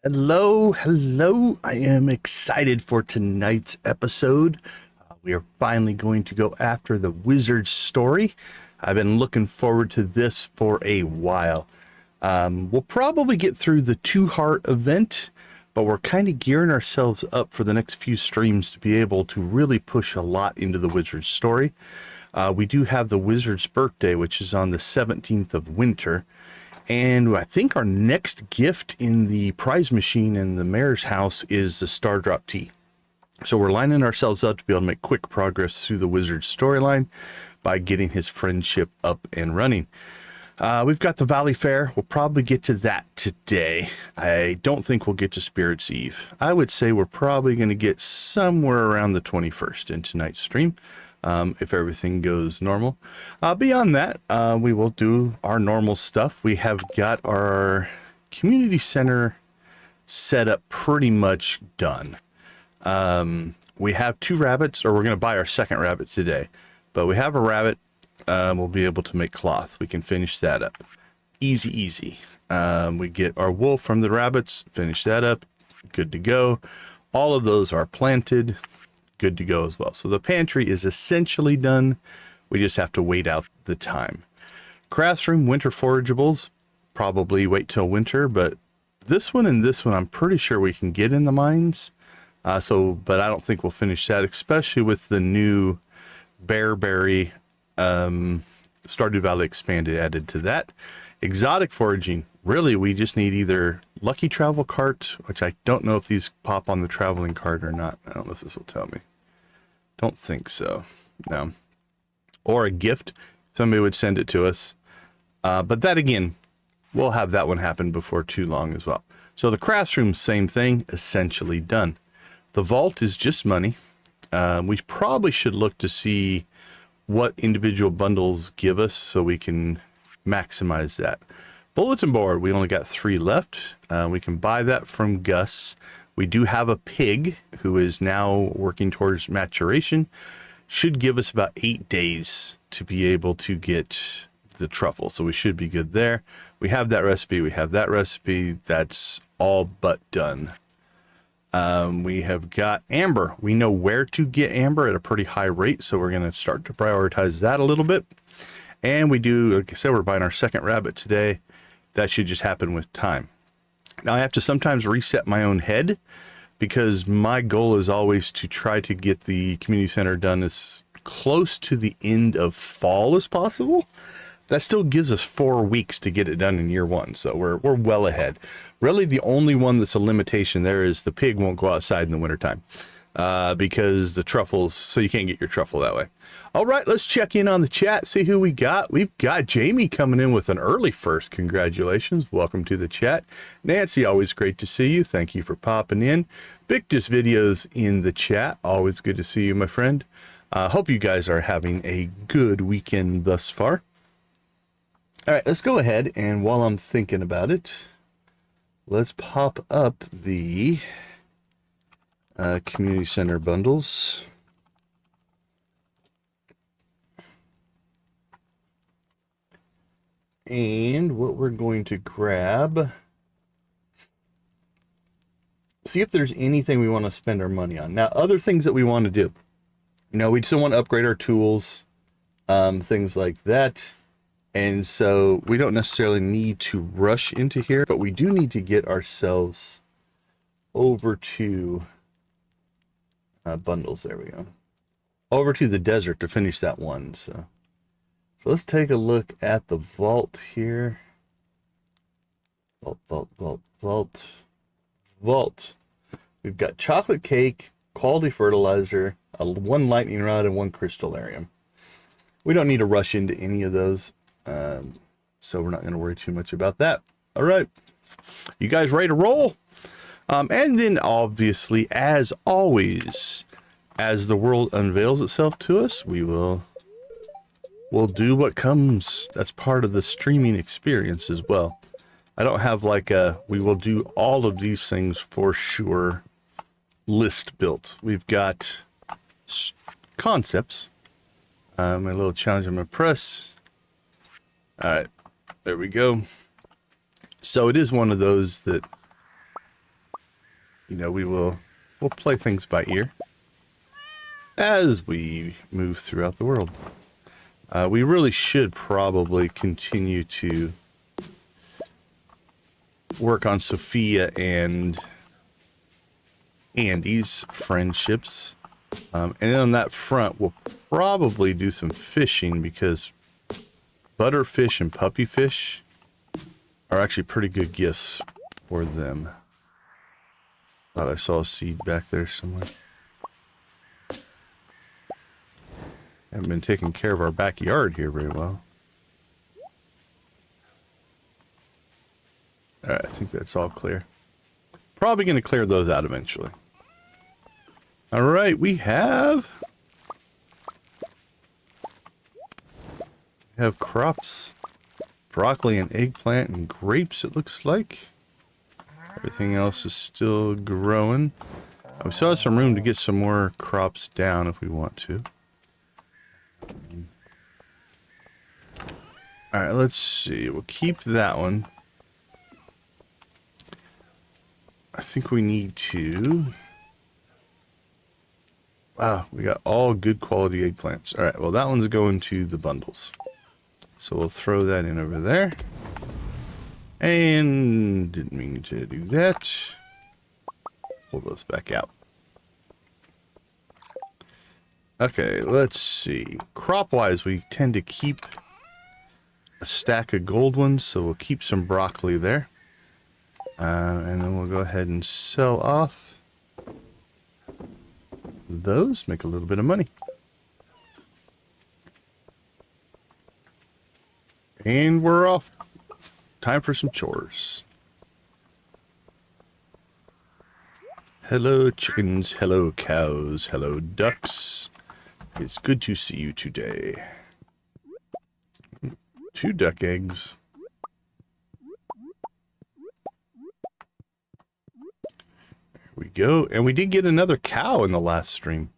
Hello, hello. I am excited for tonight's episode. We are finally going to go after the wizard's story. I've been looking forward to this for a while. We'll probably get through the two-heart event, but we're kind of gearing ourselves up for the next few streams to be able to really push a lot into the wizard's story. We do have the wizard's birthday, which is on the 17th of winter. And I think our next gift in the prize machine in the mayor's house is the Star Drop Tea. So we're lining ourselves up to be able to make quick progress through the wizard's storyline by getting his friendship up and running. We've got the Valley Fair. We'll probably get to that today. I don't think we'll get to Spirit's Eve. I would say we're probably going to get somewhere around the 21st in tonight's stream. If everything goes normal. Beyond that, we will do our normal stuff. We have got our community center set up pretty much done. We have 2 rabbits, or we're going to buy our second rabbit today. But we have a rabbit. We'll be able to make cloth. We can finish that up. Easy, easy. We get our wool from the rabbits, finish that up. Good to go. All of those are planted. Good to go as well. So the pantry is essentially done. We just have to wait out the time. Crafts room, winter forageables, probably wait till winter, but this one and this one, I'm pretty sure we can get in the mines. But I don't think we'll finish that, especially with the new bearberry Stardew Valley Expanded added to that. Exotic foraging, really, we just need either lucky travel cart, which I don't know if these pop on the traveling cart or not. I don't know if this will tell me. Don't think so. No. Or a gift. Somebody would send it to us. But that, again, we'll have that one happen before too long as well. So the crafts room, same thing, essentially done. The vault is just money. We probably should look to see what individual bundles give us so we can maximize that. Bulletin board, we only got 3 left. We can buy that from Gus. We do have a pig who is now working towards maturation. Should give us about 8 days to be able to get the truffle. So we should be good there. We have that recipe. We have that recipe. That's all but done. We have got amber. We know where to get amber at a pretty high rate. So we're going to start to prioritize that a little bit. And we do, like I said, we're buying our second rabbit today. That should just happen with time. Now I have to sometimes reset my own head because my goal is always to try to get the community center done as close to the end of fall as possible. That still gives us 4 weeks to get it done in year 1. So we're well ahead. Really the only one that's a limitation there is the pig won't go outside in the wintertime because the truffles, so you can't get your truffle that way. All right, let's check in on the chat, see who we got. We've got Jamie coming in with an early first. Congratulations. Welcome to the chat. Nancy, always great to see you. Thank you for popping in. Victus Videos in the chat. Always good to see you, my friend. Hope you guys are having a good weekend thus far. All right, let's go ahead, and while I'm thinking about it, let's pop up the community center bundles. And what we're going to grab, see if there's anything we want to spend our money on. Now, other things that we want to do. You know, we still want to upgrade our tools, things like that. And so we don't necessarily need to rush into here, but we do need to get ourselves over to bundles. There we go. Over to the desert to finish that one. So let's take a look at the vault here. Vault. We've got chocolate cake, quality fertilizer, 1 lightning rod, and 1 crystallarium. We don't need to rush into any of those. So we're not going to worry too much about that. All right. You guys ready to roll? And then obviously, as always, as the world unveils itself to us, we'll do what comes. That's part of the streaming experience as well. I don't have like we will do all of these things for sure list built. We've got concepts. My little challenge, I'm going to press. All right, there we go. So it is one of those that we'll play things by ear as we move throughout the world. We really should probably continue to work on Sophia and Andy's friendships. And on that front, we'll probably do some fishing because butterfish and puppyfish are actually pretty good gifts for them. Thought I saw a seed back there somewhere. Haven't been taking care of our backyard here very well. Alright, I think that's all clear. Probably going to clear those out eventually. Alright, we have crops. Broccoli and eggplant and grapes, it looks like. Everything else is still growing. We still have some room to get some more crops down if we want to. Alright, let's see. We'll keep that one. I think we need to... Wow, we got all good quality eggplants. Alright, well that one's going to the bundles. So we'll throw that in over there. And didn't mean to do that. Pull those back out. Okay, let's see. Crop-wise, we tend to keep a stack of gold ones, so we'll keep some broccoli there. And then we'll go ahead and sell off those, make a little bit of money. And we're off. Time for some chores. Hello chickens, hello cows, hello ducks. It's good to see you today. 2 duck eggs. There we go. And we did get another cow in the last stream.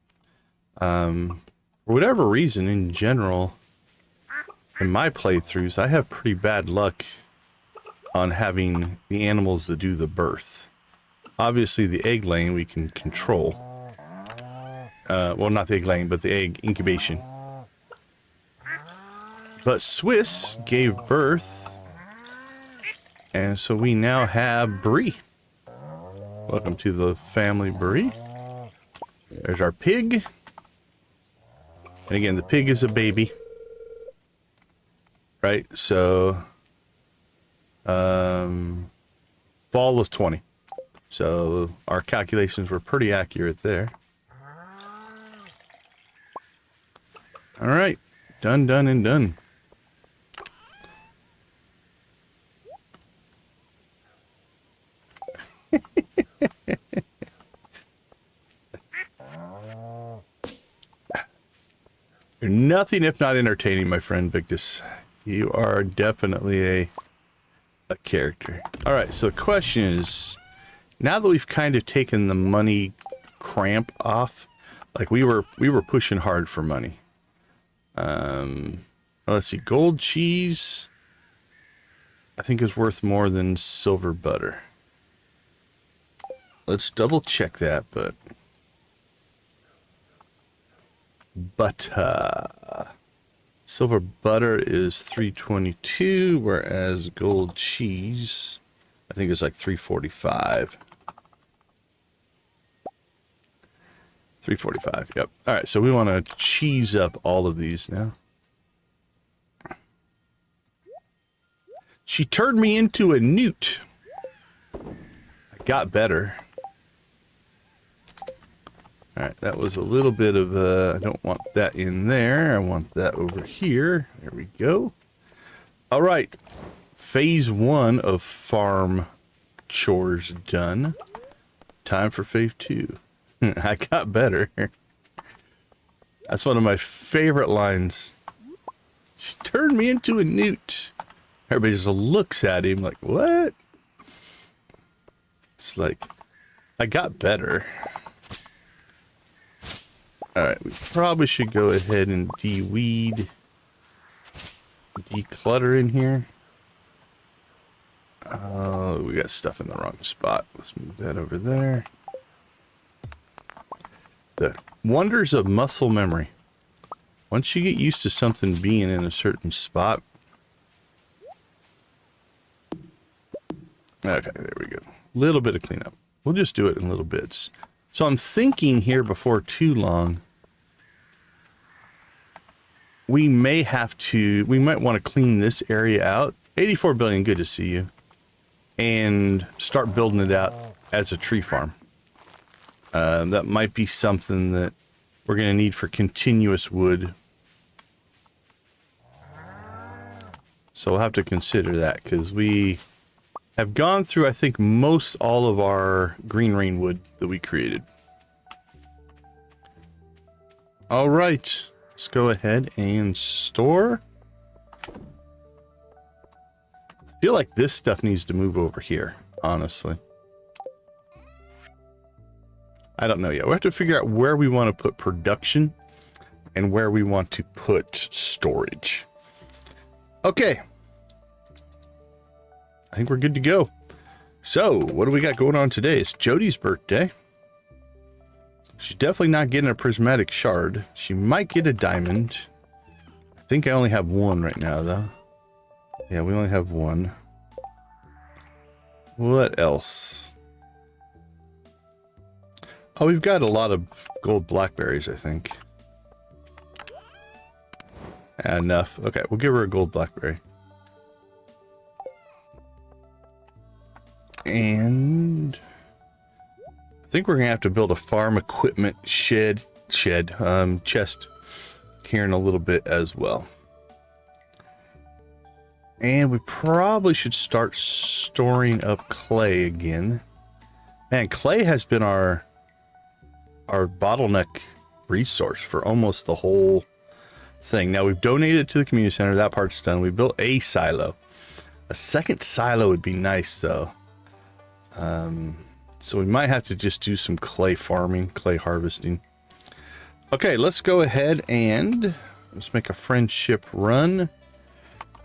For whatever reason, in general, in my playthroughs, I have pretty bad luck on having the animals that do the birth. Obviously, the egg laying we can control. Well, not the egg laying, but the egg incubation. But Swiss gave birth, and so we now have Brie. Welcome to the family, Brie. There's our pig. And again, the pig is a baby. Right, so fall of 20. So our calculations were pretty accurate there. All right, done, done, and done. You're nothing if not entertaining, my friend Victus. You are definitely a character. All right, so the question is, now that we've kind of taken the money cramp off, like we were pushing hard for money. Let's see, gold cheese, I think is worth more than silver butter. Let's double check that, but silver butter is 322, whereas gold cheese, I think it's like 345. 345, yep. All right, so we want to cheese up all of these now. She turned me into a newt. I got better. All right, that was a little bit of I don't want that in there. I want that over here. There we go. All right, phase 1 of farm chores done. Time for phase 2. I got better. That's one of my favorite lines. She turned me into a newt. Everybody just looks at him like, what? It's like, I got better. Alright, we probably should go ahead and de-weed, declutter in here. We got stuff in the wrong spot. Let's move that over there. The wonders of muscle memory. Once you get used to something being in a certain spot. Okay, there we go. Little bit of cleanup. We'll just do it in little bits. So I'm thinking here before too long, we might want to clean this area out. 84 billion, good to see you. And start building it out as a tree farm. That might be something that we're going to need for continuous wood. So we'll have to consider that, because we have gone through, I think, most all of our green rain wood that we created. All right, let's go ahead and store. I feel like this stuff needs to move over here, honestly. I don't know yet. We have to figure out where we want to put production and where we want to put storage. Okay. I think we're good to go. So, what do we got going on today? It's Jody's birthday. She's definitely not getting a prismatic shard. She might get a diamond. I think I only have one right now, though. Yeah, we only have one. What else? Oh, we've got a lot of gold blackberries, I think. Enough. Okay, we'll give her a gold blackberry. And I think we're gonna have to build a farm equipment chest here in a little bit as well. And we probably should start storing up clay again. Man, clay has been our bottleneck resource for almost the whole thing. Now we've donated it to the community center. That part's done. We built a silo. A second silo would be nice, though. So we might have to just do some clay farming, clay harvesting. Okay, let's go ahead and let's make a friendship run.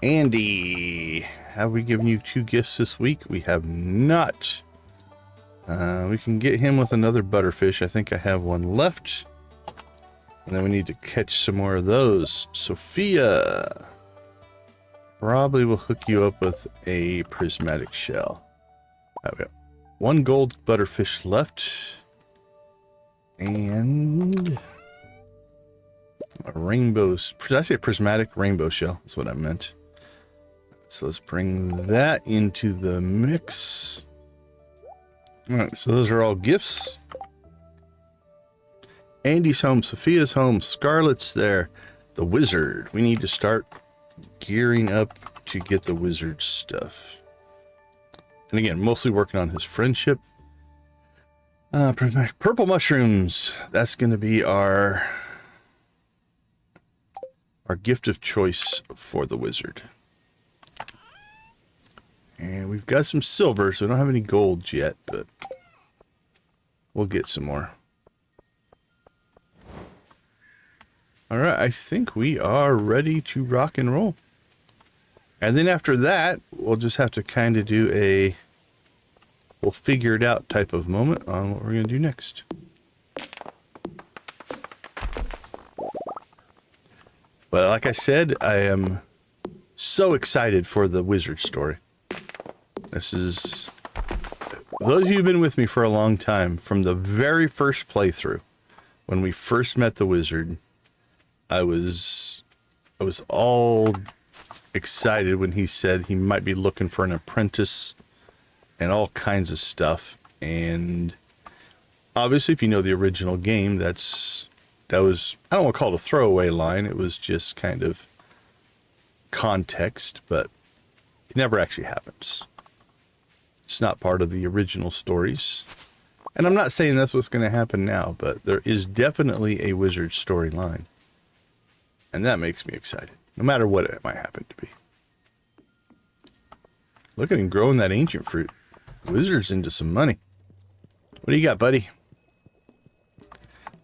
Andy, have we given you 2 gifts this week? We have not. We can get him with another butterfish. I think I have one left. And then we need to catch some more of those. Sophia, probably will hook you up with a prismatic shell. There we go. 1 gold butterfish left. And a rainbow. Did I say prismatic rainbow shell? That's what I meant. So let's bring that into the mix. All right, so those are all gifts. Andy's home, Sophia's home, Scarlett's there. The wizard. We need to start gearing up to get the wizard stuff. And again, mostly working on his friendship. Purple mushrooms. That's going to be our gift of choice for the wizard. And we've got some silver, so we don't have any gold yet, but we'll get some more. All right, I think we are ready to rock and roll. And then after that, we'll just have to kind of do a we'll figure it out type of moment on what we're going to do next. But like I said, I am so excited for the wizard story. This is, those of you who've been with me for a long time, from the very first playthrough, when we first met the wizard, I was all excited when he said he might be looking for an apprentice and all kinds of stuff. And obviously, if you know the original game, that was, I don't want to call it a throwaway line. It was just kind of context, but it never actually happens. It's not part of the original stories. And I'm not saying that's what's going to happen now, but there is definitely a wizard storyline. And that makes me excited, no matter what it might happen to be. Look at him growing that ancient fruit. Wizard's into some money. What do you got, buddy?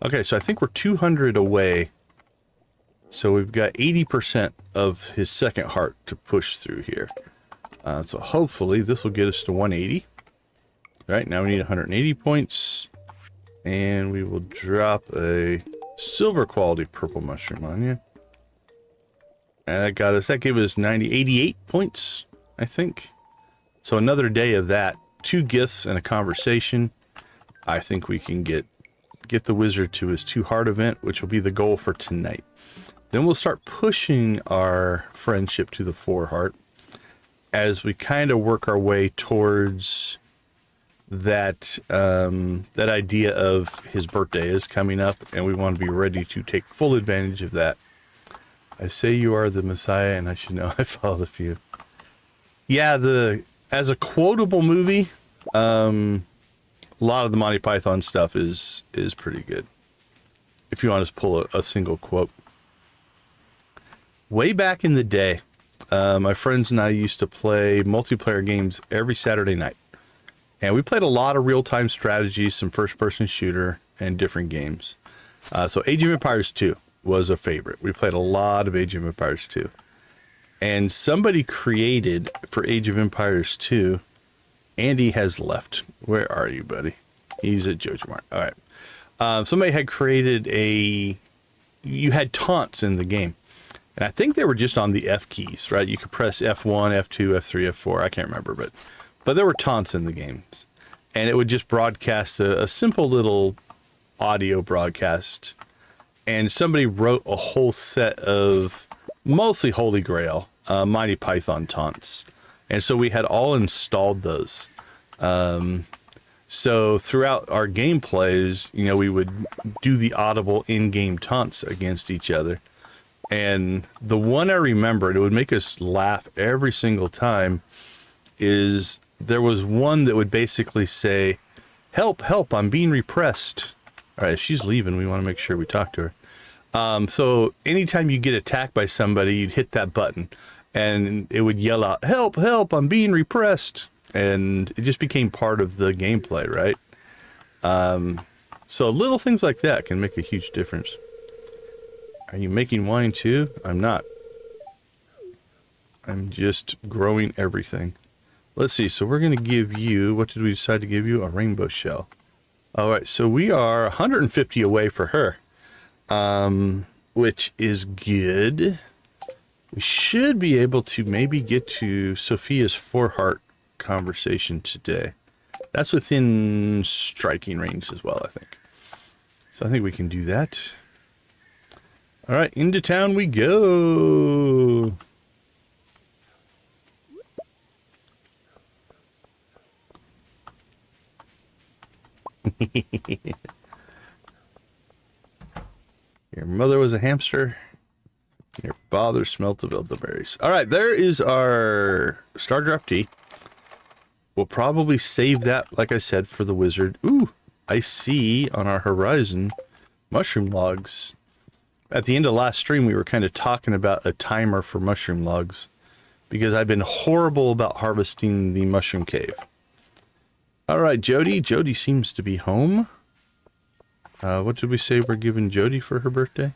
Okay, so I think we're 200 away. So we've got 80% of his second heart to push through here. So hopefully this will get us to 180. Right, now we need 180 points. And we will drop a silver quality purple mushroom on you. And that gave us 88 points, I think. So another day of that. 2 gifts and a conversation. I think we can get the wizard to his 2 heart event, which will be the goal for tonight. Then we'll start pushing our friendship to the 4 heart as we kind of work our way towards that that idea of his birthday is coming up, and we want to be ready to take full advantage of that. I say you are the Messiah, and I should know I followed a few. Yeah, as a quotable movie, a lot of the Monty Python stuff is pretty good. If you want to pull a single quote. Way back in the day, my friends and I used to play multiplayer games every Saturday night. And we played a lot of real-time strategies, some first-person shooter, and different games. So Age of Empires 2 was a favorite. We played a lot of Age of Empires 2. And somebody created, for Age of Empires 2, Andy has left. Where are you, buddy? He's at Jojo Mart. All right. Somebody had created you had taunts in the game. And I think they were just on the F keys, right? You could press F1, F2, F3, F4. I can't remember, but there were taunts in the games. And it would just broadcast a simple little audio broadcast. And somebody wrote a whole set of mostly Holy Grail, Monty Python taunts. And so we had all installed those. So throughout our gameplays, we would do the audible in-game taunts against each other. And the one I remember, and it would make us laugh every single time, is there was one that would basically say, help, help, I'm being repressed. All right, if she's leaving, we want to make sure we talk to her. So anytime you get attacked by somebody, you'd hit that button and it would yell out, help, help, I'm being repressed. And it just became part of the gameplay, right? So little things like that can make a huge difference. Are you making wine too? I'm not. I'm just growing everything. Let's see. So we're going to give you, what did we decide to give you? A rainbow shell. All right. So we are 150 away for her, which is good. We should be able to maybe get to Sophia's 4-heart conversation today. That's within striking range as well, I think. So I think we can do that. All right, into town we go. Your mother was a hamster. Your father smelt the elderberries. All right, there is our star drop tea. We'll probably save that, like I said, for the wizard. Ooh, I see on our horizon mushroom logs. At the end of last stream, we were kind of talking about a timer for mushroom logs because I've been horrible about harvesting the mushroom cave. All right, Jody. Jody seems to be home. What did we say we're giving Jody for her birthday?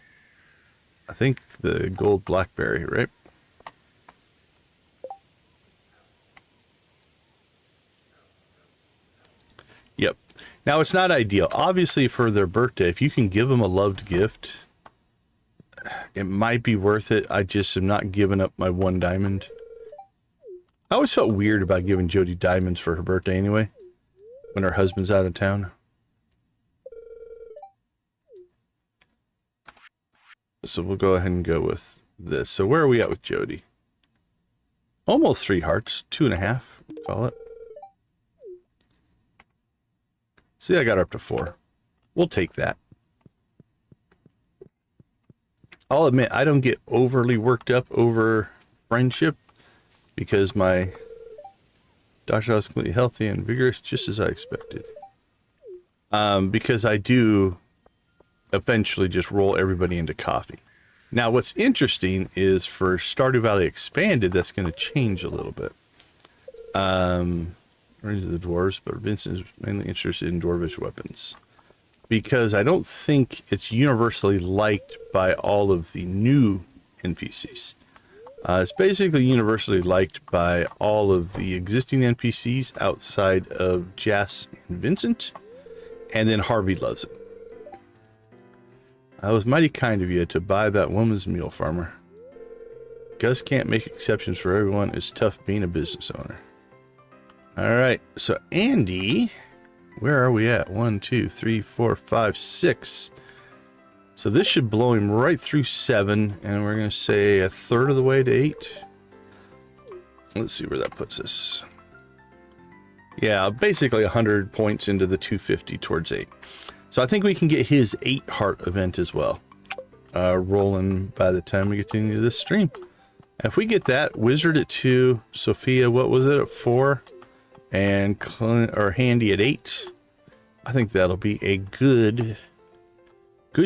I think the gold blackberry, right? Yep. Now, it's not ideal. Obviously, for their birthday, if you can give them a loved gift, it might be worth it. I just am not giving up my 1 diamond. I always felt weird about giving Jody diamonds for her birthday anyway, when her husband's out of town. So we'll go ahead and go with this. So where are we at with Jody? Almost 3 hearts, 2.5, call it. See, I got her up to 4. We'll take that. I'll admit, I don't get overly worked up over friendship because my daughter was completely healthy and vigorous, just as I expected. Because I do eventually just roll everybody into coffee. Now, what's interesting is for Stardew Valley Expanded, that's going to change a little bit. We're into the dwarves, but Vincent is mainly interested in dwarvish weapons. Because I don't think it's universally liked by all of the new NPCs. It's basically universally liked by all of the existing NPCs outside of Jas and Vincent. And then Harvey loves it. That was mighty kind of you to buy that woman's meal, farmer. Gus can't make exceptions for everyone. It's tough being a business owner. All right, so Andy, where are we at? 1, 2, 3, 4, 5, 6. So this should blow him right through 7, and we're going to say a third of the way to 8. Let's see where that puts us. Yeah, basically 100 points into the 250 towards 8. So I think we can get his 8 heart event as well rolling by the time we get to the end of this stream. And if we get that, Wizard at 2, Sophia, what was it, at 4, and Handy at 8, I think that'll be a good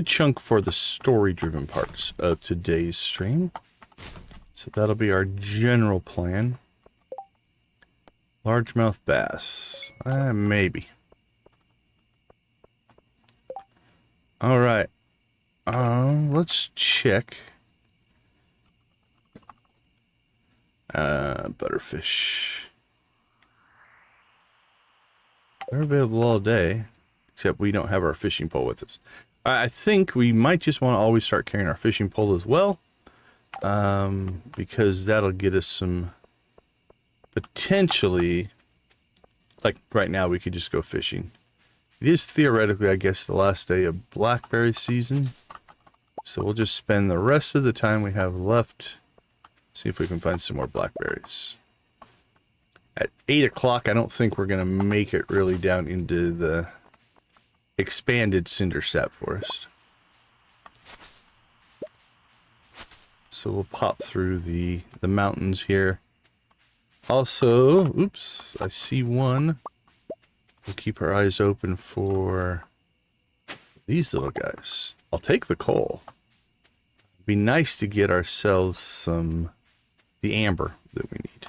chunk for the story-driven parts of today's stream. So that'll be our general plan. Largemouth bass. Maybe. All right. Let's check. Butterfish. They're available all day, except we don't have our fishing pole with us. I think we might just want to always start carrying our fishing pole as well, because that'll get us some potentially, like right now we could just go fishing. It is theoretically, I guess, the last day of blackberry season, so we'll just spend the rest of the time we have left, see if we can find some more blackberries. At 8 o'clock, I don't think we're going to make it really down into the expanded cinder sap forest. So we'll pop through the mountains here. Also, oops, I see one. We'll keep our eyes open for these little guys. I'll take the coal. It'd be nice to get ourselves the amber that we need.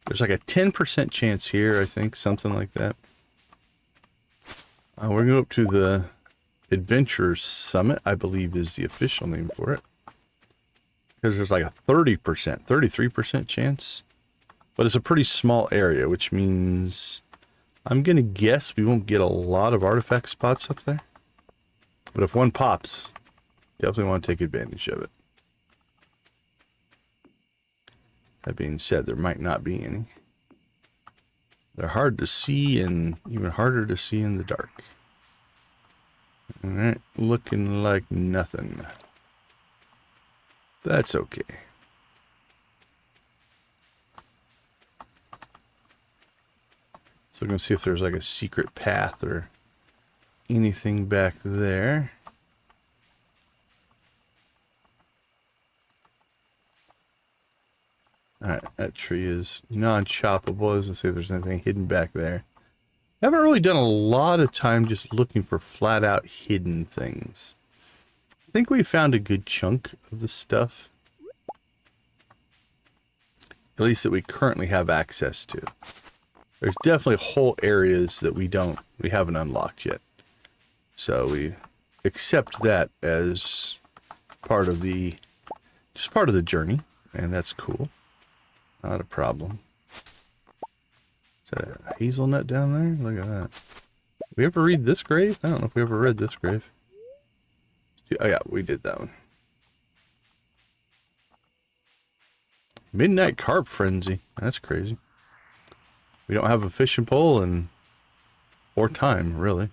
There's like a 10% chance here, I think, something like that. We're going to go up to the Adventurers Summit, I believe is the official name for it. Because there's like a 30%, 33% chance. But it's a pretty small area, which means I'm going to guess we won't get a lot of artifact spots up there. But if one pops, definitely want to take advantage of it. That being said, there might not be any. They're hard to see and even harder to see in the dark. Alright, looking like nothing. That's okay. So we're going to see if there's like a secret path or anything back there. Alright, that tree is non-choppable. Let's see if there's anything hidden back there. I haven't really done a lot of time just looking for flat out hidden things. I think we found a good chunk of the stuff. At least that we currently have access to. There's definitely whole areas that we haven't unlocked yet. So we accept that as part of the journey, and that's cool. Not a problem. Is that a hazelnut down there? Look at that. Did we ever read this grave? I don't know if we ever read this grave. Oh yeah, we did that one. Midnight carp frenzy. That's crazy. We don't have a fishing pole or time, really.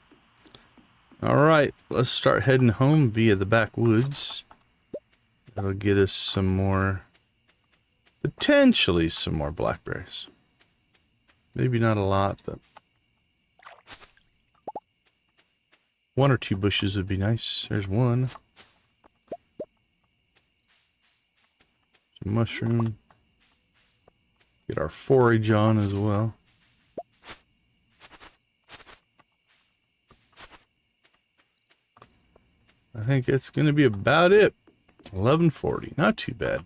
Alright, let's start heading home via the backwoods. That'll get us some more, potentially some more blackberries. Maybe not a lot, but 1 or 2 bushes would be nice. There's one. Some mushroom. Get our forage on as well. I think that's going to be about it. 11:40. Not too bad.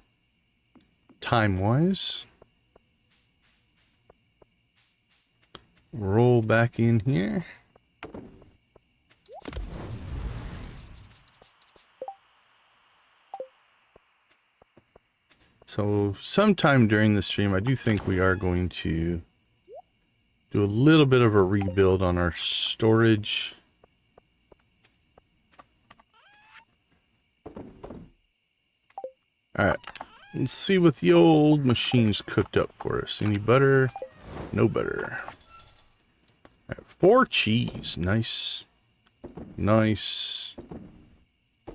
Time-wise. Roll back in here. So sometime during the stream, I do think we are going to Do a little bit of a rebuild on our storage. Alright. Let's see what the old machine's cooked up for us. Any butter? No butter. Alright, 4 cheese. Nice. Nice.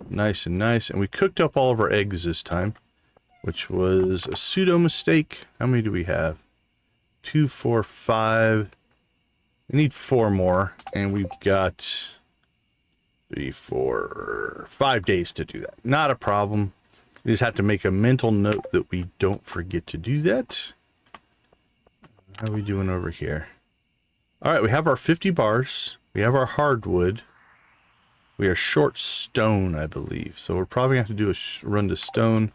Nice and nice. And we cooked up all of our eggs this time, which was a pseudo mistake. How many do we have? 2, 4, 5. We need 4 more, and we've got 3, 4, 5 days to do that. Not a problem. We just have to make a mental note that we don't forget to do that. How are we doing over here? All right, we have our 50 bars. We have our hardwood. We are short stone, I believe. So we're probably going to have to do a run to stone.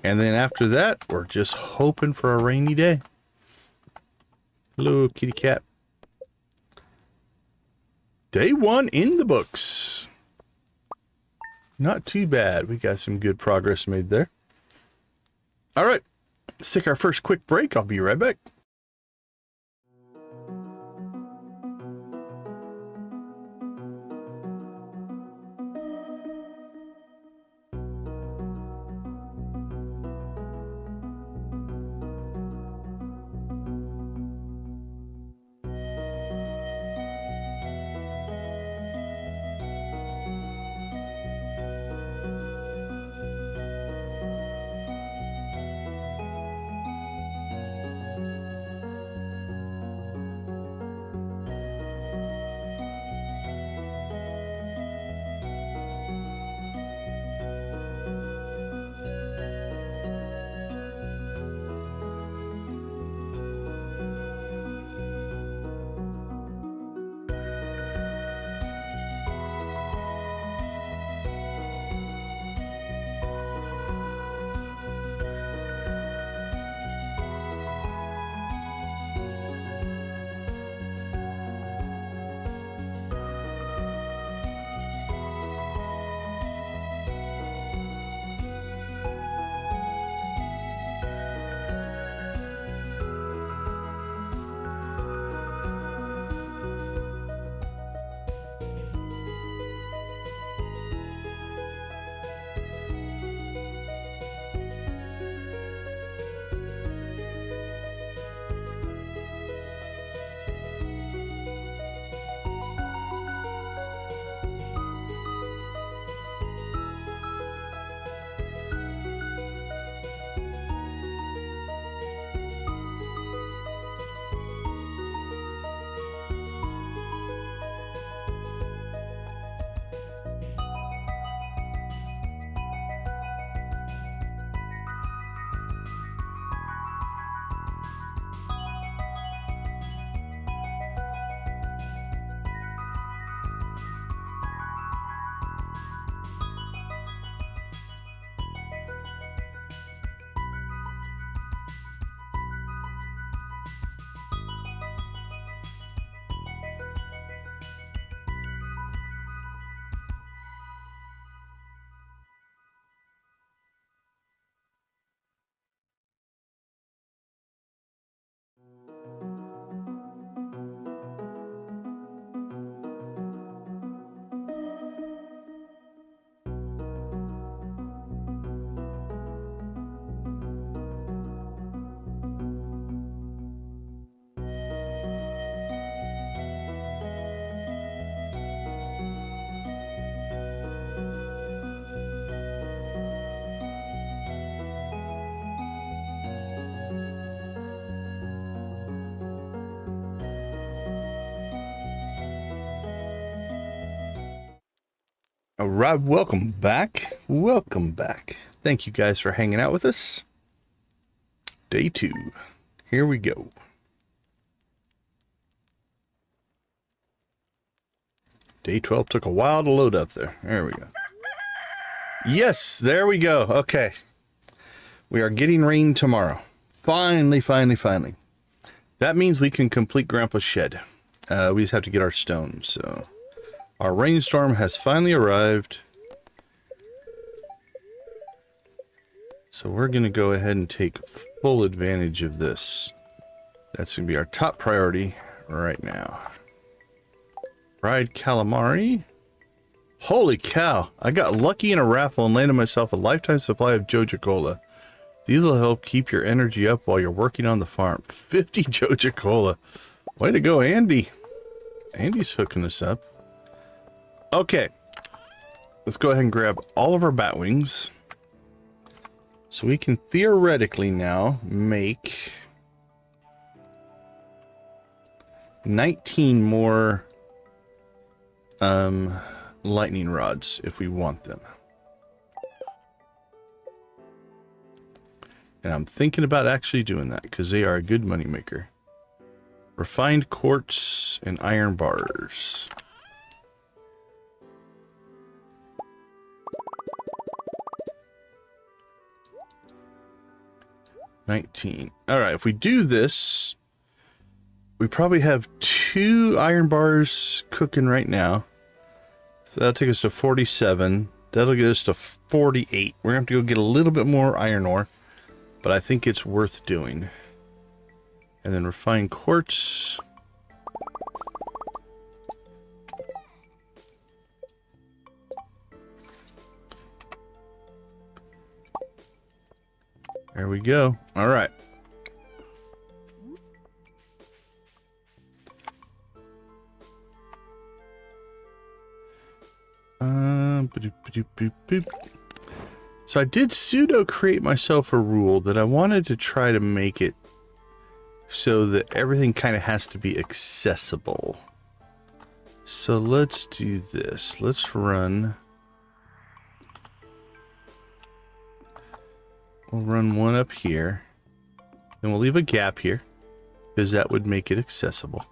And then after that, we're just hoping for a rainy day. Hello, kitty cat. Day 1 in the books. Not too bad. We got some good progress made there. All right. Let's take our first quick break. I'll be right back. All right, welcome back. Welcome back. Thank you guys for hanging out with us. Day 2. Here we go. Day 12 took a while to load up there. There we go. Yes, there we go. Okay. We are getting rain tomorrow. Finally, finally, finally. That means we can complete Grandpa's shed. We just have to get our stone, so... Our rainstorm has finally arrived. So we're going to go ahead and take full advantage of this. That's going to be our top priority right now. Fried calamari. Holy cow. I got lucky in a raffle and landed myself a lifetime supply of Joja Cola. These will help keep your energy up while you're working on the farm. 50 Joja Cola. Way to go, Andy. Andy's hooking us up. Okay. Let's go ahead and grab all of our bat wings. So we can theoretically now make 19 more lightning rods if we want them. And I'm thinking about actually doing that because they are a good money maker. Refined quartz and iron bars. $19. All right, if we do this, we probably have 2 iron bars cooking right now. So that'll take us to 47. That'll get us to 48. We're gonna have to go get a little bit more iron ore, but I think it's worth doing. And then refined quartz. There we go. All right. So I did pseudo create myself a rule that I wanted to try to make it so that everything kind of has to be accessible. So let's do this. Let's run. We'll run one up here. Then we'll leave a gap here because that would make it accessible.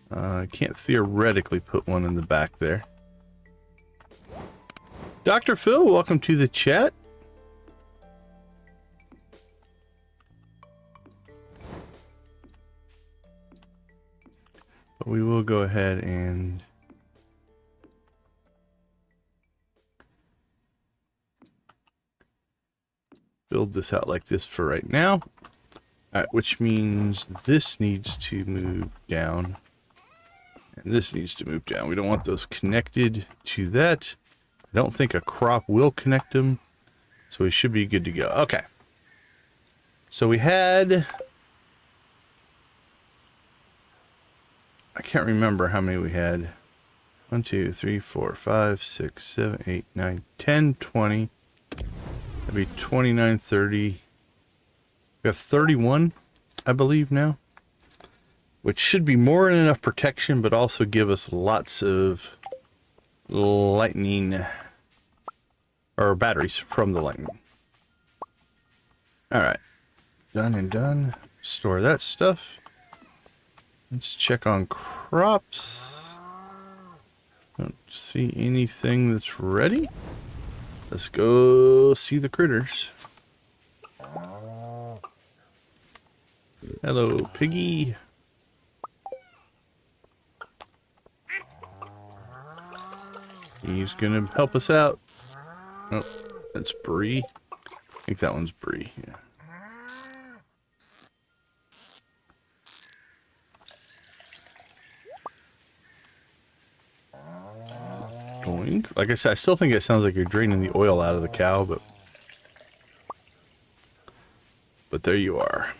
I can't theoretically put one in the back there. Dr. Phil, welcome to the chat. But we will go ahead and build this out like this for right now. Which means this needs to move down. And this needs to move down. We don't want those connected to that. I don't think a crop will connect them. So we should be good to go. Okay. So we had... I can't remember how many we had. 1, 2, 3, 4, 5, 6, 7, 8, 9, 10, 20. That'd be 29, 30. We have 31, I believe now. Which should be more than enough protection, but also give us lots of lightning or batteries from the lightning. Alright. Done and done. Store that stuff. Let's check on crops. Don't see anything that's ready. Let's go see the critters. Hello, piggy. He's gonna help us out. Oh, that's Bree. I think that one's Bree, yeah. Doink. Like I said, I still think it sounds like you're draining the oil out of the cow, but there you are.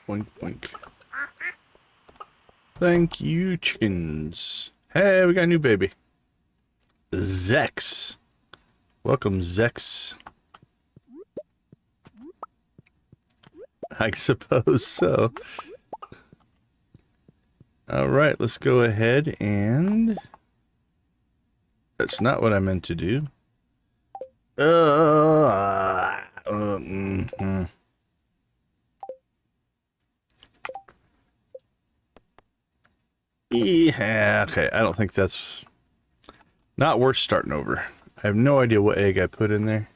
Boink, boink. Thank you, chickens. Hey, we got a new baby. Zex. Welcome, Zex. I suppose so. Alright, let's go ahead and... That's not what I meant to do. Yeah, okay, I don't think that's not worth starting over. I have no idea what egg I put in there.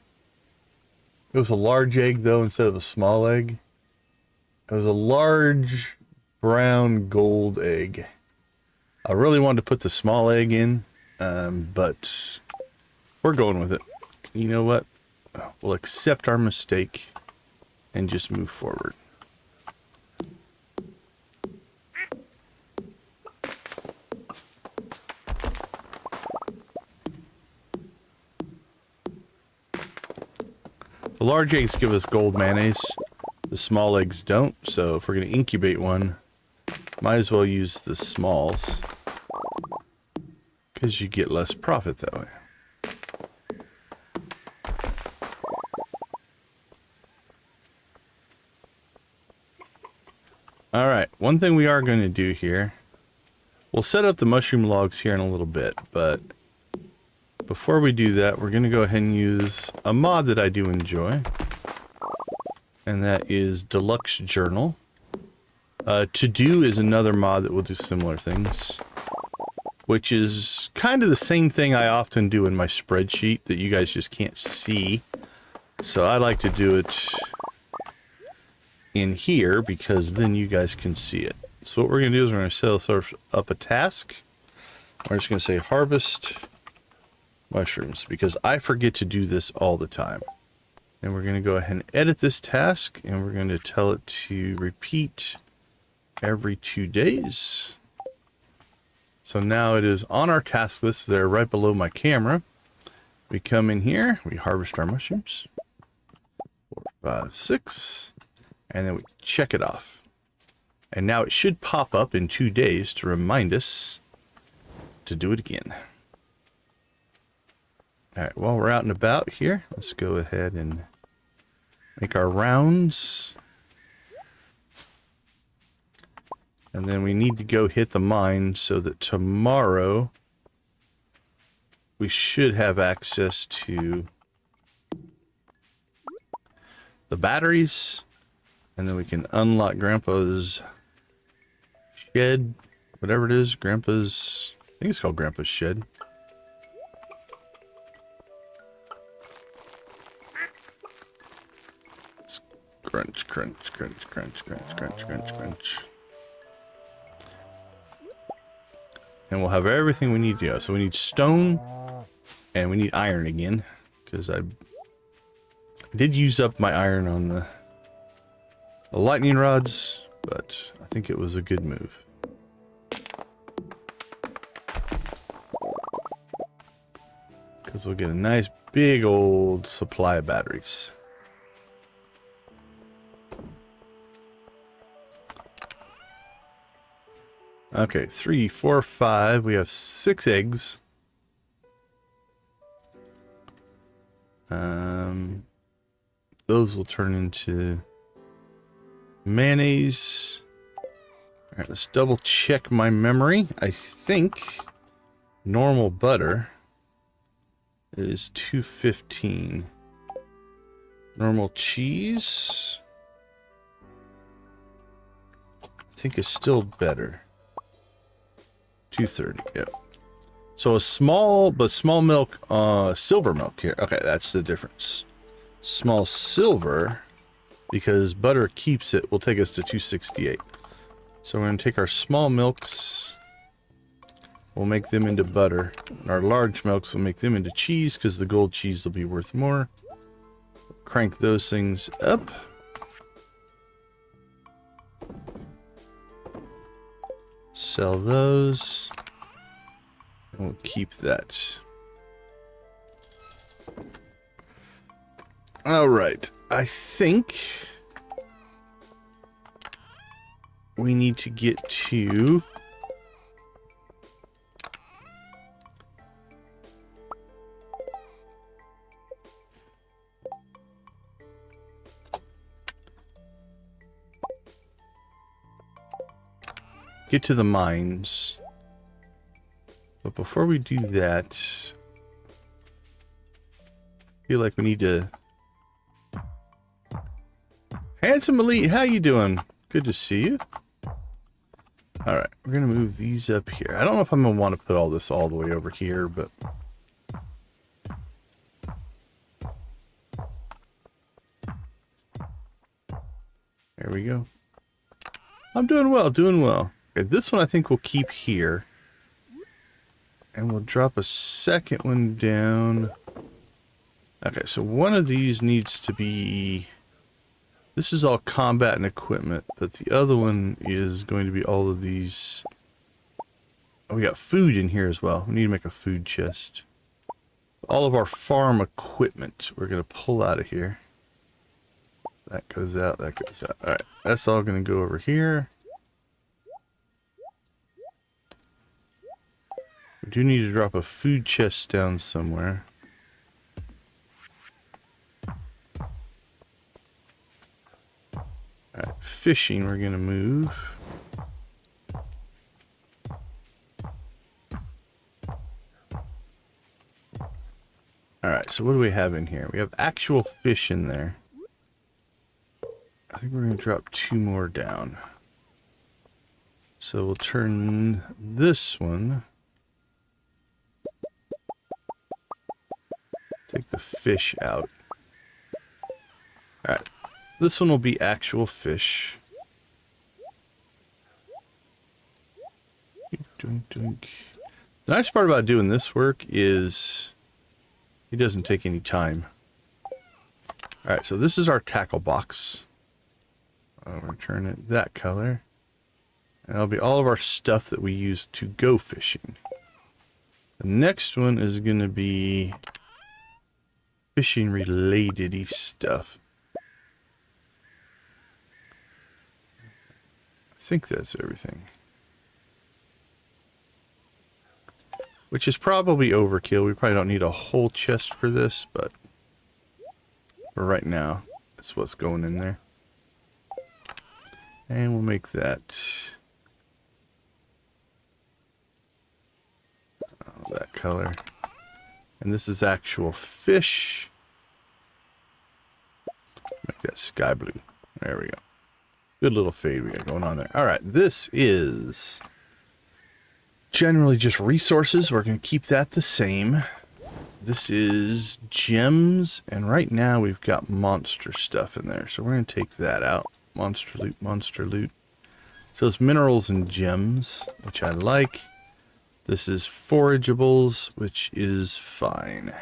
It was a large egg, though, instead of a small egg. It was a large brown gold egg. I really wanted to put the small egg in, but we're going with it. You know what? We'll accept our mistake and just move forward. The large eggs give us gold mayonnaise. The small eggs don't, so if we're going to incubate one, might as well use the smalls, because you get less profit that way. Alright, one thing we are going to do here, we'll set up the mushroom logs here in a little bit, but before we do that, we're going to go ahead and use a mod that I do enjoy, and that is Deluxe Journal. To Do is another mod that will do similar things, which is kind of the same thing I often do in my spreadsheet that you guys just can't see. So I like to do it in here because then you guys can see it. So what we're going to do is we're going to set ourselves up a task. We're just going to say harvest mushrooms because I forget to do this all the time. And we're going to go ahead and edit this task, and we're going to tell it to repeat every 2 days. So now it is on our task list there right below my camera. We come in here, we harvest our mushrooms. 4, 5, 6, and then we check it off. And now it should pop up in 2 days to remind us to do it again. Alright, while we're out and about here, let's go ahead and make our rounds. And then we need to go hit the mine so that tomorrow we should have access to the batteries. And then we can unlock Grandpa's shed, whatever it is, Grandpa's, I think it's called Grandpa's shed. Crunch, crunch, crunch, crunch, crunch, crunch, crunch, crunch. And we'll have everything we need to go. So we need stone and we need iron again, because I did use up my iron on the lightning rods, but I think it was a good move. Because we'll get a nice big old supply of batteries. Okay, 3, 4, 5. We have 6 eggs. Those will turn into mayonnaise. All right, let's double check my memory. I think normal butter is 215. Normal cheese, I think, is still better. 230. Yep. So a small milk, silver milk here. Okay, that's the difference. Small silver, because butter keeps it, will take us to 268. So we're going to take our small milks, we'll make them into butter. And our large milks will make them into cheese, because the gold cheese will be worth more. Crank those things up. Sell those. And we'll keep that. Alright, I think we need to get to the mines. But before we do that, I feel like we need to... Handsome Elite, how you doing? Good to see you. Alright, we're going to move these up here. I don't know if I'm going to want to put all this all the way over here, but... There we go. I'm doing well, doing well. Okay, this one I think we'll keep here. And we'll drop a second one down. Okay, so one of these needs to be... This is all combat and equipment, but the other one is going to be all of these... Oh, we got food in here as well. We need to make a food chest. All of our farm equipment we're going to pull out of here. That goes out, that goes out. Alright, that's all going to go over here. We do need to drop a food chest down somewhere. Alright, fishing we're going to move. Alright, so what do we have in here? We have actual fish in there. I think we're going to drop 2 more down. So we'll turn this one. Take the fish out. Alright, this one will be actual fish. Doink, doink. The nice part about doing this work is... it doesn't take any time. Alright, so this is our tackle box. I'll return it that color. And that'll be all of our stuff that we use to go fishing. The next one is going to be fishing related-y stuff. I think that's everything. Which is probably overkill. We probably don't need a whole chest for this, but for right now, that's what's going in there. And we'll make that that color. And this is actual fish. Make that sky blue. There we go. Good little fade we got going on there. All right, this is generally just resources. We're going to keep that the same. This is gems, and right now we've got monster stuff in there. So we're going to take that out. Monster loot, monster loot. So it's minerals and gems, which I like. This is forageables, which is fine.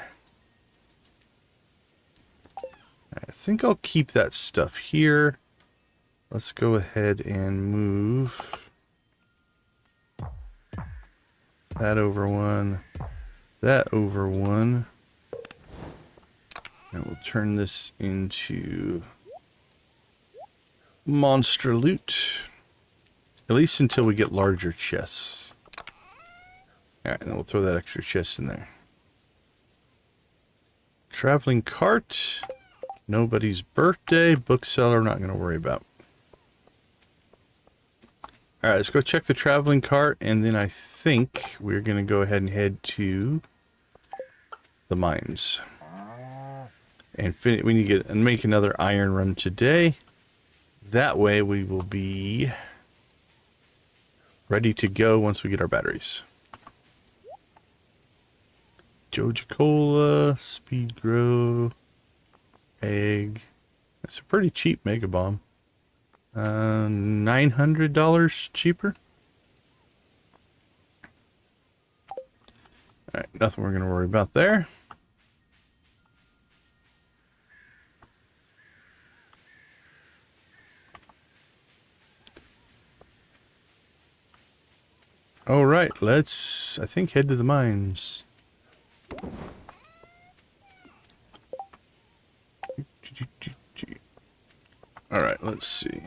I think I'll keep that stuff here. Let's go ahead and move that over one, that over one. And we'll turn this into monster loot. At least until we get larger chests. Alright, and then we'll throw that extra chest in there. Traveling cart. Nobody's birthday. Bookseller, not going to worry about. Alright, let's go check the traveling cart, and then I think we're going to go ahead and head to the mines. And we need to get and make another iron run today. That way we will be ready to go once we get our batteries. Joja-Cola, Speed Grow, Egg. That's a pretty cheap Mega Bomb. $900 cheaper. Alright, nothing we're going to worry about there. Alright, let's, I think, head to the mines. Alright, let's see.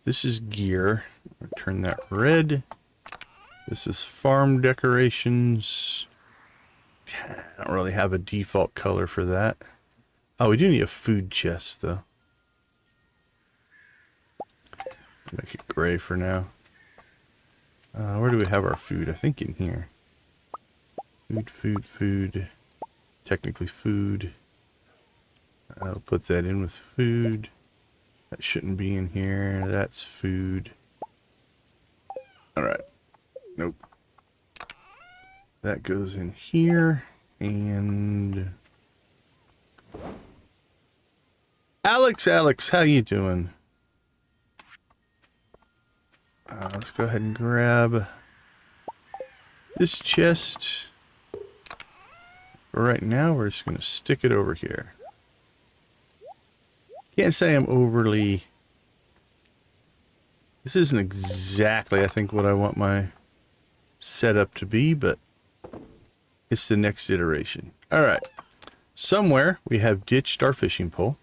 This is gear. I'll turn that red. This is farm decorations. I don't really have a default color for that. Oh, we do need a food chest, though. Make it gray for now. Where do we have our food? I think in here. Food, food, food. Technically food. I'll put that in with food. That shouldn't be in here. That's food. Alright. Nope. That goes in here. And... Alex, how you doing? Let's go ahead and grab This chest, for right now, we're just going to stick it over here. Can't say I'm overly... This isn't exactly, I think, what I want my setup to be, but it's the next iteration. Alright. Somewhere we have ditched our fishing pole.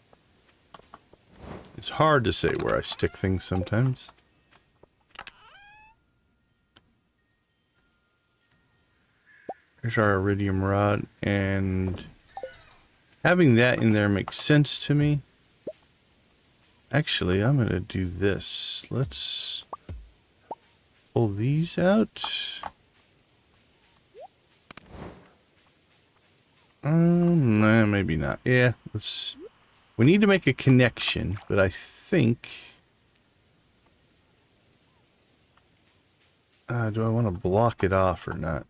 It's hard to say where I stick things sometimes. There's our iridium rod, and having that in there makes sense to me. Actually, I'm going to do this. Let's pull these out. Nah, maybe not. Yeah, let's... We need to make a connection, but I think... do I want to block it off or not?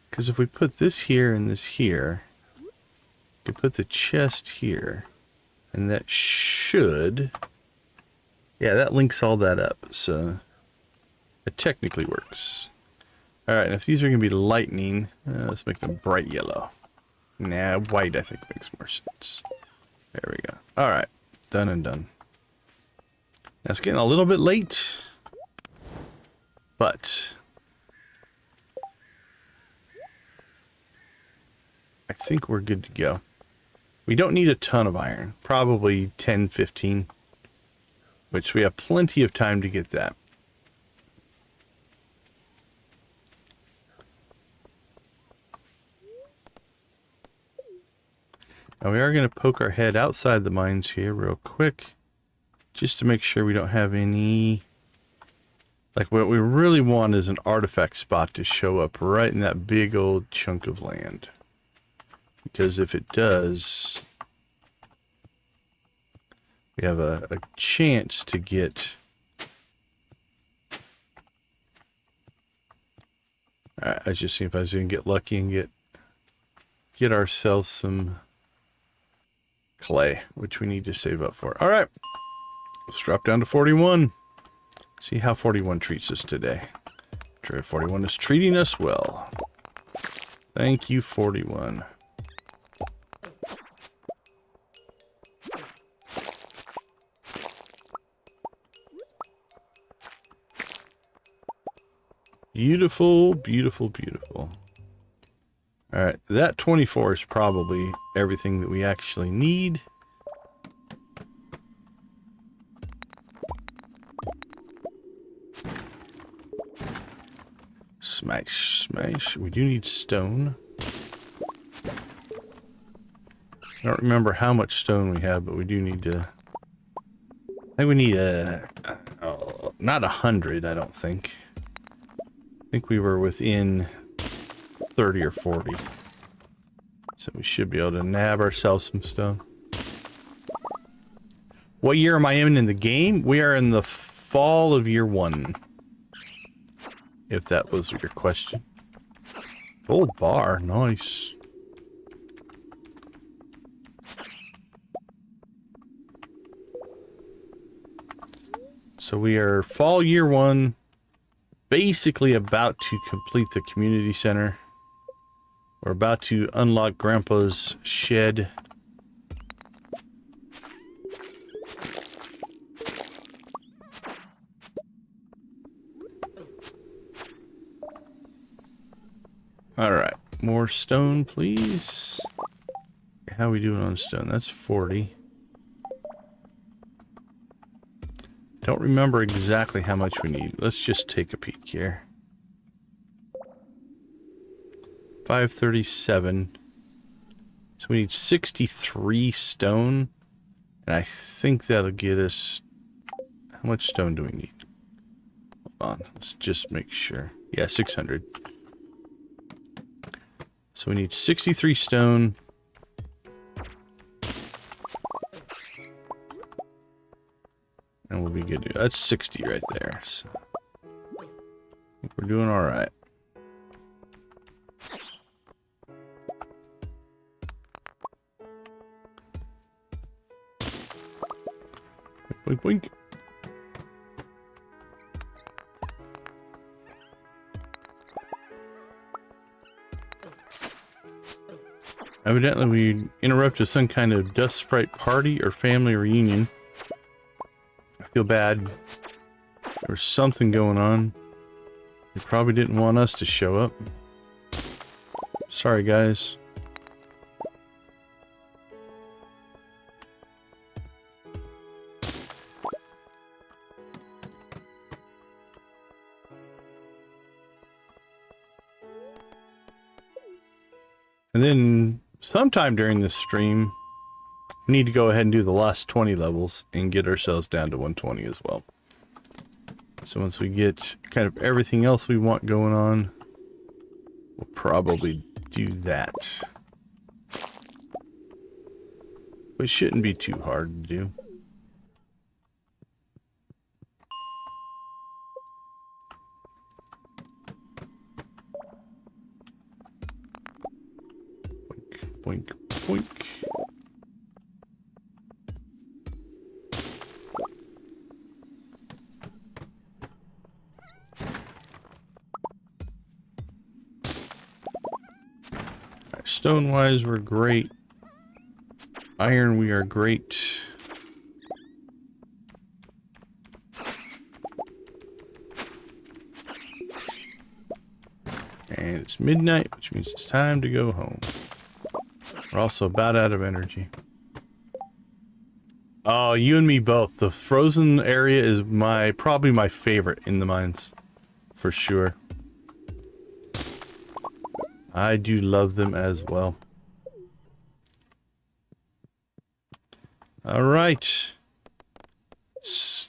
Because if we put this here and this here, we could put the chest here, and that should... Yeah, that links all that up, so it technically works. Alright, and if these are going to be lightning, let's make them bright yellow. Nah, white I think makes more sense. There we go. Alright, done and done. Now it's getting a little bit late, but I think we're good to go. We don't need a ton of iron, probably 10, 15. Which we have plenty of time to get that. Now we are going to poke our head outside the mines here real quick. Just to make sure we don't have any... Like what we really want is an artifact spot to show up right in that big old chunk of land. Because if it does... We have a chance to get... Alright, I was just seeing if I was going to get lucky and get ourselves some clay, which we need to save up for. Alright, let's drop down to 41. See how 41 treats us today. Try 41 is treating us well. Thank you, 41. Beautiful, beautiful, beautiful. Alright, that 24 is probably everything that we actually need. Smash, smash. We do need stone. I don't remember how much stone we have, but we do need to... I think we need not 100, I don't think. I think we were within 30 or 40. So we should be able to nab ourselves some stone. What year am I in the game? We are in the fall of year 1. If that was your question. Gold bar, nice. So we are fall year 1. Basically about to complete the community center. We're about to unlock Grandpa's shed. Alright, more stone, please. How are we doing on stone? That's 40. Don't remember exactly how much we need. Let's just take a peek here. 537. So we need 63 stone. And I think that'll get us... How much stone do we need? Hold on. Let's just make sure. Yeah, 600. So we need 63 stone. And we'll be good to go. That's 60 right there. So I think we're doing alright. Boink, boink. Evidently, we interrupted some kind of dust sprite party or family reunion. I feel bad. There was something going on. They probably didn't want us to show up. Sorry, guys. And then sometime during this stream, we need to go ahead and do the last 20 levels and get ourselves down to 120 as well. So once we get kind of everything else we want going on, we'll probably do that. But it shouldn't be too hard to do. Boink, boink, boink. Stone-wise, we're great. Iron, we are great. And it's midnight, which means it's time to go home. We're also about out of energy. Oh, you and me both. The frozen area is probably my favorite in the mines. For sure. I do love them as well. All right. So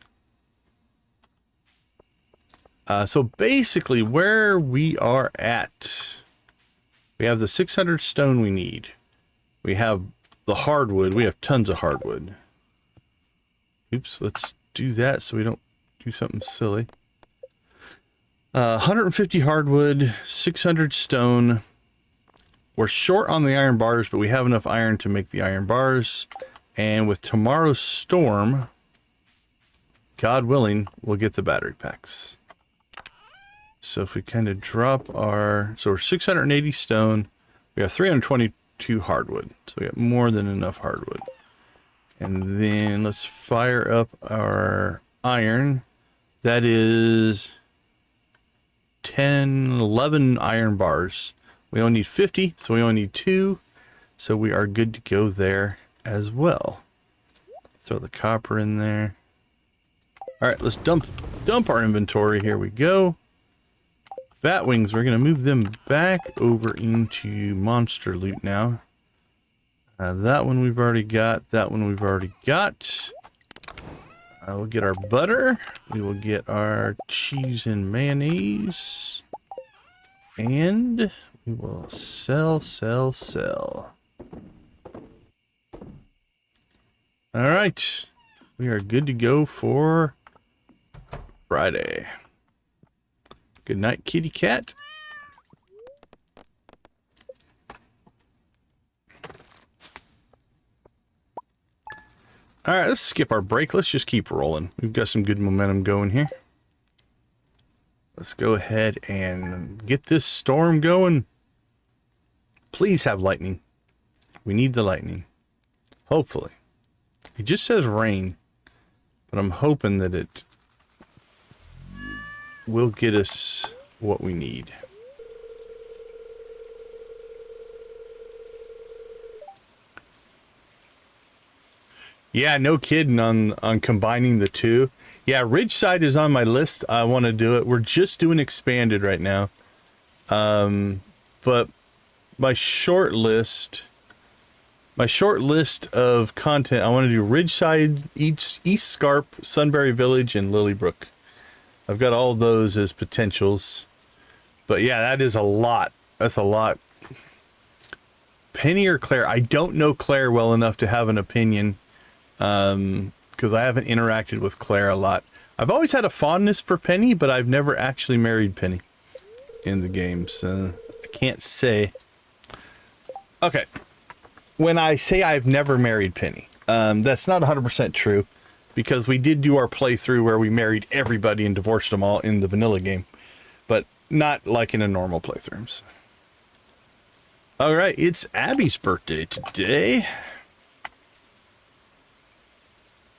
basically where we are at, we have the 600 stone we need. We have the hardwood. We have tons of hardwood. Oops, let's do that so we don't do something silly. 150 hardwood, 600 stone. We're short on the iron bars, but we have enough iron to make the iron bars. And with tomorrow's storm, God willing, we'll get the battery packs. So if we kind of drop our... So we're 680 stone. We have 322 hardwood. So we got more than enough hardwood. And then let's fire up our iron. That is 10, 11 iron bars. We only need 50, so we only need 2. So we are good to go there as well. Throw the copper in there. All right, let's dump our inventory. Here we go. Bat wings, we're going to move them back over into monster loot now. That one we've already got. That one we've already got. We'll get our butter. We will get our cheese and mayonnaise. And we will sell. All right. We are good to go for Friday. Good night, kitty cat. All right, let's skip our break. Let's just keep rolling. We've got some good momentum going here. Let's go ahead and get this storm going. Please have lightning. We need the lightning. Hopefully. It just says rain, but I'm hoping that it will get us what we need. Yeah, no kidding on combining the two. Yeah, Ridgeside is on my list. I want to do it. We're just doing Expanded right now. But my short list of content, I want to do Ridgeside, East Scarp, Sunbury Village, and Lilybrook. I've got all those as potentials. But yeah, that is a lot. That's a lot. Penny or Claire? I don't know Claire well enough to have an opinion. Because I haven't interacted with Claire a lot. I've always had a fondness for Penny, but I've never actually married Penny in the game, so I can't say. Okay. When I say I've never married Penny, that's not 100% true. because we did do our playthrough where we married everybody and divorced them all in the vanilla game, but not like in a normal playthrough. So. All right, it's Abby's birthday today.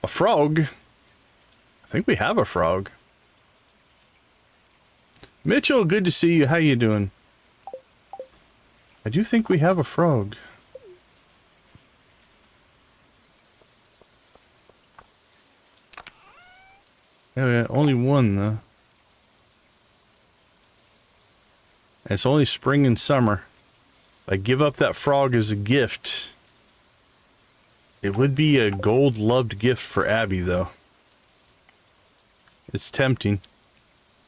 A frog. I think we have a frog. Mitchell, good to see you. How you doing? I do think we have a frog. Yeah, only one though. And it's only spring and summer. If I give up that frog as a gift, it would be a gold-loved gift for Abby, though. It's tempting.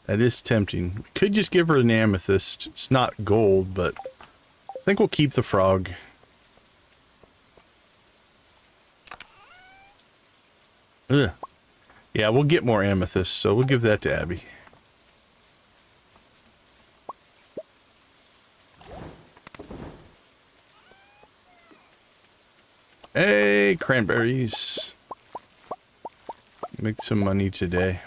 That is tempting. We could just give her an amethyst. It's not gold, but I think we'll keep the frog. Ugh. Yeah, we'll get more amethysts, so we'll give that to Abby. Hey, cranberries. Make some money today.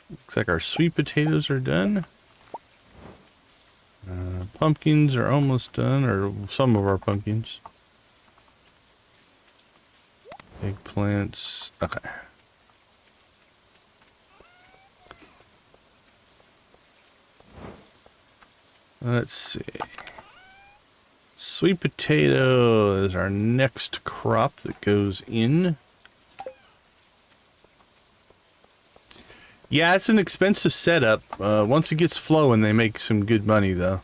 Looks like our sweet potatoes are done. Pumpkins are almost done, or some of our pumpkins. Eggplants. Okay. Let's see. Sweet potato is our next crop that goes in. Yeah, it's an expensive setup. Once it gets flowing, they make some good money, though.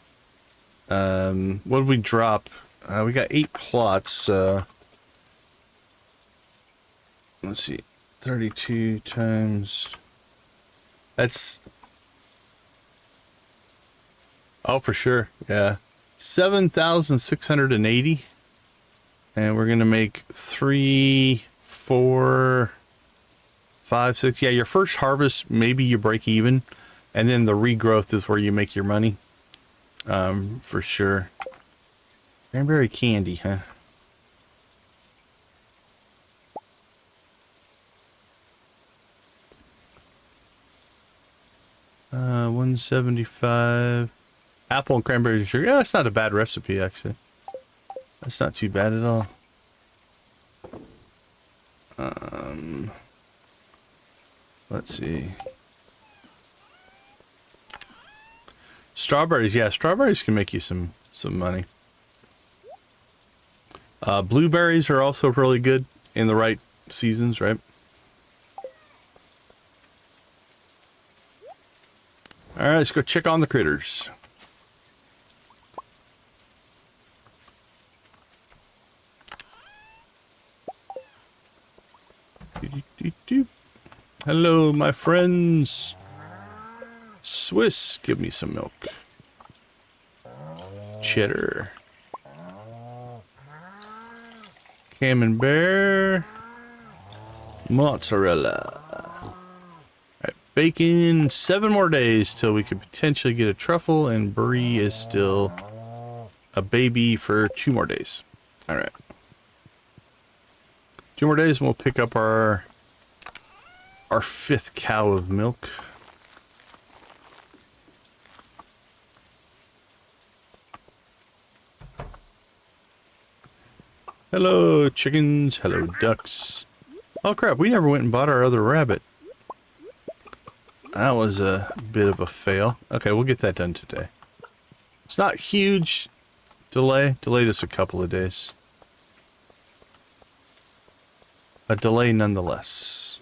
What did we drop? We got 8 plots. Let's see. 32 times... That's... Oh, for sure. Yeah. 7,680. And we're going to make 3, 4... 5, 6. Yeah, your first harvest, maybe you break even. And then the regrowth is where you make your money. For sure. Cranberry candy, huh? $175. Apple and cranberry sugar. Yeah, that's not a bad recipe, actually. That's not too bad at all. Let's see. Strawberries, yeah, strawberries can make you some money. Blueberries are also really good in the right seasons, right? All right, let's go check on the critters. Hello, my friends. Swiss, give me some milk. Cheddar. Camembert. Mozzarella. Alright, bacon. 7 more days till we could potentially get a truffle, and Brie is still a baby for 2 more days. Alright. 2 more days and we'll pick up our 5th cow of milk. Hello, chickens. Hello, ducks. Oh, crap. We never went and bought our other rabbit. That was a bit of a fail. Okay, we'll get that done today. It's not huge delay. Delayed us a couple of days. A delay nonetheless.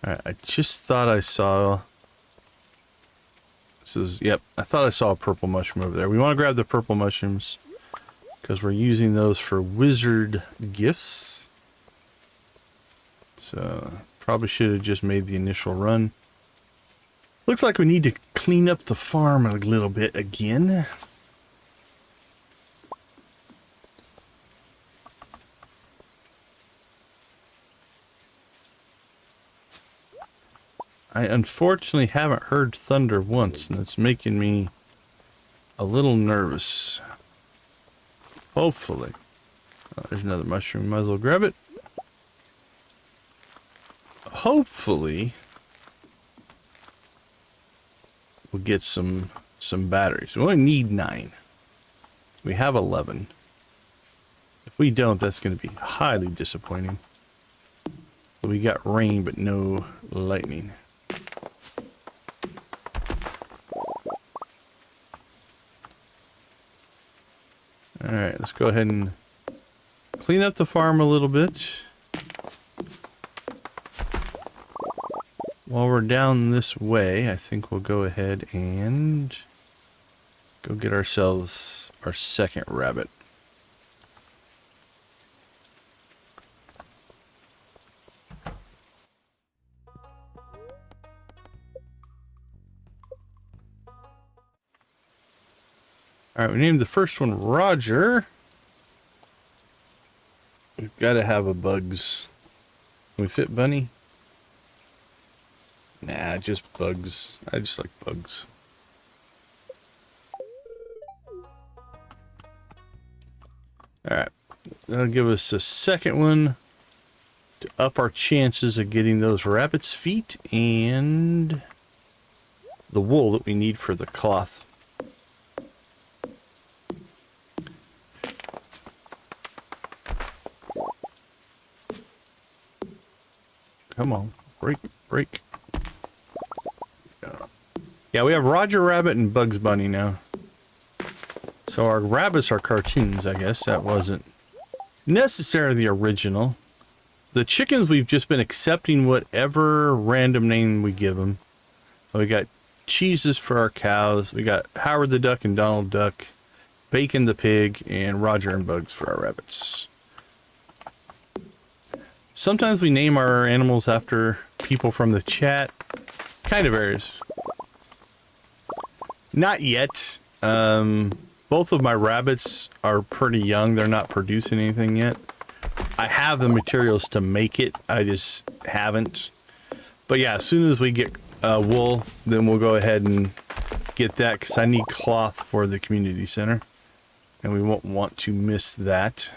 Alright, I just thought I saw... This is... Yep, I thought I saw a purple mushroom over there. We want to grab the purple mushrooms, because we're using those for wizard gifts. So, probably should have just made the initial run. Looks like we need to clean up the farm a little bit again. I unfortunately haven't heard thunder once, and it's making me a little nervous. Hopefully. Oh, there's another mushroom. Might as well grab it. Hopefully, we'll get some batteries. We only need 9. We have 11. If we don't, that's going to be highly disappointing. We got rain, but no lightning. Alright, let's go ahead and clean up the farm a little bit. While we're down this way, I think we'll go ahead and go get ourselves our second rabbit. Alright, we named the first one Roger. We've got to have a bugs. Can we fit bunny? Nah, just bugs. I just like bugs. Alright, that'll give us a second one to up our chances of getting those rabbit's feet and the wool that we need for the cloth. Come on, break. Yeah, we have Roger Rabbit and Bugs Bunny now. So our rabbits are cartoons, I guess. That wasn't necessarily the original. The chickens, we've just been accepting whatever random name we give them. We got Cheeses for our cows. We got Howard the Duck and Donald Duck, Bacon the Pig, and Roger and Bugs for our rabbits. Sometimes we name our animals after people from the chat. Kind of varies. Not yet. Both of my rabbits are pretty young. They're not producing anything yet. I have the materials to make it. I just haven't. But yeah, as soon as we get wool, then we'll go ahead and get that, because I need cloth for the community center. And we won't want to miss that.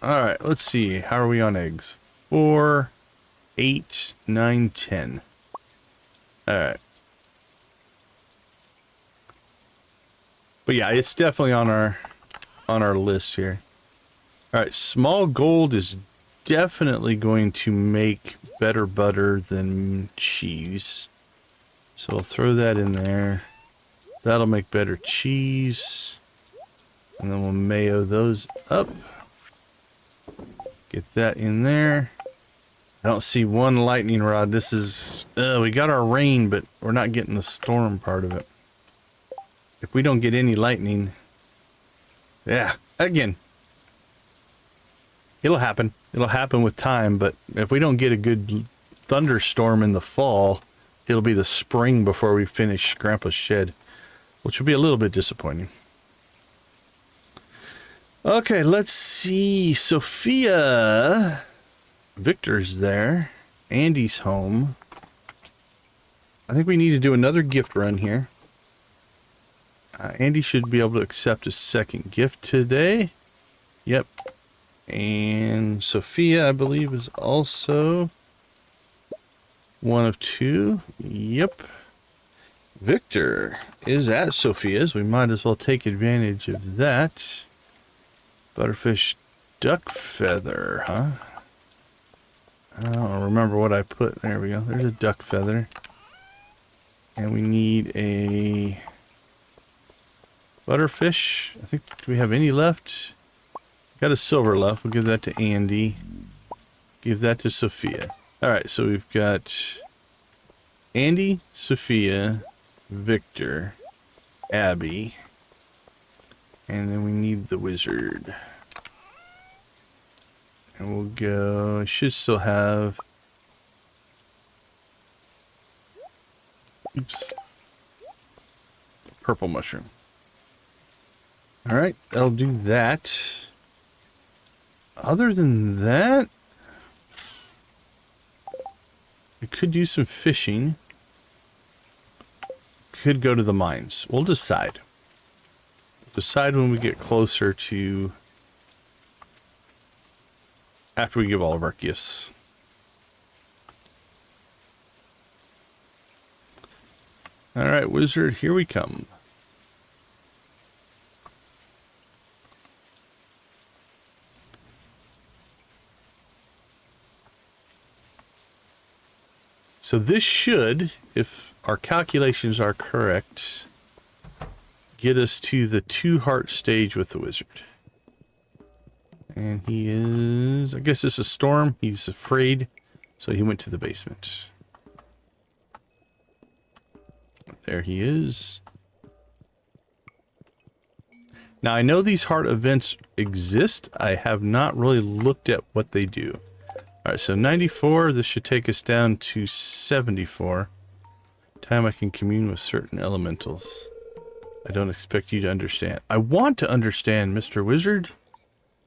Alright, let's see. How are we on eggs? 4, 8, 9, 10. Alright. But yeah, it's definitely on our list here. Alright, small gold is definitely going to make better butter than cheese. So we'll throw that in there. That'll make better cheese. And then we'll mayo those up. Get that in there. I don't see one lightning rod. This is... we got our rain, but we're not getting the storm part of it. If we don't get any lightning... Yeah, again. It'll happen. It'll happen with time, but if we don't get a good thunderstorm in the fall, it'll be the spring before we finish Grandpa's shed, which will be a little bit disappointing. Okay, let's see. Sophia. Victor's there. Andy's home. I think we need to do another gift run here. Andy should be able to accept a second gift today. Yep. And Sophia, I believe, is also one of 2. Yep. Victor is at Sophia's. We might as well take advantage of that. Butterfish duck feather, huh? I don't remember what I put. There we go. There's a duck feather. And we need a butterfish. I think, do we have any left? Got a silver left. We'll give that to Andy. Give that to Sophia. Alright, so we've got Andy, Sophia, Victor, Abby, and then we need the wizard. And we'll go... I should still have... Oops. Purple mushroom. Alright, that'll do that. Other than that, we could do some fishing. Could go to the mines. We'll decide. Decide when we get closer to after we give all of our gifts. All right, wizard, here we come. So this should, if our calculations are correct, get us to the 2-heart stage with the wizard. And he is, I guess it's a storm. He's afraid, so he went to the basement. There he is. Now I know these heart events exist. I have not really looked at what they do. All right, so 94, this should take us down to 74. Time I can commune with certain elementals. I don't expect you to understand. I want to understand, Mr. Wizard.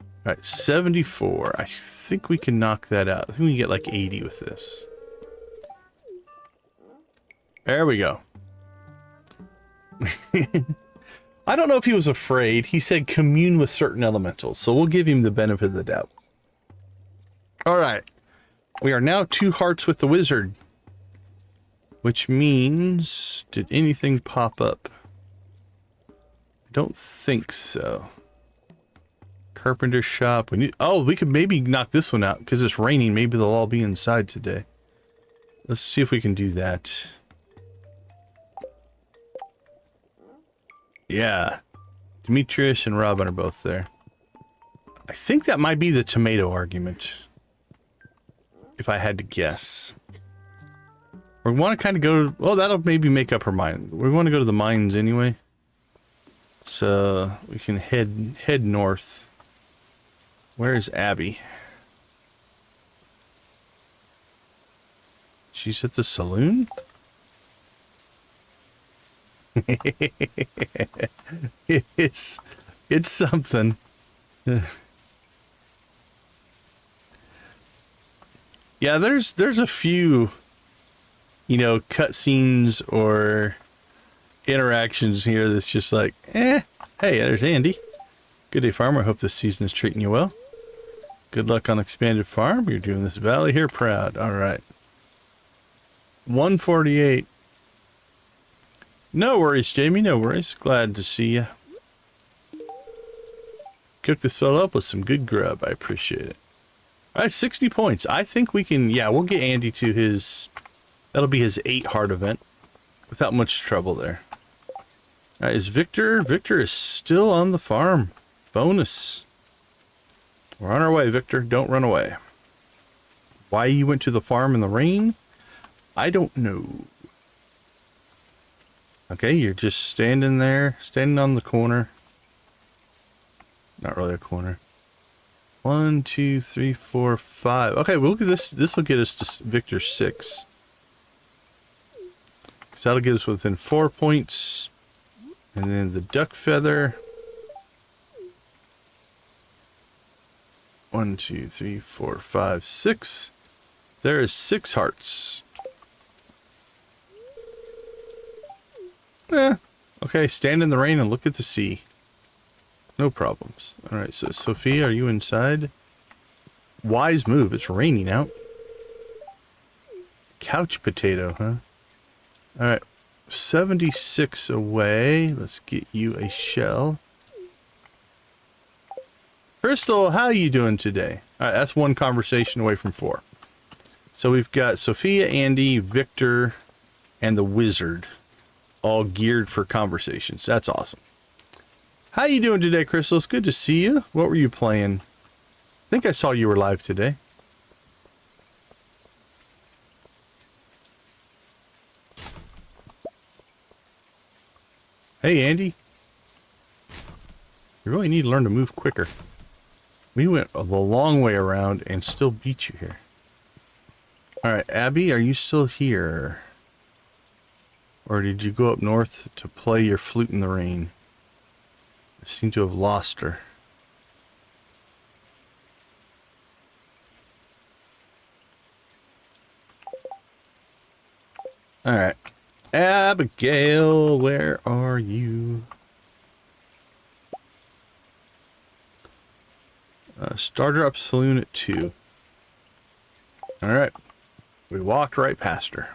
All right, 74. I think we can knock that out. I think we can get like 80 with this. There we go. I don't know if he was afraid. He said commune with certain elementals, so we'll give him the benefit of the doubt. All right, we are now 2 hearts with the wizard, which means, did anything pop up? I don't think so. Carpenter shop. We need. Oh, we could maybe knock this one out because it's raining. Maybe they'll all be inside today. Let's see if we can do that. Yeah, Demetrius and Robin are both there. I think that might be the tomato argument. If I had to guess. We want to kind of go... Well, that'll maybe make up her mind. We want to go to the mines anyway. So, we can head north. Where's Abby? She's at the saloon? It's something. Yeah, there's a few, you know, cutscenes or interactions here that's just like, hey, there's Andy. Good day, farmer. I hope this season is treating you well. Good luck on Expanded Farm. You're doing this valley here proud. All right. 148. No worries, Jamie. No worries. Glad to see you. Cook this fellow up with some good grub. I appreciate it. All right, 60 points. I think we can, yeah, we'll get Andy to his, that'll be his 8-heart event without much trouble there. All right, is Victor? Victor is still on the farm. Bonus. We're on our way, Victor. Don't run away. Why you went to the farm in the rain? I don't know. Okay, you're just standing there, standing on the corner. Not really a corner. 1, 2, 3, 4, 5. Okay, we'll get this. This will get us to Victor 6. So that'll get us within 4 points. And then the duck feather. 1, 2, 3, 4, 5, 6. There is 6 hearts. Okay, stand in the rain and look at the sea. No problems. Alright, so Sophia, are you inside? Wise move, it's raining out. Couch potato, huh? Alright, 76 away. Let's get you a shell. Crystal, how are you doing today? Alright, that's 1 conversation away from 4. So we've got Sophia, Andy, Victor, and the wizard. All geared for conversations. That's awesome. How you doing today, Crystal? It's good to see you. What were you playing? I think I saw you were live today. Hey, Andy. You really need to learn to move quicker. We went the long way around and still beat you here. Alright, Abby, are you still here? Or did you go up north to play your flute in the rain? I seem to have lost her. All right. Abigail, where are you? Starter up saloon at 2. All right. We walked right past her.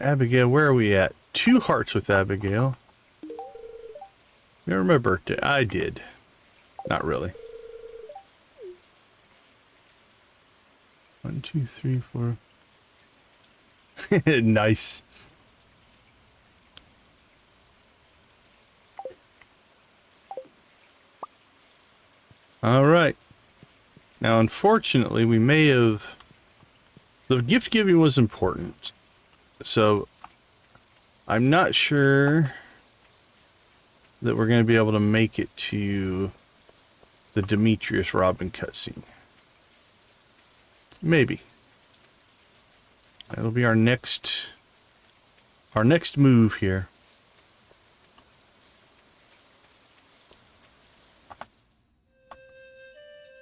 Abigail, where are we at? 2 hearts with Abigail. Remember my birthday? I did. Not really. 1, 2, 3, 4. Nice. All right. Now, unfortunately, we may have... The gift giving was important. So, I'm not sure that we're going to be able to make it to the Demetrius Robin cutscene. Maybe. That'll be our next move here.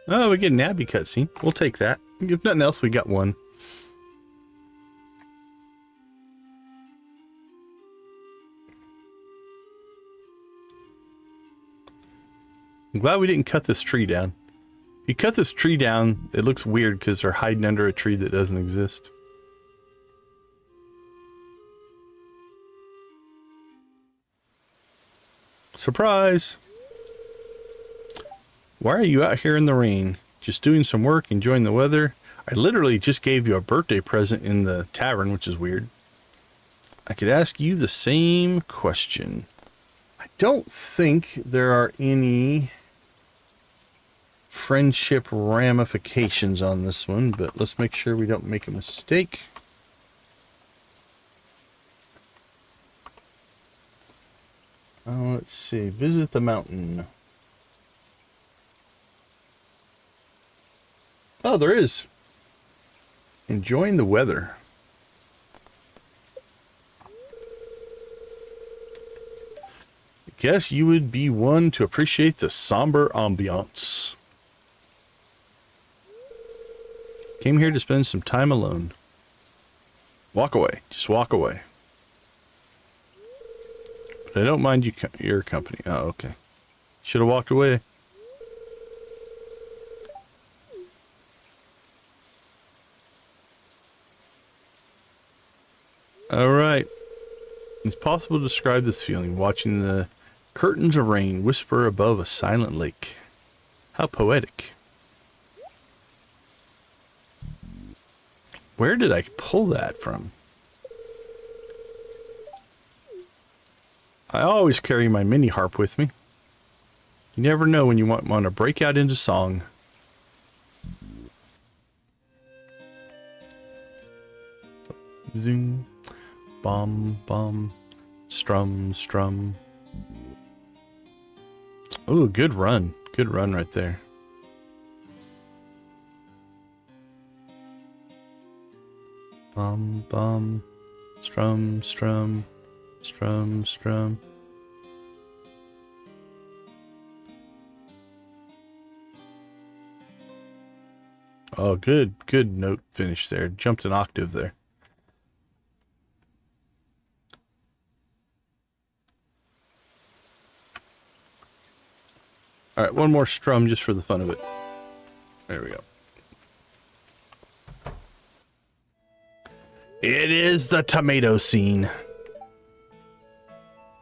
Oh, we get an Abby cutscene. We'll take that. If nothing else, we got one. I'm glad we didn't cut this tree down. If you cut this tree down, it looks weird because they're hiding under a tree that doesn't exist. Surprise! Why are you out here in the rain? Just doing some work, enjoying the weather? I literally just gave you a birthday present in the tavern, which is weird. I could ask you the same question. I don't think there are any friendship ramifications on this one, but let's make sure we don't make a mistake. Let's see. Visit the mountain. Oh, there is. Enjoying the weather. I guess you would be one to appreciate the somber ambiance. Came here to spend some time alone. Walk away. Just walk away. But I don't mind your company. Oh, okay. Should have walked away. All right. It's possible to describe this feeling, watching the curtains of rain whisper above a silent lake. How poetic. Where did I pull that from? I always carry my mini harp with me. You never know when you want to break out into song. Zoom. Bum, bum. Strum, strum. Oh, good run. Good run right there. Bum, bum. Strum, strum. Strum, strum. Oh, good note finish there. Jumped an octave there. All right, one more strum just for the fun of it. There we go. It is the tomato scene.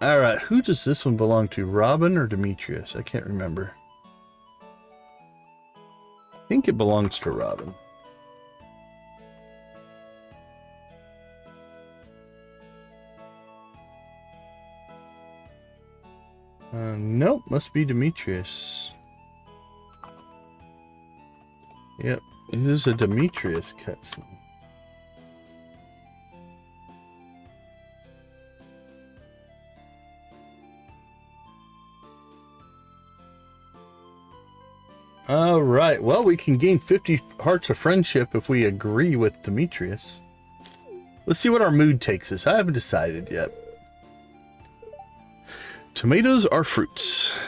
All right, who does this one belong to? Robin or Demetrius? I can't remember. I think it belongs to Robin. Nope, must be Demetrius. Yep, it is a Demetrius cutscene. All right, well, we can gain 50 hearts of friendship if we agree with Demetrius. Let's see what our mood takes us. I haven't decided yet. Tomatoes are fruits.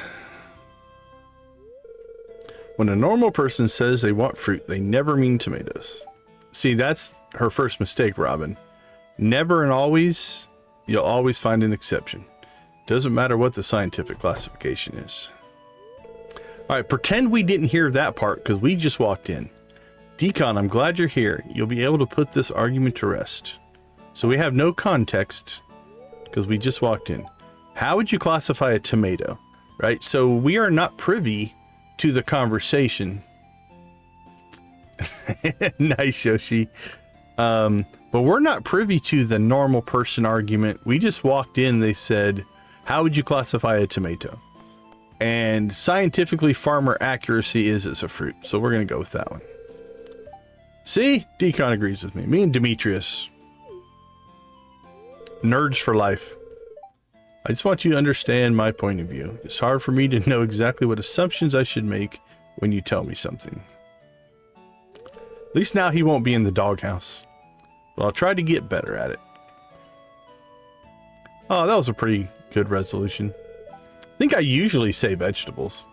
When a normal person says they want fruit, they never mean tomatoes. See, that's her first mistake, Robin. Never and always, you'll always find an exception. Doesn't matter what the scientific classification is. All right, pretend we didn't hear that part because we just walked in. Decon, I'm glad you're here. You'll be able to put this argument to rest. So we have no context because we just walked in. How would you classify a tomato, right? So we are not privy to the conversation. Nice, Yoshi. But we're not privy to the normal person argument. We just walked in. They said, how would you classify a tomato? And scientifically, farmer accuracy is it's a fruit. So we're going to go with that one. See? Decon agrees with me. Me and Demetrius. Nerds for life. I just want you to understand my point of view. It's hard for me to know exactly what assumptions I should make when you tell me something. At least now he won't be in the doghouse. But I'll try to get better at it. Oh, that was a pretty good resolution. I think I usually say vegetables.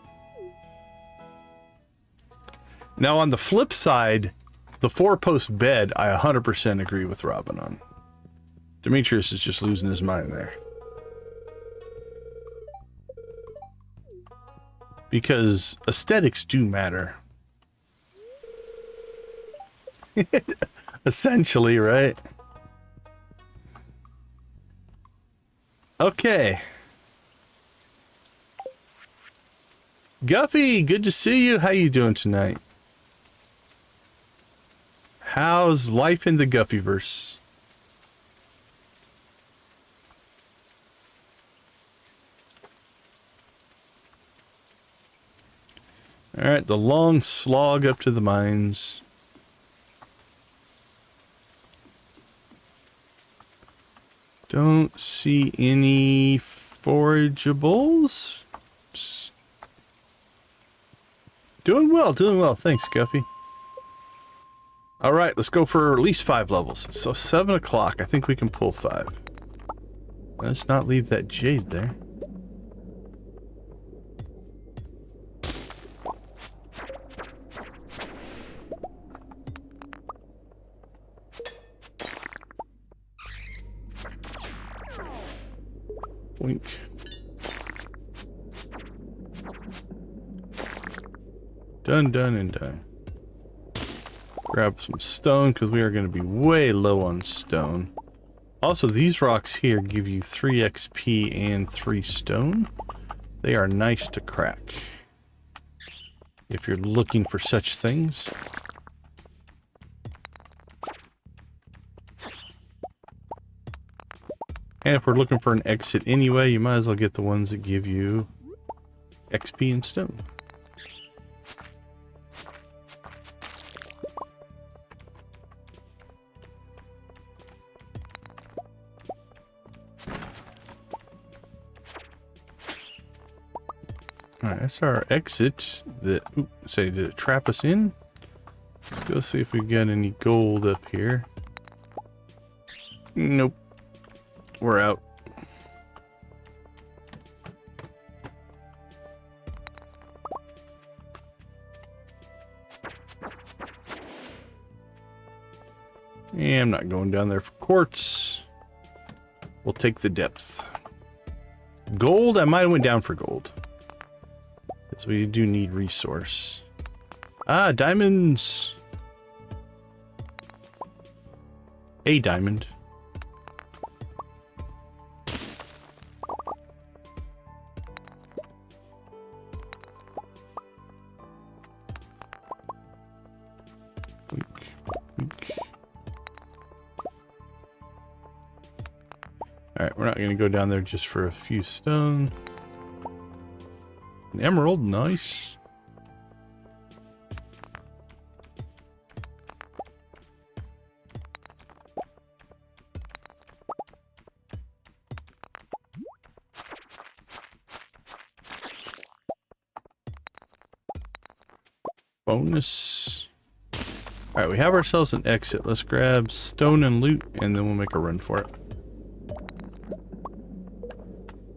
Now on the flip side, the 4-post bed, I 100% agree with Robin on. Demetrius is just losing his mind there. Because aesthetics do matter. Essentially, right? Okay. Guffy, good to see you. How you doing tonight? How's life in the Guffyverse? All right, the long slog up to the mines. Don't see any forageables. Doing well, doing well. Thanks, Guffy. All right, let's go for at least 5 levels. So 7 o'clock, I think we can pull 5. Let's not leave that jade there. Boink. Done, done, and done. Grab some stone because we are going to be way low on stone. Also, these rocks here give you 3 XP and 3 stone. They are nice to crack if you're looking for such things. And if we're looking for an exit anyway, you might as well get the ones that give you XP and stone. Alright, that's our exit. Did it trap us in? Let's go see if we got any gold up here. Nope. We're out. Yeah, I'm not going down there for quartz. We'll take the depth. Gold, I might have went down for gold. Because we do need resource. Ah, diamonds! A diamond. Alright, we're not going to go down there just for a few stone. An emerald, nice. Bonus. Alright, we have ourselves an exit. Let's grab stone and loot, and then we'll make a run for it.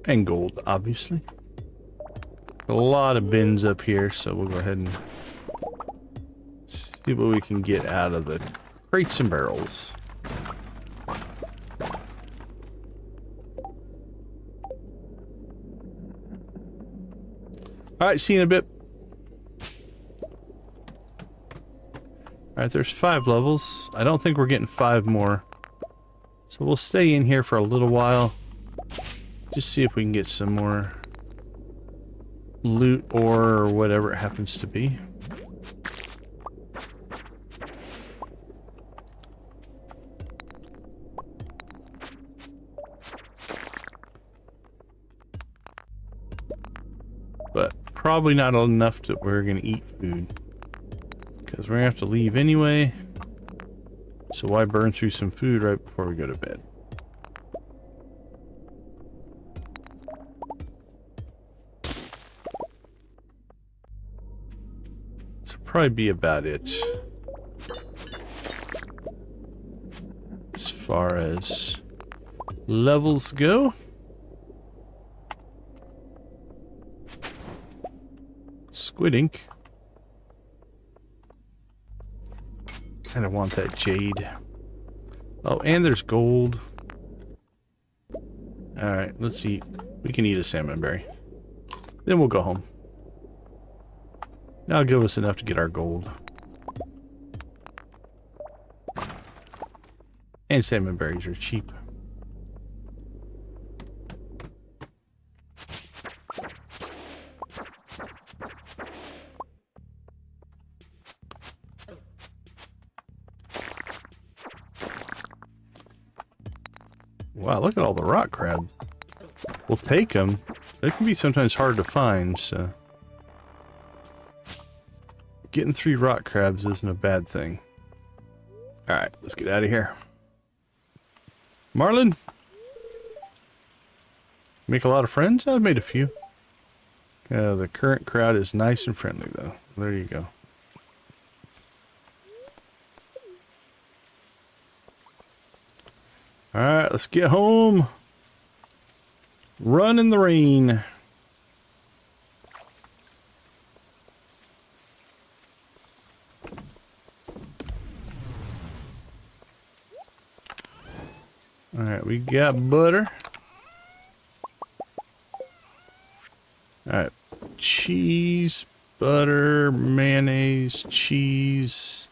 And gold, obviously. A lot of bins up here, so we'll go ahead and see what we can get out of the crates and barrels. Alright, see you in a bit. Alright, there's 5 levels. I don't think we're getting 5 more. So we'll stay in here for a little while. Just see if we can get some more loot or whatever it happens to be. But probably not enough that we're going to eat food. Because we're going to have to leave anyway. So why burn through some food right before we go to bed? This will probably be about it. As far as levels go. Squid ink. Kind of want that jade. Oh, and there's gold. Alright, let's eat. We can eat a salmon berry. Then we'll go home. That'll give us enough to get our gold. And salmon berries are cheap. Wow, look at all the rock crabs. We'll take them. They can be sometimes hard to find, so... Getting 3 rock crabs isn't a bad thing. Alright, let's get out of here. Marlin? Make a lot of friends? I've made a few. The current crowd is nice and friendly, though. There you go. Alright, let's get home. Run in the rain. Alright, we got butter. Alright, cheese, butter, mayonnaise, cheese.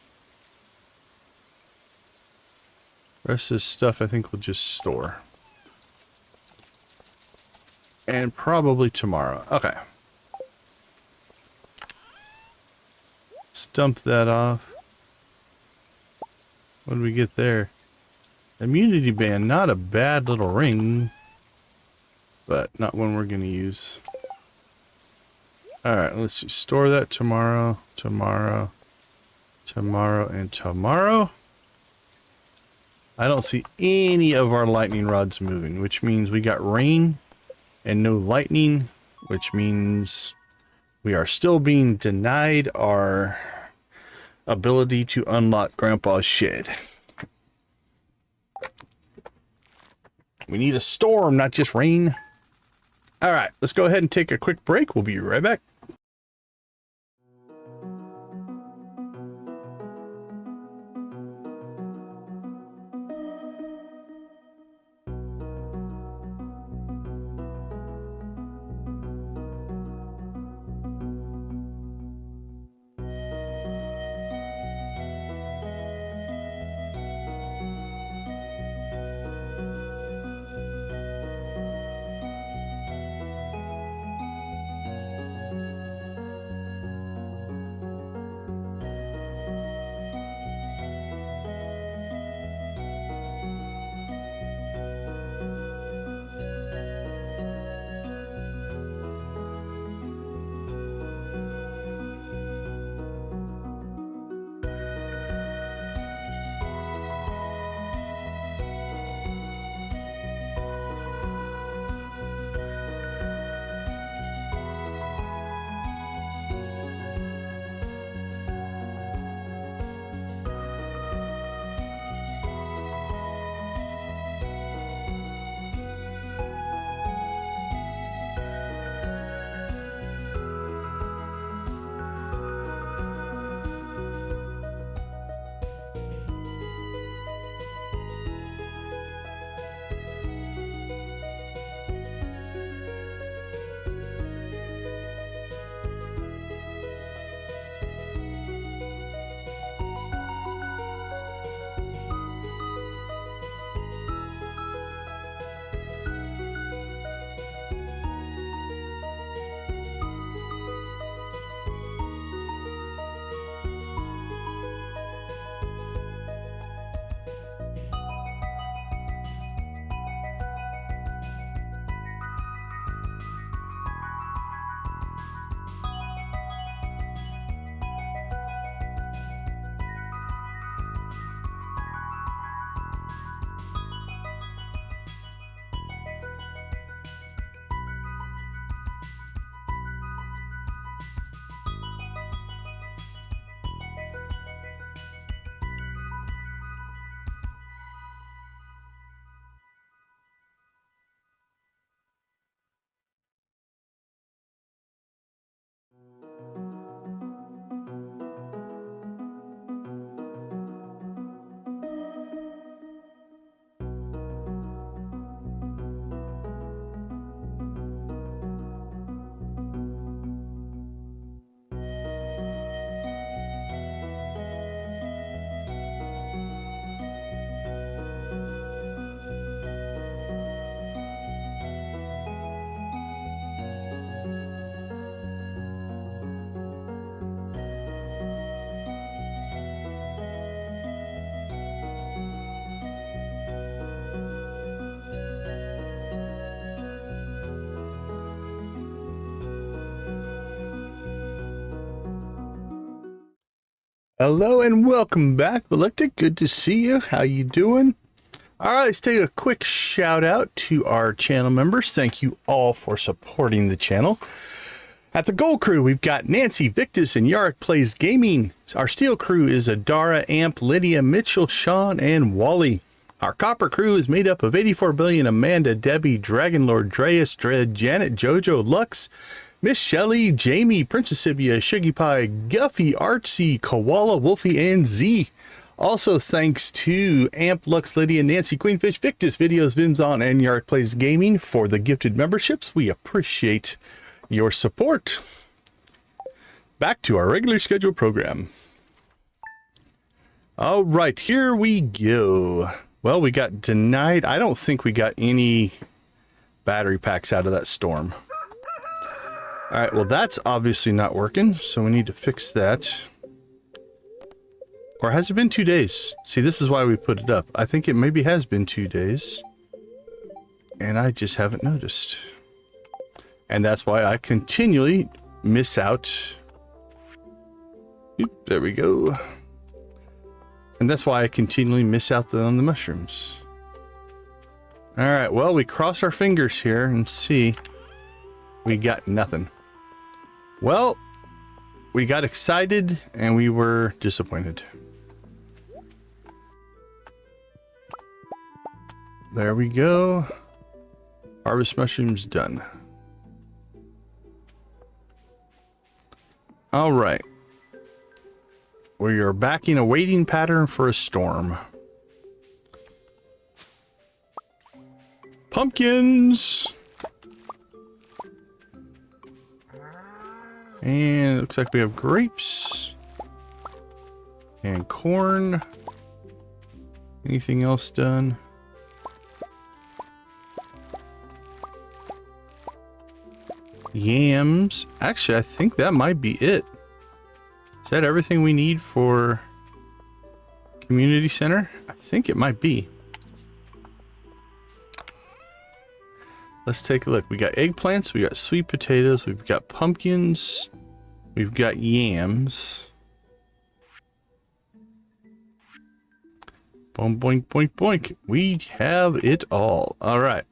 Rest of this stuff I think we'll just store. And probably tomorrow. Okay. Let's dump that off. What did we get there? Immunity band, not a bad little ring. But not one we're going to use. Alright, let's see. Store that tomorrow, tomorrow, tomorrow, and tomorrow. I don't see any of our lightning rods moving, which means we got rain and no lightning, which means we are still being denied our ability to unlock Grandpa's shed. We need a storm, not just rain. All right, let's go ahead and take a quick break. We'll be right back. Hello and welcome back, Valectic. Good to see you. How you doing? All right, let's take a quick shout out to our channel members. Thank you all for supporting the channel. At the Gold Crew, we've got Nancy, Victus, and Yarrick Plays Gaming. Our Steel Crew is Adara, Amp, Lydia, Mitchell, Sean, and Wally. Our Copper Crew is made up of 84 Billion, Amanda, Debbie, Dragonlord, Dreas, Dread, Janet, Jojo, Lux, Miss Shelley, Jamie, Princess Sibia, Shuggy Pie, Guffy, Artsy, Koala, Wolfie, and Z. Also thanks to Amp, Lux, Lydia, Nancy, Queenfish, Victus, Videos, Vimzon, and Yarrick Plays Gaming for the gifted memberships. We appreciate your support. Back to our regular scheduled program. All right, here we go. Well, we got denied. I don't think we got any battery packs out of that storm. All right, well, that's obviously not working, so we need to fix that. Or has it been 2 days? See, this is why we put it up. I think it maybe has been 2 days, and I just haven't noticed. And that's why I continually miss out. Oop, there we go. And that's why I continually miss out on the mushrooms. All right, well, we cross our fingers here and see. We got nothing. Well, we got excited and we were disappointed. There we go. Harvest mushrooms done. All right. We are back in a waiting pattern for a storm. Pumpkins! And it looks like we have grapes. And corn. Anything else done? Yams. Actually, I think that might be it. Is that everything we need for community center? I think it might be. Let's take a look. We got eggplants, we got sweet potatoes, we've got pumpkins, we've got yams. Boom, boink, boink, boink. We have it all. All right.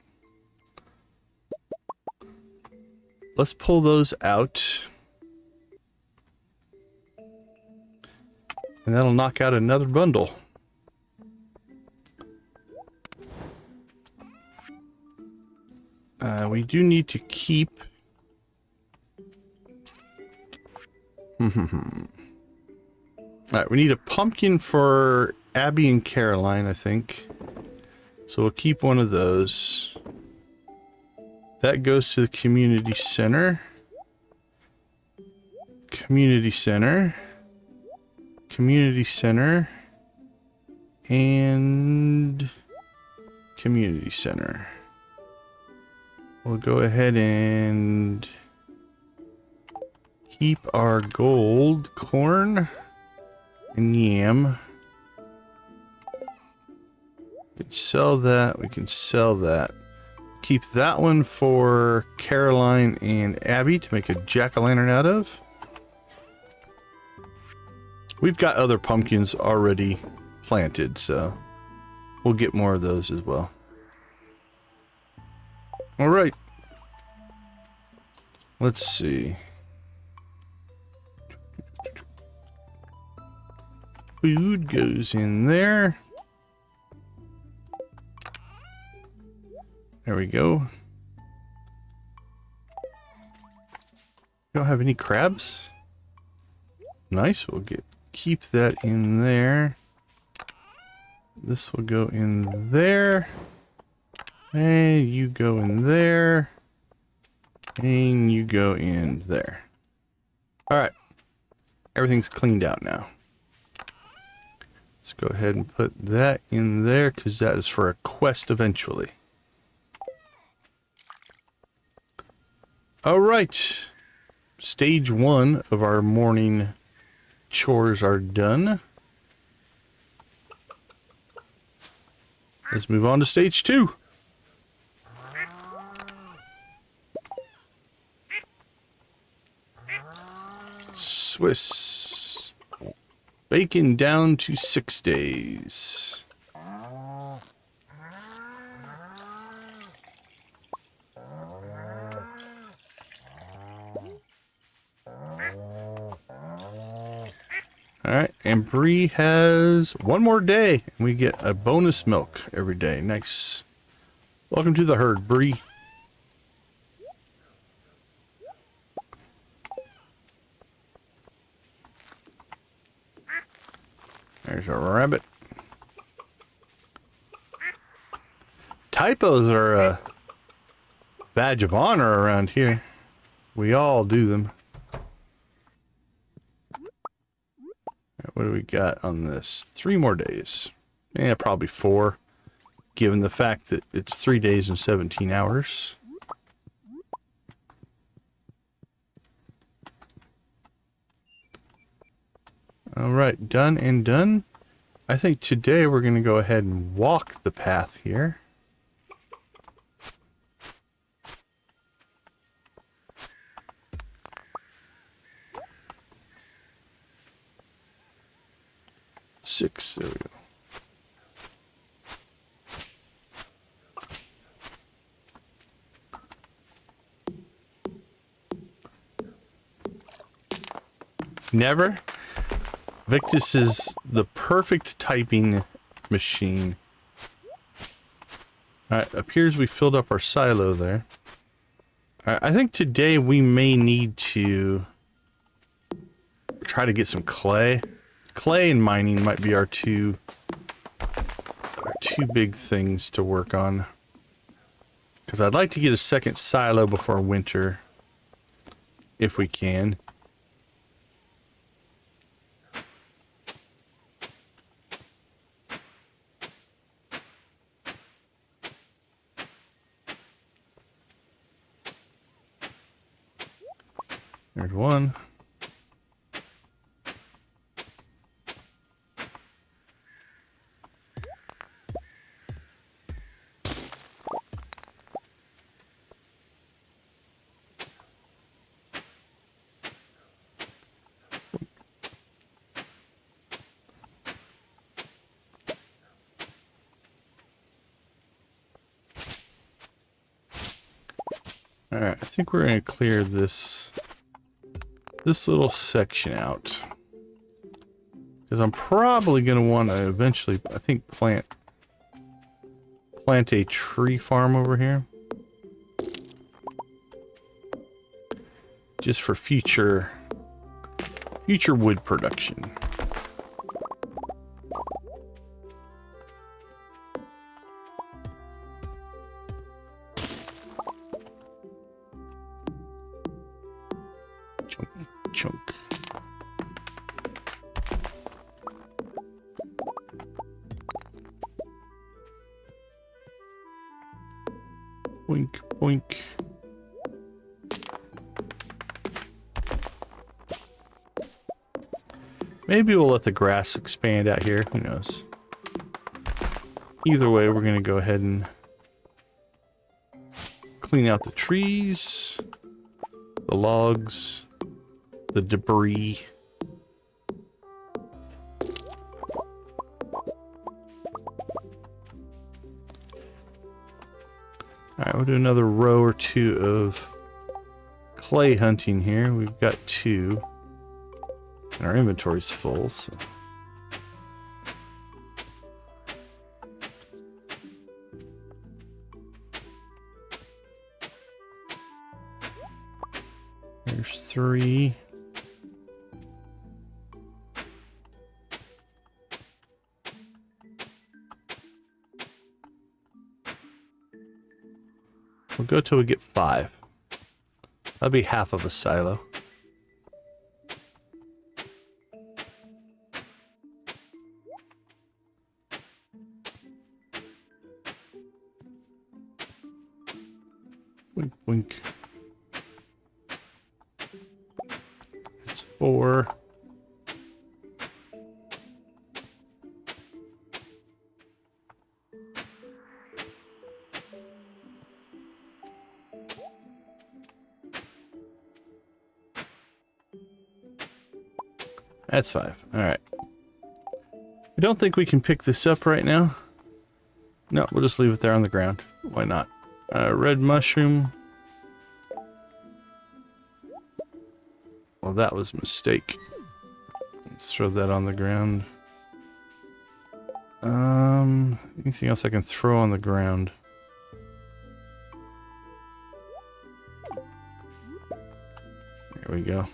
Let's pull those out. And that'll knock out another bundle. We do need to keep... Alright, we need a pumpkin for Abby and Caroline, I think. So we'll keep one of those. That goes to the community center. Community center. Community center. And community center. We'll go ahead and keep our gold corn and yam. We can sell that. We can sell that. Keep that one for Caroline and Abby to make a jack-o'-lantern out of. We've got other pumpkins already planted, so we'll get more of those as well. All right. Let's see. Food goes in there. There we go. Don't have any crabs. Nice. We'll keep that in there. This will go in there. And you go in there. And you go in there. Alright. Everything's cleaned out now. Let's go ahead and put that in there because that is for a quest eventually. Alright. Stage 1 of our morning chores are done. Let's move on to stage 2. Swiss. bacon down to 6 days. All right, and Bree has 1 more day, and we get a bonus milk every day. Nice. Welcome to the herd, Bree. There's a rabbit. Typos are a badge of honor around here. We all do them. What do we got on this? 3 more days. Yeah, probably 4, given the fact that it's 3 days and 17 hours. All right, done and done. I think today we're going to go ahead and walk the path here. Six, there we go. Never. Victus is the perfect typing machine. Alright, appears we filled up our silo there. Alright, I think today we may need to try to get some clay. Clay and mining might be our two big things to work on. Because I'd like to get a second silo before winter, if we can. There's one. Alright, I think we're going to clear this little section out. Because I'm probably going to want to eventually, I think, plant a tree farm over here. Just for future wood production. Chunk. Boink, boink. Maybe we'll let the grass expand out here. Who knows? Either way, we're going to go ahead and clean out the trees, the logs, the debris. Alright, we'll do another row or 2 of clay hunting here. We've got 2. And our inventory's full, so. There's 3. We'll go till we get 5. That'll be half of a silo. Wink, wink. It's 4. That's 5. All right. don't think we can pick this up right now. No, we'll just leave it there on the ground. Why not? Red mushroom. Well, that was a mistake. Let's throw that on the ground. Anything else I can throw on the ground? There we go.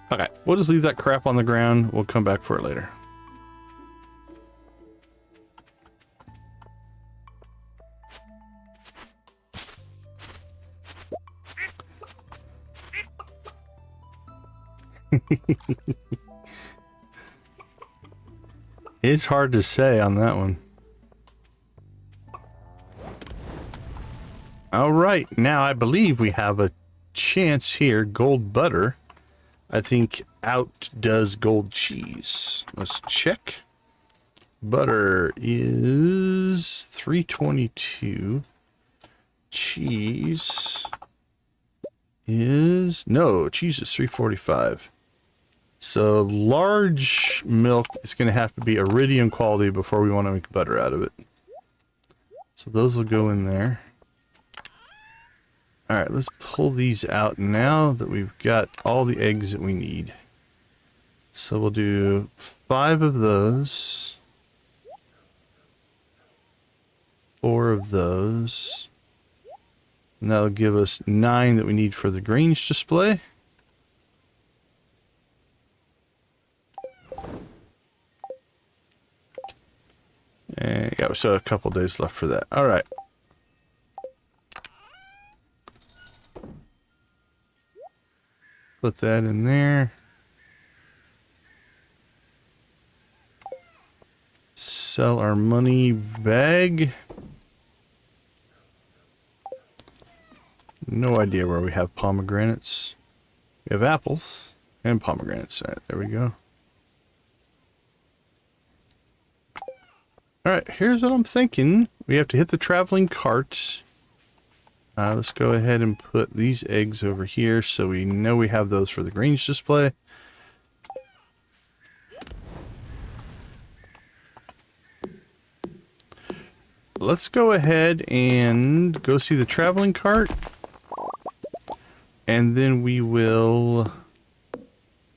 Okay, we'll just leave that crap on the ground. We'll come back for it later. It's hard to say on that one. All right, now I believe we have a chance here. Gold butter, I think, outdoes gold cheese. Let's check. Butter is 322. Cheese is... no, cheese is 345. So large milk is going to have to be iridium quality before we want to make butter out of it. So those will go in there. All right, let's pull these out now that we've got all the eggs that we need. So we'll do 5 of those. 4 of those. And that'll give us 9 that we need for the Grange display. And yeah, so a couple days left for that. All right. Put that in there. Sell our money bag. No idea where we have pomegranates. We have apples and pomegranates. All right, there we go. All right, here's what I'm thinking. We have to hit the traveling cart. Let's go ahead and put these eggs over here so we know we have those for the Grange display. Let's go ahead and go see the traveling cart. And then we will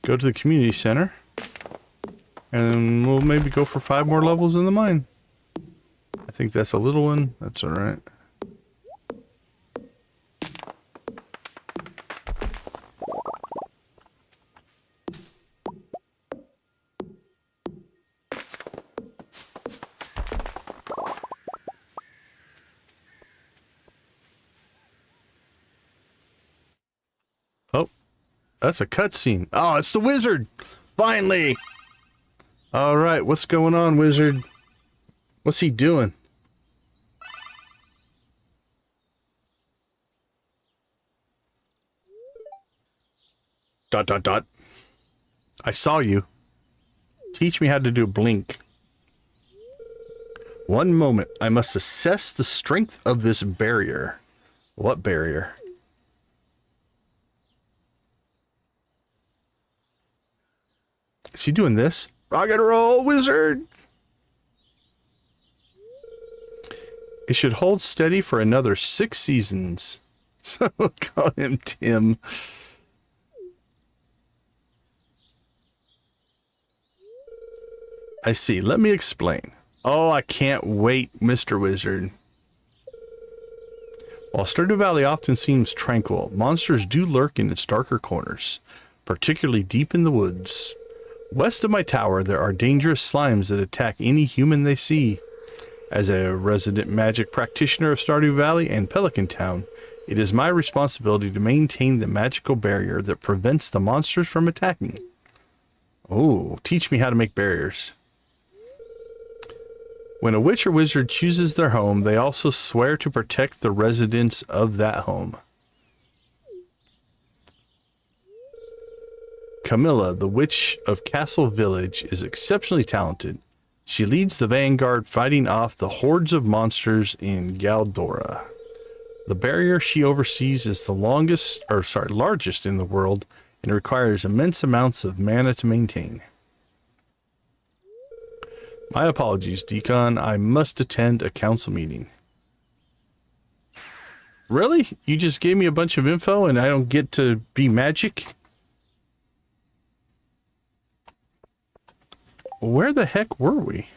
go to the community center. And we'll maybe go for 5 more levels in the mine. I think that's a little one. That's all right. Oh, that's a cutscene. Oh, it's the wizard. Finally. All right, what's going on, wizard? What's he doing? Dot, dot, dot. I saw you. Teach me how to do blink. One moment. I must assess the strength of this barrier. What barrier? Is he doing this? Rock and roll, wizard! It should hold steady for another 6 seasons. So we'll call him Tim. I see. Let me explain. Oh, I can't wait, Mr. Wizard. While Stardew Valley often seems tranquil, monsters do lurk in its darker corners, particularly deep in the woods. West of my tower, there are dangerous slimes that attack any human they see. As a resident magic practitioner of Stardew Valley and Pelican Town, it is my responsibility to maintain the magical barrier that prevents the monsters from attacking. Oh, teach me how to make barriers. When a witch or wizard chooses their home, they also swear to protect the residents of that home. Camilla, the witch of Castle Village, is exceptionally talented. She leads the vanguard fighting off the hordes of monsters in Galdora. The barrier she oversees is the largest in the world and it requires immense amounts of mana to maintain. My apologies, Decon. I must attend a council meeting. Really? You just gave me a bunch of info and I don't get to be magic? Where the heck were we?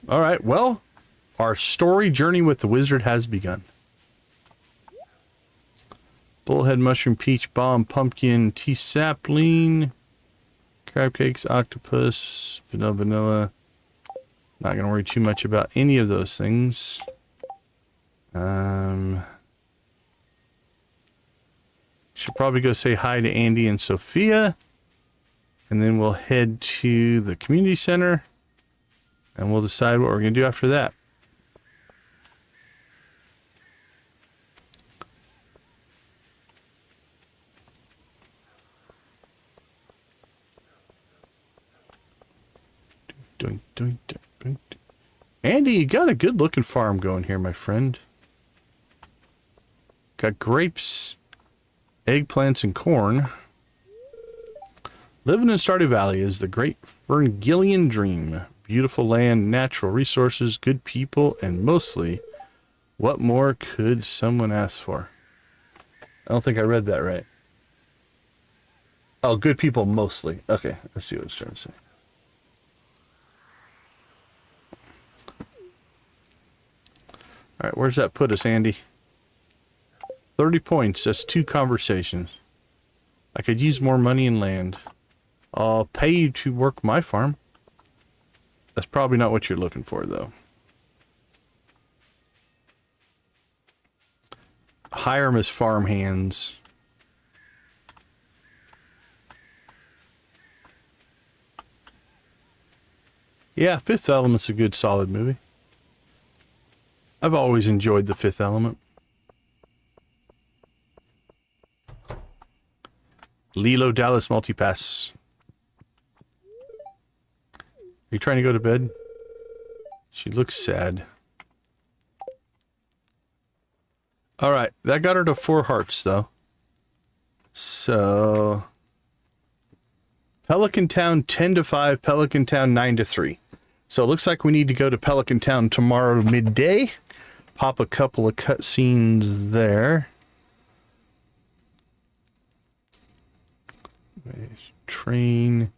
All right. Well, our story journey with the wizard has begun. Bullhead, mushroom, peach, bomb, pumpkin, tea sapling, crab cakes, octopus, vanilla. Not going to worry too much about any of those things. Should probably go say hi to Andy and Sophia. And then we'll head to the community center. And we'll decide what we're going to do after that. Andy, you got a good looking farm going here, my friend. Got grapes, eggplants, and corn. Living in Stardew Valley is the great Ferngillian dream. Beautiful land, natural resources, good people, and mostly, what more could someone ask for? I don't think I read that right. Oh, good people mostly. Okay, let's see what it's trying to say. All right, where's that put us, Andy? 30 points. That's 2 conversations. I could use more money and land. I'll pay you to work my farm. That's probably not what you're looking for, though. Hire him as farm hands. Yeah, Fifth Element's a good, solid movie. I've always enjoyed The Fifth Element. Lilo Dallas Multipass. Are you trying to go to bed? She looks sad. Alright, that got her to 4 hearts, though. So... Pelican Town 10 to 5, Pelican Town 9 to 3. So it looks like we need to go to Pelican Town tomorrow midday. Pop a couple of cutscenes there. Train.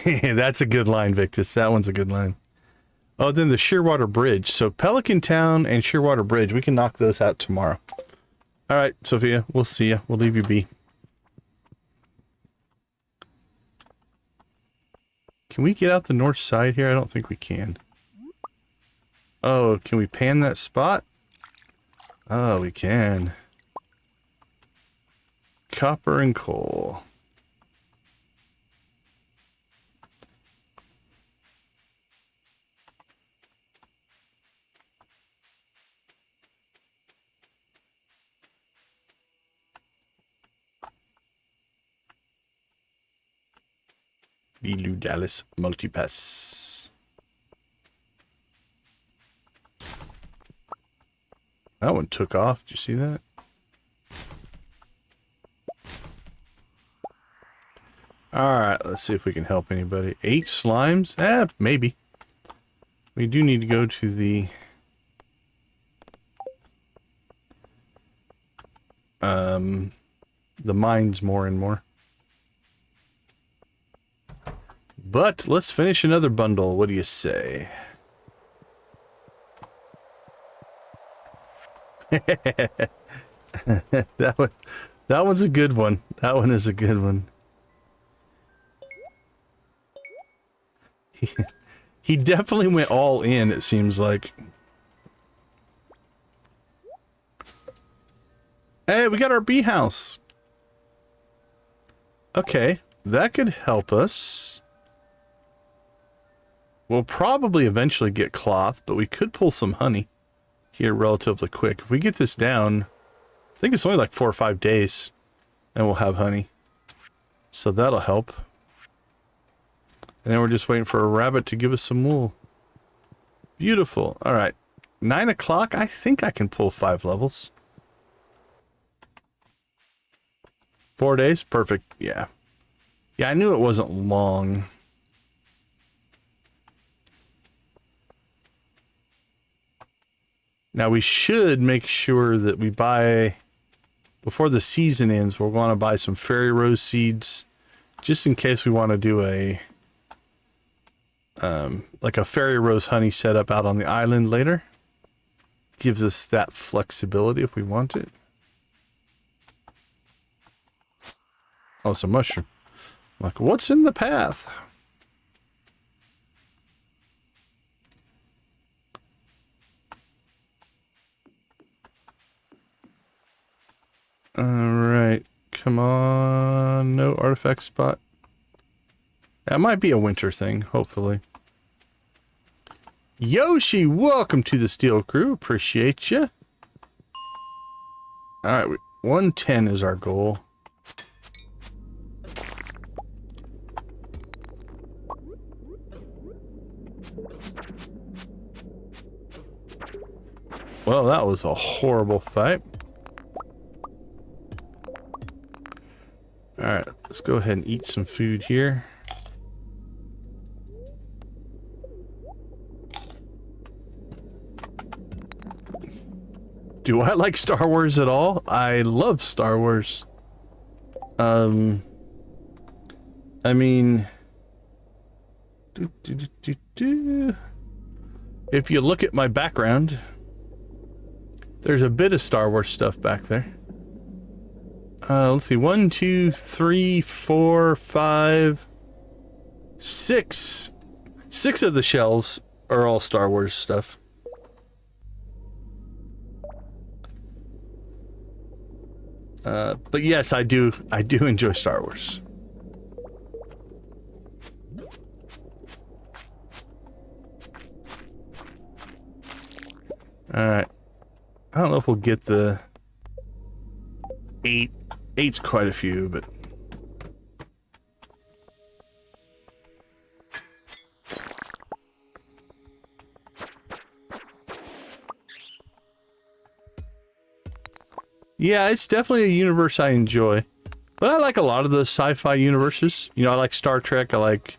That's a good line, Victus. That one's a good line. Oh, then the Shearwater Bridge. So Pelican Town and Shearwater Bridge, we can knock those out tomorrow. All right, Sophia, we'll see you. We'll leave you be. Can we get out the north side here? I don't think we can. Oh, can we pan that spot? Oh, we can. Copper and coal. Lilo Dallas Multipass. That one took off. Did you see that? Alright, let's see if we can help anybody. 8 slimes? Maybe. We do need to go to the... the mines more and more. But let's finish another bundle. What do you say? that one's a good one. That one is a good one. He definitely went all in, it seems like. Hey, we got our bee house. Okay, that could help us. We'll probably eventually get cloth, but we could pull some honey here relatively quick. If we get this down, I think it's only like 4 or 5 days, and we'll have honey. So that'll help. And then we're just waiting for a rabbit to give us some wool. Beautiful. All right. 9 o'clock. I think I can pull 5 levels. 4 days? Perfect. Yeah. Yeah, I knew it wasn't long. Now we should make sure that we buy, before the season ends, we'll want to buy some fairy rose seeds, just in case we want to do a, like a fairy rose honey setup out on the island later. Gives us that flexibility if we want it. Oh, it's a mushroom. I'm like, what's in the path? Alright, come on, no artifact spot. That might be a winter thing, hopefully. Yoshi, welcome to the Steel Crew, appreciate you. Alright, 110 is our goal. Well, that was a horrible fight. Alright, let's go ahead and eat some food here. Do I like Star Wars at all? I love Star Wars. I mean... If you look at my background, there's a bit of Star Wars stuff back there. Let's see. 1, 2, 3, 4, 5, 6. 6 of the shelves are all Star Wars stuff. But yes, I do enjoy Star Wars. Alright. I don't know if we'll get the 8. 8's quite a few, but... Yeah, it's definitely a universe I enjoy. But I like a lot of the sci-fi universes. You know, I like Star Trek, I like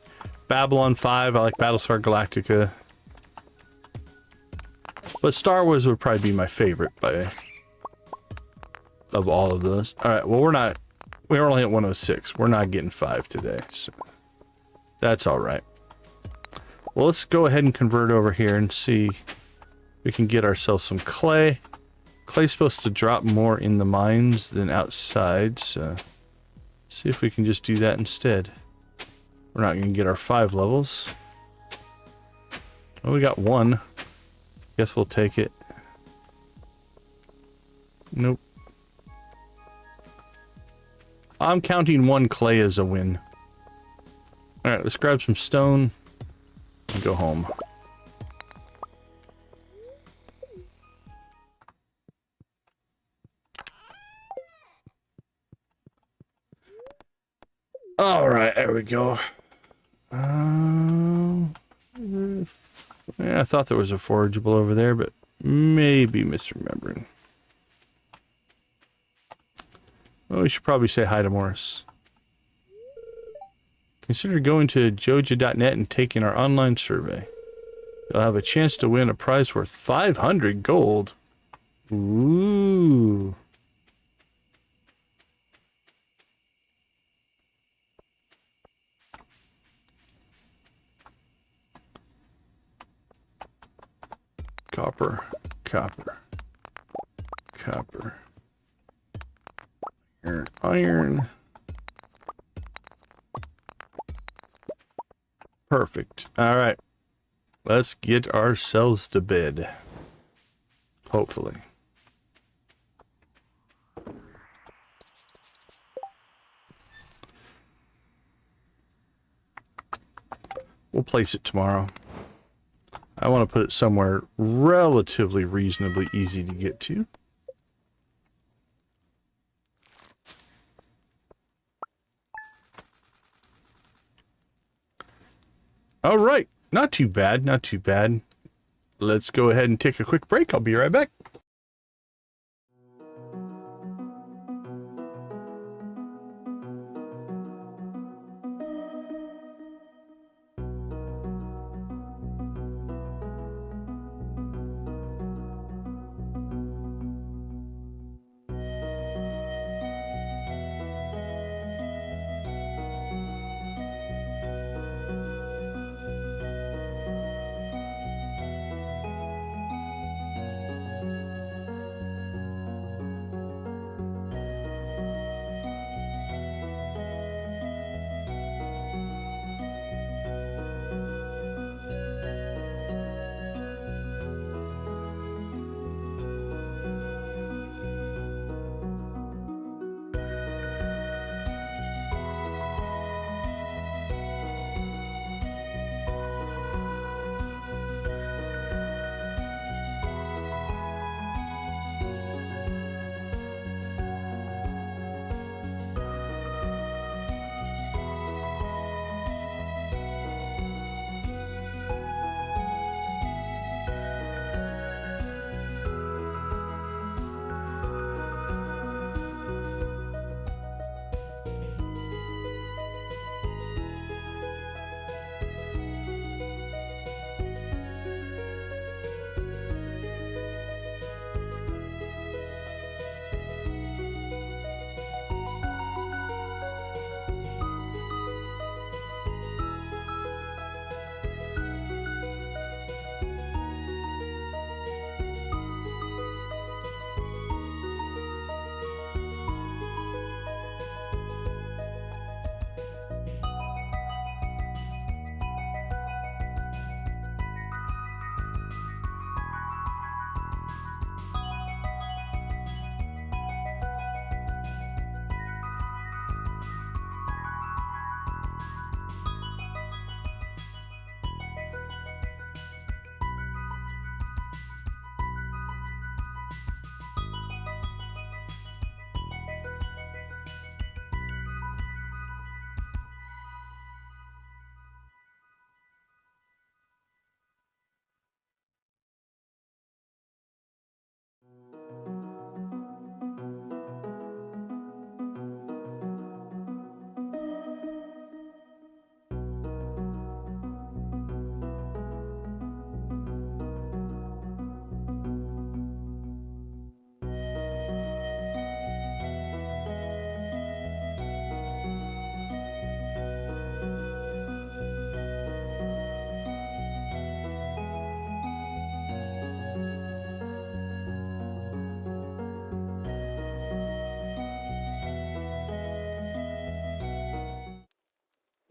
Babylon 5, I like Battlestar Galactica. But Star Wars would probably be my favorite of all of those. Alright, well we're only at 106. We're not getting 5 today, so that's alright. Well, let's go ahead and convert over here and see if we can get ourselves some clay. Clay's supposed to drop more in the mines than outside, so see if we can just do that instead. We're not going to get our 5 levels. Well, we got 1. Guess we'll take it. Nope. I'm counting 1 clay as a win. Alright, let's grab some stone and go home. Alright, there we go. Yeah, I thought there was a forageable over there, but maybe misremembering. Well, we should probably say hi to Morris. Consider going to joja.net and taking our online survey. You'll have a chance to win a prize worth 500 gold. Ooh. Copper, copper, copper, iron, iron. Perfect. All right. Let's get ourselves to bed. Hopefully. We'll place it tomorrow. I want to put it somewhere relatively reasonably easy to get to. All right. Not too bad. Not too bad. Let's go ahead and take a quick break. I'll be right back.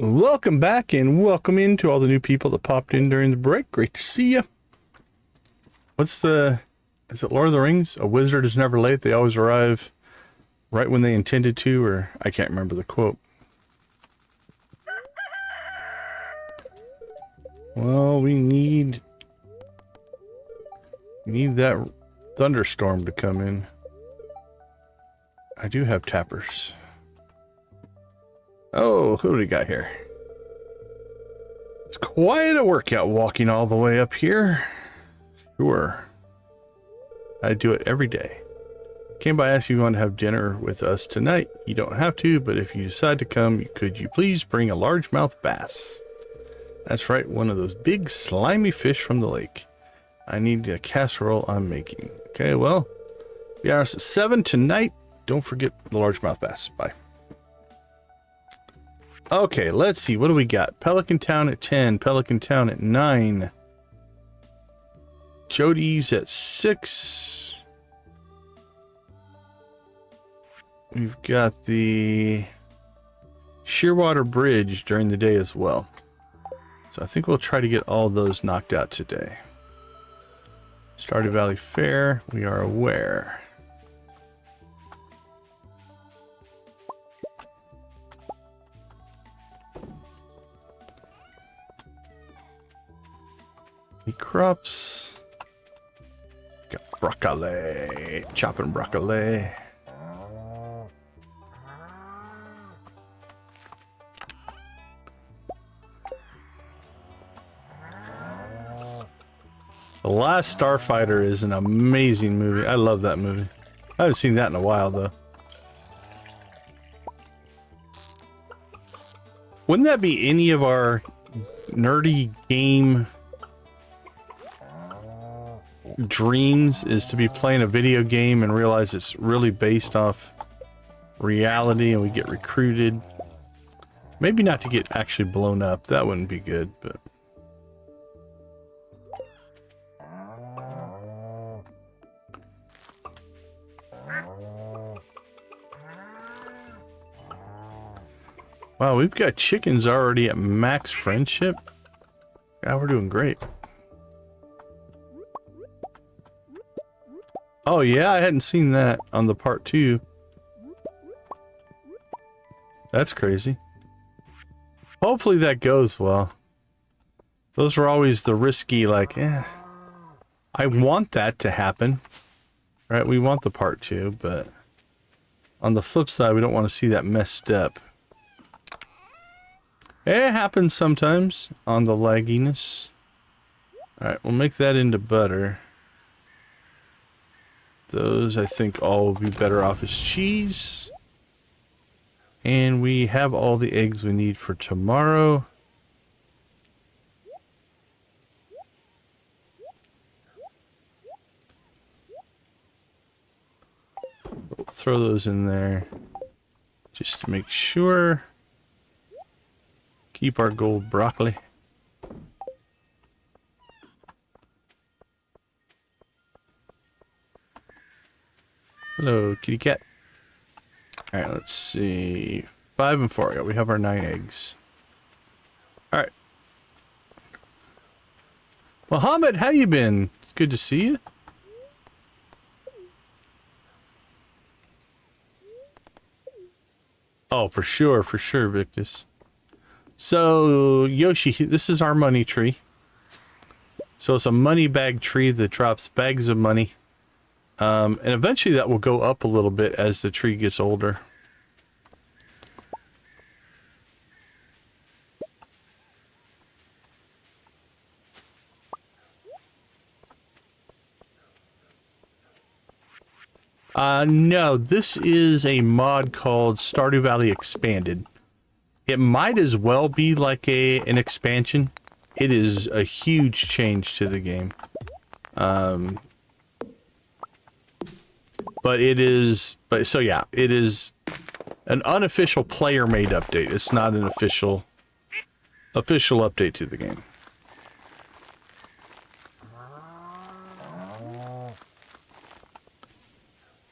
Welcome back and welcome in to all the new people that popped in during the break. Great to see you. Is it Lord of the Rings? A wizard is never late. They always arrive right when they intended to, or I can't remember the quote. Well, we need that thunderstorm to come in. I do have tappers. Oh, who do we got here? It's quite a workout walking all the way up here. Sure. I do it every day. Came by asking if you want to have dinner with us tonight. You don't have to, but if you decide to come, could you please bring a largemouth bass? That's right, one of those big slimy fish from the lake. I need a casserole I'm making. Okay, well, be honest, at 7 tonight. Don't forget the largemouth bass. Bye. Okay, let's see. What do we got? Pelican Town at 10. Pelican Town at 9. Jody's at 6. We've got the Shearwater Bridge during the day as well. So I think we'll try to get all those knocked out today. Stardew Valley Fair, we are aware. The crops. Got broccoli. Chopping broccoli. The Last Starfighter is an amazing movie. I love that movie. I haven't seen that in a while, though. Wouldn't that be any of our nerdy game dreams, is to be playing a video game and realize it's really based off reality and we get recruited? Maybe not to get actually blown up. That wouldn't be good, but... Wow, we've got chickens already at max friendship. Yeah, we're doing great. Oh yeah, I hadn't seen that on the part 2. That's crazy. Hopefully that goes well. Those are always the risky, like, I want that to happen. Right, we want the part 2, but on the flip side, we don't want to see that messed up. It happens sometimes on the lagginess. Alright, we'll make that into butter. Those, I think, all will be better off as cheese. And we have all the eggs we need for tomorrow. We'll throw those in there just to make sure. Keep our gold broccoli. Hello, kitty cat. Alright, let's see. 5 and 4. Yeah, we have our 9 eggs. Alright. Mohammed, how you been? It's good to see you. Oh, for sure, Victus. So, Yoshi, this is our money tree. So it's a money bag tree that drops bags of money. And eventually that will go up a little bit as the tree gets older. No, this is a mod called Stardew Valley Expanded. It might as well be like an expansion. It is a huge change to the game. But it is, so yeah, it is an unofficial player-made update. It's not an official update to the game.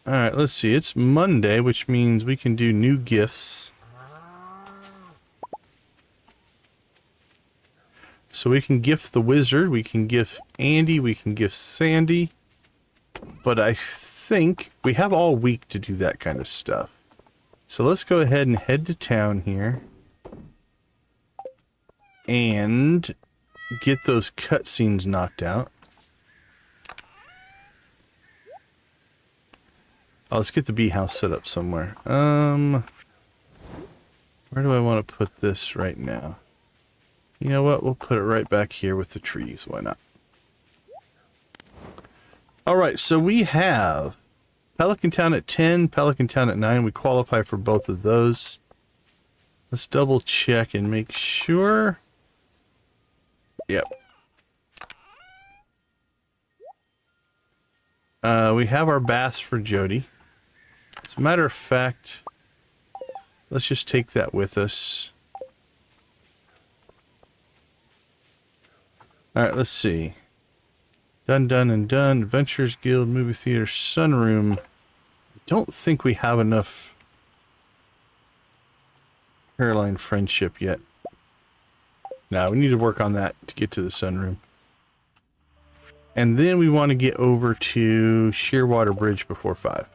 Alright, let's see. It's Monday, which means we can do new gifts. So we can gift the wizard, we can gift Andy, we can gift Sandy. But I think we have all week to do that kind of stuff. So let's go ahead and head to town here. And get those cutscenes knocked out. Oh, let's get the bee house set up somewhere. Where do I want to put this right now? You know what? We'll put it right back here with the trees. Why not? Alright, so we have Pelican Town at 10, Pelican Town at 9. We qualify for both of those. Let's double check and make sure. Yep. We have our bass for Jody. As a matter of fact, let's just take that with us. Alright, let's see. Done, done, and done. Adventures Guild, Movie Theater, Sunroom. I don't think we have enough Caroline friendship yet. No, we need to work on that to get to the Sunroom. And then we want to get over to Shearwater Bridge before 5.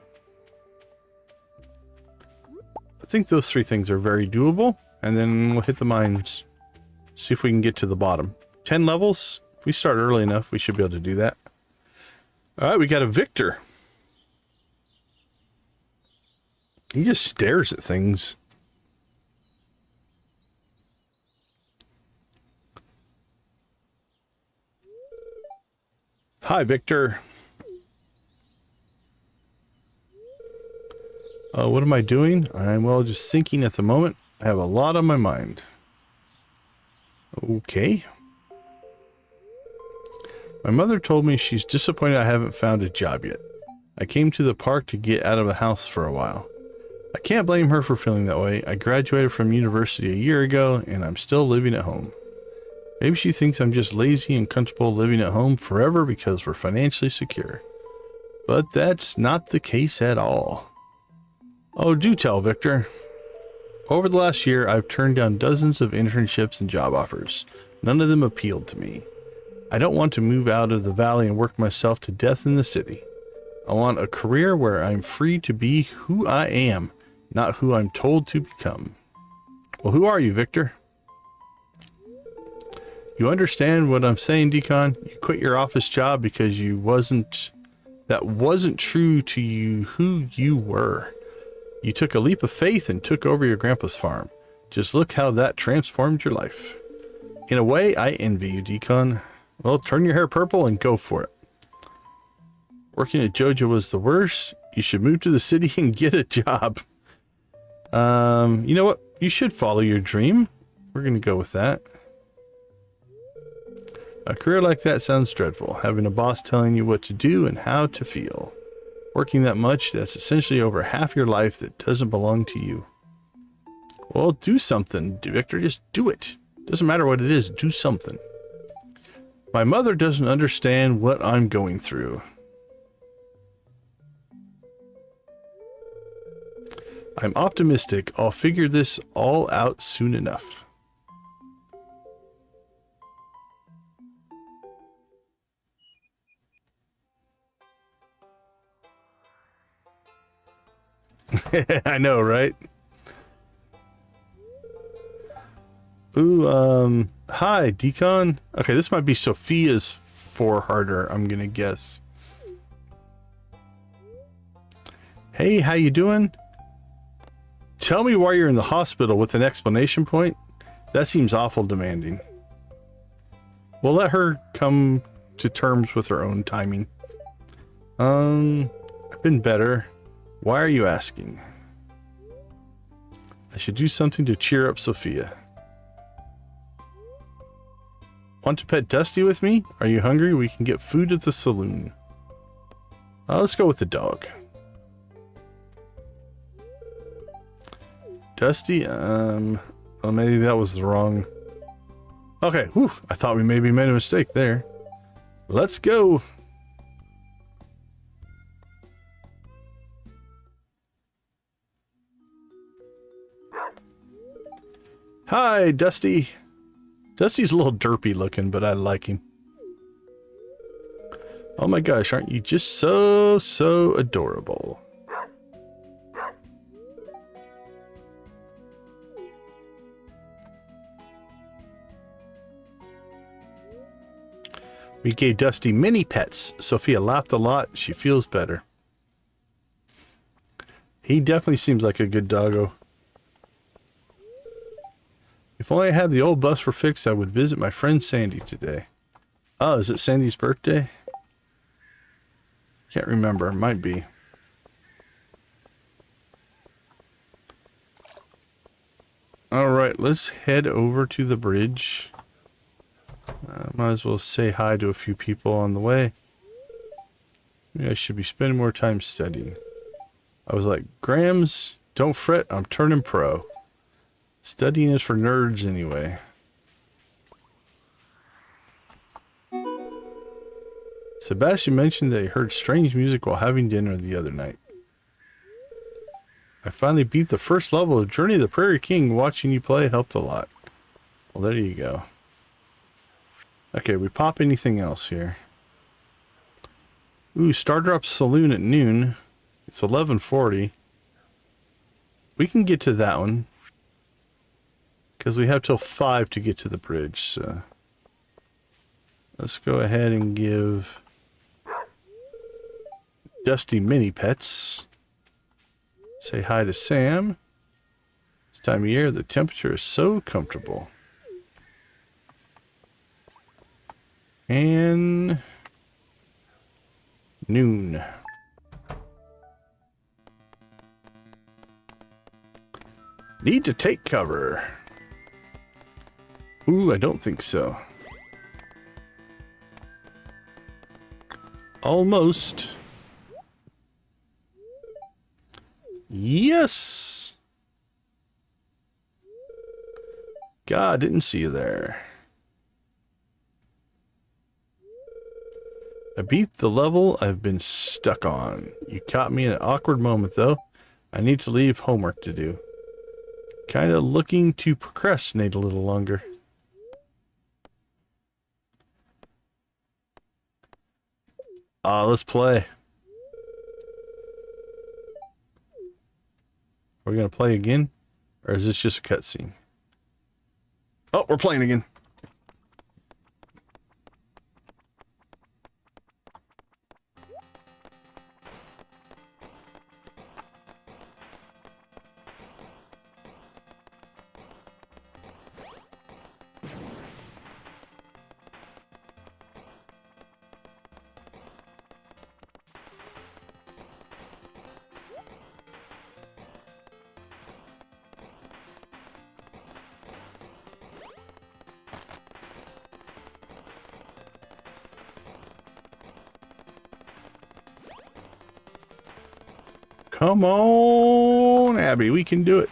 I think those 3 things are very doable. And then we'll hit the mines. See if we can get to the bottom. 10 levels. If we start early enough, we should be able to do that. Alright, we got a Victor. He just stares at things. Hi, Victor. What am I doing? I'm, well, just thinking at the moment. I have a lot on my mind. Okay. My mother told me she's disappointed I haven't found a job yet. I came to the park to get out of the house for a while. I can't blame her for feeling that way. I graduated from university a year ago, and I'm still living at home. Maybe she thinks I'm just lazy and comfortable living at home forever because we're financially secure. But that's not the case at all. Oh, do tell, Victor. Over the last year, I've turned down dozens of internships and job offers. None of them appealed to me. I don't want to move out of the valley and work myself to death in the city. I want a career where I'm free to be who I am, not who I'm told to become. Well, who are you, Victor? You understand what I'm saying, Decon? You quit your office job because that wasn't true to you who you were. You took a leap of faith and took over your grandpa's farm. Just look how that transformed your life. In a way, I envy you, Decon. Well, turn your hair purple and go for it. Working at Jojo was the worst. You should move to the city and get a job. You know what? You should follow your dream. We're going to go with that. A career like that sounds dreadful. Having a boss telling you what to do and how to feel. Working that much, that's essentially over half your life that doesn't belong to you. Well, do something, Victor. Just do it. Doesn't matter what it is. Do something. My mother doesn't understand what I'm going through. I'm optimistic. I'll figure this all out soon enough. I know, right? Ooh, hi, Decon. Okay, this might be Sophia's four-harder, I'm gonna guess. Hey, how you doing? Tell me why you're in the hospital with an explanation point? That seems awful demanding. We'll let her come to terms with her own timing. I've been better. Why are you asking? I should do something to cheer up Sophia. Want to pet Dusty with me? Are you hungry? We can get food at the saloon. Let's go with the dog. Dusty, well, maybe that was the wrong... Okay, whew, I thought we maybe made a mistake there. Let's go. Hi, Dusty. Dusty's a little derpy looking, but I like him. Oh my gosh, aren't you just so adorable? We gave Dusty mini pets. Sophia laughed a lot. She feels better. He definitely seems like a good doggo. If only I had the old bus for fixed, I would visit my friend Sandy today. Oh, is it Sandy's birthday? Can't remember. Might be. Alright, let's head over to the bridge. Might as well say hi to a few people on the way. Maybe I should be spending more time studying. I was like, Grams, don't fret, I'm turning pro. Studying is for nerds anyway. Sebastian mentioned that he heard strange music while having dinner the other night. I finally beat the first level of Journey of the Prairie King. Watching you play helped a lot. Well, there you go. Okay, we pop anything else here? Ooh, Stardrop Saloon at noon. It's 11:40. We can get to that one. Because we have till 5 to get to the bridge, so... Let's go ahead and give... Dusty mini pets. Say hi to Sam. This time of year, the temperature is so comfortable. And... Noon. Need to take cover. Ooh, I don't think so. Almost. Yes! God, didn't see you there. I beat the level I've been stuck on. You caught me in an awkward moment, though. I need to leave homework to do. Kind of looking to procrastinate a little longer. Let's play. Are we going to play again? Or is this just a cutscene? Oh, we're playing again. Come on, Abby, we can do it.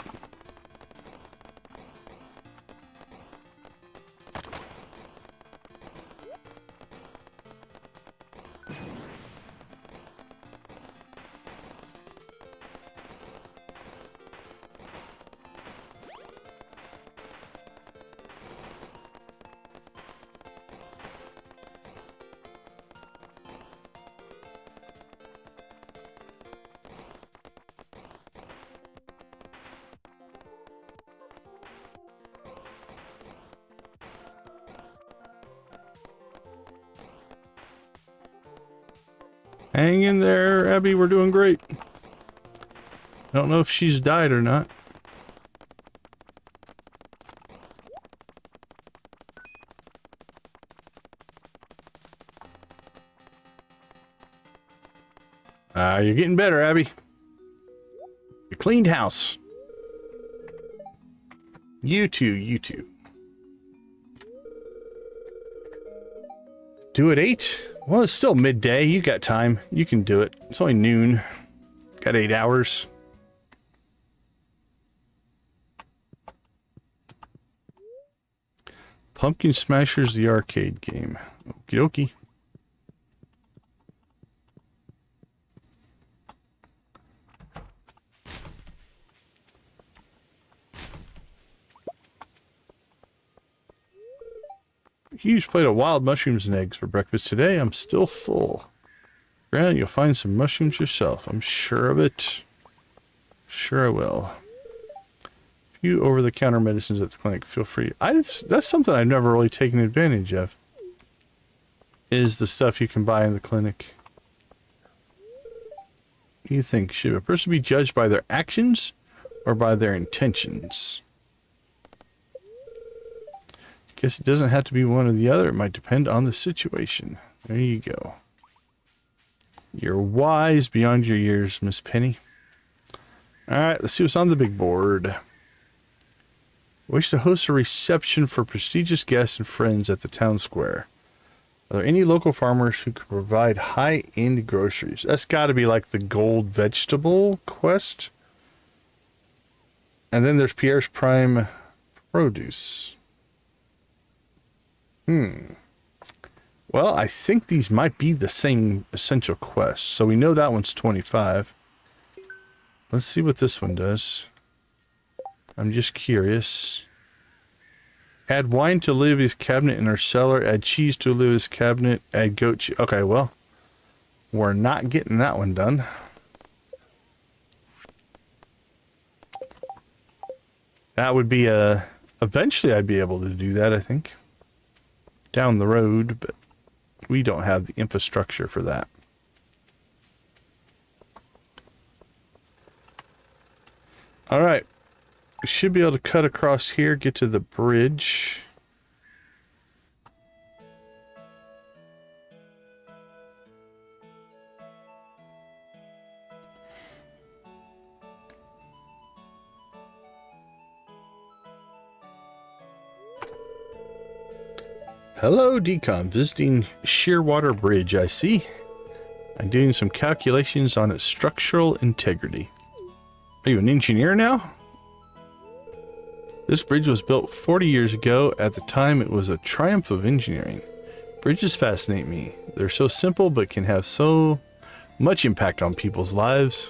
Hang in there, Abby, we're doing great. I don't know if she's died or not. You're getting better, Abby. You cleaned house. You too, you too. Do it 8? Well, it's still midday. You got time. You can do it. It's only noon. Got 8 hours. Pumpkin Smashers, the arcade game. Okie dokie. Huge plate of wild mushrooms and eggs for breakfast today. I'm still full. Grant, you'll find some mushrooms yourself. I'm sure of it. Sure I will. A few over-the-counter medicines at the clinic. Feel free. That's something I've never really taken advantage of. Is the stuff you can buy in the clinic. What do you think? Should a person be judged by their actions or by their intentions? Guess it doesn't have to be one or the other. It might depend on the situation. There you go. You're wise beyond your years, Miss Penny. Alright, let's see what's on the big board. Wish to host a reception for prestigious guests and friends at the town square. Are there any local farmers who could provide high-end groceries? That's got to be like the gold vegetable quest. And then there's Pierre's Prime Produce. Well, I think these might be the same essential quest. So we know that one's 25. Let's see what this one does. I'm just curious. Add wine to Olivia's cabinet in her cellar. Add cheese to Olivia's cabinet. Add goat cheese. Okay, well, we're not getting that one done. That would be a... Eventually I'd be able to do that, I think. Down the road, but we don't have the infrastructure for that. Alright. We should be able to cut across here, get to the bridge. Hello, Decon. Visiting Shearwater Bridge, I see. I'm doing some calculations on its structural integrity. Are you an engineer now? This bridge was built 40 years ago. At the time, it was a triumph of engineering. Bridges fascinate me. They're so simple, but can have so much impact on people's lives.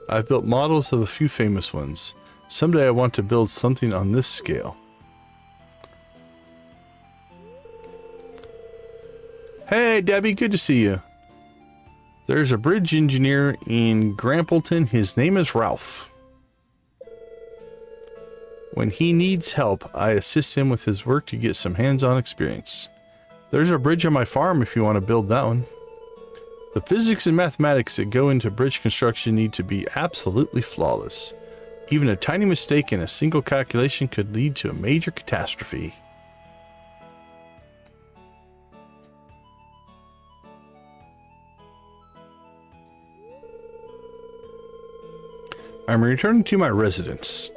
I've built models of a few famous ones. Someday I want to build something on this scale. Hey, Debbie, good to see you. There's a bridge engineer in Grampleton. His name is Ralph. When he needs help, I assist him with his work to get some hands-on experience. There's a bridge on my farm if you want to build that one. The physics and mathematics that go into bridge construction need to be absolutely flawless. Even a tiny mistake in a single calculation could lead to a major catastrophe. I'm returning to my residence.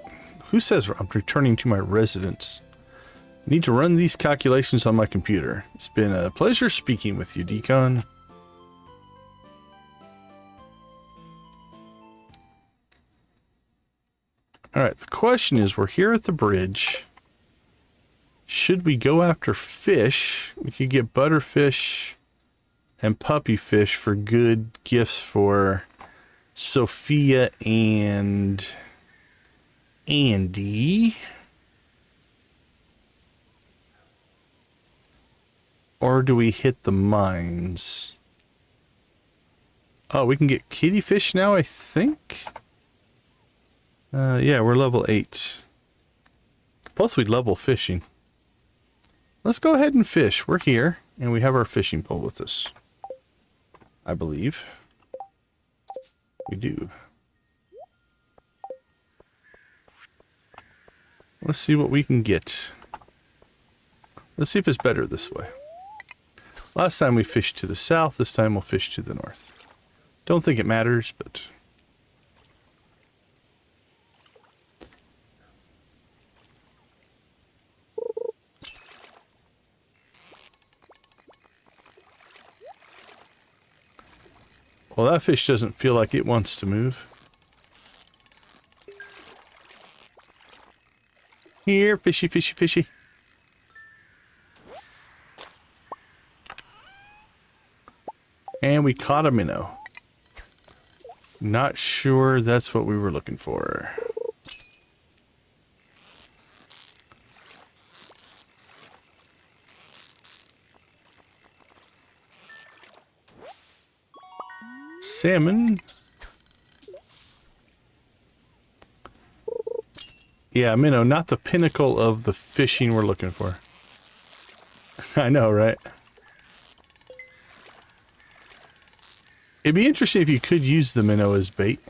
Who says I'm returning to my residence? I need to run these calculations on my computer. It's been a pleasure speaking with you, Decon. Alright, the question is, we're here at the bridge. Should we go after fish? We could get butterfish and puppy fish for good gifts for Sophia and Andy. Or do we hit the mines? Oh, we can get kitty fish now, I think. Yeah, we're level 8. Plus we'd level fishing. Let's go ahead and fish. We're here, and we have our fishing pole with us. I believe. We do. Let's see what we can get. Let's see if it's better this way. Last time we fished to the south, this time we'll fish to the north. Don't think it matters, but... well, that fish doesn't feel like it wants to move. Here, fishy, fishy, fishy. And we caught a minnow. Not sure that's what we were looking for. Salmon. Yeah, minnow, not the pinnacle of the fishing we're looking for. I know, right? It'd be interesting if you could use the minnow as bait.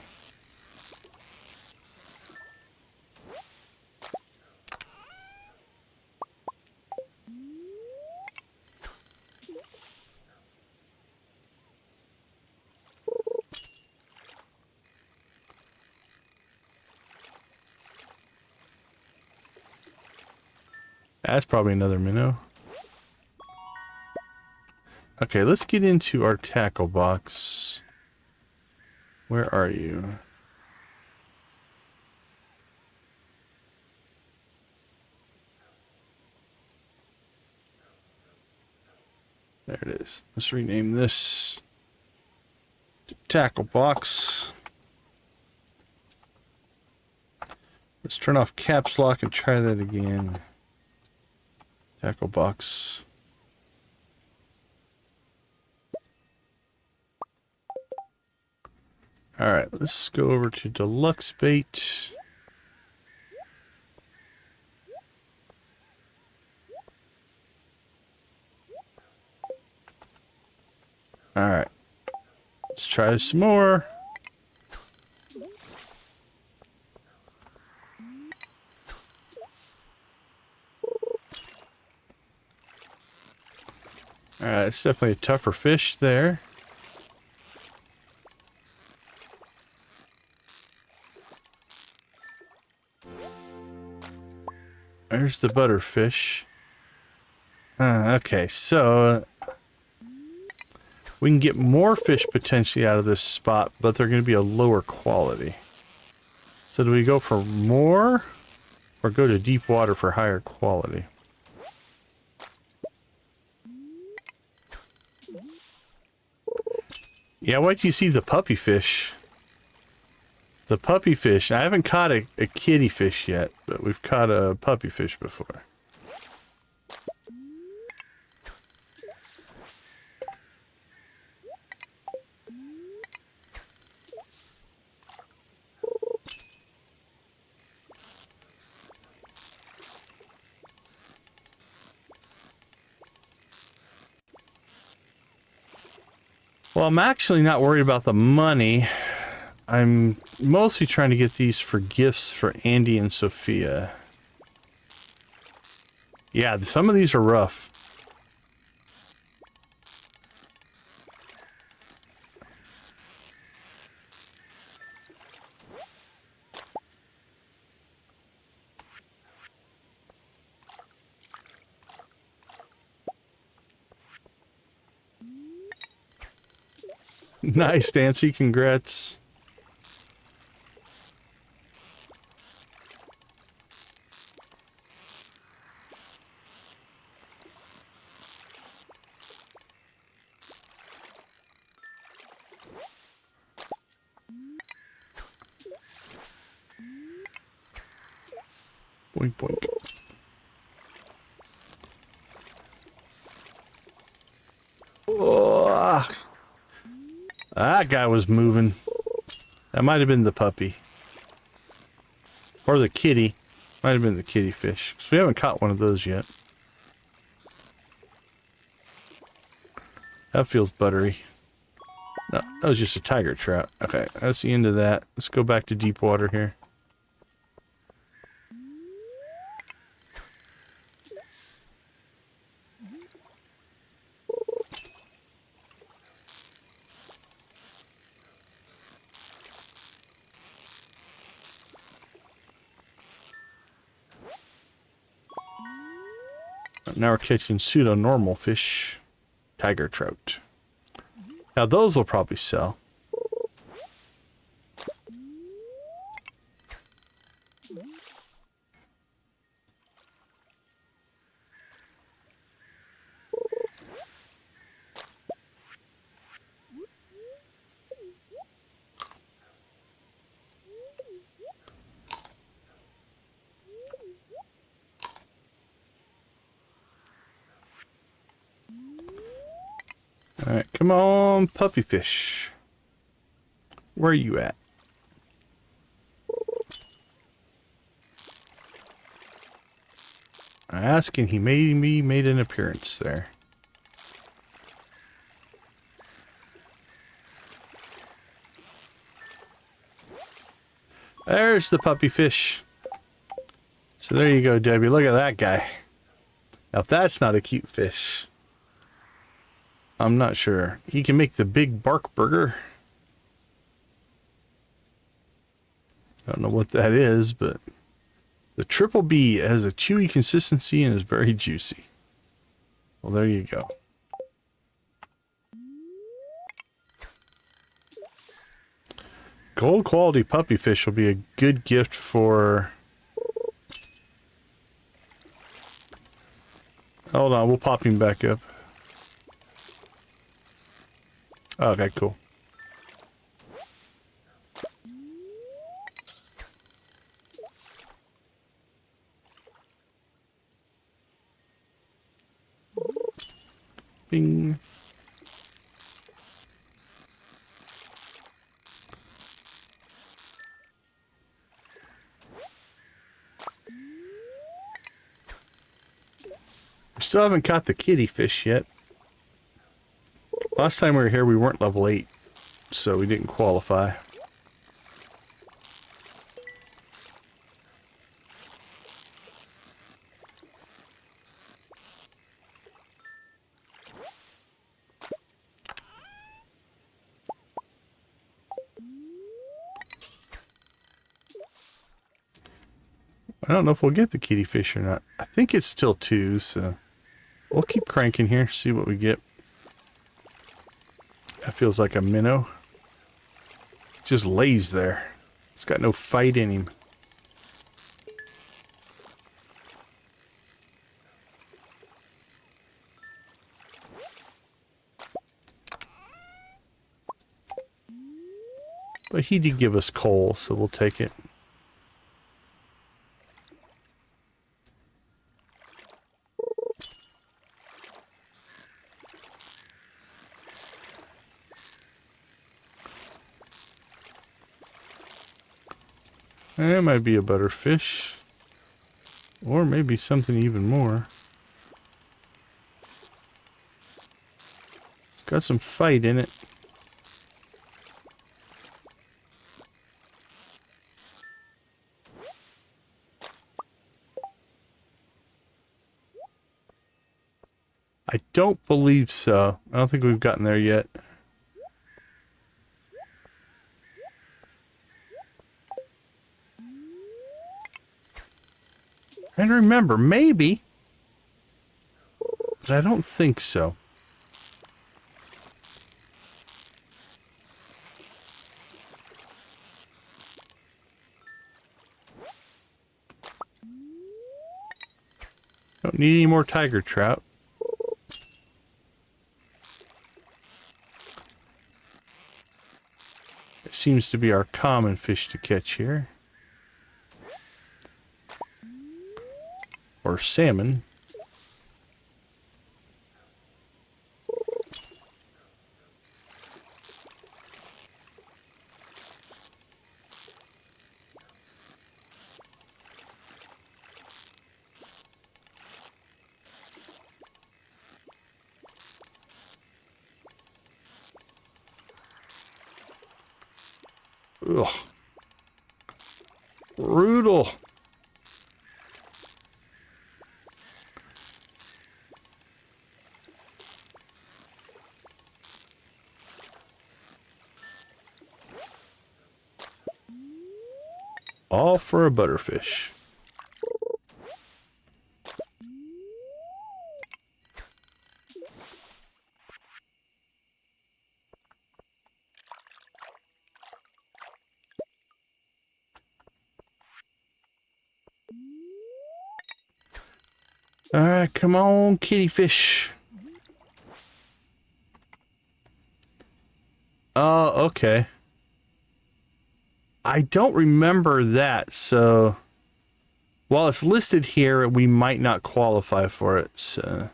That's probably another minnow. Okay, let's get into our tackle box. Where are you? There it is. Let's rename this to tackle box. Let's turn off caps lock and try that again. Tackle box. Alright, let's go over to deluxe bait. Alright. Let's try some more. Alright, it's definitely a tougher fish there. There's the butterfish. Okay, so we can get more fish potentially out of this spot, but they're going to be a lower quality. So do we go for more or go to deep water for higher quality? Yeah, wait till you see the puppy fish. The puppy fish. I haven't caught a kitty fish yet, but we've caught a puppy fish before. Well, I'm actually not worried about the money. I'm mostly trying to get these for gifts for Andy and Sophia. Yeah, some of these are rough. Nice, Nancy. Congrats. Boink, boink. Oh, that guy was moving. That might have been the puppy. Or the kitty. Might have been the kitty fish. Because we haven't caught one of those yet. That feels buttery. No, that was just a tiger trout. Okay, that's the end of that. Let's go back to deep water here. Now we're catching pseudo-normal fish. Tiger trout. Now those will probably sell. Alright, come on, puppy fish. Where are you at? I asked and he made an appearance there. There's the puppy fish. So there you go, Debbie. Look at that guy. Now if that's not a cute fish, I'm not sure. He can make the big bark burger. I don't know what that is, but the triple B has a chewy consistency and is very juicy. Well, there you go. Gold quality puppy fish will be a good gift for... Hold on, we'll pop him back up. Okay, cool. Bing. We still haven't caught the kitty fish yet. Last time we were here, we weren't level 8, so we didn't qualify. I don't know if we'll get the kitty fish or not. I think it's still 2, so... We'll keep cranking here, see what we get. That feels like a minnow. It just lays there. It's got no fight in him. But he did give us coal, so we'll take it. It might be a butterfish. Or maybe something even more. It's got some fight in it. I don't believe so. I don't think we've gotten there yet. And remember, maybe. But I don't think so. Don't need any more tiger trout. It seems to be our common fish to catch here. Or salmon. Ugh. Brutal. All for a butterfish. Alright, come on, kitty fish. Oh, okay. I don't remember that, so while it's listed here, we might not qualify for it, so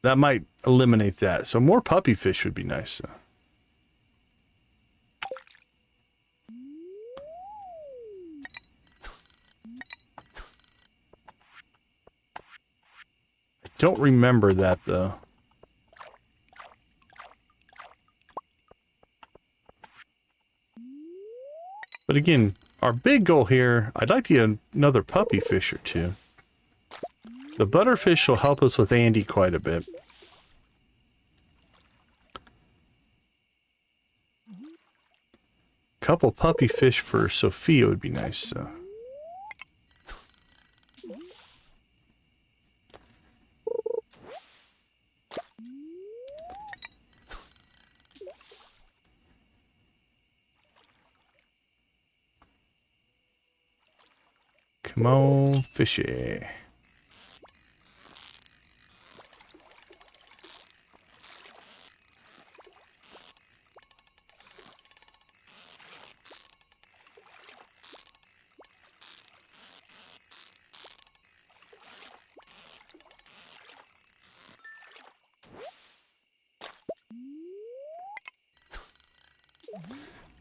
that might eliminate that. So more puppy fish would be nice, though. I don't remember that, though. But again, our big goal here, I'd like to get another puppy fish or two. The butterfish will help us with Andy quite a bit. Couple puppy fish for Sophia would be nice, so. Come on, fishy.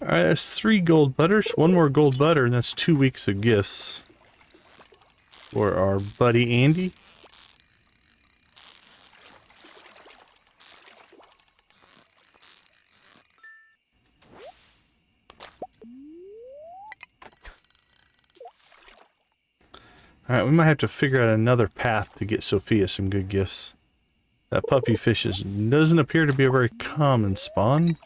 Alright, that's 3 gold butters. 1 more gold butter, and that's 2 weeks of gifts for our buddy Andy. Alright, we might have to figure out another path to get Sophia some good gifts. That puppy fish doesn't appear to be a very common spawn.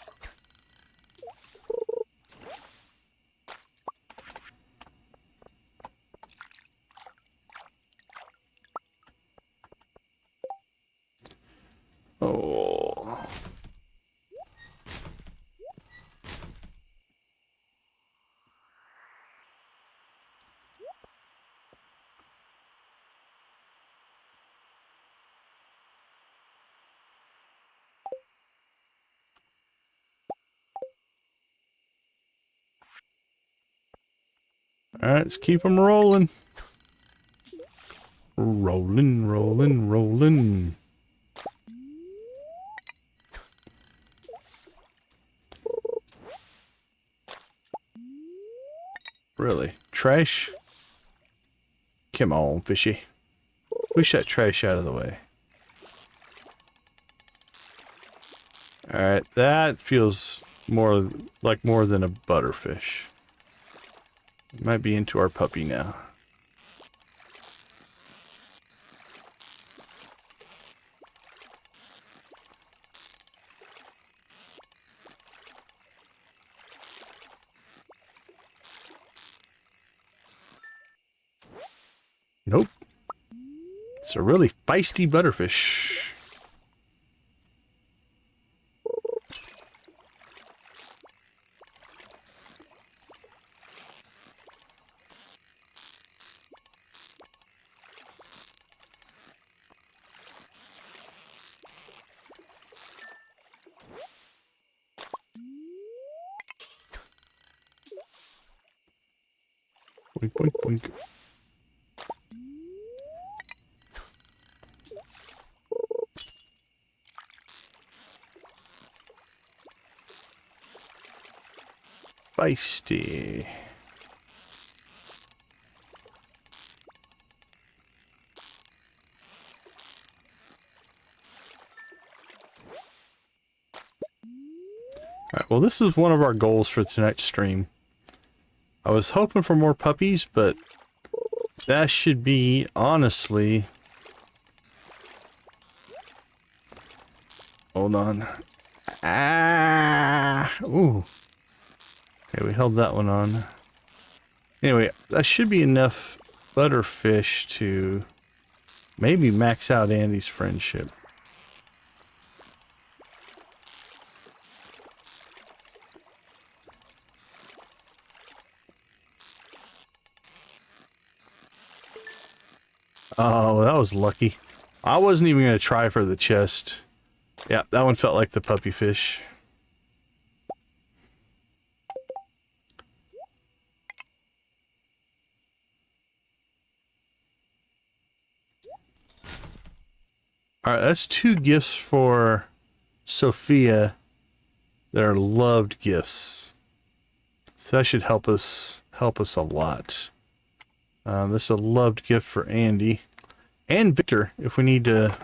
Alright, let's keep them rolling. Rolling, rolling, rolling. Really? Trash? Come on, fishy. Push that trash out of the way. Alright, that feels more than a butterfish. Might be into our puppy now. Nope. It's a really feisty butterfish. Boink, boink, boink. Feisty. Alright, well this is one of our goals for tonight's stream. I was hoping for more puppies, but that should be, honestly... Hold on. Ah! Ooh. Okay, we held that one on. Anyway, that should be enough butterfish to maybe max out Andy's friendship. Oh, that was lucky. I wasn't even going to try for the chest. Yeah, that one felt like the puppy fish. Alright, that's 2 gifts for Sophia that are loved gifts. So that should help us a lot. This is a loved gift for Andy. And Victor, if we need to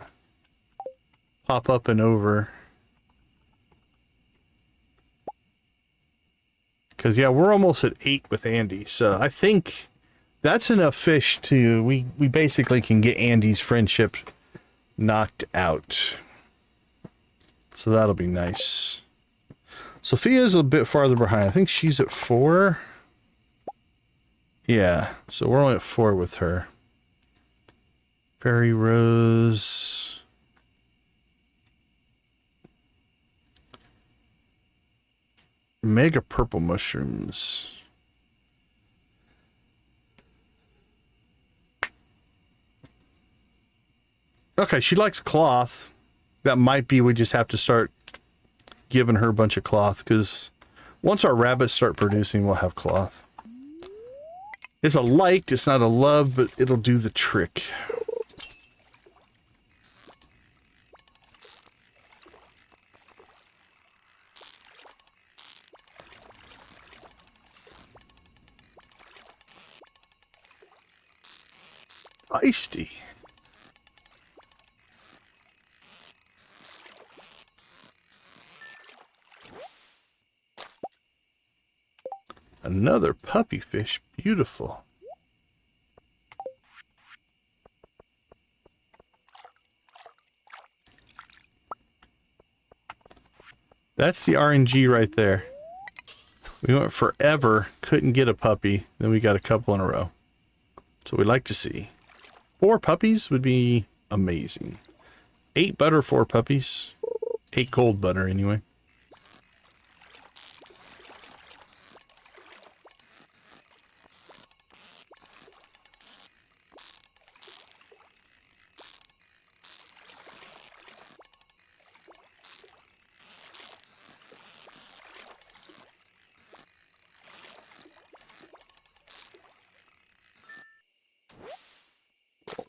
pop up and over. Because, yeah, we're almost at 8 with Andy. So I think that's enough fish to... We basically can get Andy's friendship knocked out. So that'll be nice. Sophia's a bit farther behind. I think she's at 4. Yeah, so we're only at 4 with her. Fairy Rose. Mega purple mushrooms. Okay, she likes cloth. That might be we just have to start giving her a bunch of cloth, because once our rabbits start producing, we'll have cloth. It's a liked, it's not a love, but it'll do the trick. Feisty. Another puppy fish. Beautiful. That's the RNG right there. We went forever, couldn't get a puppy, then we got a couple in a row. So we'd like to see. 4 puppies would be amazing. 8 butter, 4 puppies. 8 gold butter, anyway.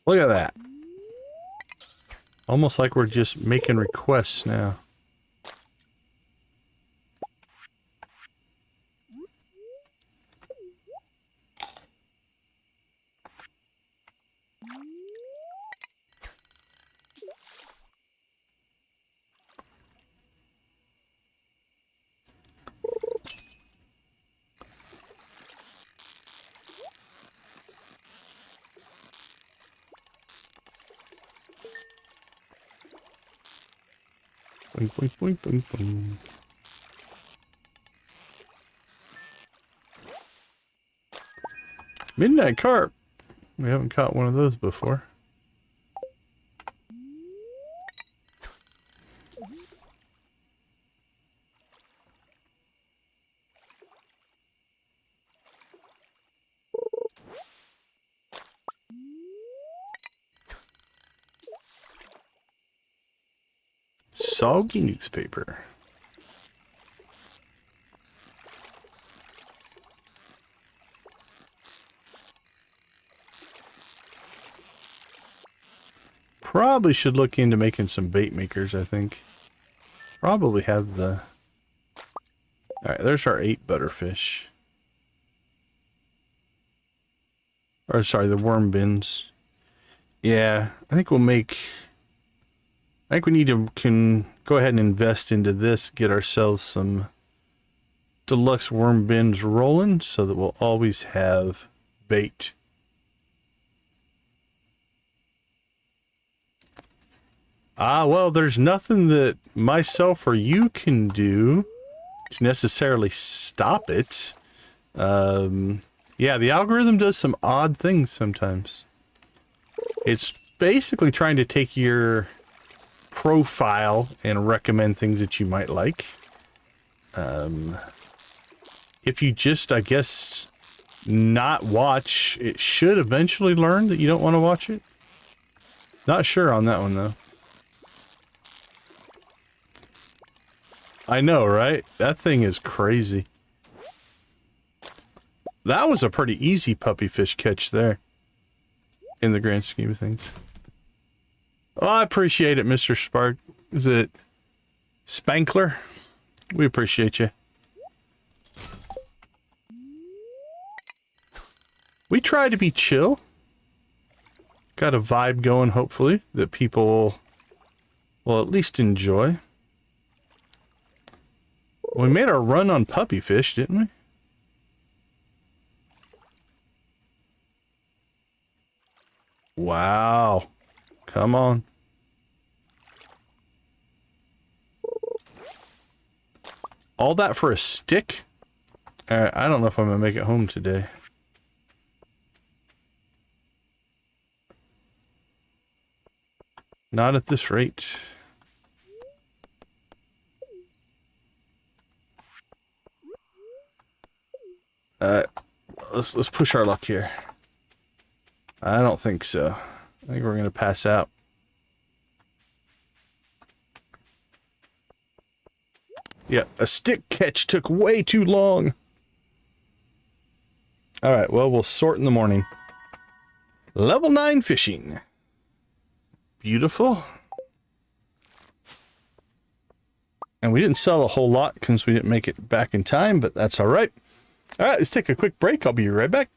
Look at that. Almost like we're just making requests now. Boing, boing, boing, boing, boing. Midnight carp. We haven't caught one of those before. Soggy newspaper. Probably should look into making some bait makers, I think. Probably have the... Alright, there's our 8 butterfish. Or, sorry, the worm bins. Yeah, I think we'll make... I think we need to can go ahead and invest into this, get ourselves some deluxe worm bins rolling so that we'll always have bait. Ah, well, there's nothing that myself or you can do to necessarily stop it. Yeah, the algorithm does some odd things sometimes. It's basically trying to take your profile and recommend things that you might like. If you just, I guess, not watch, it should eventually learn that you don't want to watch it. Not sure on that one, though. I know, right? That thing is crazy. That was a pretty easy puppy fish catch there, in the grand scheme of things. Oh, I appreciate it, Mr. Spark. Is it Spankler? We appreciate you. We try to be chill. Got a vibe going, hopefully, that people will at least enjoy. We made our run on puppy fish, didn't we? Wow. Come on. All that for a stick? I don't know if I'm going to make it home today. Not at this rate. Let's push our luck here. I don't think so. I think we're going to pass out. Yeah, a stick catch took way too long. Alright, well, we'll sort in the morning. Level 9 fishing. Beautiful. And we didn't sell a whole lot because we didn't make it back in time, but that's alright. Alright, let's take a quick break. I'll be right back.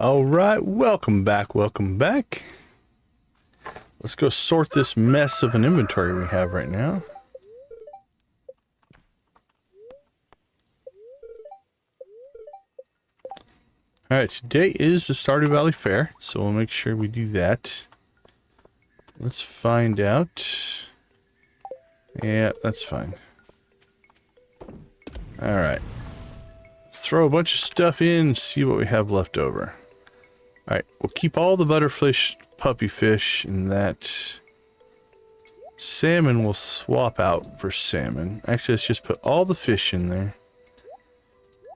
All right, welcome back, welcome back. Let's go sort this mess of an inventory we have right now. All right, today is the Stardew Valley Fair, so we'll make sure we do that. Let's find out. Yeah, that's fine. All right. Let's throw a bunch of stuff in and see what we have left over. All right, we'll keep all the butterfish, puppy fish, and that. Salmon we'll swap out for salmon. Actually, let's just put all the fish in there.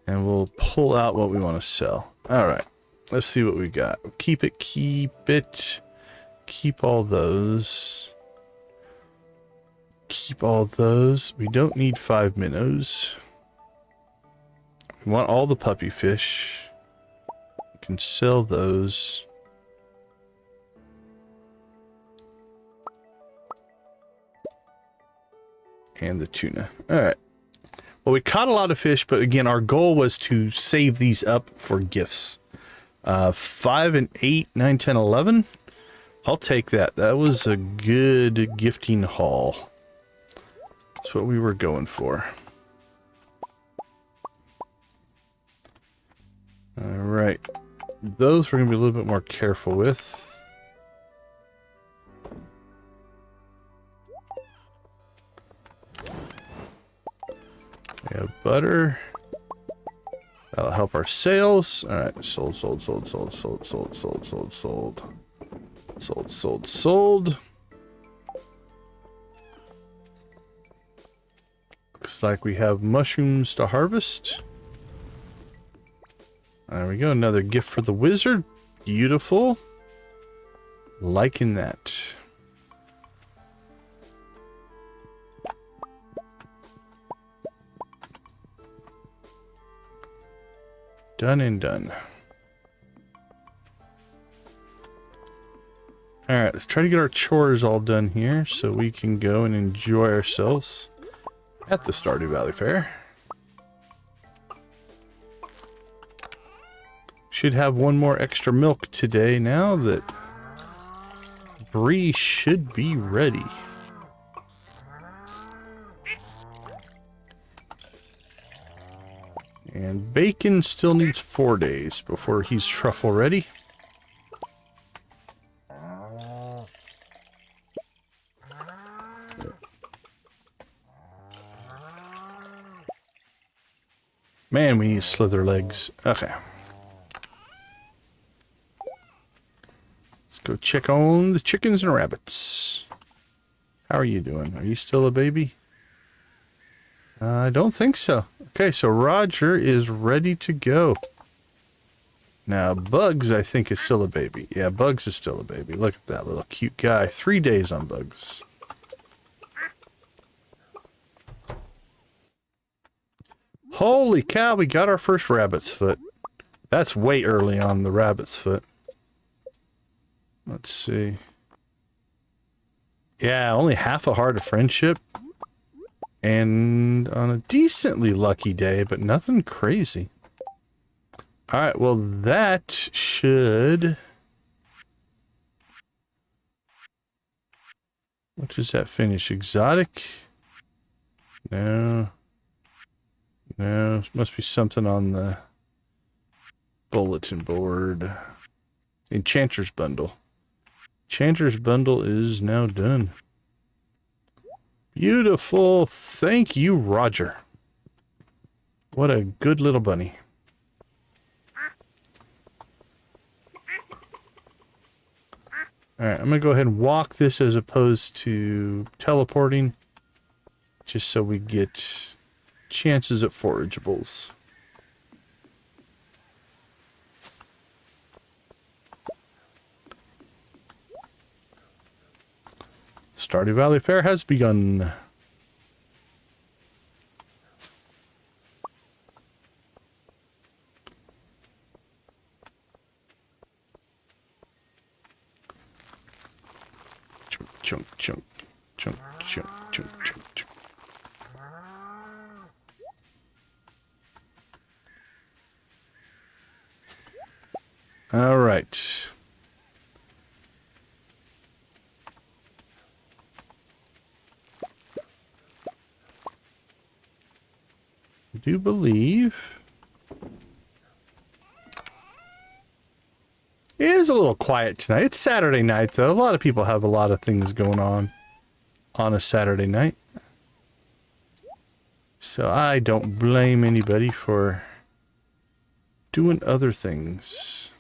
And we'll pull out what we want to sell. Alright, let's see what we got. Keep it, keep it. Keep all those. Keep all those. We don't need 5 minnows. We want all the puppy fish. We can sell those. And the tuna. Alright. Well, we caught a lot of fish, but again, our goal was to save these up for gifts. 5 and 8, 9, 10, 11. I'll take that. That was a good gifting haul. That's what we were going for. All right. Those we're going to be a little bit more careful with. We have butter. That'll help our sales. All right, sold. Looks like we have mushrooms to harvest. There we go, another gift for the wizard. Beautiful. Liking that. Done and done. Alright, let's try to get our chores all done here so we can go and enjoy ourselves at the Stardew Valley Fair. Should have one more extra milk today now that Bree should be ready. And Bacon still needs 4 days before he's truffle ready. Man, we need slither legs. Okay. Let's go check on the chickens and rabbits. How are you doing? Are you still a baby? I don't think so. Okay, so Roger is ready to go. Now, Bugs, I think, is still a baby. Yeah, Bugs is still a baby. Look at that little cute guy. 3 days on Bugs. Holy cow, we got our first rabbit's foot. That's way early on the rabbit's foot. Let's see. Yeah, only half a heart of friendship. And on a decently lucky day, but nothing crazy. Alright, well that should... What does that finish? Exotic? No. No, must be something on the bulletin board. Enchanter's Bundle. Enchanter's Bundle is now done. Beautiful. Thank you, Roger. What a good little bunny. Alright, I'm going to go ahead and walk this as opposed to teleporting. Just so we get chances at forageables. Stardew Valley Fair has begun. Chunk, chunk, chunk, chunk, chunk, chunk, chunk. All right. I do believe it is a little quiet tonight. It's Saturday night, though. A lot of people have a lot of things going on a Saturday night. So I don't blame anybody for doing other things.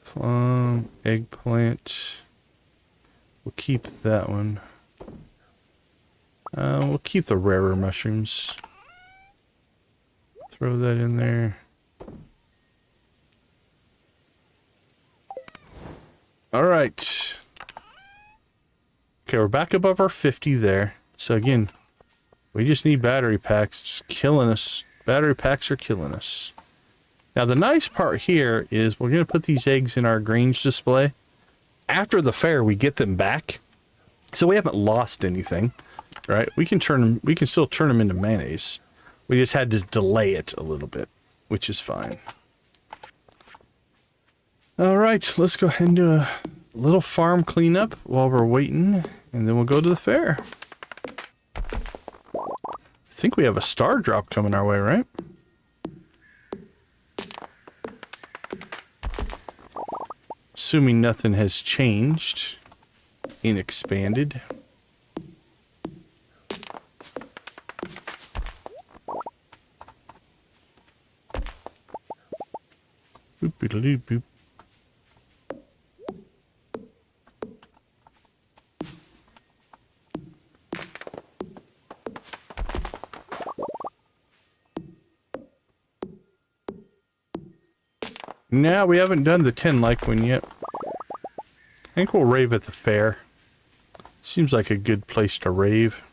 Plum, eggplant. We'll keep that one. We'll keep the rarer mushrooms. Throw that in there. All right. Okay, we're back above our 50 there. So again, we just need battery packs. It's killing us. Battery packs are killing us. Now the nice part here is we're going to put these eggs in our Grange display. After the fair, we get them back. So we haven't lost anything, right? We can still turn them into mayonnaise. We just had to delay it a little bit, which is fine. All right, let's go ahead and do a little farm cleanup while we're waiting, and then we'll go to the fair. I think we have a star drop coming our way, right? Assuming nothing has changed in Expanded. Boop-a-doo-boop. No, we haven't done the 10 like one yet. I think we'll rave at the fair. Seems like a good place to rave.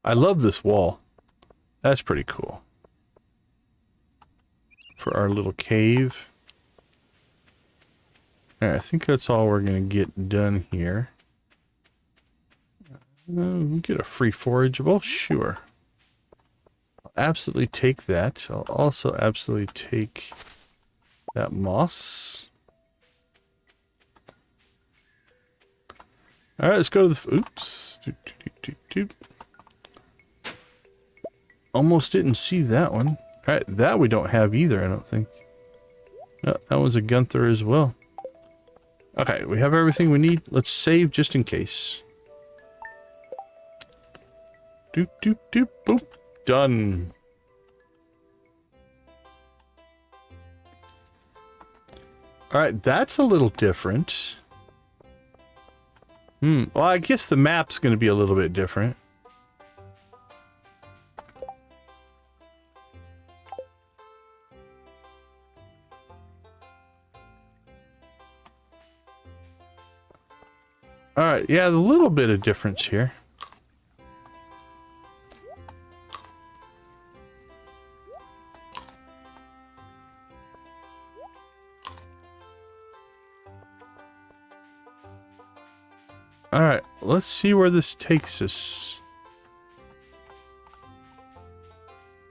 I love this wall. That's pretty cool. For our little cave. Alright, I think that's all we're going to get done here. We'll get a free forageable, sure. I'll absolutely take that. I'll also absolutely take that moss. Alright, let's go to the... Oops. Almost didn't see that one. Alright, that we don't have either, I don't think. No, that one's a Gunther as well. Okay, we have everything we need. Let's save just in case. Doop, doop, doop, boop. Done. Alright, that's a little different. Well, I guess the map's going to be a little bit different. Alright, yeah, a little bit of difference here. Alright, let's see where this takes us.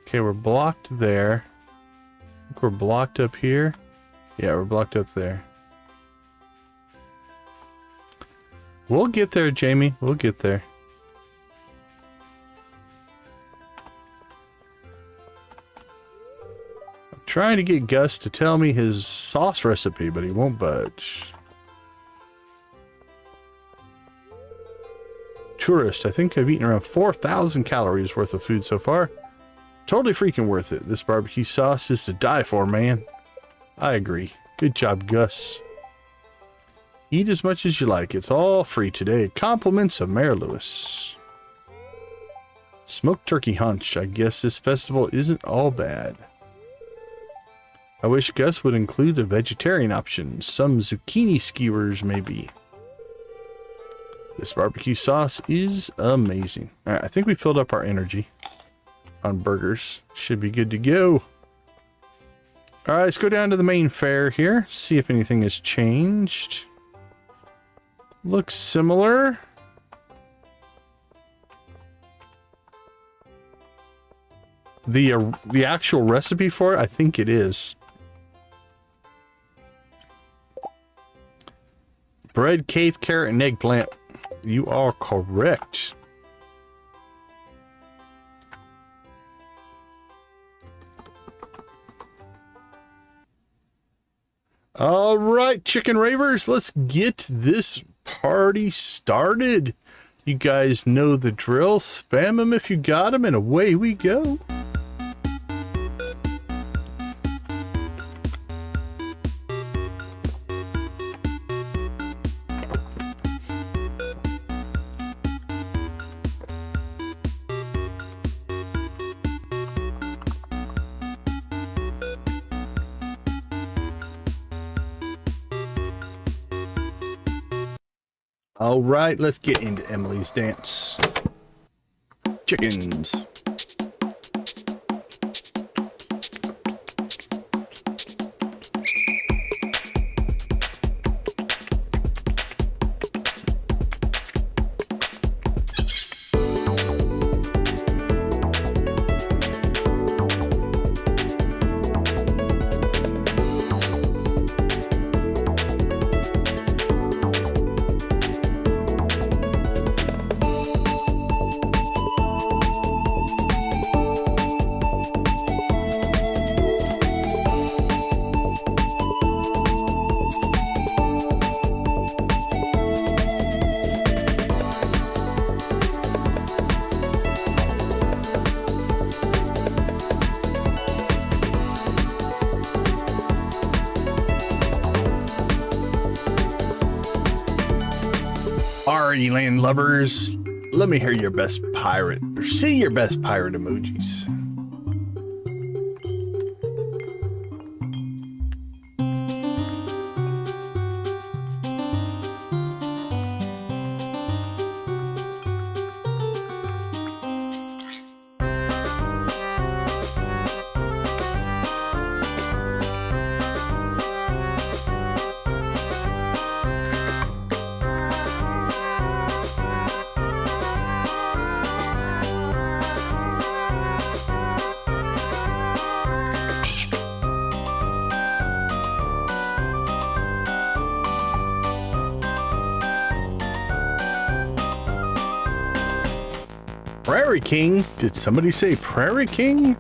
Okay, we're blocked there. I think we're blocked up here. Yeah, we're blocked up there. We'll get there, Jamie. We'll get there. I'm trying to get Gus to tell me his sauce recipe, but he won't budge. Tourist, I think I've eaten around 4,000 calories worth of food so far. Totally freaking worth it. This barbecue sauce is to die for, man. I agree. Good job, Gus. Eat as much as you like. It's all free today. Compliments of Mayor Lewis. Smoked turkey hunch. I guess this festival isn't all bad. I wish Gus would include a vegetarian option. Some zucchini skewers, maybe. This barbecue sauce is amazing. All right, I think we filled up our energy on burgers. Should be good to go. All right, let's go down to the main fair here. See if anything has changed. Looks similar. The actual recipe for it, I think it is. Bread, cave, carrot, and eggplant. You are correct. All right, chicken ravers, let's get this party started. You guys know the drill. Spam them if you got them, and away we go. All right, let's get into Emily's dance. Chickens. Alrighty, land lovers, let me hear your best pirate, or see your best pirate emojis. Prairie King? Did somebody say Prairie King?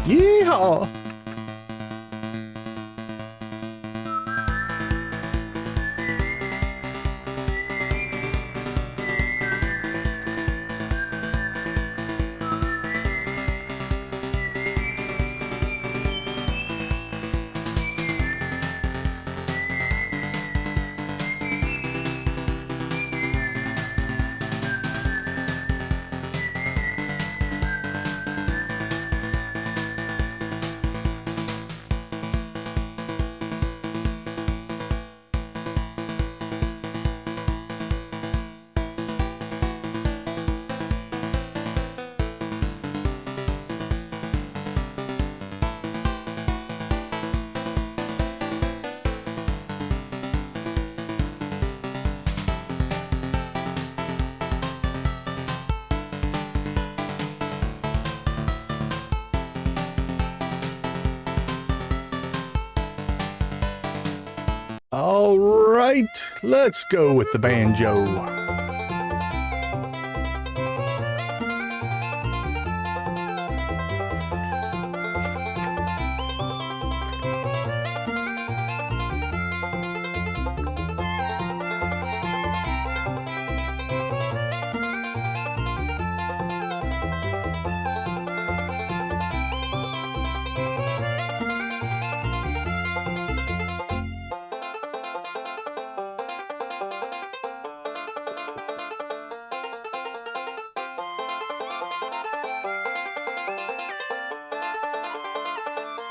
Yeehaw! All right, let's go with the banjo.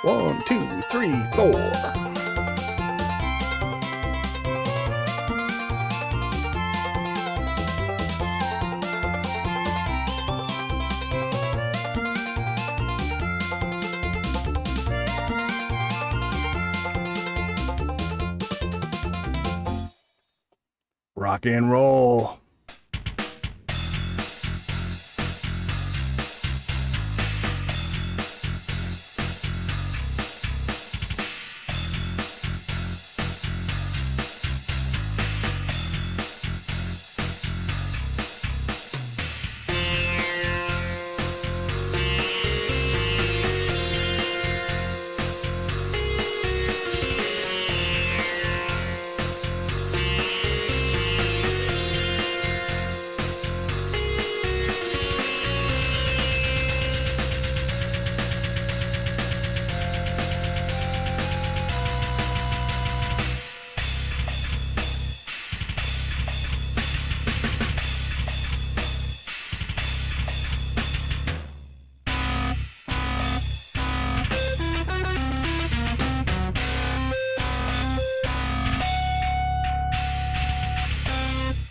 1, 2, 3, 4. Rock and roll.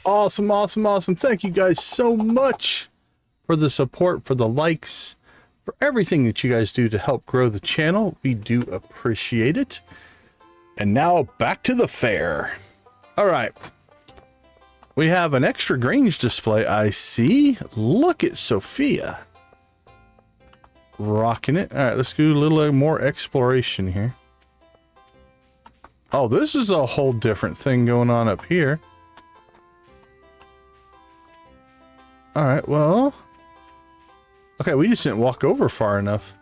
Awesome, awesome, awesome. Thank you guys so much for the support, for the likes, for everything that you guys do to help grow the channel. We do appreciate it. And now back to the fair. All right. We have an extra Grange display, I see. Look at Sophia. Rocking it. All right, let's do a little more exploration here. Oh, this is a whole different thing going on up here. All right, well, okay, we just didn't walk over far enough.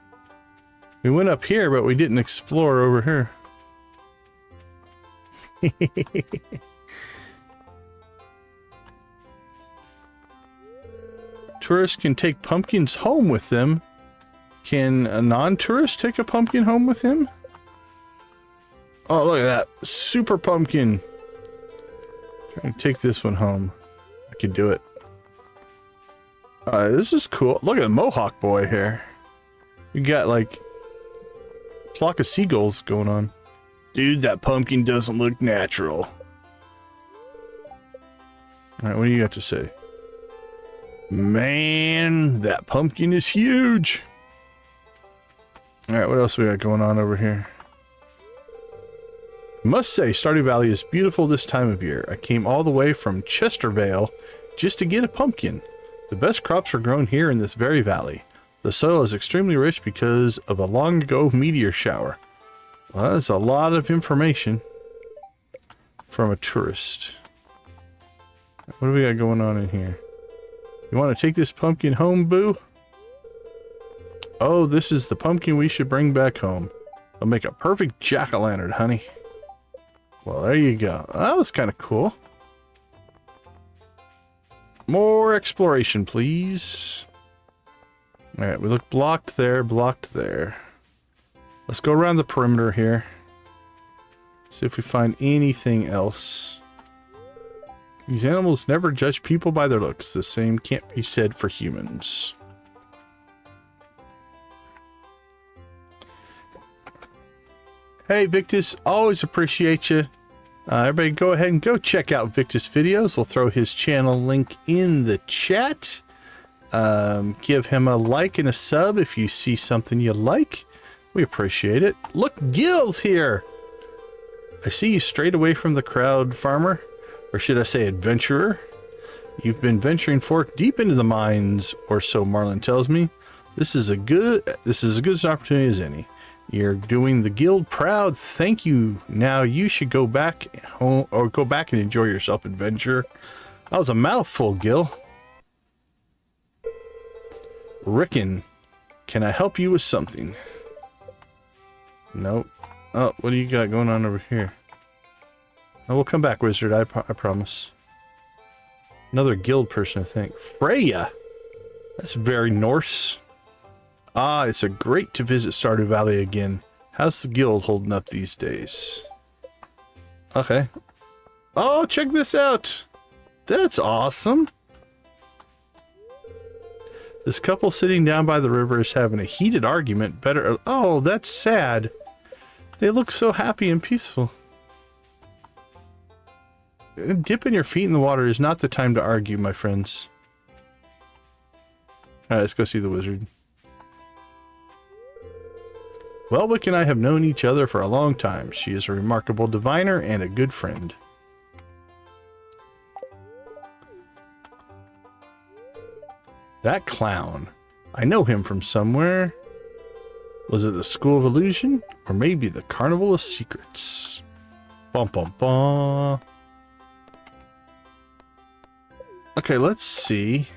We went up here, but we didn't explore over here. Tourists can take pumpkins home with them. Can a non-tourist take a pumpkin home with him? Oh, look at that. Super pumpkin. Trying to take this one home. I can do it. This is cool. Look at the Mohawk boy here. We got like a flock of seagulls going on. Dude, that pumpkin doesn't look natural. All right, what do you got to say? Man, that pumpkin is huge. All right, what else we got going on over here? I must say, Stardew Valley is beautiful this time of year. I came all the way from Chestervale just to get a pumpkin. The best crops are grown here in this very valley. The soil is extremely rich because of a long ago meteor shower. Well, that's a lot of information from a tourist. What do we got going on in here? You want to take this pumpkin home, boo? Oh, this is the pumpkin we should bring back home. It'll make a perfect jack-o'-lantern, honey. Well, there you go. That was kind of cool. More exploration, please. All right, we look blocked there, blocked there. Let's go around the perimeter here. See if we find anything else. These animals never judge people by their looks. The same can't be said for humans. Hey, Victus, always appreciate you. Everybody go ahead and go check out Victus' videos. We'll throw his channel link in the chat. Give him a like and a sub if you see something you like. We appreciate it. Look, Gil's here. I see you straight away from the crowd, farmer. Or should I say adventurer? You've been venturing forth deep into the mines, or so Marlin tells me. This is as good an opportunity as any. You're doing the guild proud. Thank you. Now you should go back home, or go back and enjoy yourself, adventure. That was a mouthful, Gil. Rickon, can I help you with something? Nope. Oh, what do you got going on over here? Oh, we'll come back, wizard. I promise. Another guild person, I think. Freya. That's very Norse. Ah, it's a great to visit Stardew Valley again. How's the guild holding up these days? Okay. Oh, check this out. That's awesome. This couple sitting down by the river is having a heated argument. Better. Oh, that's sad. They look so happy and peaceful. Dipping your feet in the water is not the time to argue, my friends. Alright, let's go see the wizard. Welwick and I have known each other for a long time. She is a remarkable diviner and a good friend. That clown. I know him from somewhere. Was it the School of Illusion? Or maybe the Carnival of Secrets? Bum bum bum. Okay, let's see.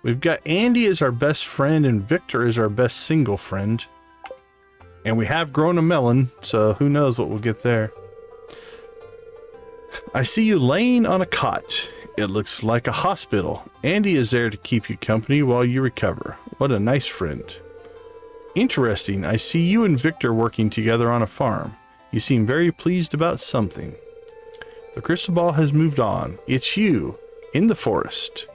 We've got Andy as our best friend and Victor as our best single friend. And we have grown a melon, so who knows what we'll get there. I see you laying on a cot. It looks like a hospital. Andy is there to keep you company while you recover. What a nice friend. Interesting. I see you and Victor working together on a farm. You seem very pleased about something. The crystal ball has moved on. It's you, in the forest.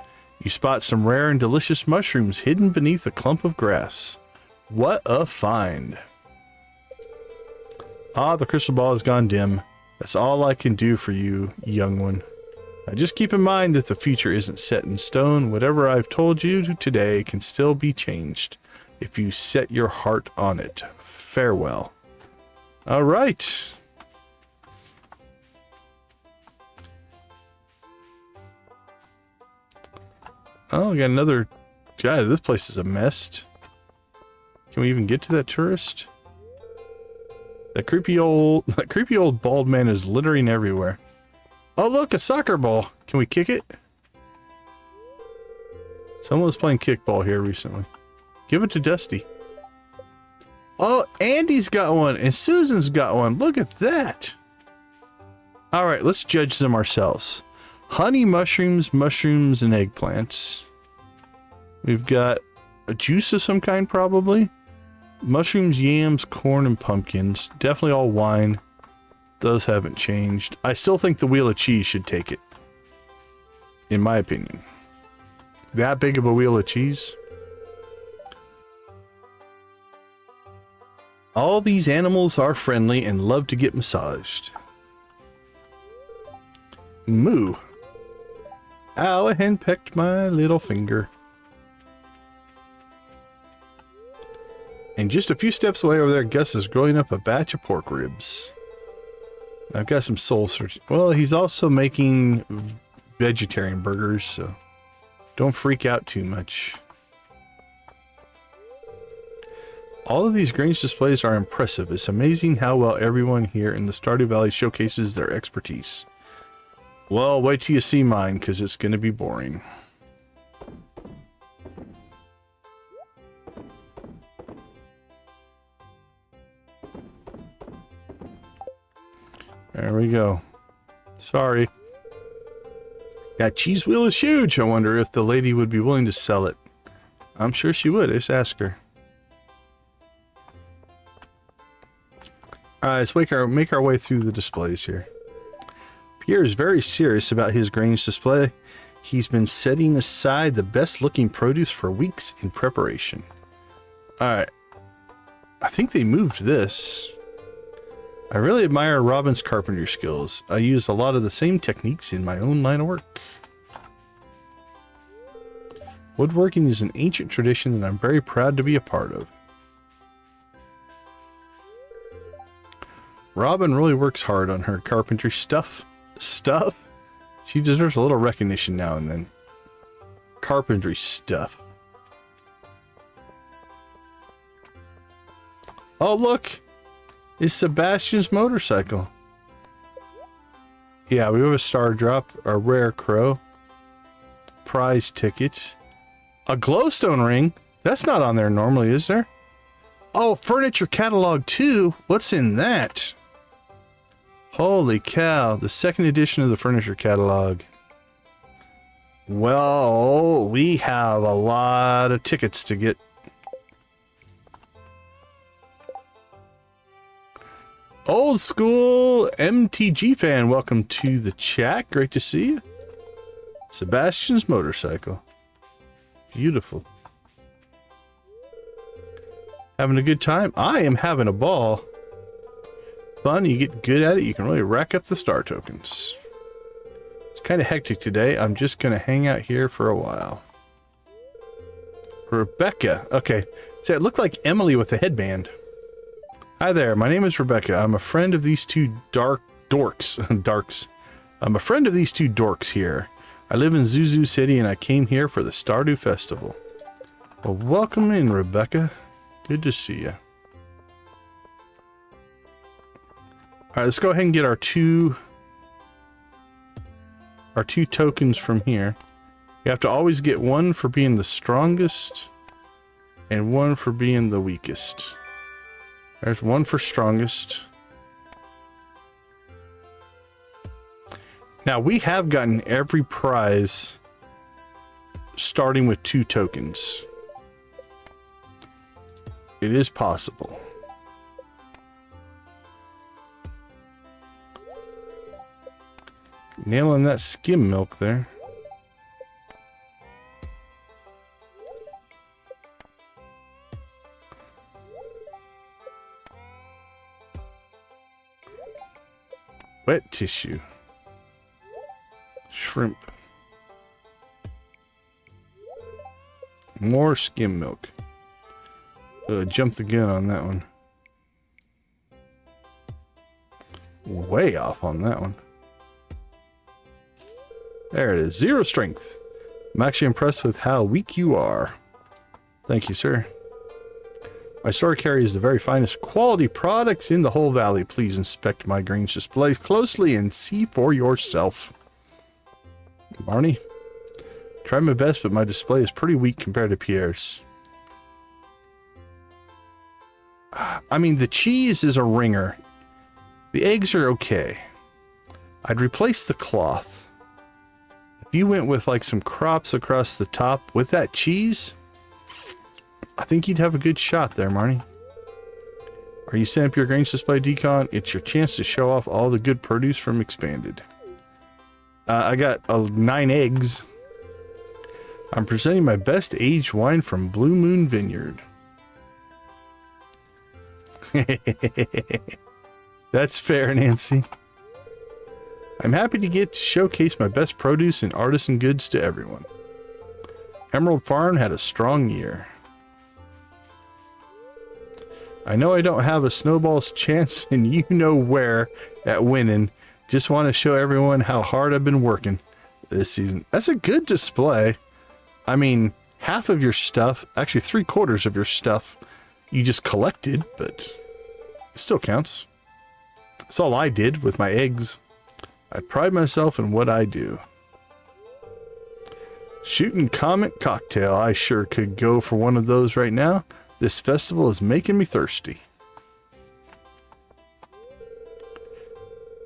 You spot some rare and delicious mushrooms hidden beneath a clump of grass. What a find. Ah, the crystal ball has gone dim. That's all I can do for you, young one. Now just keep in mind that the future isn't set in stone. Whatever I've told you today can still be changed if you set your heart on it. Farewell. All right. Oh, we got another... God, this place is a mess. Can we even get to that tourist? That creepy old bald man is littering everywhere. Oh, look, a soccer ball. Can we kick it? Someone was playing kickball here recently. Give it to Dusty. Oh, Andy's got one, and Susan's got one. Look at that. All right, let's judge them ourselves. Honey mushrooms, mushrooms, and eggplants. We've got a juice of some kind, probably. Mushrooms, yams, corn, and pumpkins. Definitely all wine. Those haven't changed. I still think the wheel of cheese should take it. In my opinion. That big of a wheel of cheese. All these animals are friendly and love to get massaged. Moo. Ow, a hen pecked my little finger. And just a few steps away over there, Gus is growing up a batch of pork ribs. I've got some soul searching. Well, he's also making vegetarian burgers, so don't freak out too much. All of these Grange displays are impressive. It's amazing how well everyone here in the Stardew Valley showcases their expertise. Well, wait till you see mine, because it's going to be boring. There we go. Sorry. That cheese wheel is huge. I wonder if the lady would be willing to sell it. I'm sure she would. Just ask her. Alright, let's make our way through the displays here. Pierre is very serious about his Grange display. He's been setting aside the best looking produce for weeks in preparation. Alright. I think they moved this. I really admire Robin's carpentry skills. I use a lot of the same techniques in my own line of work. Woodworking is an ancient tradition that I'm very proud to be a part of. Robin really works hard on her carpentry stuff. She deserves a little recognition now and then. Carpentry stuff. Oh, look! It's Sebastian's motorcycle. Yeah, we have a star drop, a rare crow, prize ticket, a glowstone ring. That's not on there normally, is there? Oh, furniture catalog too. What's in that? Holy cow, the second edition of the furniture catalog. Well, we have a lot of tickets to get. Old school MTG fan, welcome to the chat. Great to see you. Sebastian's motorcycle. Beautiful. Having a good time? I am having a ball. Fun, you get good at it, you can really rack up the star tokens. It's kind of hectic today. I'm just going to hang out here for a while. Rebecca. Okay. So it looked like Emily with a headband. Hi there. My name is Rebecca. I'm a friend of these two dorks. I'm a friend of these two dorks here. I live in Zuzu City and I came here for the Stardew Festival. Well, welcome in, Rebecca. Good to see you. Alright, let's go ahead and get our two tokens from here. You have to always get one for being the strongest and one for being the weakest. There's one for strongest. Now, we have gotten every prize starting with 2 tokens. It is possible. Nailing that skim milk there. Wet tissue. Shrimp. More skim milk. Jumped the gun on that one. Way off on that one. There it is. 0 strength. I'm actually impressed with how weak you are. Thank you, sir. My store carries the very finest quality products in the whole valley. Please inspect my grain's displays closely and see for yourself. Barney, try my best, but my display is pretty weak compared to Pierre's. I mean, the cheese is a ringer. The eggs are okay. I'd replace the cloth. If you went with like some crops across the top with that cheese, I think you'd have a good shot there, Marnie. Are you setting up your grains display, Decon? It's your chance to show off all the good produce from Expanded. I got 9 eggs. I'm presenting my best aged wine from Blue Moon Vineyard. That's fair, Nancy. I'm happy to get to showcase my best produce and artisan goods to everyone. Emerald Farm had a strong year. I know I don't have a snowball's chance and you know where at winning. Just want to show everyone how hard I've been working this season. That's a good display. I mean, half of your stuff, actually 3/4 of your stuff, you just collected, but it still counts. That's all I did with my eggs. I pride myself in what I do. Shooting Comet Cocktail. I sure could go for one of those right now. This festival is making me thirsty.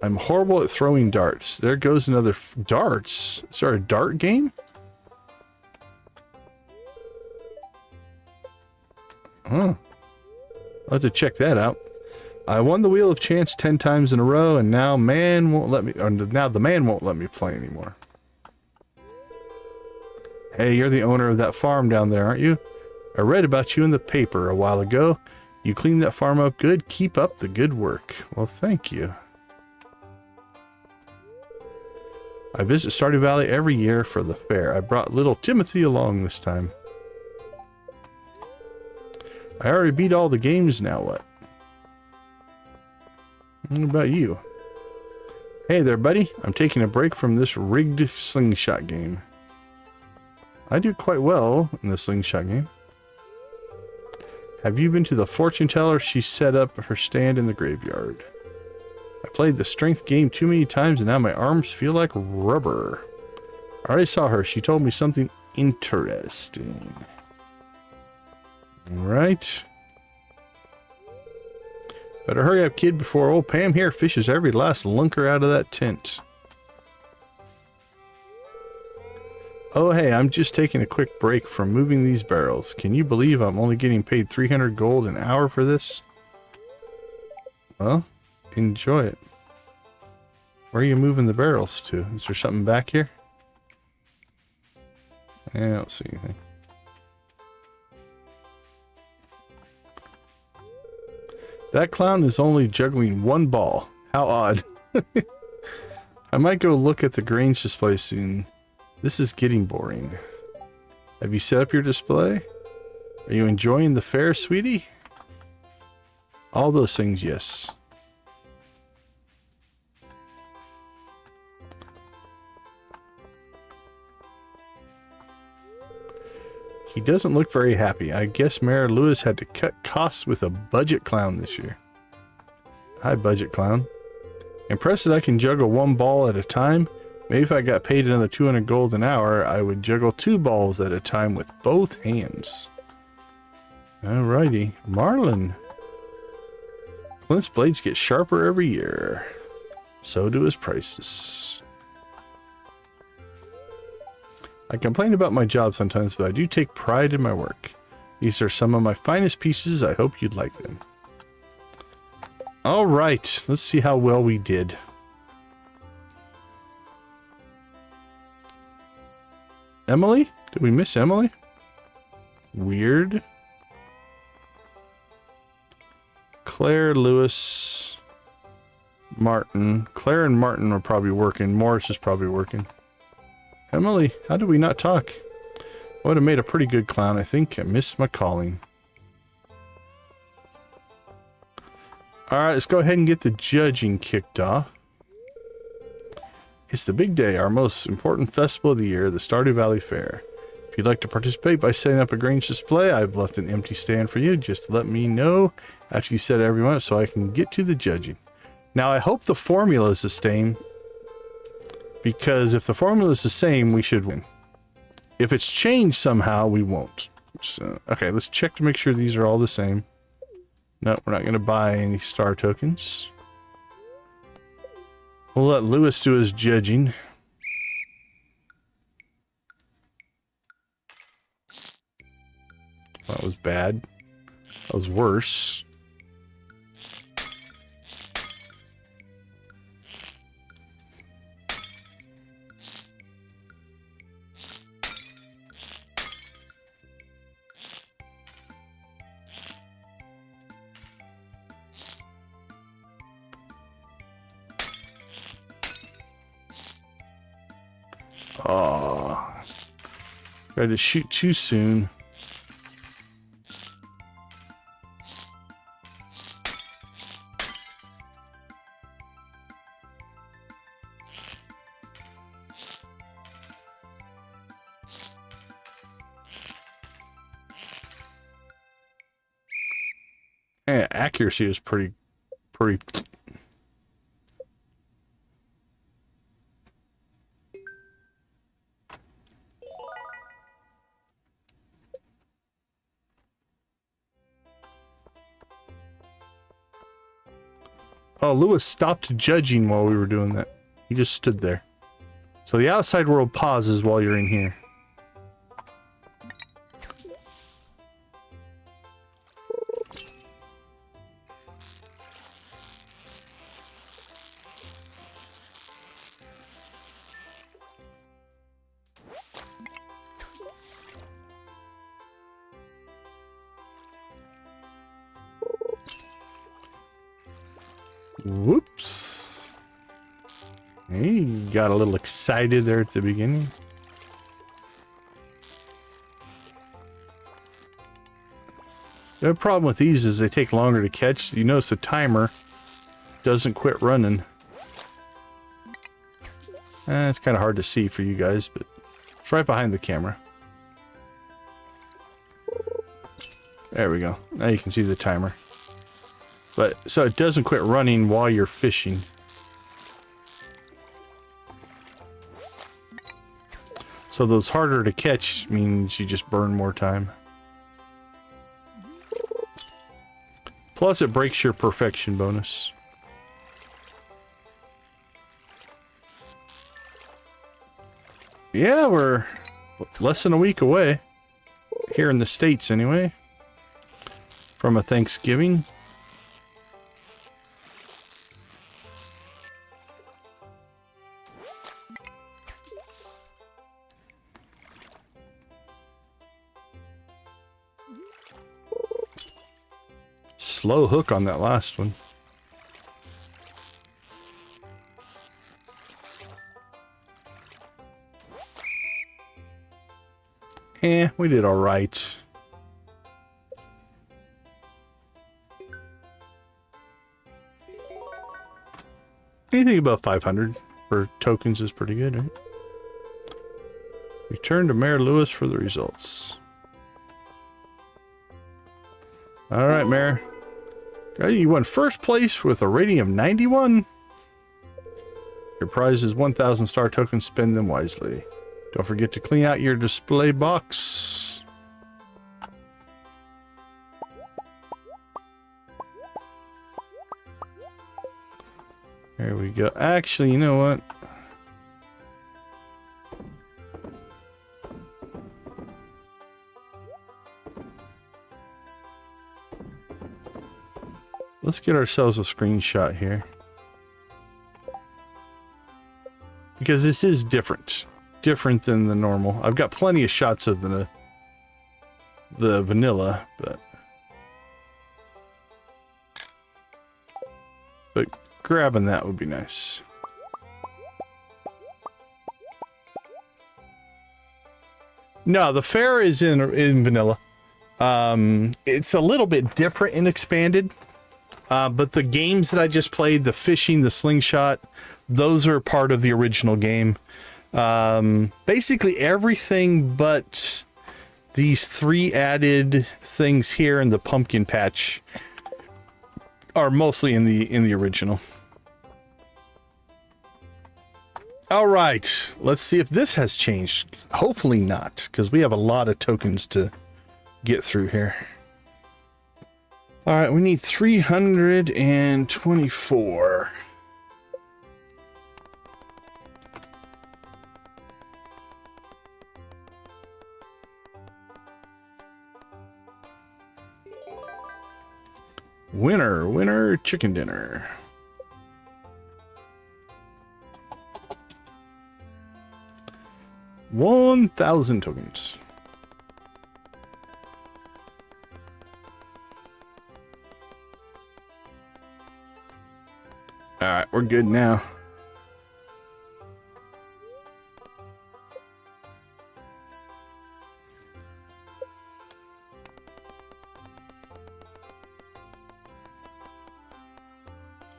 I'm horrible at throwing darts. There goes another darts. Is there a dart game? Oh. I'll have to check that out. I won the Wheel of Chance 10 times in a row, and now man won't let me. Or now the man won't let me play anymore. Hey, you're the owner of that farm down there, aren't you? I read about you in the paper a while ago. You cleaned that farm up good. Keep up the good work. Well, thank you. I visit Stardew Valley every year for the fair. I brought little Timothy along this time. I already beat all the games, now what? What about you? Hey there, buddy. I'm taking a break from this rigged slingshot game. I do quite well in the slingshot game. Have you been to the fortune teller? She set up her stand in the graveyard. I played the strength game too many times and now my arms feel like rubber. I already saw her. She told me something interesting. Alright. Better hurry up, kid, before old Pam here fishes every last lunker out of that tent. Oh, hey, I'm just taking a quick break from moving these barrels. Can you believe I'm only getting paid 300 gold an hour for this? Well, enjoy it. Where are you moving the barrels to? Is there something back here? I don't see anything. That clown is only juggling one ball. How odd. I might go look at the Grange display soon. This is getting boring. Have you set up your display? Are you enjoying the fair, sweetie? All those things, yes. He doesn't look very happy. I guess Mayor Lewis had to cut costs with a budget clown this year. Hi, budget clown. Impressed that I can juggle one ball at a time. Maybe if I got paid another 200 gold an hour, I would juggle 2 balls at a time with both hands. Alrighty. Marlin. Clint's blades get sharper every year. So do his prices. I complain about my job sometimes, but I do take pride in my work. These are some of my finest pieces. I hope you'd like them. Alright, let's see how well we did. Emily? Did we miss Emily? Weird. Claire, Lewis, Martin. Claire and Martin are probably working. Morris is probably working. Emily, how did we not talk? I would have made a pretty good clown. I think I missed my calling. Alright, let's go ahead and get the judging kicked off. It's the big day, our most important festival of the year, the Stardew Valley Fair. If you'd like to participate by setting up a Grange display, I've left an empty stand for you. Just let me know after you set everyone up so I can get to the judging. Now, I hope the formula is the same, because if the formula is the same, we should win. If it's changed somehow, we won't. So, okay, let's check to make sure these are all the same. No, we're not going to buy any star tokens. We'll let Lewis do his judging. That was bad. That was worse. Oh, tried to shoot too soon. Yeah, accuracy is pretty. Oh, Lewis stopped judging while we were doing that. He just stood there. So the outside world pauses while you're in here. Whoops. He got a little excited there at the beginning. The problem with these is they take longer to catch. You notice the timer doesn't quit running. It's kind of hard to see for you guys, but it's right behind the camera. There we go. Now you can see the timer. But so it doesn't quit running while you're fishing. So those harder to catch means you just burn more time. Plus it breaks your perfection bonus. Yeah, we're less than a week away. Here in the States anyway. From a Thanksgiving. slow hook on that last one. We did all right. Anything above 500 for tokens is pretty good, right? Return to Mayor Lewis for the results. All right, Mayor. You won first place with a rating of 91. Your prize is 1,000 star tokens. Spend them wisely. Don't forget to clean out your display box. There we go. Actually, you know what? Let's get ourselves a screenshot here. Because this is different. Different than the normal. I've got plenty of shots of the vanilla, but grabbing that would be nice. No, the fair is in vanilla. It's a little bit different in expanded, but the games that I just played, the fishing, the slingshot, those are part of the original game. Basically everything but these 3 added things here in the pumpkin patch are mostly in the original. All right, let's see if this has changed. Hopefully not, because we have a lot of tokens to get through here. All right, we need 324. Winner, winner, chicken dinner. $1,000 tokens. All right, we're good now.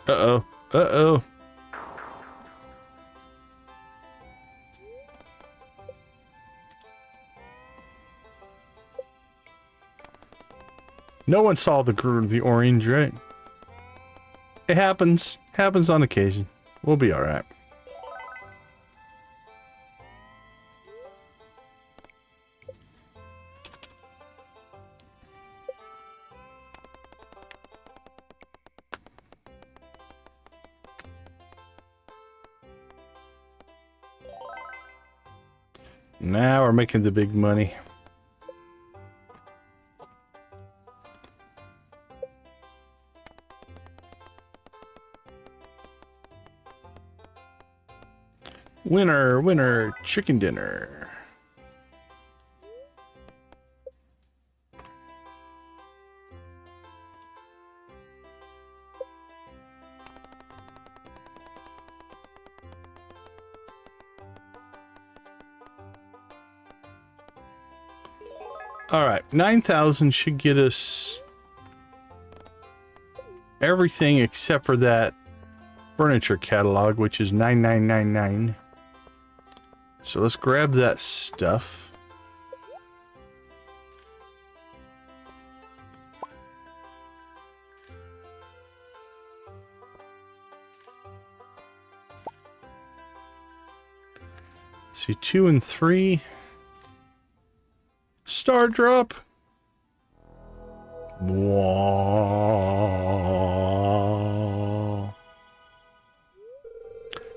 Uh-oh. Uh-oh. No one saw the orange, right? It happens. Happens on occasion. We'll be all right. Now we're making the big money. Winner, winner, chicken dinner. All right, 9,000 should get us everything except for that furniture catalog, which is 9999. So let's grab that stuff. See, 2 and 3. Star drop. Whoa.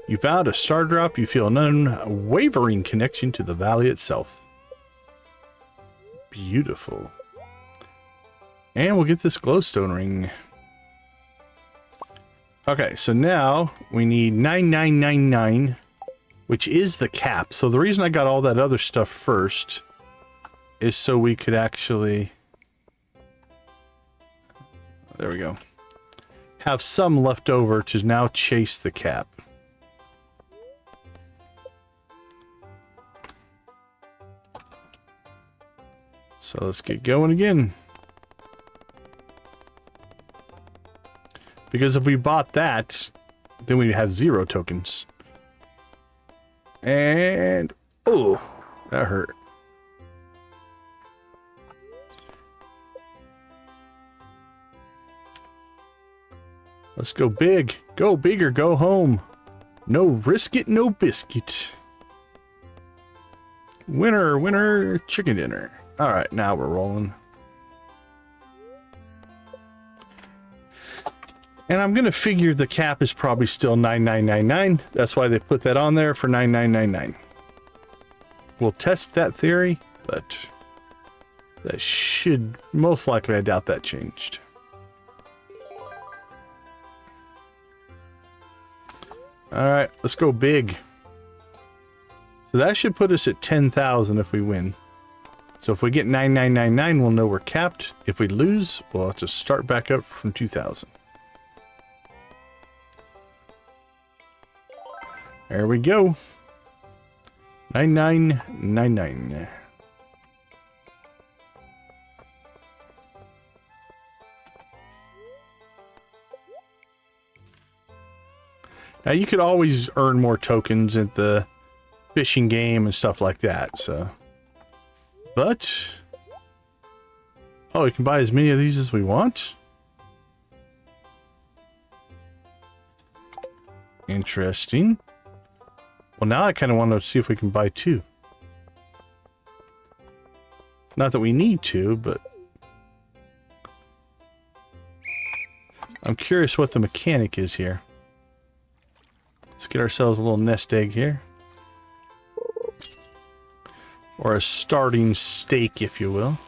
You found a star drop. You feel an unwavering connection to the valley itself. Beautiful. And we'll get this glowstone ring. Okay, so now we need 9999, which is the cap. So the reason I got all that other stuff first is so we could actually... There we go. Have some left over to now chase the cap. So let's get going again. Because if we bought that, then we'd have 0 tokens. And... oh, that hurt. Let's go big. Go big or go home. No risk it, no biscuit. Winner, winner, chicken dinner. All right, now we're rolling. And I'm going to figure the cap is probably still 9999. That's why they put that on there for 9999. We'll test that theory, but that should most likely, I doubt that changed. All right, let's go big. So that should put us at 10,000 if we win. So if we get 9999, we'll know we're capped. If we lose, we'll have to start back up from 2,000. There we go. 9999. Now you could always earn more tokens at the fishing game and stuff like that, so. But, oh, we can buy as many of these as we want? Interesting. Well, now I kind of want to see if we can buy 2. Not that we need to, but I'm curious what the mechanic is here. Let's get ourselves a little nest egg here. Or a starting stake, if you will.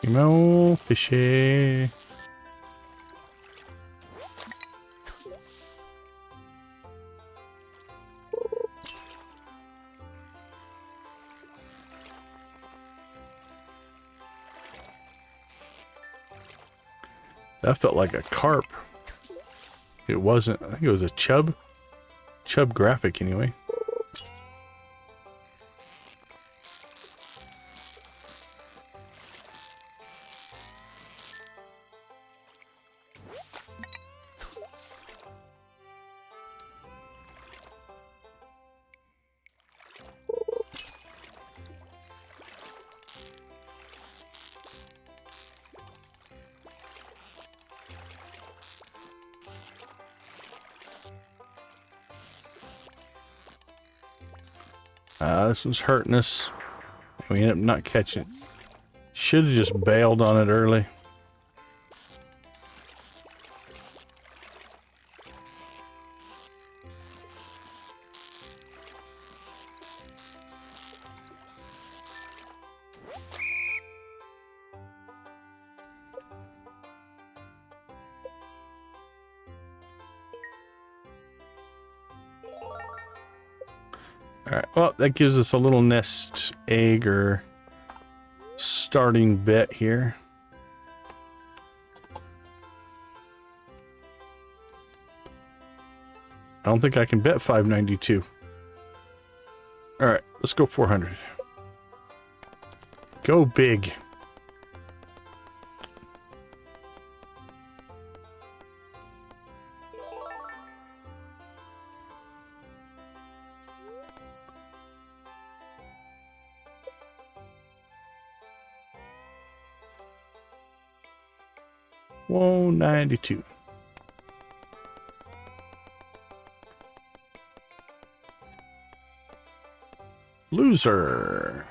No fishy. That felt like a carp. It wasn't. I think it was a chub. Chub graphic anyway. This was hurting us. We ended up not catching it. Should have just bailed on it early. Alright, well, that gives us a little nest egg or starting bet here. I don't think I can bet 592. Alright, let's go 400. Go big. Whoa, 92. Loser.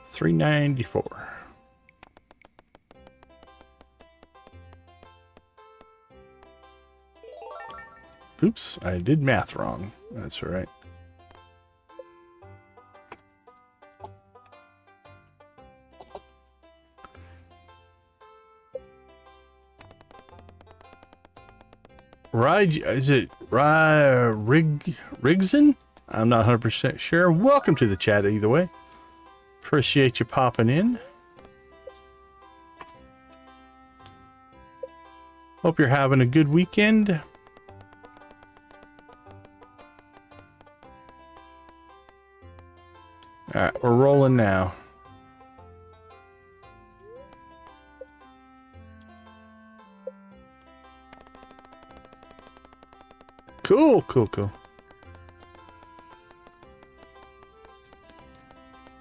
$394. Oops, I did math wrong. That's all right. Is it Rigson? I'm not 100% sure. Welcome to the chat either way. Appreciate you popping in. Hope you're having a good weekend. Alright, we're rolling now. Cool, cool, cool.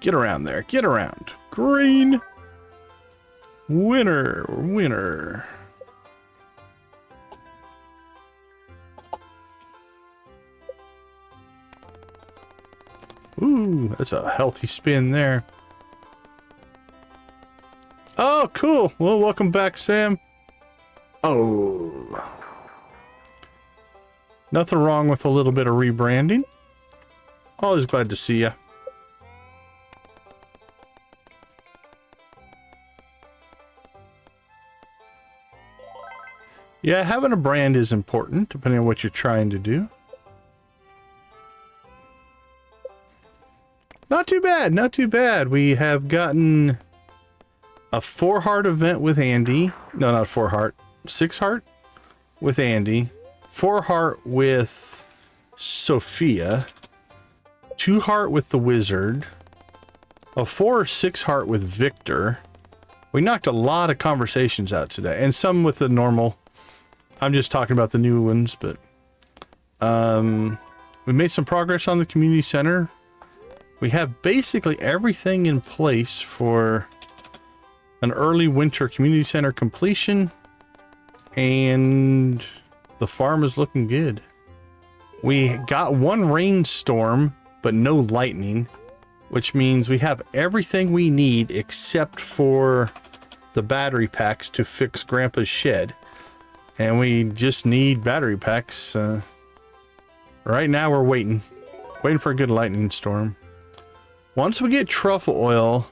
Get around there. Get around. Green. Winner. Winner. Ooh, that's a healthy spin there. Oh, cool. Well, welcome back, Sam. Oh. Nothing wrong with a little bit of rebranding. Always glad to see you. Yeah, having a brand is important, depending on what you're trying to do. Not too bad, not too bad. We have gotten a 4-heart event with Andy. No, not 4-heart. 6-heart with Andy. 4-heart with Sophia. 2-heart with the Wizard. A 4 or 6-heart with Victor. We knocked a lot of conversations out today, and some with the normal. I'm just talking about the new ones, but we made some progress on the community center. We have basically everything in place for an early winter community center completion, and the farm is looking good. We got 1 rainstorm, but no lightning, which means we have everything we need except for the battery packs to fix Grandpa's shed. And we just need battery packs. Right now we're waiting for a good lightning storm. Once we get truffle oil,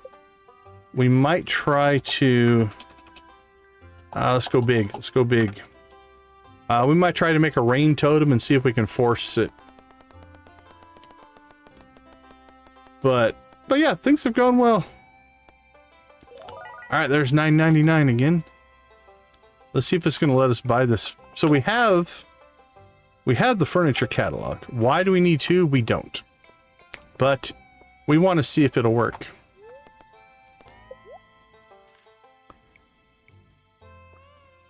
we might try to... let's go big. Let's go big. We might try to make a rain totem and see if we can force it. But yeah, things have gone well. Alright, there's $9.99 again. Let's see if it's going to let us buy this. So we have the furniture catalog. Why do we need 2? We don't. But we want to see if it'll work.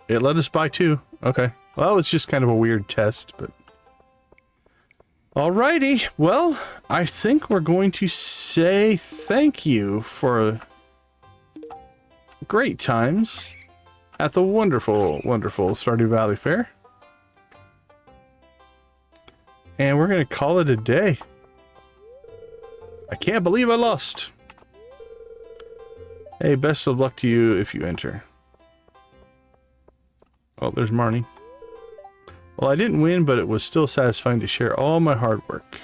It let us buy 2. Okay. Well, it's just kind of a weird test, but... Alrighty. Well, I think we're going to say thank you for great times at the wonderful, wonderful Stardew Valley Fair. And we're going to call it a day. I can't believe I lost. Hey, best of luck to you if you enter. Oh, there's Marnie. Well, I didn't win, but it was still satisfying to share all my hard work.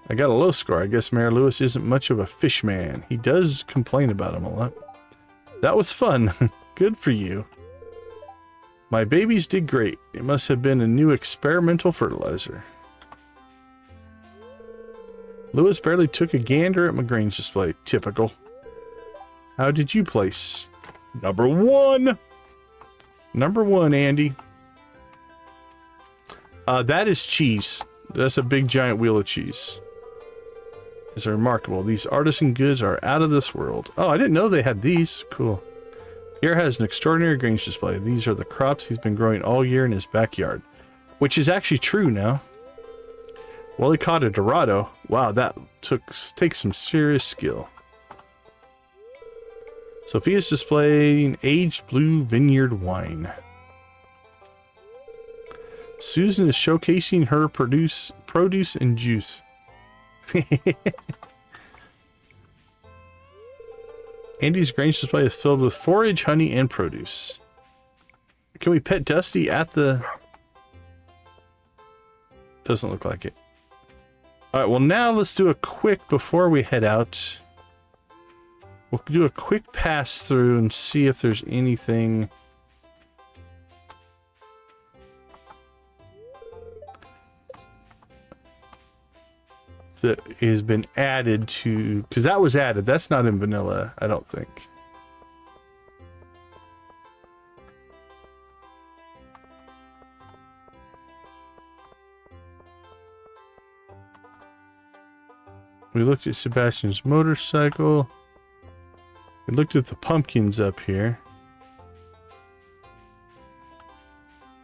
I got a low score. I guess Mayor Lewis isn't much of a fish man. He does complain about him a lot. That was fun. Good for you. My babies did great. It must have been a new experimental fertilizer. Lewis barely took a gander at McGrain's display. Typical. How did you place? Number 1. Number 1, Andy. That is cheese. That's a big giant wheel of cheese. It's remarkable. These artisan goods are out of this world. Oh, I didn't know they had these. Cool. Pierre has an extraordinary Grange display. These are the crops he's been growing all year in his backyard. Which is actually true now. Well, he caught a Dorado. Wow, that takes some serious skill. Sophia's displaying aged blue vineyard wine. Susan is showcasing her produce and juice. Andy's Grange display is filled with forage, honey, and produce. Can we pet Dusty at the... Doesn't look like it. All right, well, now let's do a quick, before we head out, we'll do a quick pass through and see if there's anything that has been added to, because that was added. That's not in vanilla, I don't think. We looked at Sebastian's motorcycle. We looked at the pumpkins up here.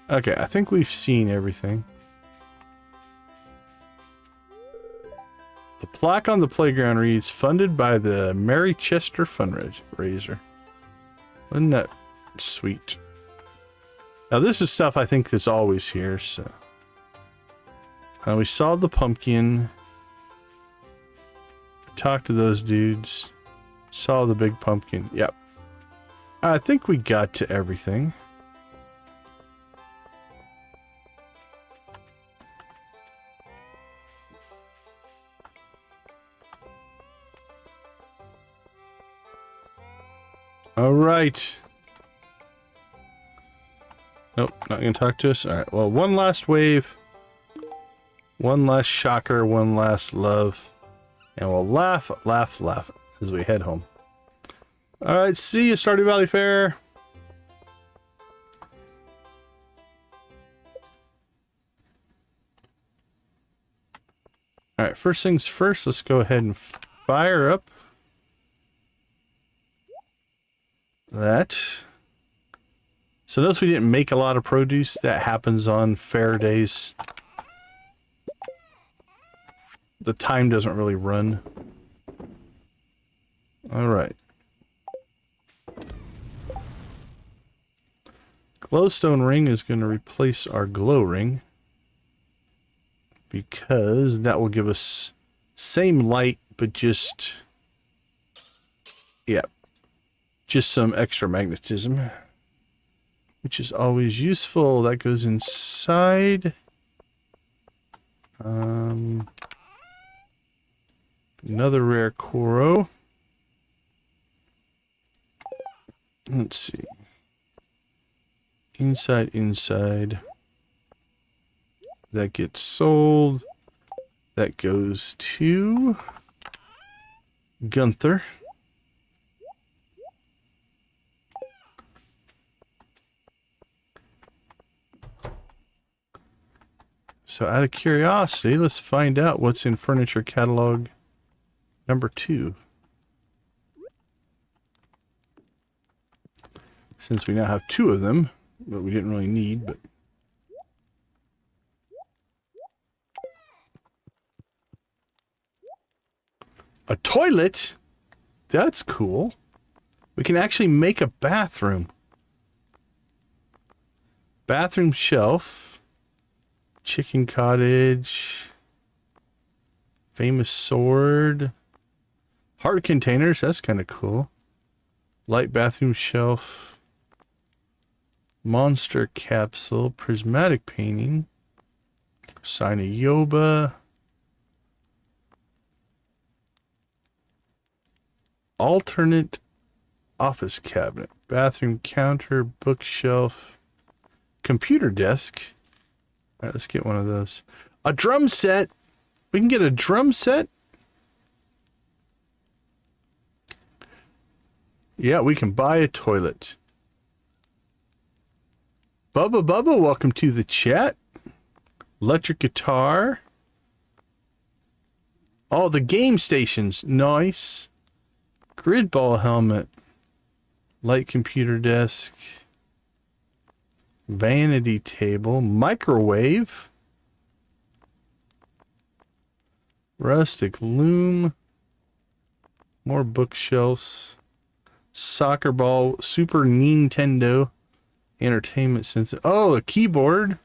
Okay, I think we've seen everything. The plaque on the playground reads, funded by the Mary Chester fundraiser. Isn't that sweet? Now this is stuff I think that's always here, so. We saw the pumpkin. Talked to those dudes. Saw the big pumpkin. Yep. I think we got to everything. All right. Nope, not gonna talk to us. All right, well, one last wave. One last shocker, one last love. And we'll laugh, laugh, laugh as we head home. All right, see you, Stardew Valley Fair. All right, first things first, let's go ahead and fire up that. So notice we didn't make a lot of produce. That happens on fair days. The time doesn't really run. All right. Glowstone ring is going to replace our glow ring, because that will give us same light, but just, yeah, just some extra magnetism, which is always useful. That goes inside. Another rare Koro. Let's see. Inside. That gets sold. That goes to Gunther. So out of curiosity, let's find out what's in furniture catalog number 2. Since we now have 2 of them, but we didn't really need, but a toilet? That's cool. We can actually make a bathroom. Bathroom shelf. Chicken cottage. Famous sword. Heart containers, that's kind of cool. Light bathroom shelf. Monster capsule. Prismatic painting. Sign of Yoba. Alternate office cabinet. Bathroom counter. Bookshelf. Computer desk. Alright, let's get one of those. A drum set. We can get a drum set. Yeah, we can buy a toilet. Bubba, welcome to the chat. Electric guitar. Oh, the game stations. Nice. Grid ball helmet. Light computer desk. Vanity table. Microwave. Rustic loom. More bookshelves. Soccer ball. Super Nintendo. Entertainment center. Oh, a keyboard.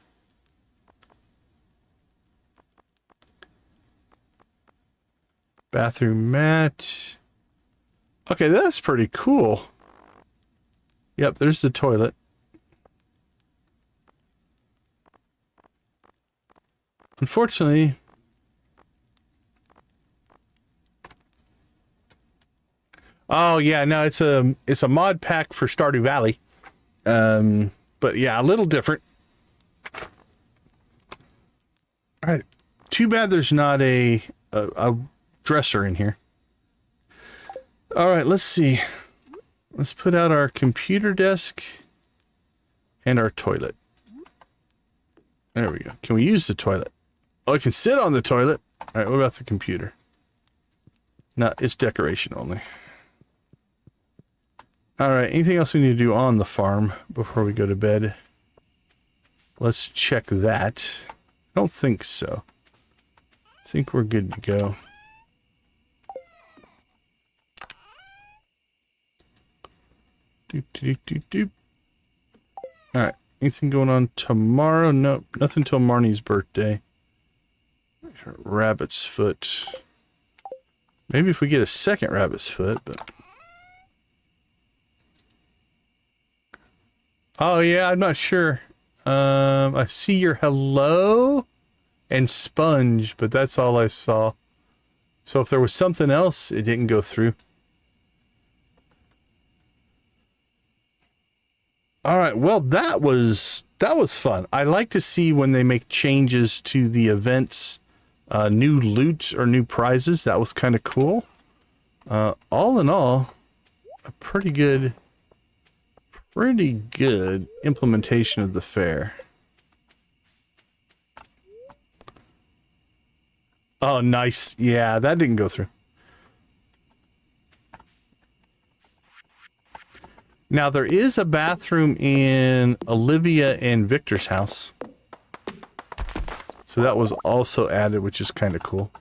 Bathroom mat. Okay, that's pretty cool. Yep, there's the toilet. Unfortunately, oh yeah, no, it's a mod pack for Stardew Valley. But yeah, a little different. All right. Too bad there's not a dresser in here. All right, let's see. Let's put out our computer desk and our toilet. There we go. Can we use the toilet? Oh, I can sit on the toilet. All right, what about the computer? No, it's decoration only. All right, anything else we need to do on the farm before we go to bed? Let's check that. I don't think so. I think we're good to go. Doop, doop, doop, doop. All right, anything going on tomorrow? Nope, nothing till Marnie's birthday. Rabbit's foot. Maybe if we get a second rabbit's foot, but... Oh yeah, I'm not sure. I see your hello and sponge, but that's all I saw. So if there was something else, it didn't go through. All right, well that was fun. I like to see when they make changes to the events, new loot or new prizes. That was kind of cool. All in all, a pretty good implementation of the fair. Oh, nice. Yeah, that didn't go through. Now, there is a bathroom in Olivia and Victor's house. So that was also added, which is kind of cool.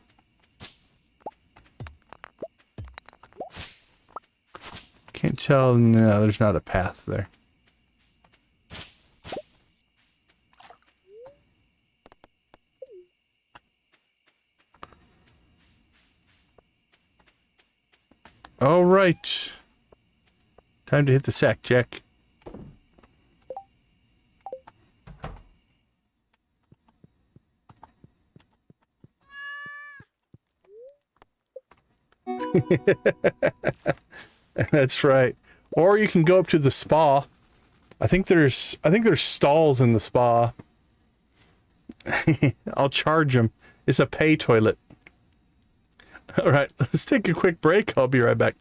Can't tell. No, there's not a path there. All right. Time to hit the sack, Jack. That's right. Or you can go up to the spa. I think there's stalls in the spa. I'll charge them. It's a pay toilet. All right, let's take a quick break. I'll be right back.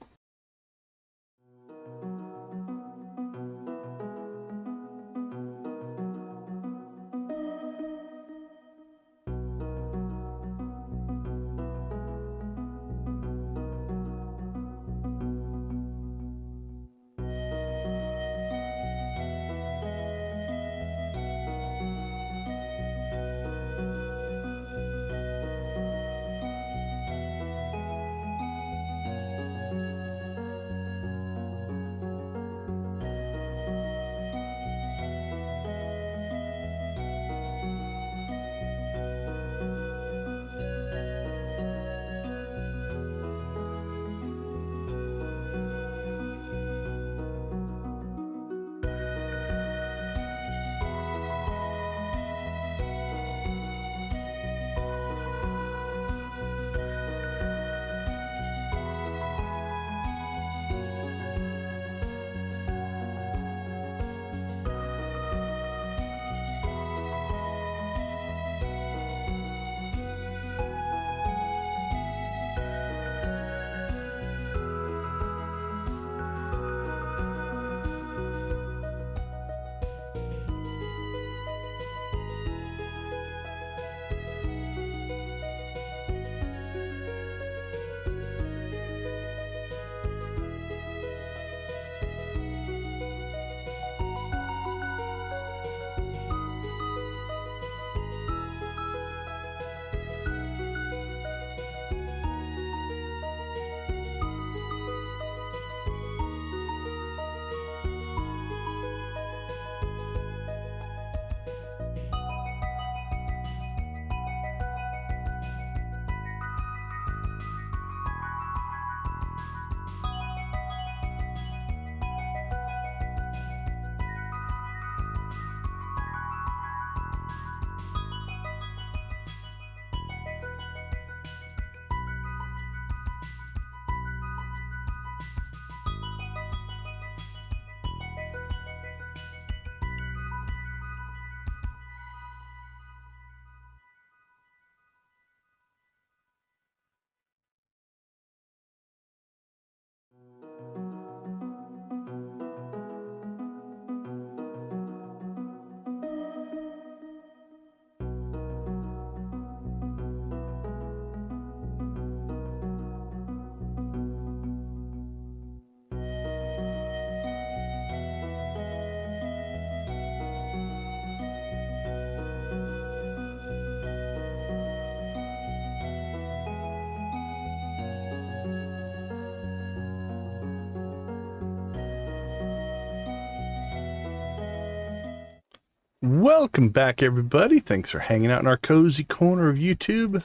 Welcome back, everybody. Thanks for hanging out in our cozy corner of YouTube.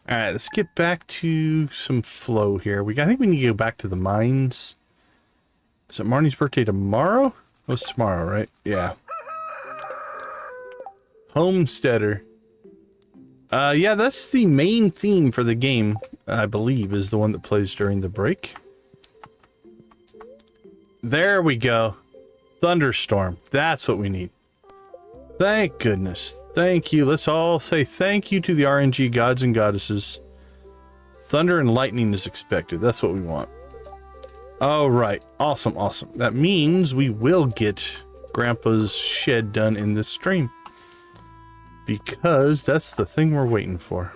All right, let's get back to some flow here. I think we need to go back to the mines. Is it Marnie's birthday tomorrow? Oh, it's tomorrow, right? Yeah. Homesteader. Yeah, that's the main theme for the game, I believe, is the one that plays during the break. There we go. Thunderstorm. That's what we need. Thank goodness. Thank you. Let's all say thank you to the RNG gods and goddesses. Thunder and lightning is expected. That's what we want. All right. Awesome, awesome. That means we will get Grandpa's shed done in this stream. Because that's the thing we're waiting for.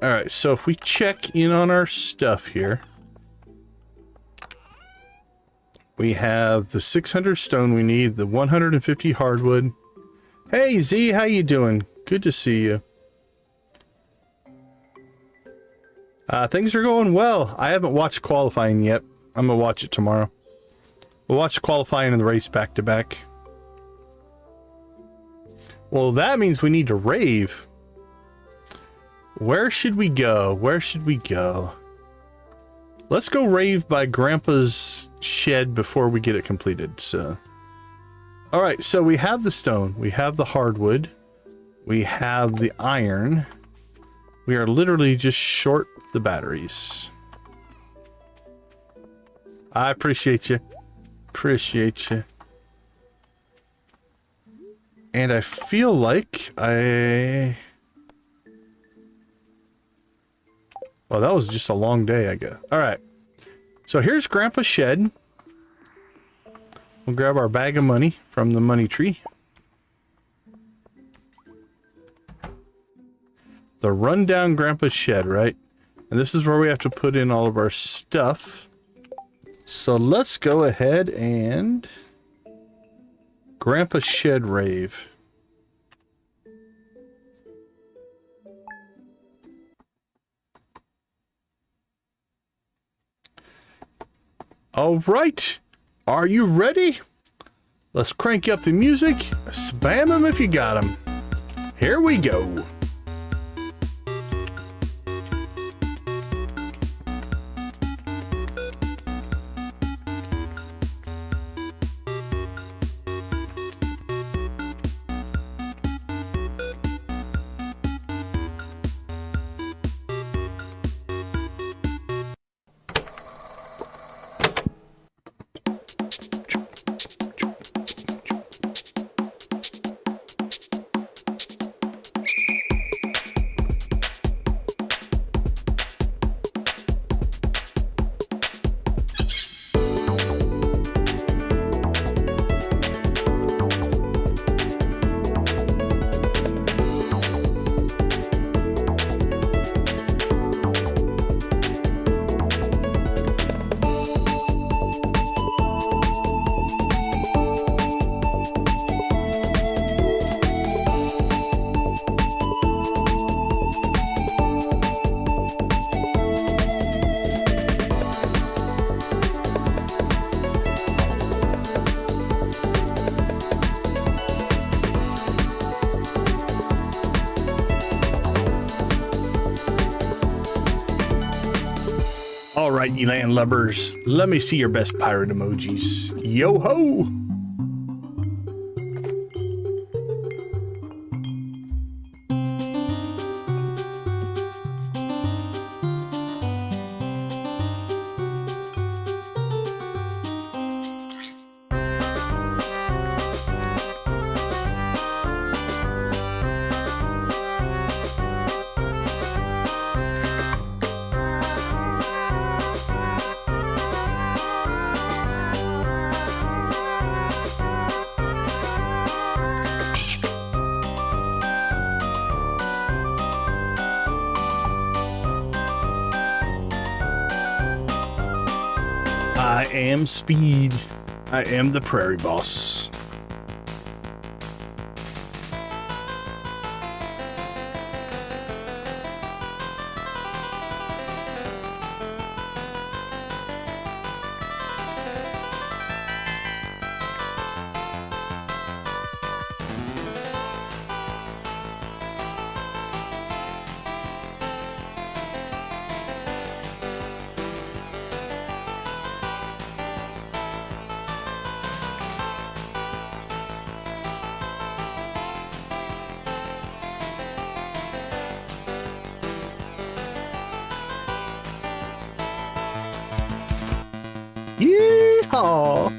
All right, so if we check in on our stuff here, we have the 600 stone we need, the 150 hardwood. Hey Z, how you doing? Good to see you. Things are going well. I haven't watched qualifying yet. I'm gonna watch it tomorrow. We'll watch qualifying and the race back to back. Well, that means we need to rave. Where should we go? Where should we go? Let's go rave by Grandpa's shed before we get it completed. So, all right. So we have the stone, we have the hardwood, we have the iron. We are literally just short the batteries. I appreciate you. Appreciate you. And I feel like well, that was just a long day, I guess. All right. So here's Grandpa's shed. We'll grab our bag of money from the money tree. The rundown Grandpa's shed, right? And this is where we have to put in all of our stuff. So let's go ahead and Grandpa's shed rave. All right, are you ready? Let's crank up the music. Spam them if you got them. Here we go. All right, you landlubbers, let me see your best pirate emojis. Yo ho! I am Speed. I am the Prairie Boss. Yeehaw!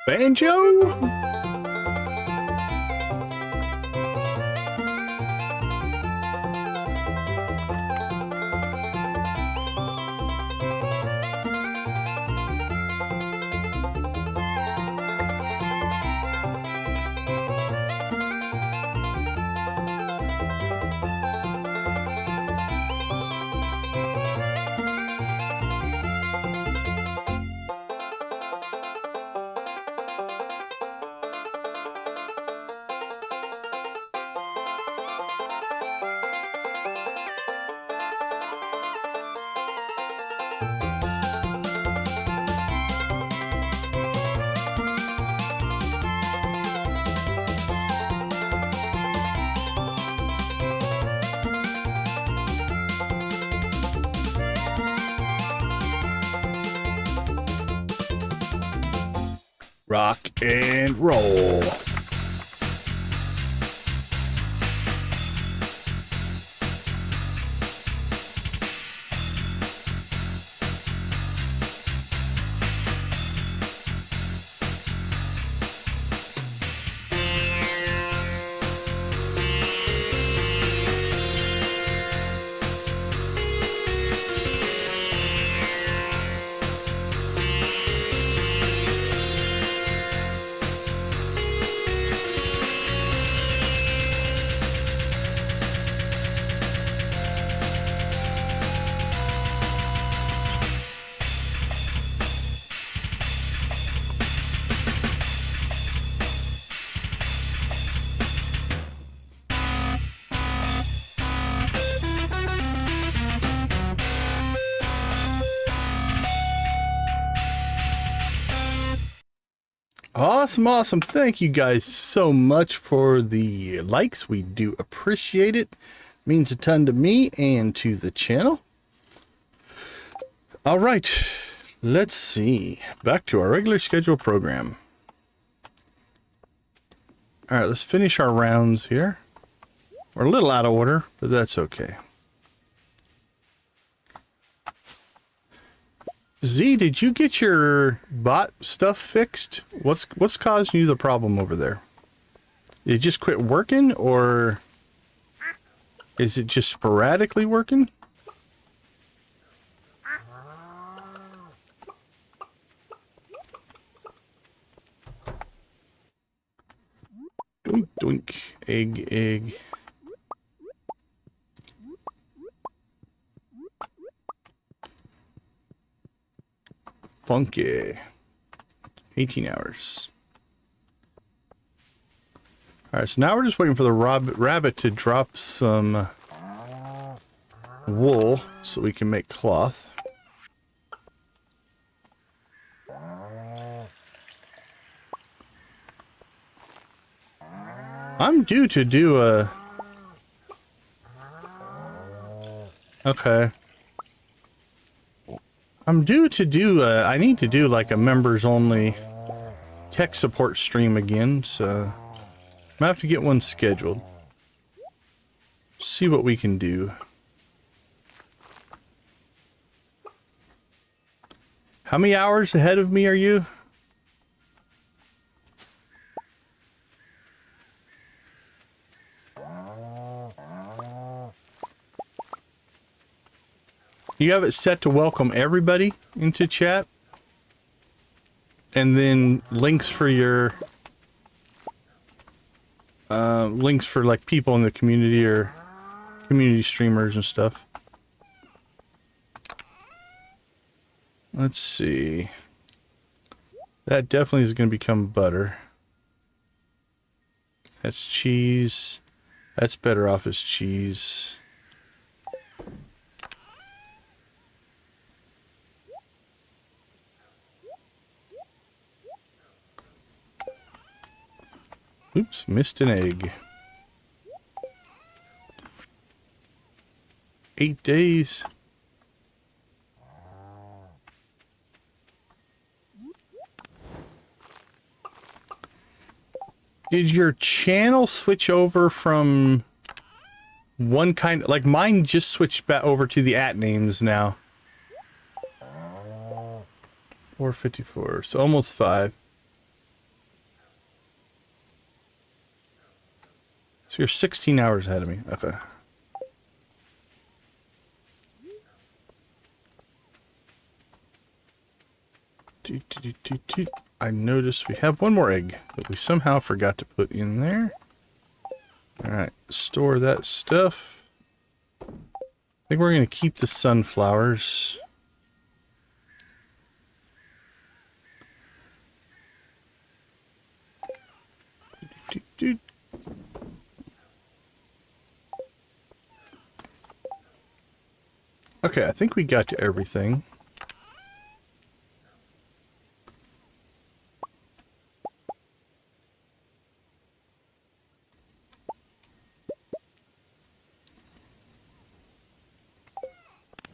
Banjo? Rock and roll. Awesome, awesome. Thank you guys so much for the likes. We do appreciate it. Means a ton to me and to the channel. All right, let's see. Back to our regular schedule program. All right, let's finish our rounds here. We're a little out of order, but that's okay. Z, did you get your bot stuff fixed? What's causing you the problem over there? Did it just quit working, or is it just sporadically working? Doink, doink, egg, egg. Funky. 18 hours. Alright, so now we're just waiting for the rabbit to drop some wool so we can make cloth. I'm due to do a... Okay. I'm due to do a... I need to do like a members only tech support stream again, so I'm gonna have to get one scheduled. See what we can do. How many hours ahead of me are you? You have it set to welcome everybody into chat. And then links for your... links for like people in the community or community streamers and stuff. Let's see. That definitely is going to become butter. That's cheese. That's better off as cheese. Oops, missed an egg. 8 days. Did your channel switch over from one kind, like mine just switched back over to the @names now. 4:54, so almost 5. So you're 16 hours ahead of me. Okay. I noticed we have one more egg that we somehow forgot to put in there. Alright, store that stuff. I think we're going to keep the sunflowers. Okay, I think we got to everything.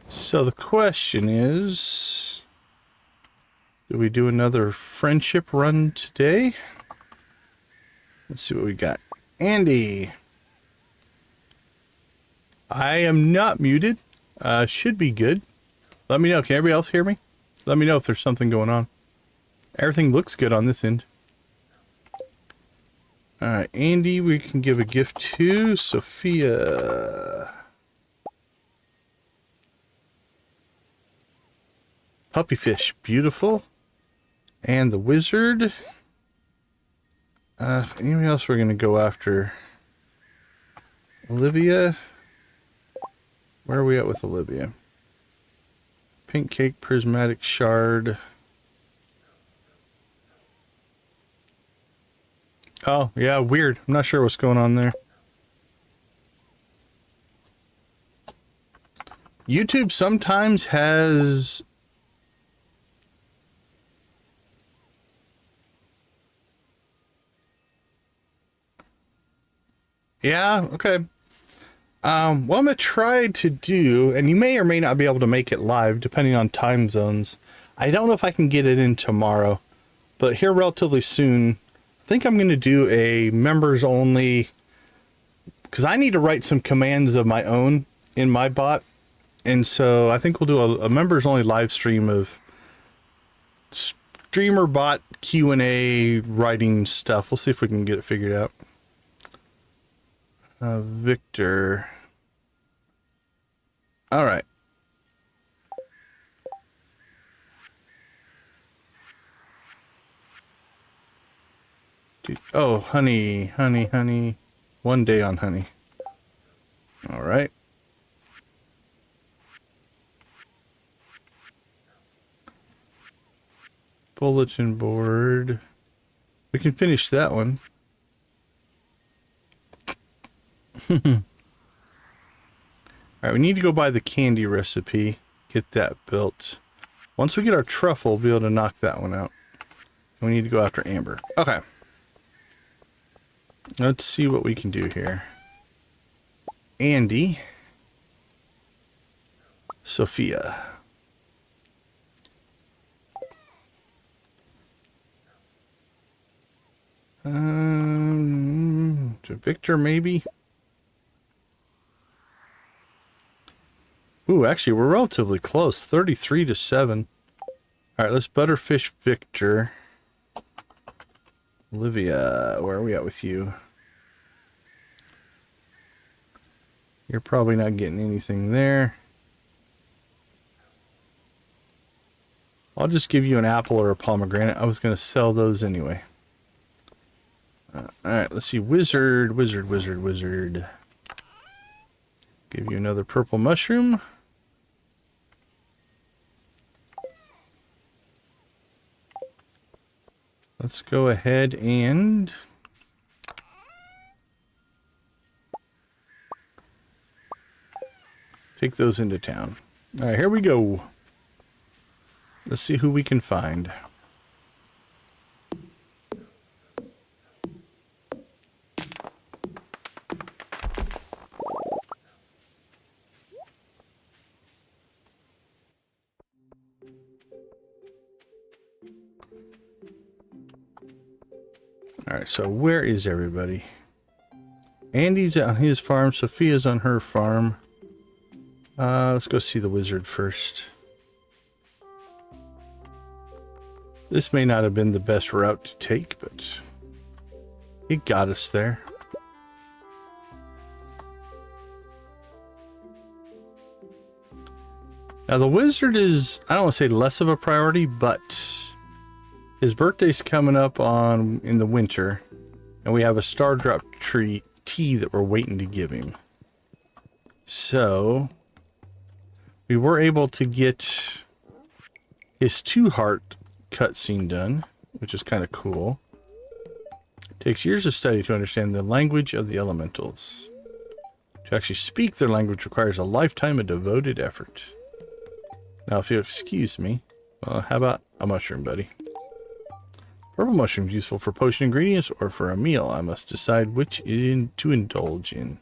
So the question is, do we do another friendship run today? Let's see what we got. Andy. I am not muted. Should be good. Let me know. Can everybody else hear me? Let me know if there's something going on. Everything looks good on this end. Alright, Andy, we can give a gift to Sophia. Puppy fish, beautiful. And the wizard. Anything else we're going to go after? Olivia. Where are we at with Olivia? Pink cake, prismatic shard. Oh, yeah, weird. I'm not sure what's going on there. YouTube sometimes has... Yeah, okay. What I'm going to try to do, and you may or may not be able to make it live, depending on time zones. I don't know if I can get it in tomorrow, but here relatively soon, I think I'm going to do a members only, because I need to write some commands of my own in my bot. And so I think we'll do a members only live stream of streamer bot Q&A writing stuff. We'll see if we can get it figured out. Victor. All right. Dude. Oh, honey, honey, honey. One day on honey. All right. Bulletin board. We can finish that one. Alright, we need to go buy the candy recipe. Get that built. Once we get our truffle, we'll be able to knock that one out. We need to go after Amber. Okay. Let's see what we can do here. Andy. Sophia. To Victor, maybe? Ooh, actually, we're relatively close. 33-7. Alright, let's butterfish Victor. Olivia, where are we at with you? You're probably not getting anything there. I'll just give you an apple or a pomegranate. I was going to sell those anyway. Alright, let's see. Wizard. Give you another purple mushroom. Let's go ahead and take those into town. Alright, here we go. Let's see who we can find. Alright, so where is everybody? Andy's on his farm, Sophia's on her farm. Let's go see the wizard first. This may not have been the best route to take, but it got us there. Now the wizard is, I don't want to say less of a priority, but his birthday's coming up in the winter, and we have a star drop tea that we're waiting to give him. So we were able to get his 2-heart cutscene done, which is kind of cool. It takes years of study to understand the language of the elementals. To actually speak their language requires a lifetime of devoted effort. Now, if you'll excuse me, how about a mushroom, buddy? Purple mushroom's useful for potion ingredients or for a meal. I must decide which to indulge in.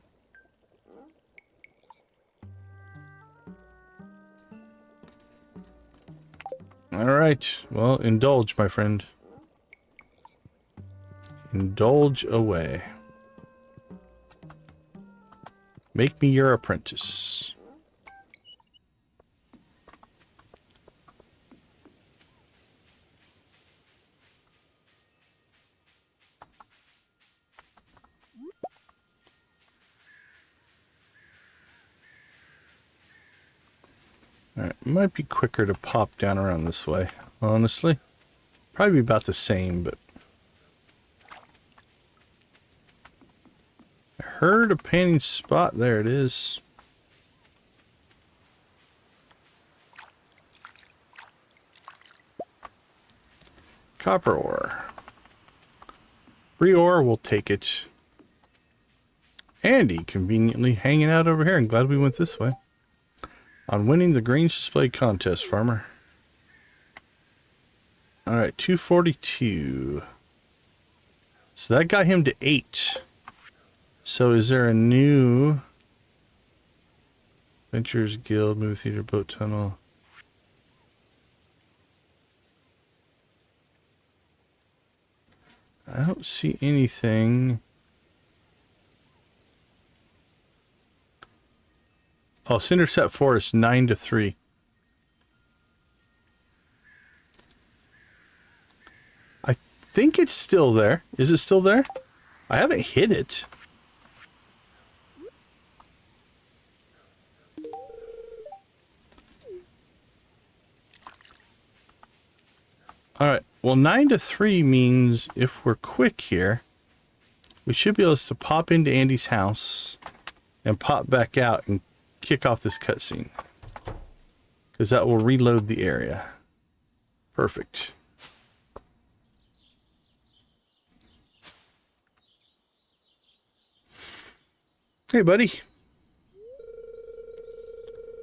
Alright, well, indulge, my friend. Indulge away. Make me your apprentice. Alright, might be quicker to pop down around this way, honestly. Probably be about the same, but... I heard a panning spot. There it is. Copper ore. Free ore, we'll take it. Andy, conveniently hanging out over here. I'm glad we went this way. On winning the Greens Display Contest, farmer. Alright, 242. So that got him to 8. So is there a new... Ventures Guild, Movie Theater, Boat Tunnel... I don't see anything. Oh, Cinderset Forest, 9-3. I think it's still there. Is it still there? I haven't hit it. Alright, well 9-3 means if we're quick here, we should be able to pop into Andy's house and pop back out and kick off this cutscene. Because that will reload the area. Perfect. Hey buddy.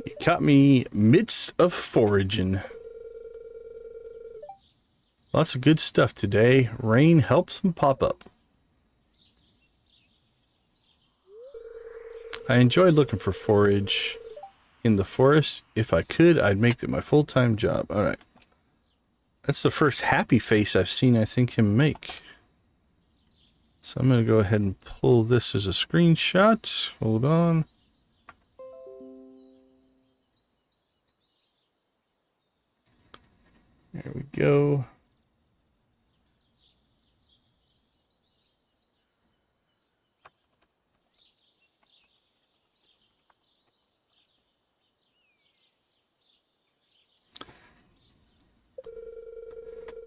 You caught me midst of foraging. Lots of good stuff today. Rain helps them pop up. I enjoy looking for forage in the forest. If I could, I'd make it my full-time job. Alright. That's the first happy face I've seen, I think, him make. So I'm going to go ahead and pull this as a screenshot. Hold on. There we go.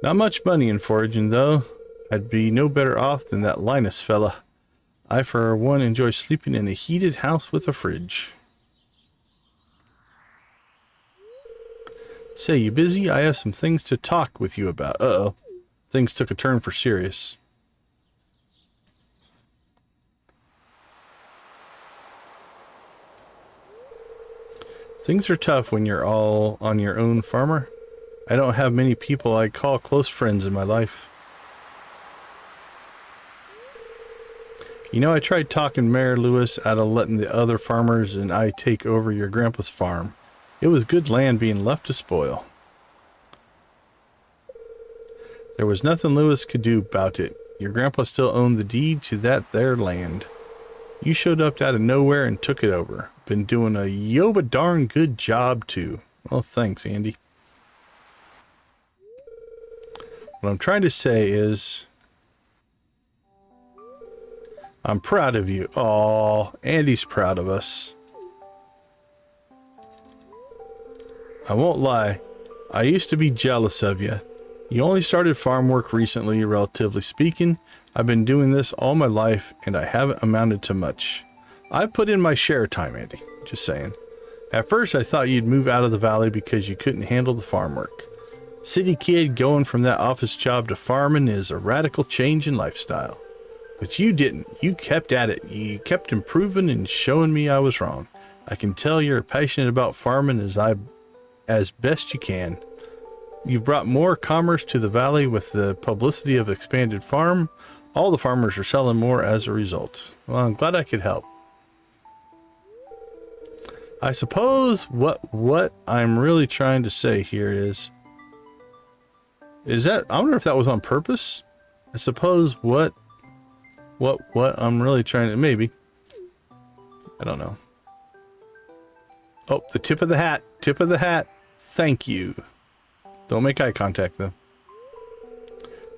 Not much money in foraging, though. I'd be no better off than that Linus fella. I, for one, enjoy sleeping in a heated house with a fridge. Say, you busy? I have some things to talk with you about. Uh-oh. Things took a turn for serious. Things are tough when you're all on your own, farmer. I don't have many people I call close friends in my life. You know, I tried talking Mayor Lewis out of letting the other farmers and I take over your grandpa's farm. It was good land being left to spoil. There was nothing Lewis could do about it. Your grandpa still owned the deed to that there land. You showed up out of nowhere and took it over. Been doing a yoba darn good job too. Well, thanks, Andy. What I'm trying to say is, I'm proud of you. Aw, Andy's proud of us. I won't lie. I used to be jealous of you. You only started farm work recently, relatively speaking. I've been doing this all my life, and I haven't amounted to much. I've put in my share of time, Andy. Just saying. At first, I thought you'd move out of the valley because you couldn't handle the farm work. City kid going from that office job to farming is a radical change in lifestyle. But you didn't. You kept at it. You kept improving and showing me I was wrong. I can tell you're passionate about farming as best you can. You've brought more commerce to the valley with the publicity of Expanded Farm. All the farmers are selling more as a result. Well, I'm glad I could help. I suppose what I'm really trying to say here is that, I wonder if that was on purpose. I suppose what I'm really trying to, maybe. I don't know. Oh, the tip of the hat. Tip of the hat. Thank you. Don't make eye contact, though.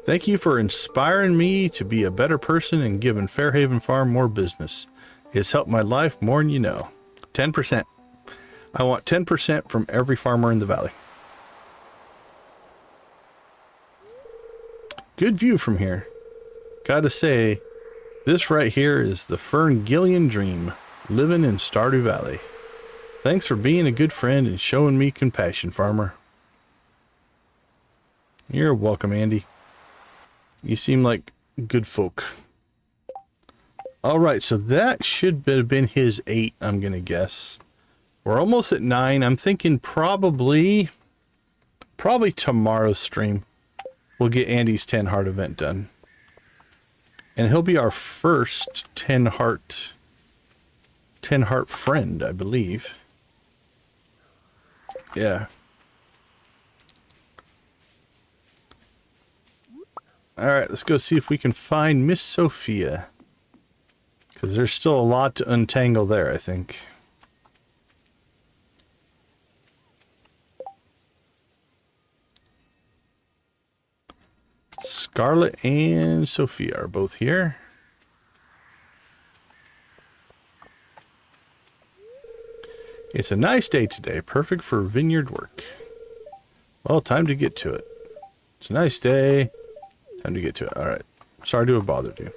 Thank you for inspiring me to be a better person and giving Fairhaven Farm more business. It's helped my life more than you know. 10%. I want 10% from every farmer in the valley. Good view from here. Gotta say, this right here is the Ferngillian dream, living in Stardew Valley. Thanks for being a good friend and showing me compassion, farmer. You're welcome, Andy. You seem like good folk. Alright, so that should have been his 8, I'm going to guess. We're almost at 9. I'm thinking probably tomorrow's stream we'll get Andy's 10 heart event done. And he'll be our first 10 heart friend, I believe. Yeah. Alright, let's go see if we can find Miss Sophia. Because there's still a lot to untangle there, I think. Scarlet and Sophia are both here. It's a nice day today, perfect for vineyard work. Well, time to get to it. It's a nice day. Time to get to it. Alright. Sorry to have bothered you.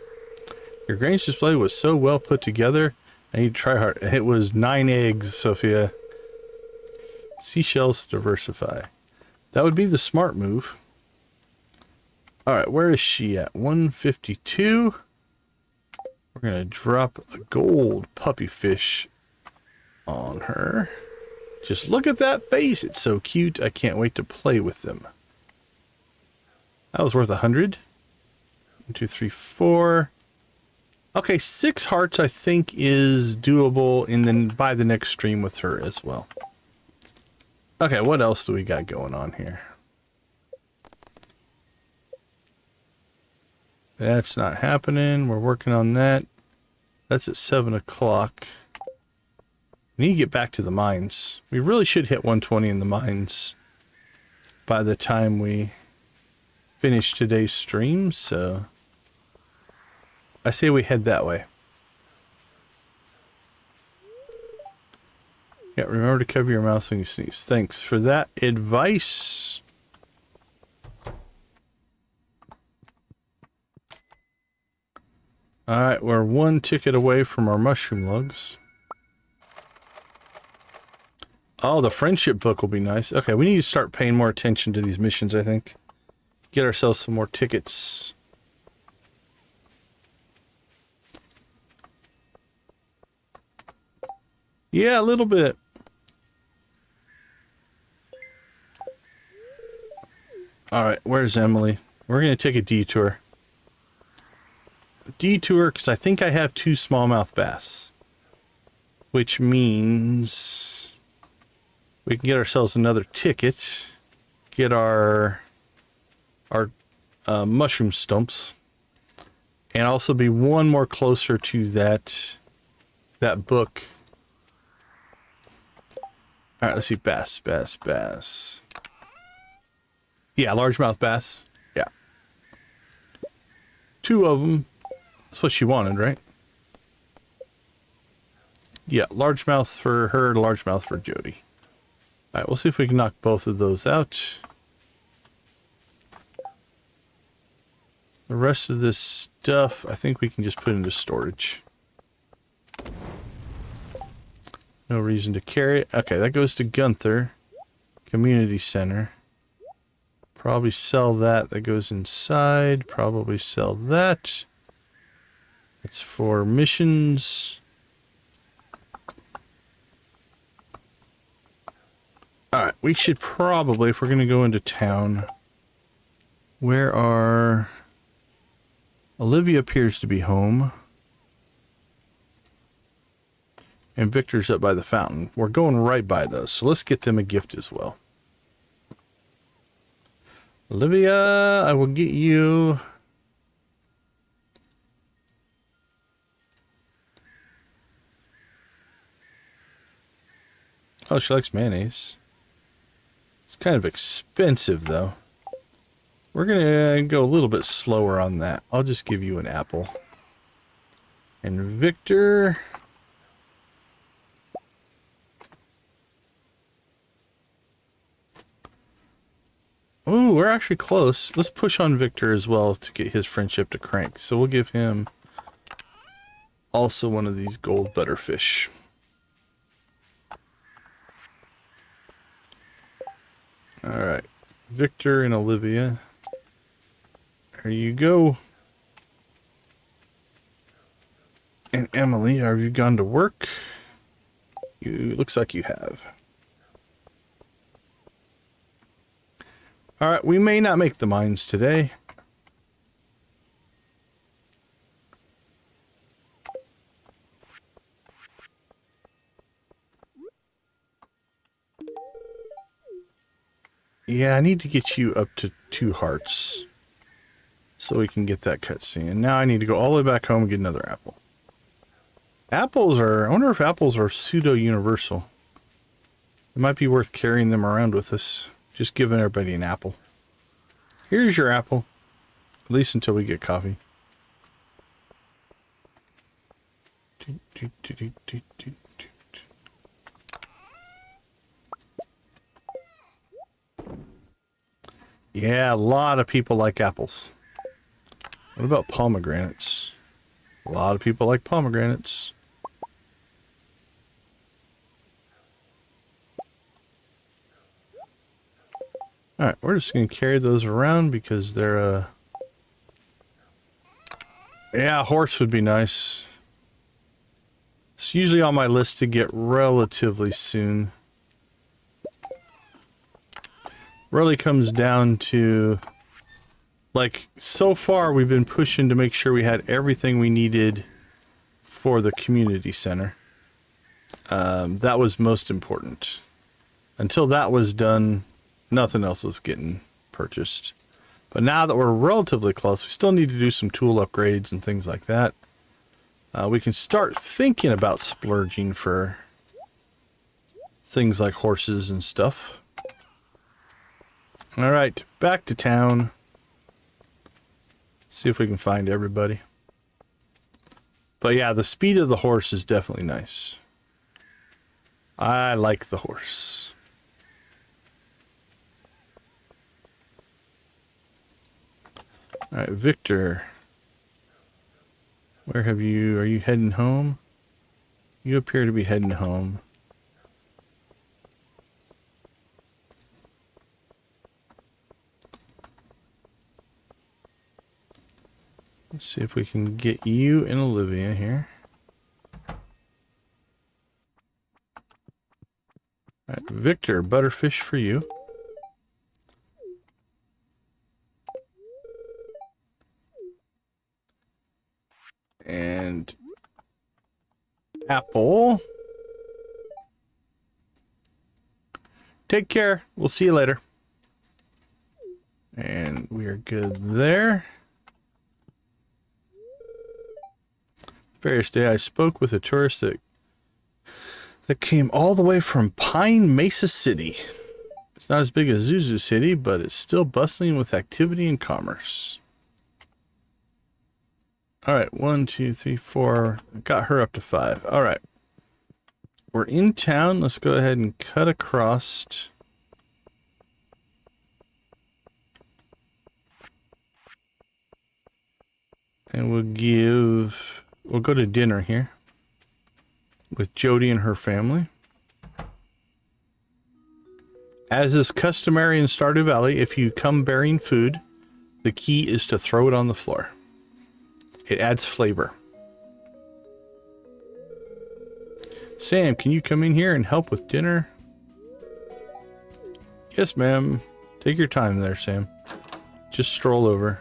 Your grains display was so well put together. I need to try hard. It was 9 eggs, Sophia. Seashells diversify. That would be the smart move. Alright, where is she at? 152. We're going to drop a gold puppy fish on her. Just look at that face. It's so cute. I can't wait to play with them. That was worth 100. 1, 2, 3, 4. Okay, 6 hearts I think is doable and then by the next stream with her as well. Okay, what else do we got going on here? That's not happening. We're working on that. That's at 7 o'clock. We need to get back to the mines. We really should hit 120 in the mines by the time we finish today's stream, so I say we head that way. Yeah, remember to cover your mouth when you sneeze. Thanks for that advice. Alright, we're one ticket away from our mushroom lugs. Oh, the friendship book will be nice. Okay, we need to start paying more attention to these missions, I think. Get ourselves some more tickets. Yeah, a little bit. Alright, where's Emily? We're going to take a detour. Detour, because I think I have 2 smallmouth bass. Which means we can get ourselves another ticket. Get our mushroom stumps. And also be one more closer to that book. Alright, let's see. Bass. Yeah, largemouth bass. Yeah. 2 of them. That's what she wanted, right? Yeah, largemouth for her, largemouth for Jody. Alright, we'll see if we can knock both of those out. The rest of this stuff, I think we can just put into storage. No reason to carry it. Okay, that goes to Gunther. Community Center. Probably sell that. That goes inside. Probably sell that. It's for missions. Alright, we should probably, if we're going to go into town, where are... Olivia appears to be home. And Victor's up by the fountain. We're going right by those, so let's get them a gift as well. Olivia, I will get you... Oh, she likes mayonnaise. It's kind of expensive, though. We're gonna go a little bit slower on that. I'll just give you an apple. And Victor... Oh, we're actually close. Let's push on Victor as well to get his friendship to crank. So we'll give him also one of these gold butterfish. Alright. Victor and Olivia. There you go. And Emily, have you gone to work? Looks like you have. Alright, we may not make the mines today. Yeah, I need to get you up to 2 hearts. So we can get that cutscene. And now I need to go all the way back home and get another apple. Apples are... I wonder if apples are pseudo-universal. It might be worth carrying them around with us. Just giving everybody an apple. Here's your apple. At least until we get coffee. Yeah, a lot of people like apples. What about pomegranates? A lot of people like pomegranates. Alright, we're just going to carry those around because they're, yeah, a horse would be nice. It's usually on my list to get relatively soon. Really comes down to, like, so far we've been pushing to make sure we had everything we needed for the community center. That was most important. Until that was done, nothing else was getting purchased. But now that we're relatively close, we still need to do some tool upgrades and things like that. We can start thinking about splurging for things like horses and stuff. Alright, back to town. See if we can find everybody. But yeah, the speed of the horse is definitely nice. I like the horse. Alright, Victor. Where have you... Are you heading home? You appear to be heading home. Let's see if we can get you and Olivia here. All right, Victor, butterfish for you. And Apple. Take care. We'll see you later. And we are good there. Various day, I spoke with a tourist that came all the way from Pine Mesa City. It's not as big as Zuzu City, but it's still bustling with activity and commerce. All right, 1, 2, 3, 4. Got her up to 5. All right. We're in town. Let's go ahead and cut across. And we'll go to dinner here with Jody and her family. As is customary in Stardew Valley, if you come bearing food, the key is to throw it on the floor. It adds flavor. Sam, can you come in here and help with dinner? Yes, ma'am. Take your time there, Sam. Just stroll over.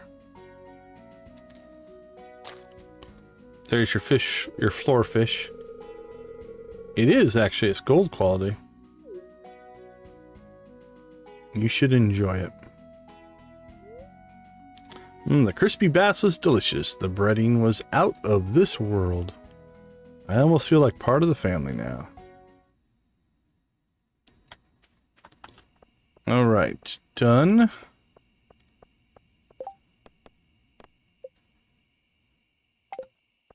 There's your fish, your floor fish. It is actually, it's gold quality. You should enjoy it. The crispy bass was delicious. The breading was out of this world. I almost feel like part of the family now. All right, done.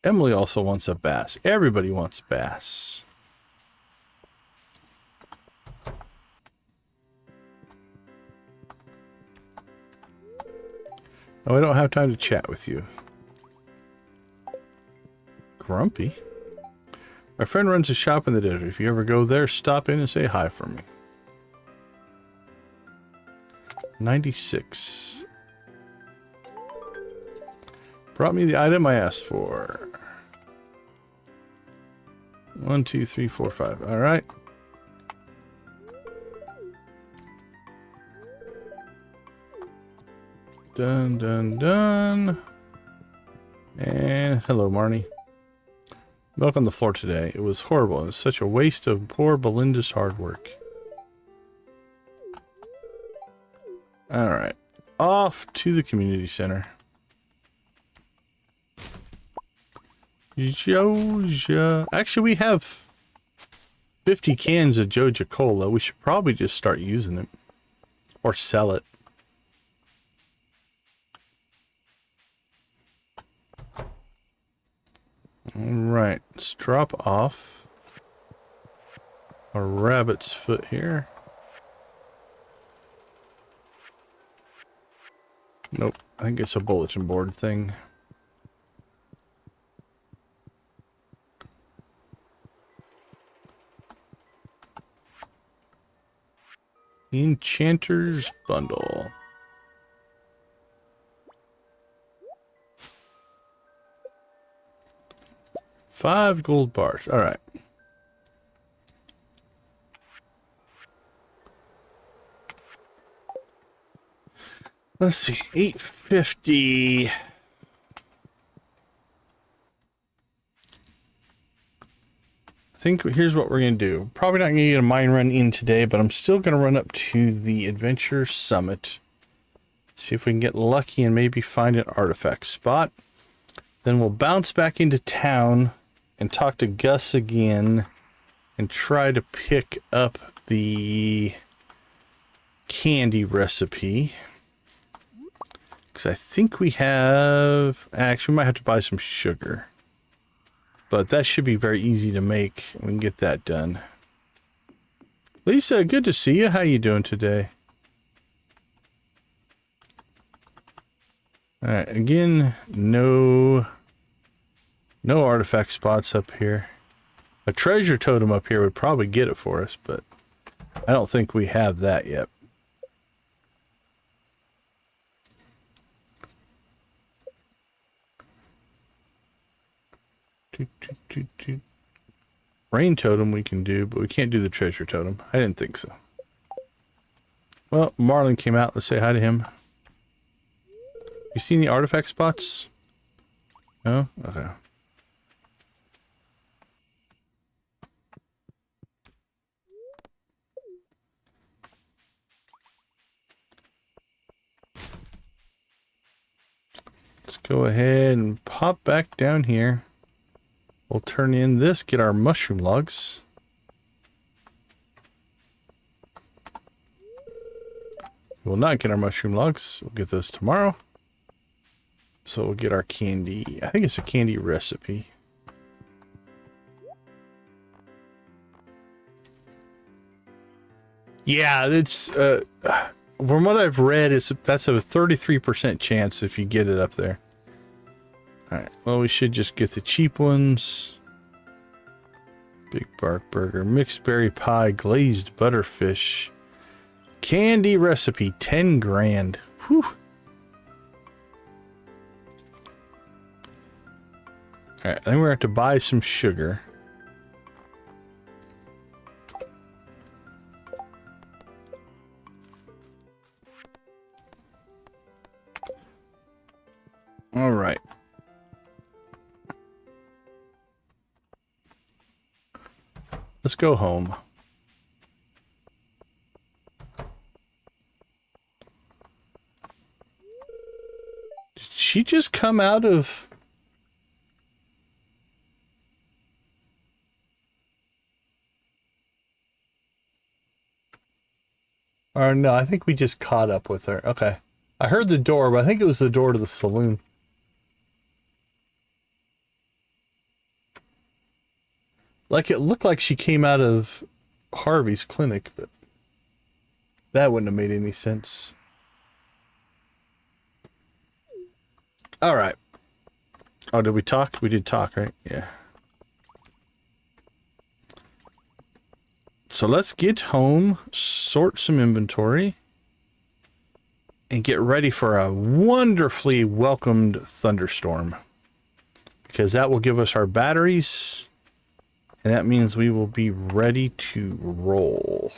Emily also wants a bass. Everybody wants bass. Oh, I don't have time to chat with you. Grumpy? My friend runs a shop in the desert. If you ever go there, stop in and say hi for me. 96. Brought me the item I asked for. 1, 2, 3, 4, 5. All right. Done, done, done. And hello, Marnie. Milk on the floor today. It was horrible. It was such a waste of poor Belinda's hard work. All right. Off to the community center. Joja. Actually, we have 50 cans of Joja Cola. We should probably just start using it. Or sell it. Alright, let's drop off a rabbit's foot here. Nope, I think it's a bulletin board thing. Enchanter's Bundle. $5 gold bars. All right. Let's see. 850. I think here's what we're going to do. Probably not going to get a mine run in today, but I'm still going to run up to the Adventure Summit. See if we can get lucky and maybe find an artifact spot. Then we'll bounce back into town and talk to Gus again and try to pick up the candy recipe. Because I think we have... Actually, we might have to buy some sugar. But that should be very easy to make. We can get that done. Lisa, good to see you. How you doing today? Alright, again, no No artifact spots up here. A treasure totem up here would probably get it for us, but I don't think we have that yet. Rain totem we can do, but we can't do the treasure totem. I didn't think so. Well, Marlin came out. Let's say hi to him. You see any artifact spots? No? Okay. Let's go ahead and pop back down here. We'll turn in this, get our mushroom logs. We'll not get our mushroom logs. We'll get those tomorrow. So we'll get our candy. I think it's a candy recipe. Yeah, it's from what I've read, that's a 33% chance if you get it up there. Alright, well, we should just get the cheap ones. Big bark burger, mixed berry pie, glazed butterfish. Candy recipe, 10 grand. Whew. Alright, then we're going to have to buy some sugar. Alright. Let's go home. Did she just come out of... Or no, I think we just caught up with her. Okay. I heard the door, but I think it was the door to the saloon. Like, it looked like she came out of Harvey's clinic, but that wouldn't have made any sense. Alright. Oh, did we talk? We did talk, right? Yeah. So let's get home, sort some inventory, and get ready for a wonderfully welcomed thunderstorm. Because that will give us our batteries, and that means we will be ready to roll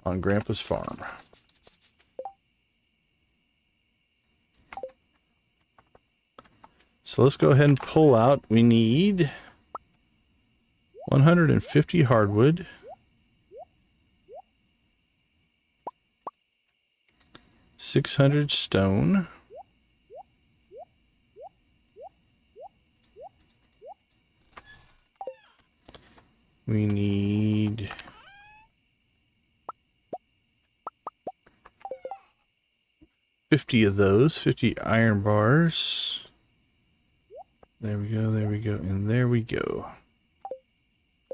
on Grandpa's farm. So let's go ahead and pull out. We need 150 hardwood, 600 stone, we need 50 of those, 50 iron bars. There we go, and there we go.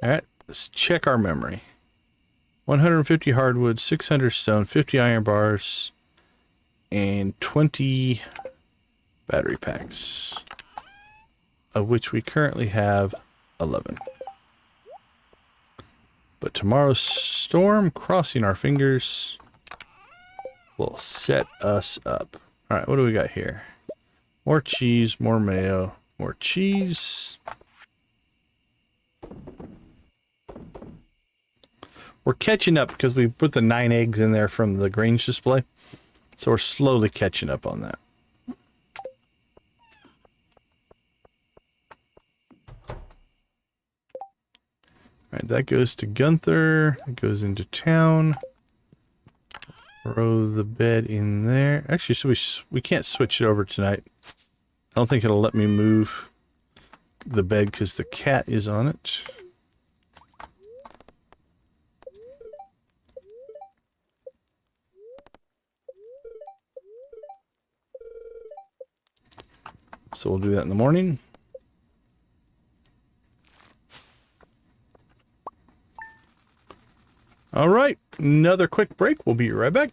Alright, let's check our memory. 150 hardwood, 600 stone, 50 iron bars, and 20 battery packs, of which we currently have 11. But tomorrow's storm, crossing our fingers, will set us up. Alright, what do we got here? More cheese, more mayo, more cheese. We're catching up because we put the 9 eggs in there from the Grange display. So we're slowly catching up on that. Alright, that goes to Gunther. It goes into town. Throw the bed in there. Actually, so we can't switch it over tonight. I don't think it'll let me move the bed because the cat is on it. So we'll do that in the morning. All right, another quick break. We'll be right back.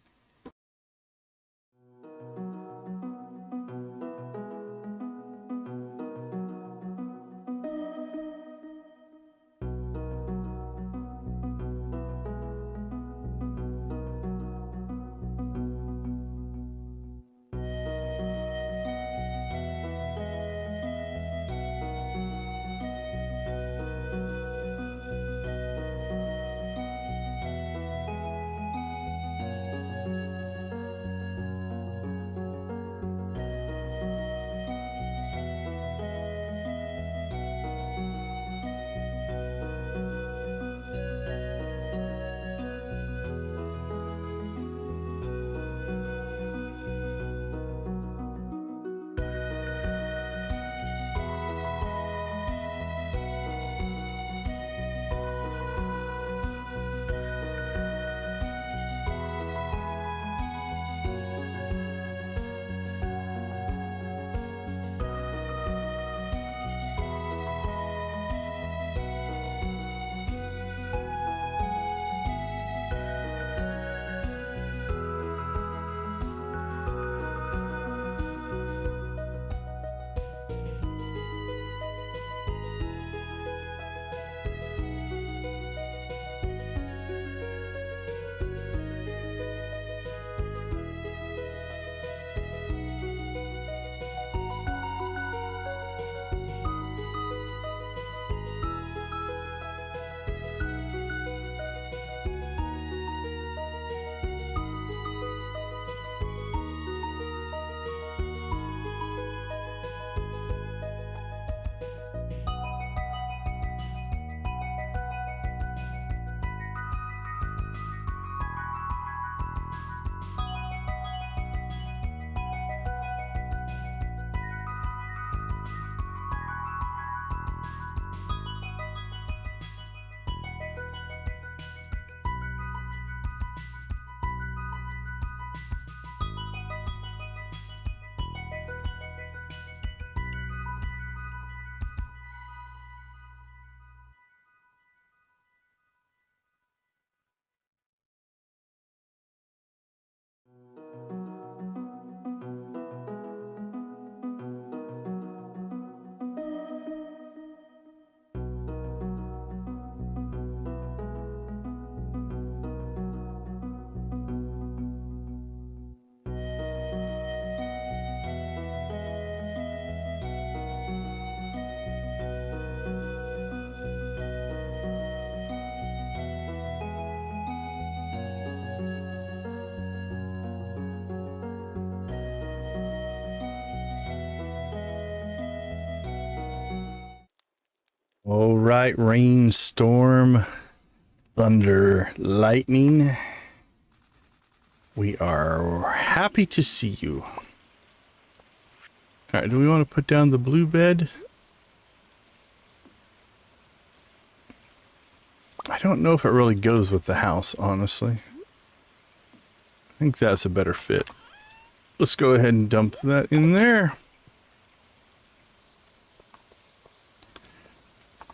All right, rainstorm, thunder, lightning. We are happy to see you. All right, do we want to put down the blue bed? I don't know if it really goes with the house, honestly. I think that's a better fit. Let's go ahead and dump that in there.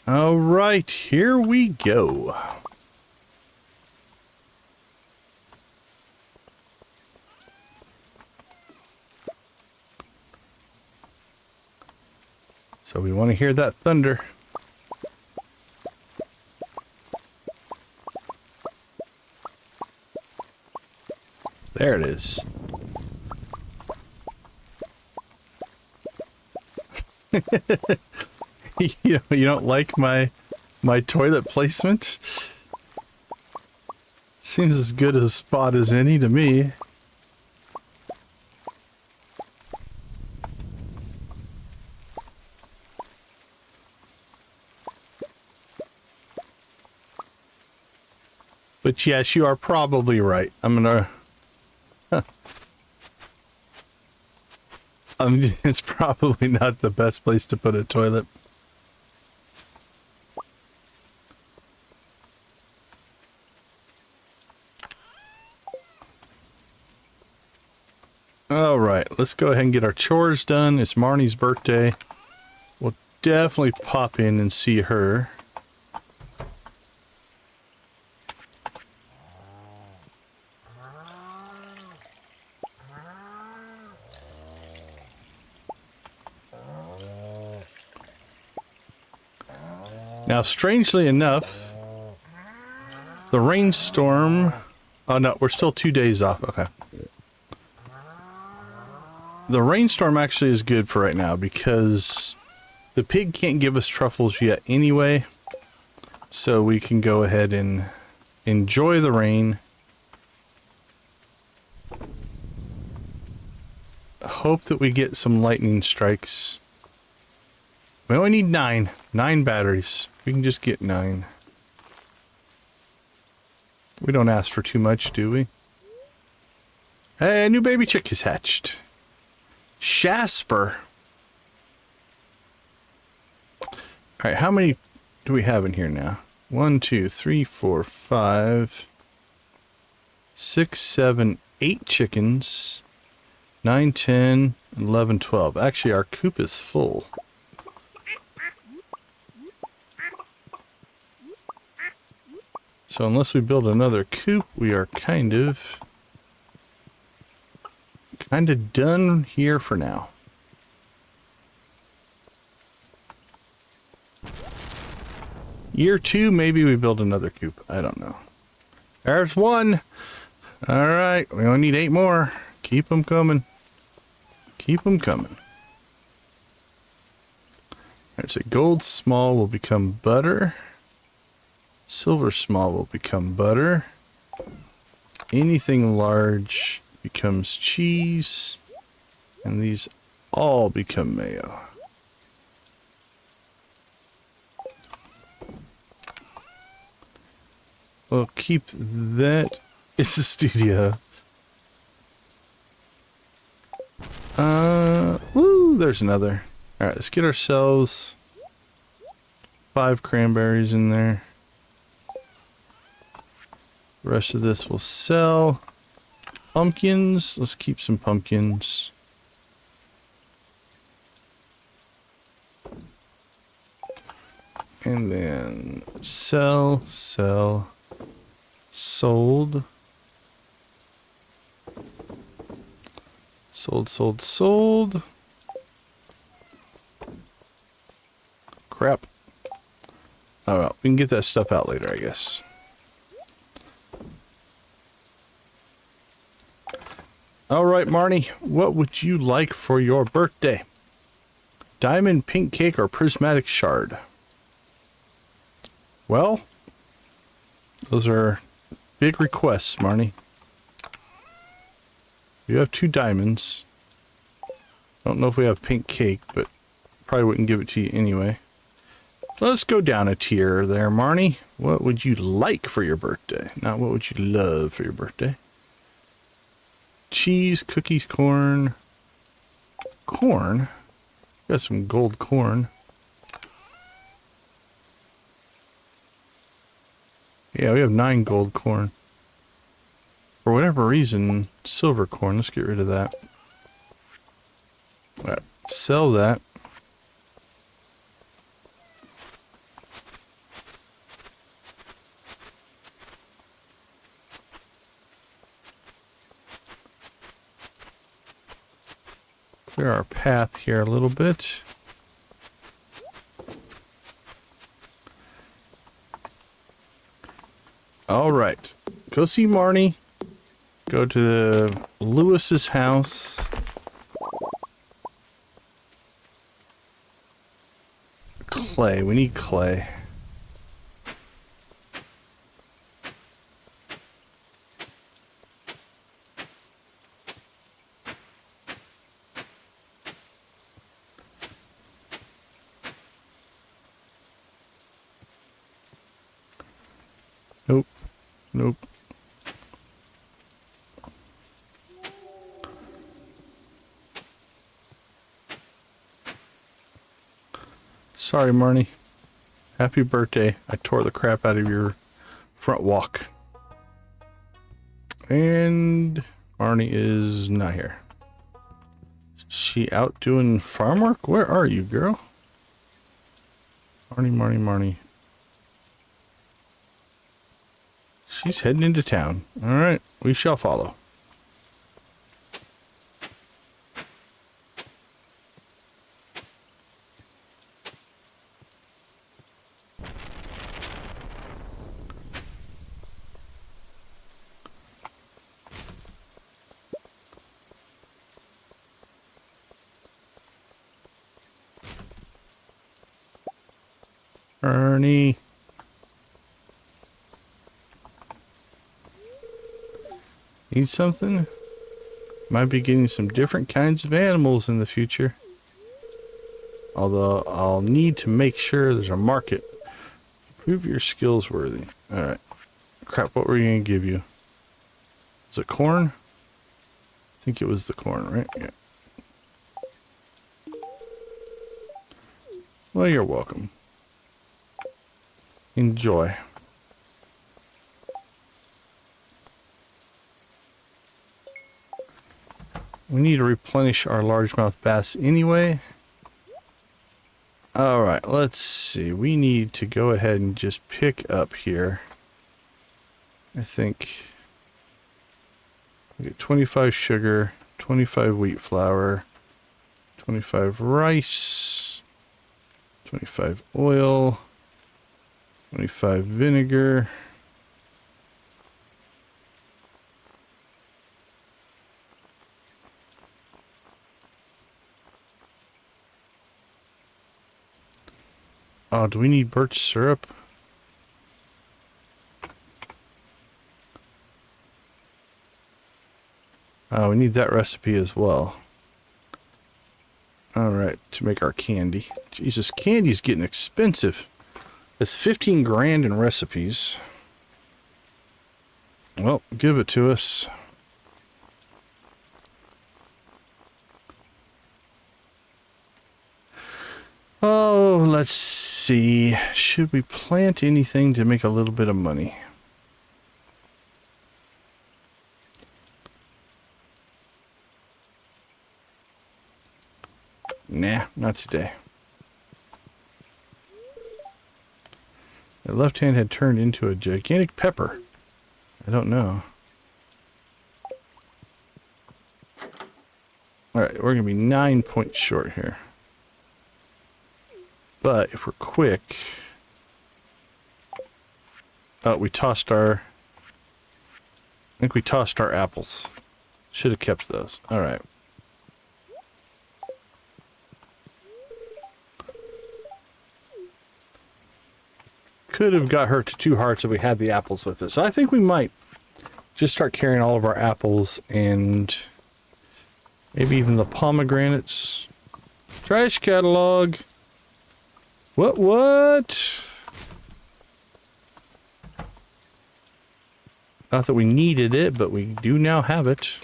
All right, here we go. So we want to hear that thunder. There it is. You don't like my toilet placement? Seems as good a spot as any to me. But yes, you are probably right. It's probably not the best place to put a toilet. All right, let's go ahead and get our chores done. It's Marnie's birthday. We'll definitely pop in and see her. Now, strangely enough, the rainstorm... Oh, no, we're still 2 days off. Okay. The rainstorm actually is good for right now because the pig can't give us truffles yet anyway. So we can go ahead and enjoy the rain. Hope that we get some lightning strikes. We only need 9 batteries. We can just get 9. We don't ask for too much, do we? Hey, a new baby chick is hatched. Jasper. Alright, how many do we have in here now? 1, 2, 3, 4, 5, 6, 7, 8 chickens. 9, 10, 11, 12. Actually, our coop is full. So unless we build another coop, we are kind of done here for now. Year 2, maybe we build another coop. I don't know. There's 1. All right, we only need 8 more. Keep them coming. Keep them coming. There's a gold small will become butter. Silver small will become butter. Anything large becomes cheese. And these all become mayo. We'll keep that. It's a studio. Woo, there's another. Alright, let's get ourselves 5 cranberries in there. The rest of this will sell. Pumpkins. Let's keep some pumpkins. And then sell, sold. Sold. Crap. Oh well, we can get that stuff out later, I guess. Alright, Marnie, what would you like for your birthday? Diamond pink cake or prismatic shard? Well, those are big requests, Marnie. You have 2 diamonds. Don't know if we have pink cake, but probably wouldn't give it to you anyway. Let's go down a tier there, Marnie. What would you like for your birthday? Not what would you love for your birthday? Cheese, cookies, corn. Corn? Got some gold corn. Yeah, we have 9 gold corn. For whatever reason, silver corn. Let's get rid of that. All right, sell that. Clear our path here a little bit. All right, go see Marnie. Go to Lewis's house. Clay, we need clay. Nope. Nope. Sorry, Marnie. Happy birthday. I tore the crap out of your front walk. And Marnie is not here. Is she out doing farm work? Where are you, girl? Marnie. She's heading into town. All right, we shall follow. Ernie. Need something? Might be getting some different kinds of animals in the future. Although I'll need to make sure there's a market. Prove your skills worthy. Alright. Crap, what were you going to give you? Is it corn? I think it was the corn, right? Yeah. Well, you're welcome. Enjoy. We need to replenish our largemouth bass anyway. Alright, let's see. We need to go ahead and just pick up here. I think we get 25 sugar, 25 wheat flour, 25 rice, 25 oil, 25 vinegar. Oh, do we need birch syrup? Oh, we need that recipe as well. Alright, to make our candy. Jesus, candy's getting expensive. It's 15 grand in recipes. Well, give it to us. Oh, let's see. Should we plant anything to make a little bit of money? Nah, not today. The left hand had turned into a gigantic pepper. I don't know. Alright, we're going to be 9 points short here. But if we're quick... Oh, we tossed our... I think we tossed our apples. Should have kept those. Alright. Could have got her to 2 hearts if we had the apples with us. So I think we might just start carrying all of our apples and maybe even the pomegranates. Trash catalog. What? Not that we needed it, but we do now have it.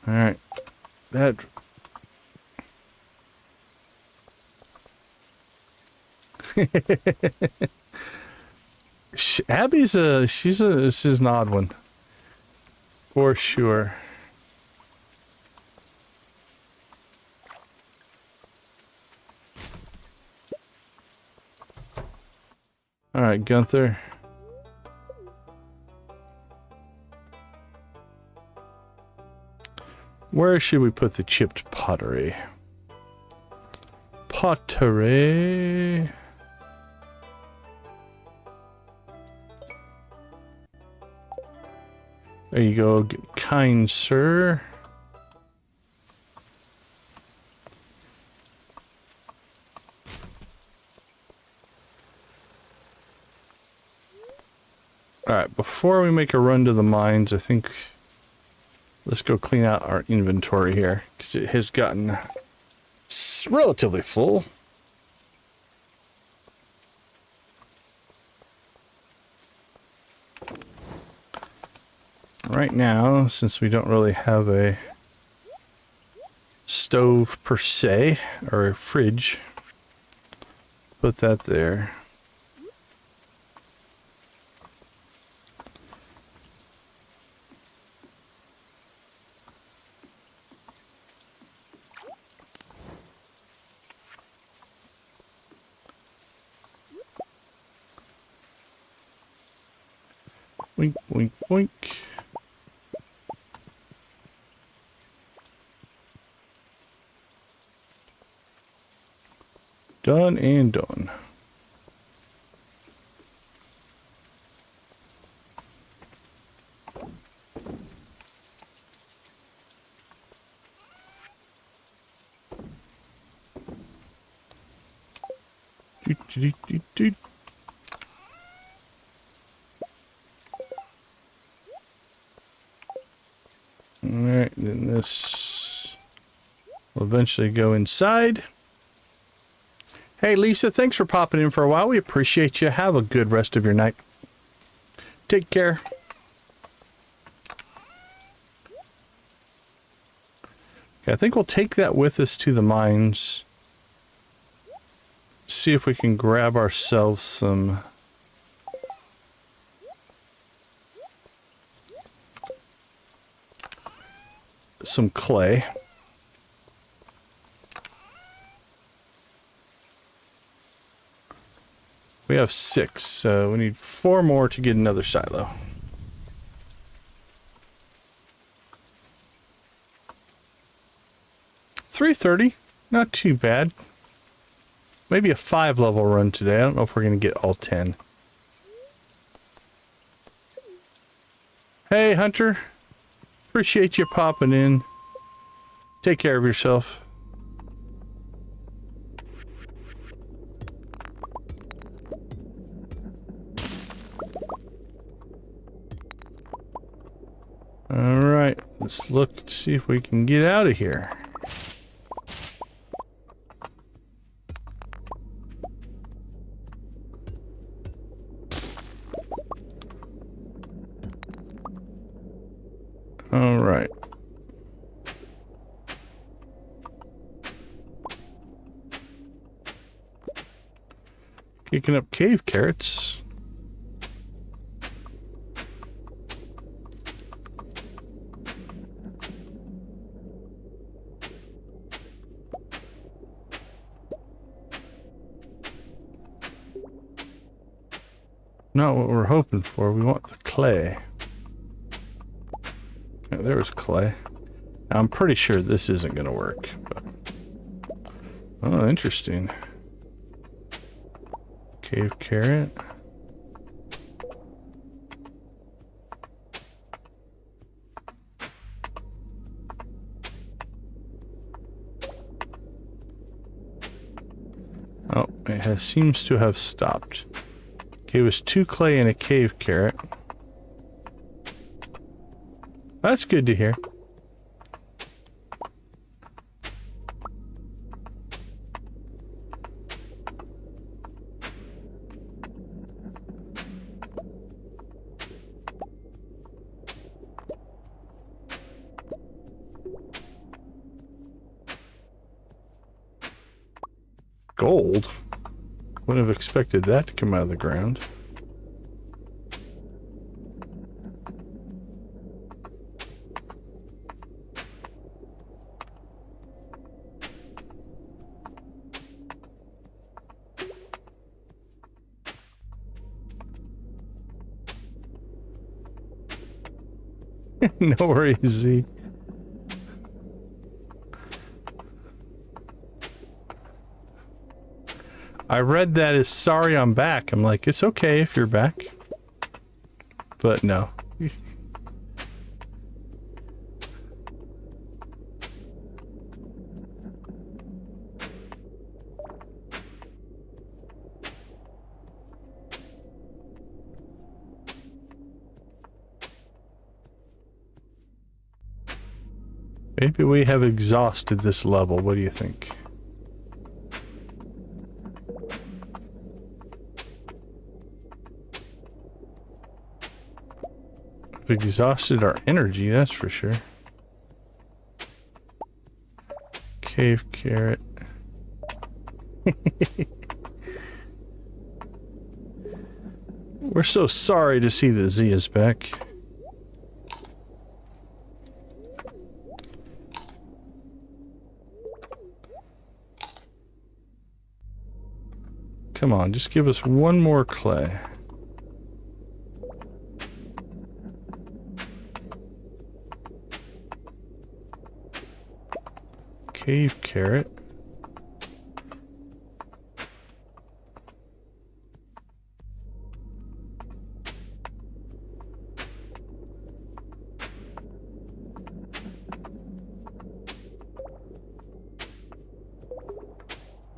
Alright. That... Abby's she's an odd one. For sure. Alright, Gunther. Where should we put the chipped pottery? Pottery. There you go, kind sir. Alright, before we make a run to the mines, I think let's go clean out our inventory here, because it has gotten relatively full. Right now, since we don't really have a stove per se, or a fridge, put that there. Boink, boink, boink. Done and done. Alright, then this will eventually go inside. Hey Lisa, thanks for popping in for a while. We appreciate you. Have a good rest of your night. Take care. Okay, I think we'll take that with us to the mines. See if we can grab ourselves some clay. We have 6, so we need 4 more to get another silo. $330, not too bad. Maybe a 5-level run today. I don't know if we're going to get all 10. Hey, Hunter. Appreciate you popping in. Take care of yourself. Alright, let's look to see if we can get out of here. Alright. Kicking up cave carrots. Not what we're hoping for. We want the clay. Yeah, there was clay. Now, I'm pretty sure this isn't going to work. But... oh, interesting. Cave carrot. Oh, it seems to have stopped. Okay, it was 2 clay and a cave carrot. That's good to hear. Gold? Wouldn't have expected that to come out of the ground. No worries, Z. I read that as sorry I'm back. I'm like, it's okay if you're back. But no. Maybe we have exhausted this level. What do you think? We've exhausted our energy, that's for sure. Cave carrot. We're so sorry to see that Z is back. Come on, just give us one more clay. Cave carrot.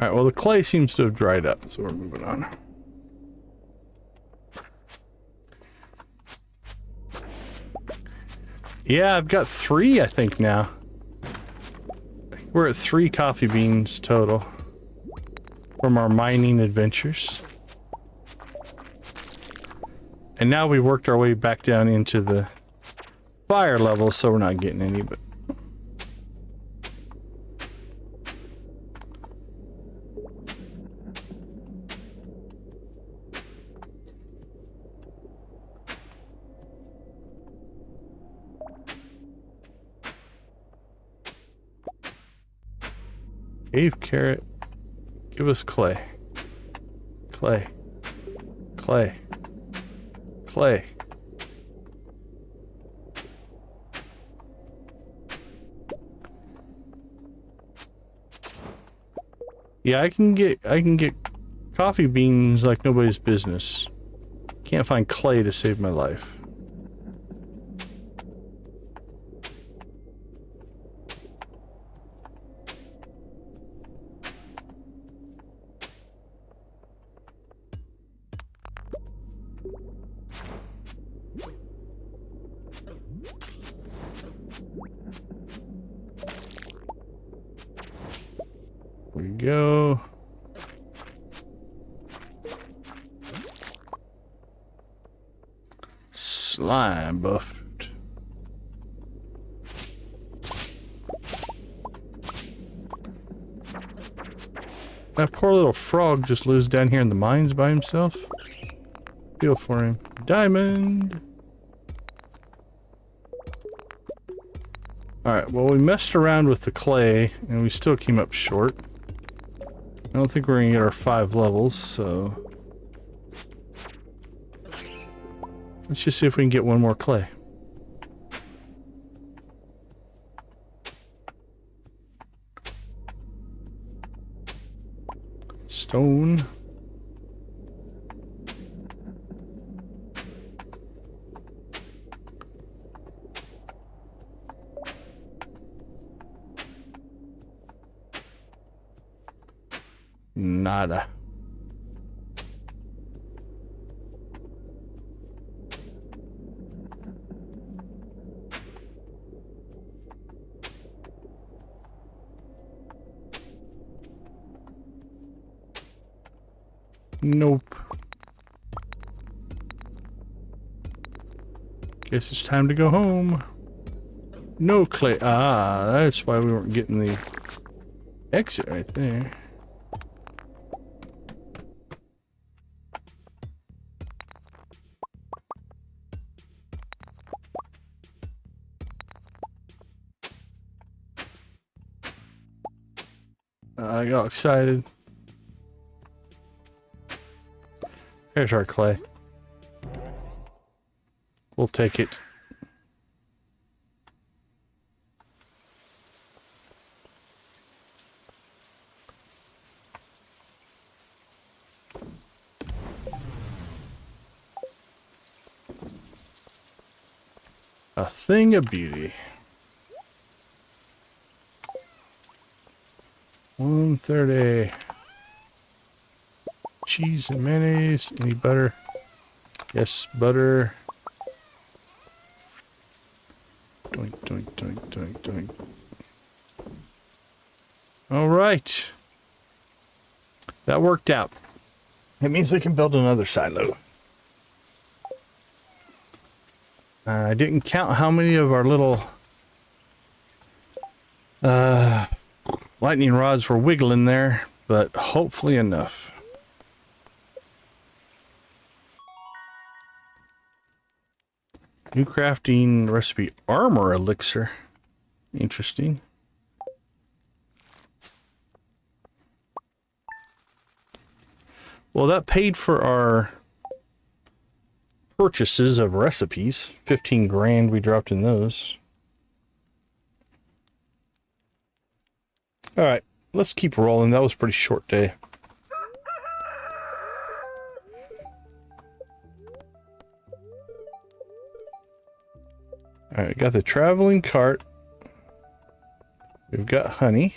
Alright, well the clay seems to have dried up, so we're moving on. Yeah, I've got 3, I think, now. We're at 3 coffee beans total from our mining adventures. And now we worked our way back down into the fire level, so we're not getting any, but... Cave carrot, give us clay. Clay. Clay. Clay. Yeah, I can get coffee beans like nobody's business. Can't find clay to save my life. Go. Slime buffed. That poor little frog just lives down here in the mines by himself. Feel for him. Diamond. Alright, well we messed around with the clay and we still came up short. I don't think we're gonna get our 5 levels, so... Let's just see if we can get one more clay. Stone. Nada. Nope. Guess it's time to go home. No clay. Ah, that's why we weren't getting the exit right there. I got excited. Here's our clay. We'll take it. A thing of beauty. 130. Cheese and mayonnaise. Any butter? Yes, butter. Doink, doink, doink, doink, doink. All right. That worked out. It means we can build another silo. I didn't count how many of our little lightning rods were wiggling there, but hopefully enough. New crafting recipe, armor elixir. Interesting. Well, that paid for our purchases of recipes. 15 grand we dropped in those. All right, let's keep rolling. That was a pretty short day. All right, got the traveling cart. We've got honey.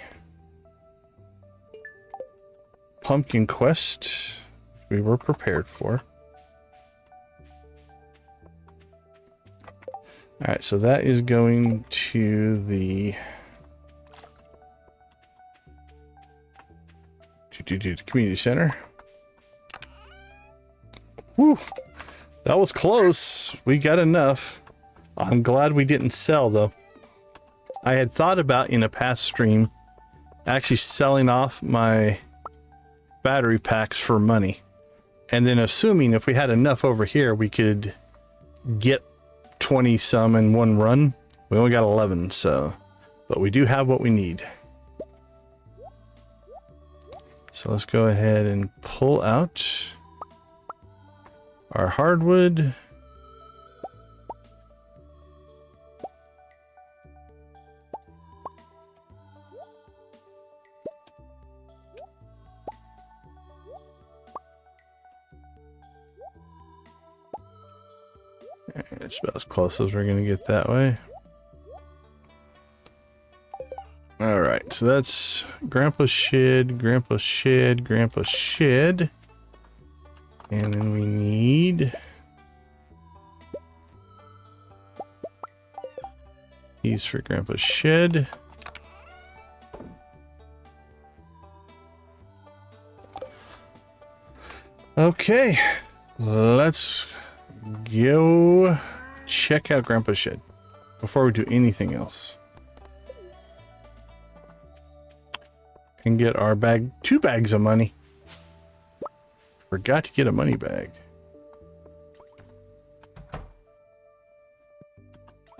Pumpkin quest we were prepared for. All right, so that is going to the community center. Woo! That was close. We got enough. I'm glad we didn't sell, though. I had thought about, in a past stream, actually selling off my battery packs for money. And then assuming if we had enough over here, we could get 20 some in one run. We only got 11, so... But we do have what we need. So let's go ahead and pull out our hardwood. It's about as close as we're going to get that way. Alright, so that's Grandpa's shed, Grandpa's shed, Grandpa's shed. And then we need these for Grandpa's shed. Okay, let's go check out Grandpa's shed before we do anything else. And get our bag, 2 bags of money. Forgot to get a money bag.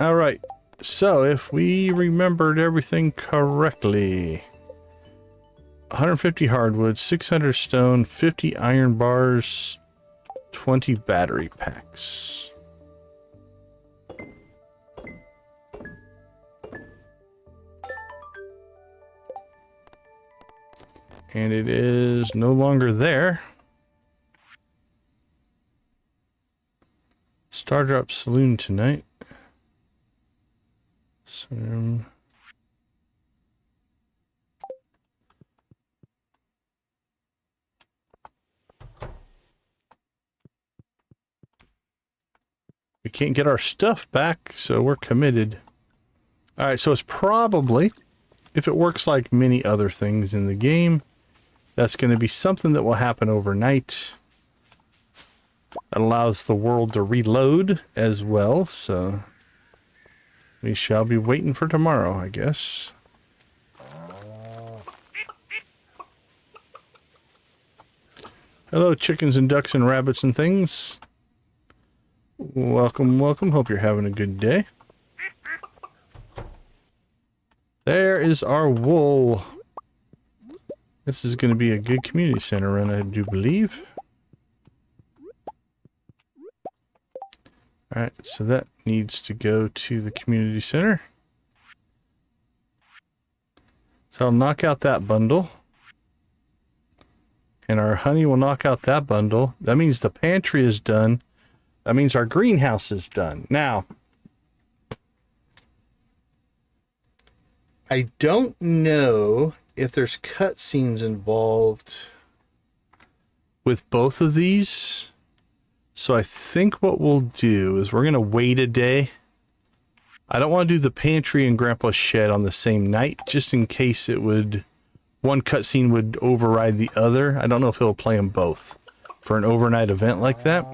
All right, so if we remembered everything correctly, 150 hardwood, 600 stone, 50 iron bars, 20 battery packs. And it is no longer there. Stardrop Saloon tonight. So, we can't get our stuff back, so we're committed. All right, so it's probably, if it works like many other things in the game, that's going to be something that will happen overnight. That allows the world to reload as well, so we shall be waiting for tomorrow, I guess. Hello, chickens and ducks and rabbits and things. Welcome, welcome. Hope you're having a good day. There is our wool. This is going to be a good community center run, I do believe. Alright, so that needs to go to the community center. So I'll knock out that bundle. And our honey will knock out that bundle. That means the pantry is done. That means our greenhouse is done. Now, I don't know if there's cutscenes involved with both of these. So I think what we'll do is we're going to wait a day. I don't want to do the pantry and Grandpa's shed on the same night, just in case it would, one cutscene would override the other. I don't know if he'll play them both for an overnight event like that.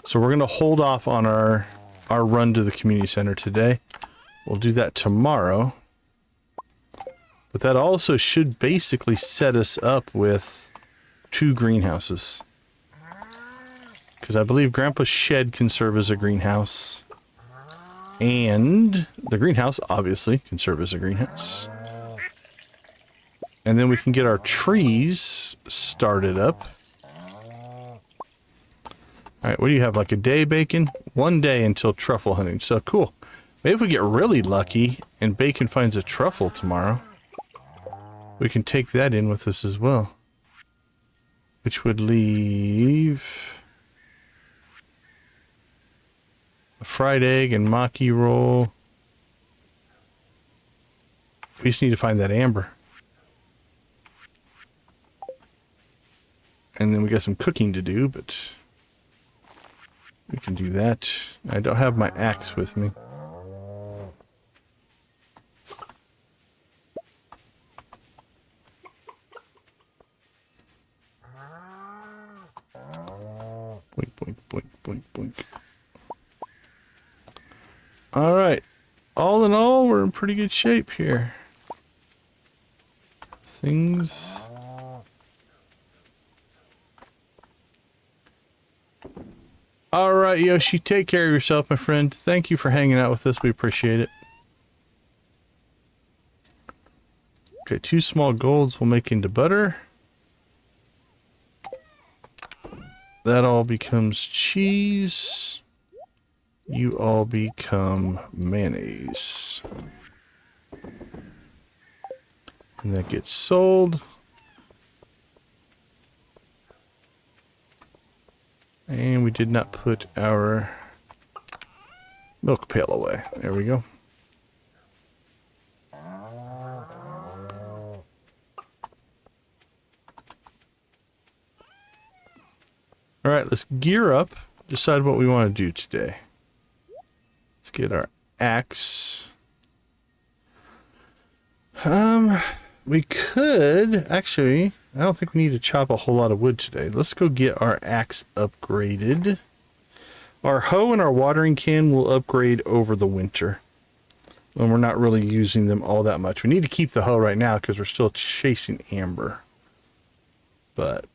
So we're going to hold off on our run to the community center today. We'll do that tomorrow. But that also should basically set us up with 2 greenhouses. Because I believe Grandpa's shed can serve as a greenhouse. And the greenhouse, obviously, can serve as a greenhouse. And then we can get our trees started up. Alright, what do you have? Like a day, Bacon? 1 day until truffle hunting. So, cool. Maybe if we get really lucky and Bacon finds a truffle tomorrow, we can take that in with us as well. Which would leave a fried egg and maki roll. We just need to find that amber. And then we got some cooking to do, but we can do that. I don't have my axe with me. Boink, boink, boink, boink, boink. Alright. All in all, we're in pretty good shape here. Things... Alright, Yoshi, take care of yourself, my friend. Thank you for hanging out with us. We appreciate it. Okay, 2 small golds we'll make into butter. That all becomes cheese. You all become mayonnaise. And that gets sold. And we did not put our milk pail away. There we go. All right, let's gear up. Decide what we want to do today. Let's get our axe. We could actually. I don't think we need to chop a whole lot of wood today. Let's go get our axe upgraded. Our hoe and our watering can will upgrade over the winter. And we're not really using them all that much. We need to keep the hoe right now because we're still chasing amber. But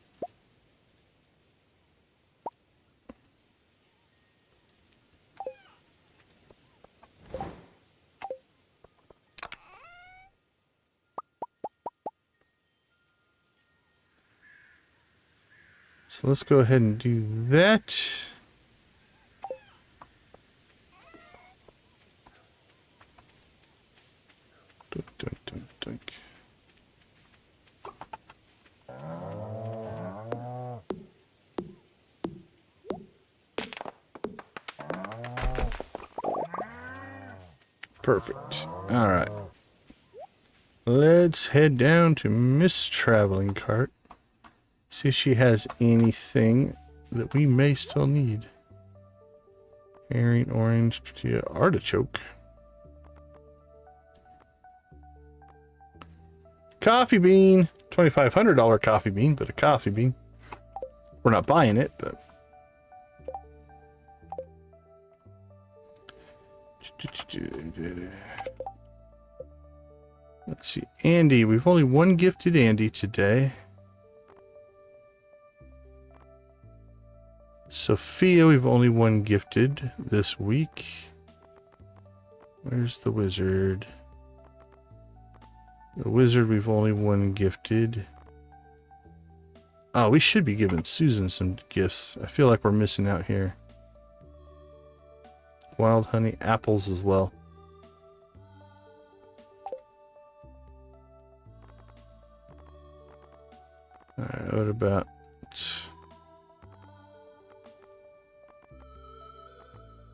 so let's go ahead and do that. Dunk, dunk, dunk, dunk. Perfect. All right. Let's head down to Miss Traveling Cart. See if she has anything that we may still need. Herring, orange, tortilla, artichoke. Coffee bean. $2,500 coffee bean, but a coffee bean. We're not buying it, but... Let's see. Andy. We've only one gifted Andy today. Sophia, we've only one gifted this week. Where's the wizard? The wizard, we've only one gifted. Oh, we should be giving Susan some gifts. I feel like we're missing out here. Wild honey, apples as well. Alright, what about...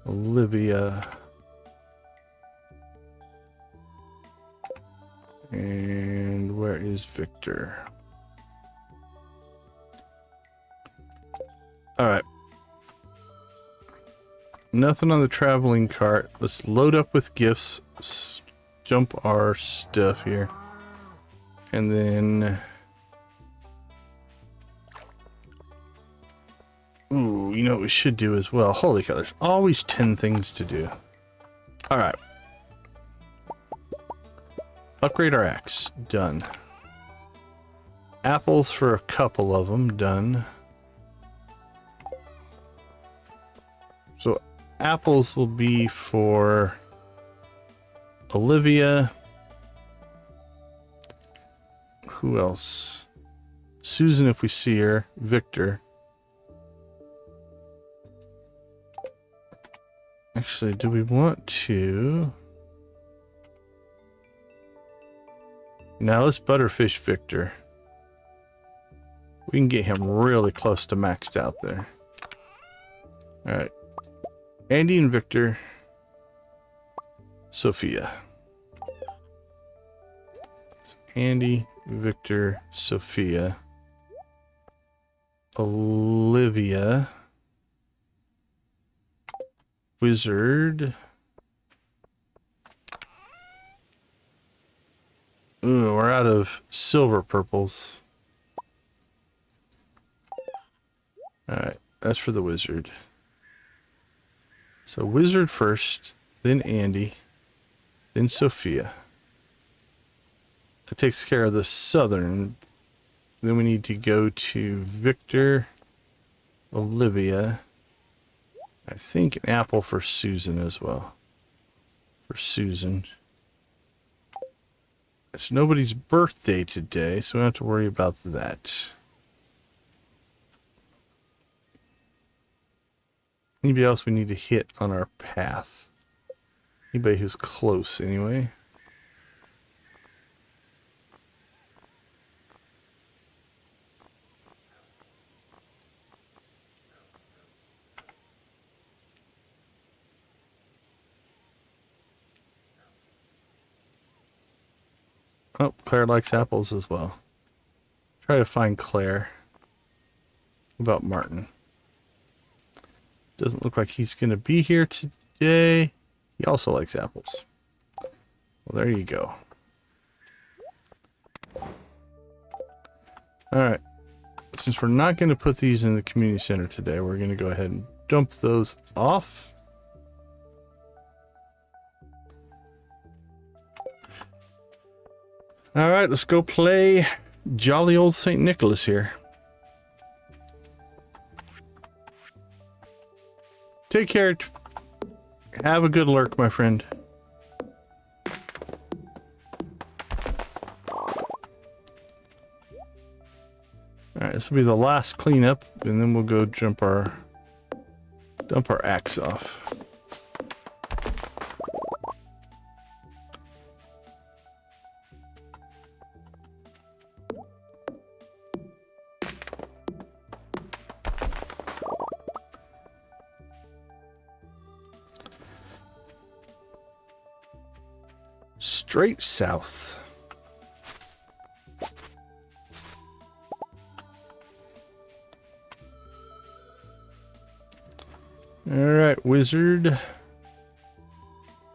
Olivia. And where is Victor? Alright. Nothing on the traveling cart. Let's load up with gifts. Jump our stuff here. And then... Ooh, you know what we should do as well? Holy cow, there's always 10 things to do. Alright. Upgrade our axe. Done. Apples for a couple of them. Done. So, apples will be for Olivia. Who else? Susan, if we see her. Victor. Actually, do we want to... Now let's butterfish Victor. We can get him really close to maxed out there. Alright. Andy and Victor. Sophia. So Andy, Victor, Sophia. Olivia. Wizard. Ooh, we're out of silver purples. Alright, that's for the wizard. So wizard first, then Andy, then Sophia. That takes care of the southern. Then we need to go to Victor, Olivia. I think an apple for Susan as well. For Susan. It's nobody's birthday today, so we don't have to worry about that. Anybody else we need to hit on our path? Anybody who's close, anyway. Oh, Claire likes apples as well. Try to find Claire. What about Martin? Doesn't look like he's going to be here today. He also likes apples. Well, there you go. Alright. Since we're not going to put these in the community center today, we're going to go ahead and dump those off. Alright, let's go play jolly old St. Nicholas here. Take care. Have a good lurk, my friend. Alright, this will be the last cleanup, and then we'll go dump our axe off. Straight south. All right, wizard.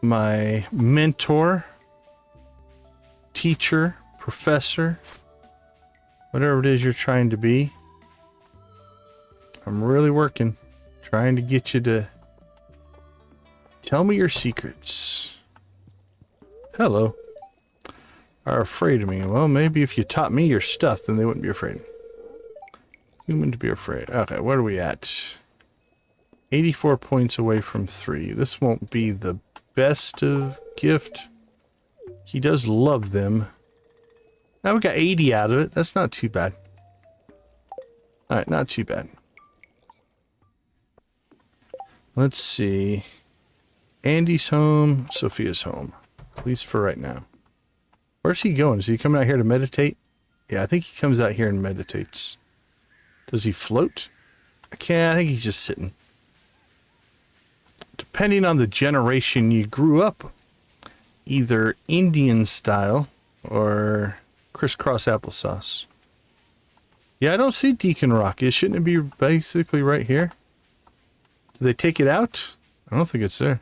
My mentor, teacher, professor, whatever it is you're trying to be. I'm really working, trying to get you to tell me your secrets. Hello. Are afraid of me. Well, maybe if you taught me your stuff, then they wouldn't be afraid. Human to be afraid. Okay, what are we at? 84 points away from 3. This won't be the best of gift. He does love them. Now we got 80 out of it. That's not too bad. Alright, not too bad. Let's see. Andy's home, Sophia's home. At least for right now. Where's he going? Is he coming out here to meditate? Yeah, I think he comes out here and meditates. Does he float? I think he's just sitting. Depending on the generation you grew up, either Indian style or crisscross applesauce. Yeah, I don't see Deacon Rock. Shouldn't it be basically right here? Did they take it out? I don't think it's there.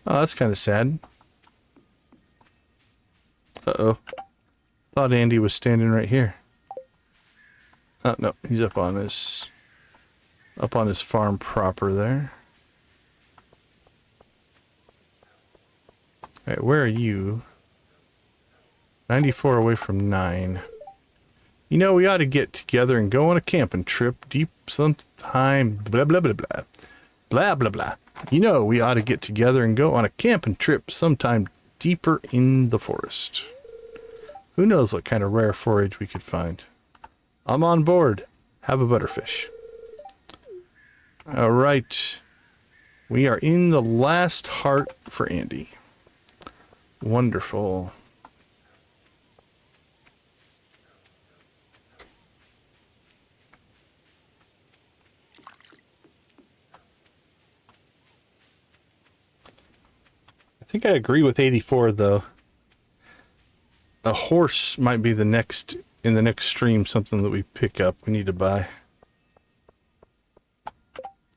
Oh, that's kind of sad. Uh-oh. Thought Andy was standing right here. Oh, no. He's up on his farm proper there. Alright, where are you? 94 away from 9. You know, we ought to get together and go on a camping trip deep sometime. Blah, blah, blah, blah. Blah, blah, blah. You know, we ought to get together and go on a camping trip sometime deeper in the forest. Who knows what kind of rare forage we could find. I'm on board. Have a butterfish. All right. We are in the last heart for Andy. Wonderful. I think I agree with 84 though. A horse might be in the next stream, something that we pick up. We need to buy.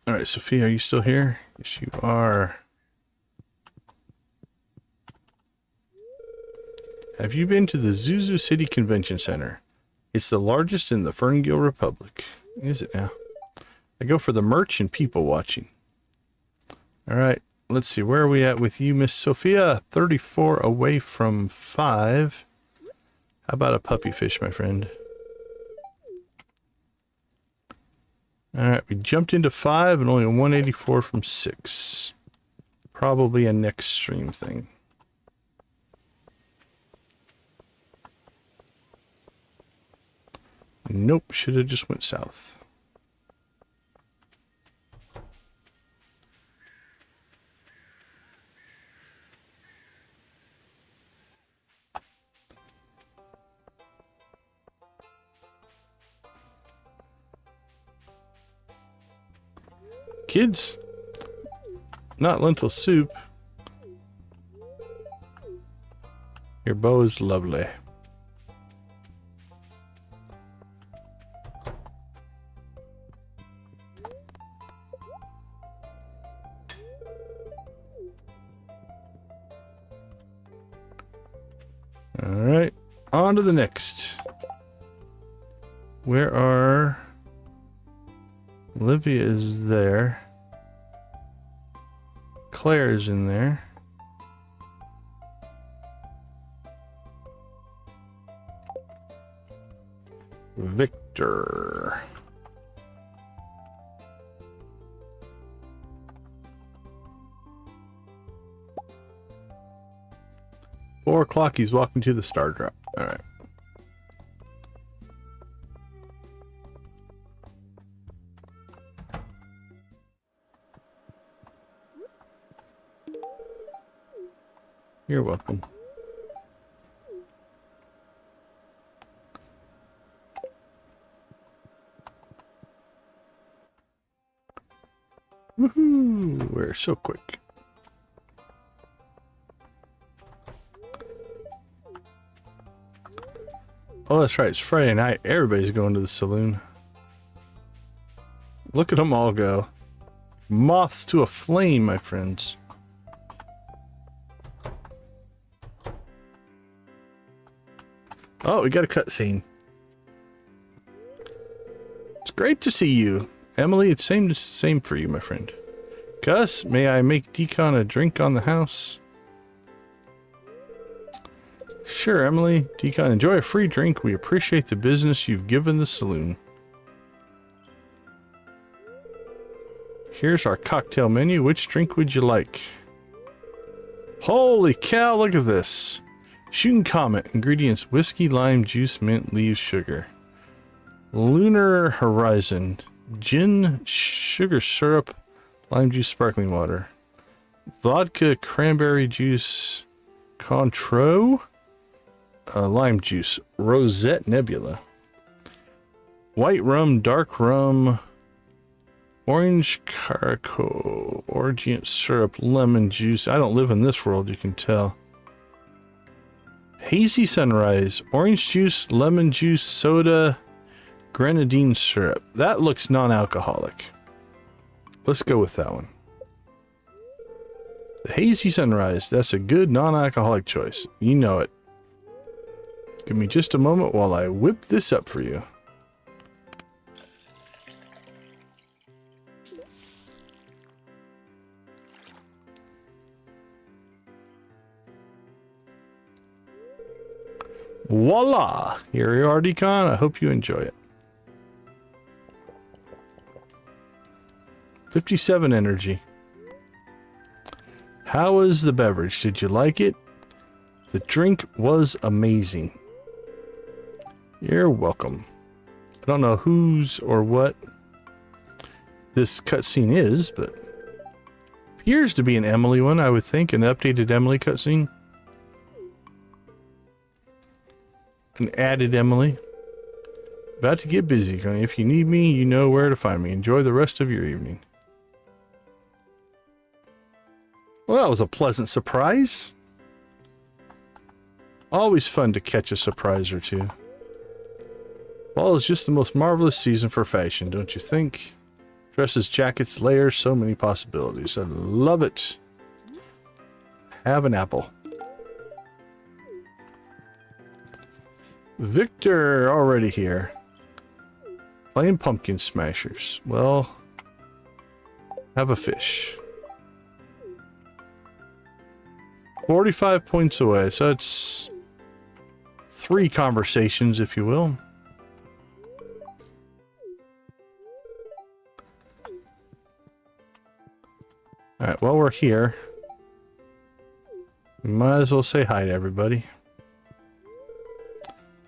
All right, Sophia, are you still here? Yes, you are. Have you been to the Zuzu City Convention Center? It's the largest in the Ferngill Republic. Is it now? I go for the merch and people watching. All right. Let's see, where are we at with you, Miss Sophia? 34 away from 5. How about a puppy fish, my friend? Alright, we jumped into 5 and only 184 from 6. Probably a next stream thing. Nope, should have just went south. Kids, not lentil soup. Your bow is lovely. All right, on to the next. Where are... Olivia is there. Claire's in there. Victor. Four o'clock, he's walking to the star drop. All right. You're welcome. Woohoo! We're so quick. Oh, that's right. It's Friday night. Everybody's going to the saloon. Look at them all go. Moths to a flame, my friends. Oh, we got a cutscene. It's great to see you. Emily, it's same for you, my friend. Gus, may I make Decon a drink on the house? Sure, Emily. Decon, enjoy a free drink. We appreciate the business you've given the saloon. Here's our cocktail menu. Which drink would you like? Holy cow, look at this. Shooting Comet. Ingredients: whiskey, lime juice, mint, leaves, sugar. Lunar Horizon. Gin, sugar syrup, lime juice, sparkling water. Vodka, cranberry juice, Cointreau, lime juice. Rosette Nebula. White rum, dark rum, orange caraco, orgeat syrup, lemon juice. I don't live in this world, you can tell. Hazy Sunrise, orange juice, lemon juice, soda, grenadine syrup. That looks non-alcoholic. Let's go with that one. The Hazy Sunrise. That's a good non-alcoholic choice. You know it. Give me just a moment while I whip this up for you. Voila! Here you are, Decon. I hope you enjoy it. 57 energy. How was the beverage? Did you like it? The drink was amazing. You're welcome. I don't know whose or what this cutscene is, but appears to be an Emily one, I would think. An updated Emily cutscene. An added Emily. About to get busy. If you need me, you know where to find me. Enjoy the rest of your evening. Well, that was a pleasant surprise. Always fun to catch a surprise or two. Fall is just the most marvelous season for fashion, don't you think? Dresses, jackets, layers, so many possibilities. I love it. Have an apple. Victor, already here. Playing pumpkin smashers. Well, have a fish. 45 points away, so it's 3 conversations, if you will. Alright, while we're here, we might as well say hi to everybody.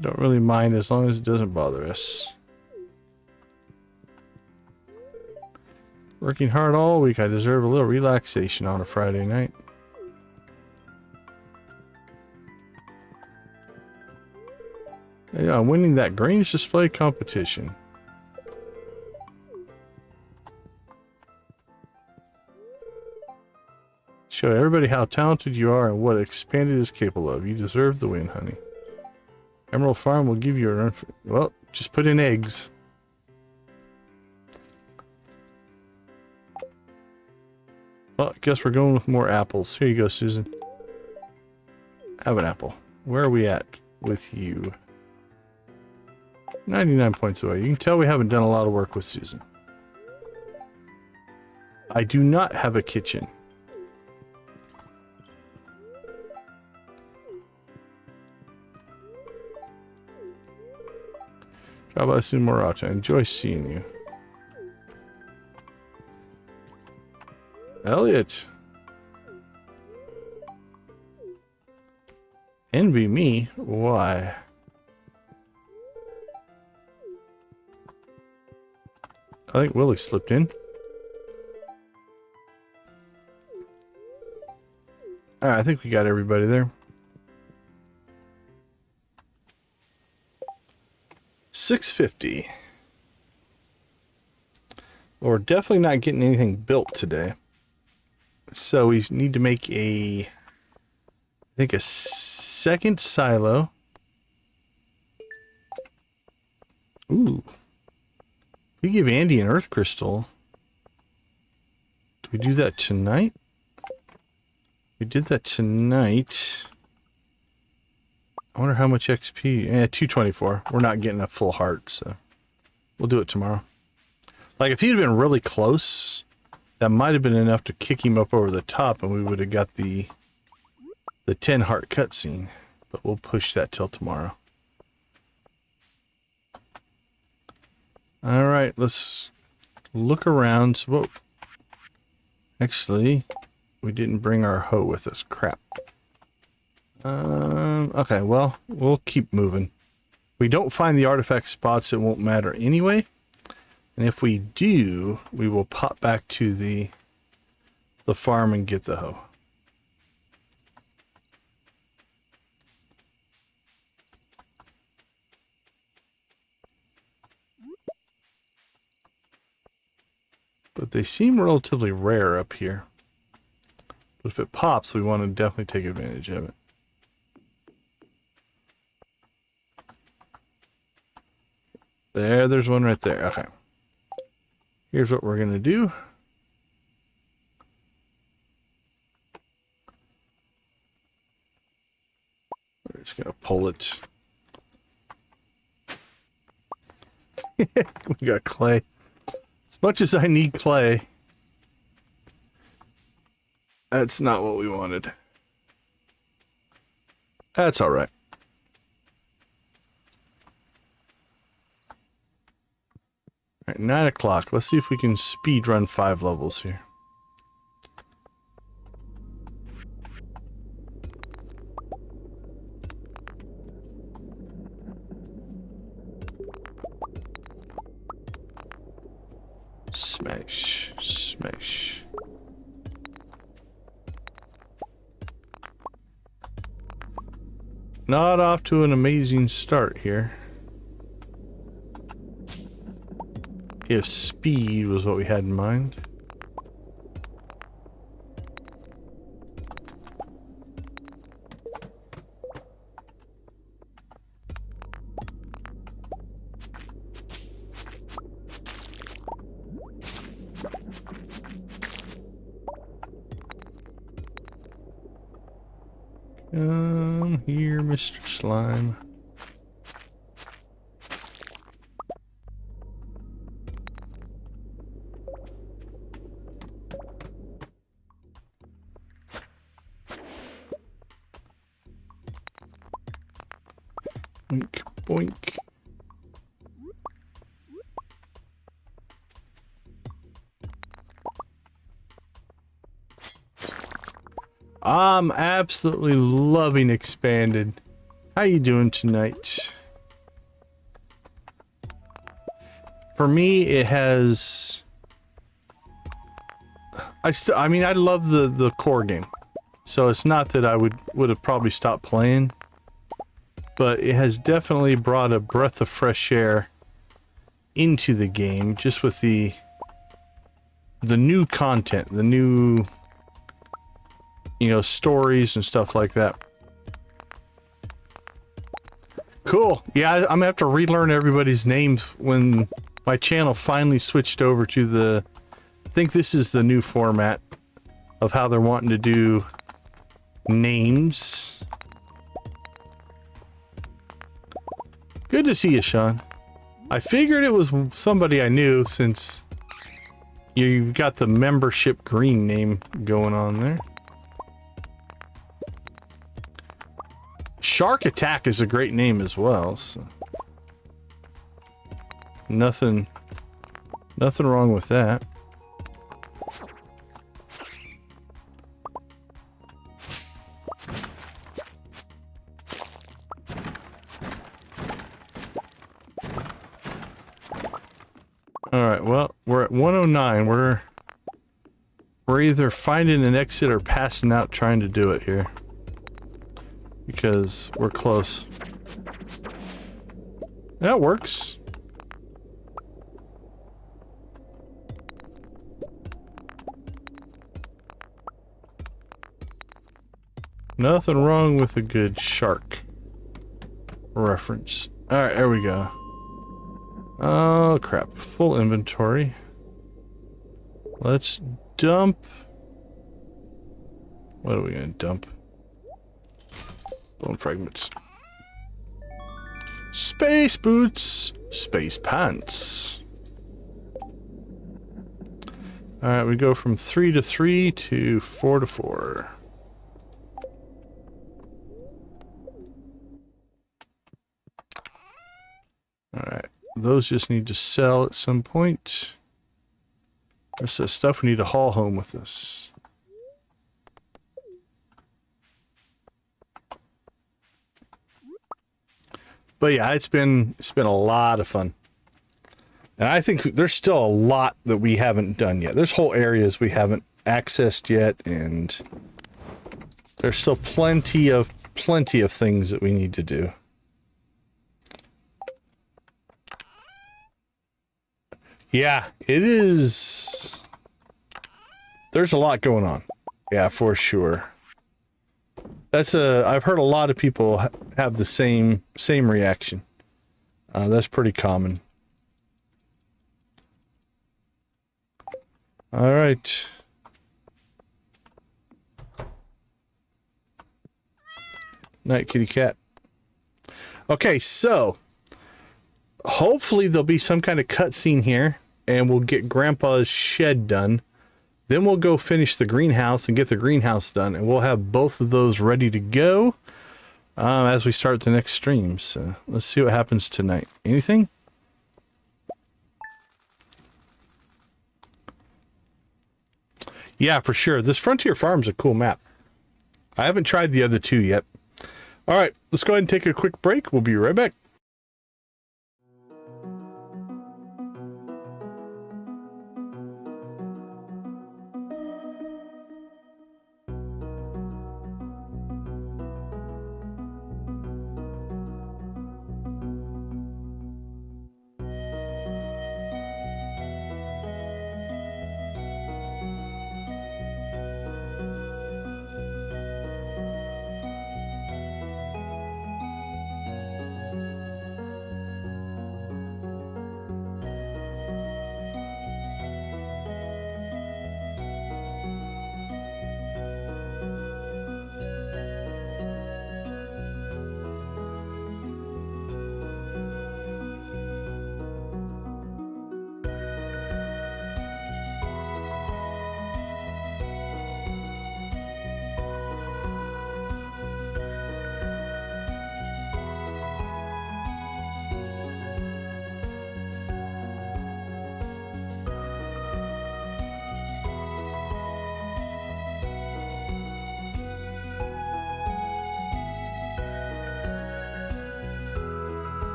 Don't really mind as long as it doesn't bother us. Working hard all week, I deserve a little relaxation on a Friday night. Yeah, I'm winning that Grange display competition. Show everybody how talented you are and what Expanded is capable of. You deserve the win, honey. Emerald Farm will give you a run for... Well, just put in eggs. Well, I guess we're going with more apples. Here you go, Susan. Have an apple. Where are we at with you? 99 points away. You can tell we haven't done a lot of work with Susan. I do not have a kitchen. How about Sumorata? Enjoy seeing you. Elliot. Envy me? Why? I think Willie slipped in. Alright, I think we got everybody there. 650. Well, we're definitely not getting anything built today. So we need to make a... I think a second silo. Ooh. We give Andy an earth crystal. Do we do that tonight? We did that tonight. I wonder how much XP. 224. We're not getting a full heart, so we'll do it tomorrow. Like if he'd been really close, that might have been enough to kick him up over the top, and we would have got the 10 heart cutscene. But we'll push that till tomorrow. All right, let's look around. So, whoa. Actually, we didn't bring our hoe with us. Crap. Okay, well, we'll keep moving. If we don't find the artifact spots, it won't matter anyway. And if we do, we will pop back to the farm and get the hoe. But they seem relatively rare up here. But if it pops, we want to definitely take advantage of it. There's one right there. Okay. Here's what we're going to do. We're just going to pull it. We got clay. As much as I need clay, that's not what we wanted. That's all right. All right, 9 o'clock. Let's see if we can speed run 5 levels here. Smash, smash. Not off to an amazing start here. If speed was what we had in mind. Come here, Mr. Slime. Boink, boink. I'm absolutely loving Expanded. How you doing tonight? For me, it has... I mean, I love the core game. So it's not that I would have probably stopped playing. But it has definitely brought a breath of fresh air into the game, just with the new content, the new, you know, stories and stuff like that. Cool. Yeah, I'm gonna have to relearn everybody's names when my channel finally switched over to the... I think this is the new format of how they're wanting to do names. Good to see you, Sean. I figured it was somebody I knew since you've got the membership green name going on there. Shark Attack is a great name as well, so nothing wrong with that. Alright, well, we're at 109. We're either finding an exit or passing out trying to do it here. Because we're close. That works. Nothing wrong with a good shark reference. Alright, there we go. Oh crap, full inventory. Let's dump. What are we gonna dump? Bone fragments. Space boots, space pants. Alright, we go from 3 to 3 to 4 to 4. Alright. Those just need to sell at some point. There's the stuff we need to haul home with us. But yeah, it's been a lot of fun. And I think there's still a lot that we haven't done yet. There's whole areas we haven't accessed yet, and there's still plenty of things that we need to do. Yeah, it is. There's a lot going on. Yeah, for sure. I've heard a lot of people have the same reaction. That's pretty common. All right. Night, kitty cat. Okay, so hopefully there'll be some kind of cutscene here, and we'll get Grandpa's shed done. Then we'll go finish the greenhouse and get the greenhouse done, and we'll have both of those ready to go as we start the next stream. So let's see what happens tonight. Anything? Yeah, for sure. This Frontier Farm's a cool map. I haven't tried the other two yet. All right, let's go ahead and take a quick break. We'll be right back.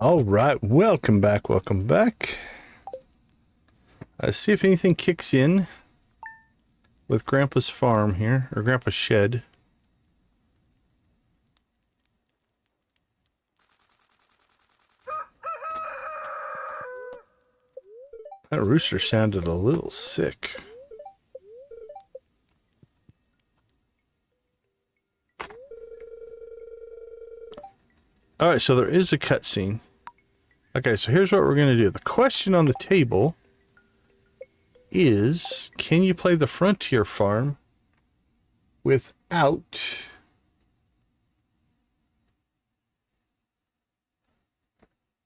All right, welcome back, welcome back. Let's see if anything kicks in with Grandpa's farm here, or Grandpa's shed. That rooster sounded a little sick. All right, so there is a cutscene. Okay, so here's what we're going to do. The question on the table is, can you play the Frontier Farm without...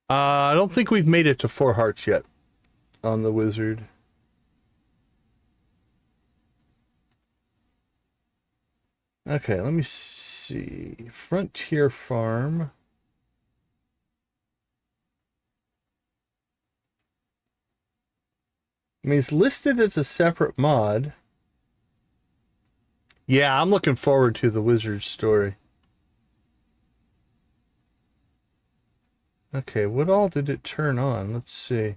I don't think we've made it to 4 hearts yet on the wizard. Okay, let me see. Frontier Farm. I mean, it's listed as a separate mod. Yeah, I'm looking forward to the wizard story. Okay, what all did it turn on? Let's see.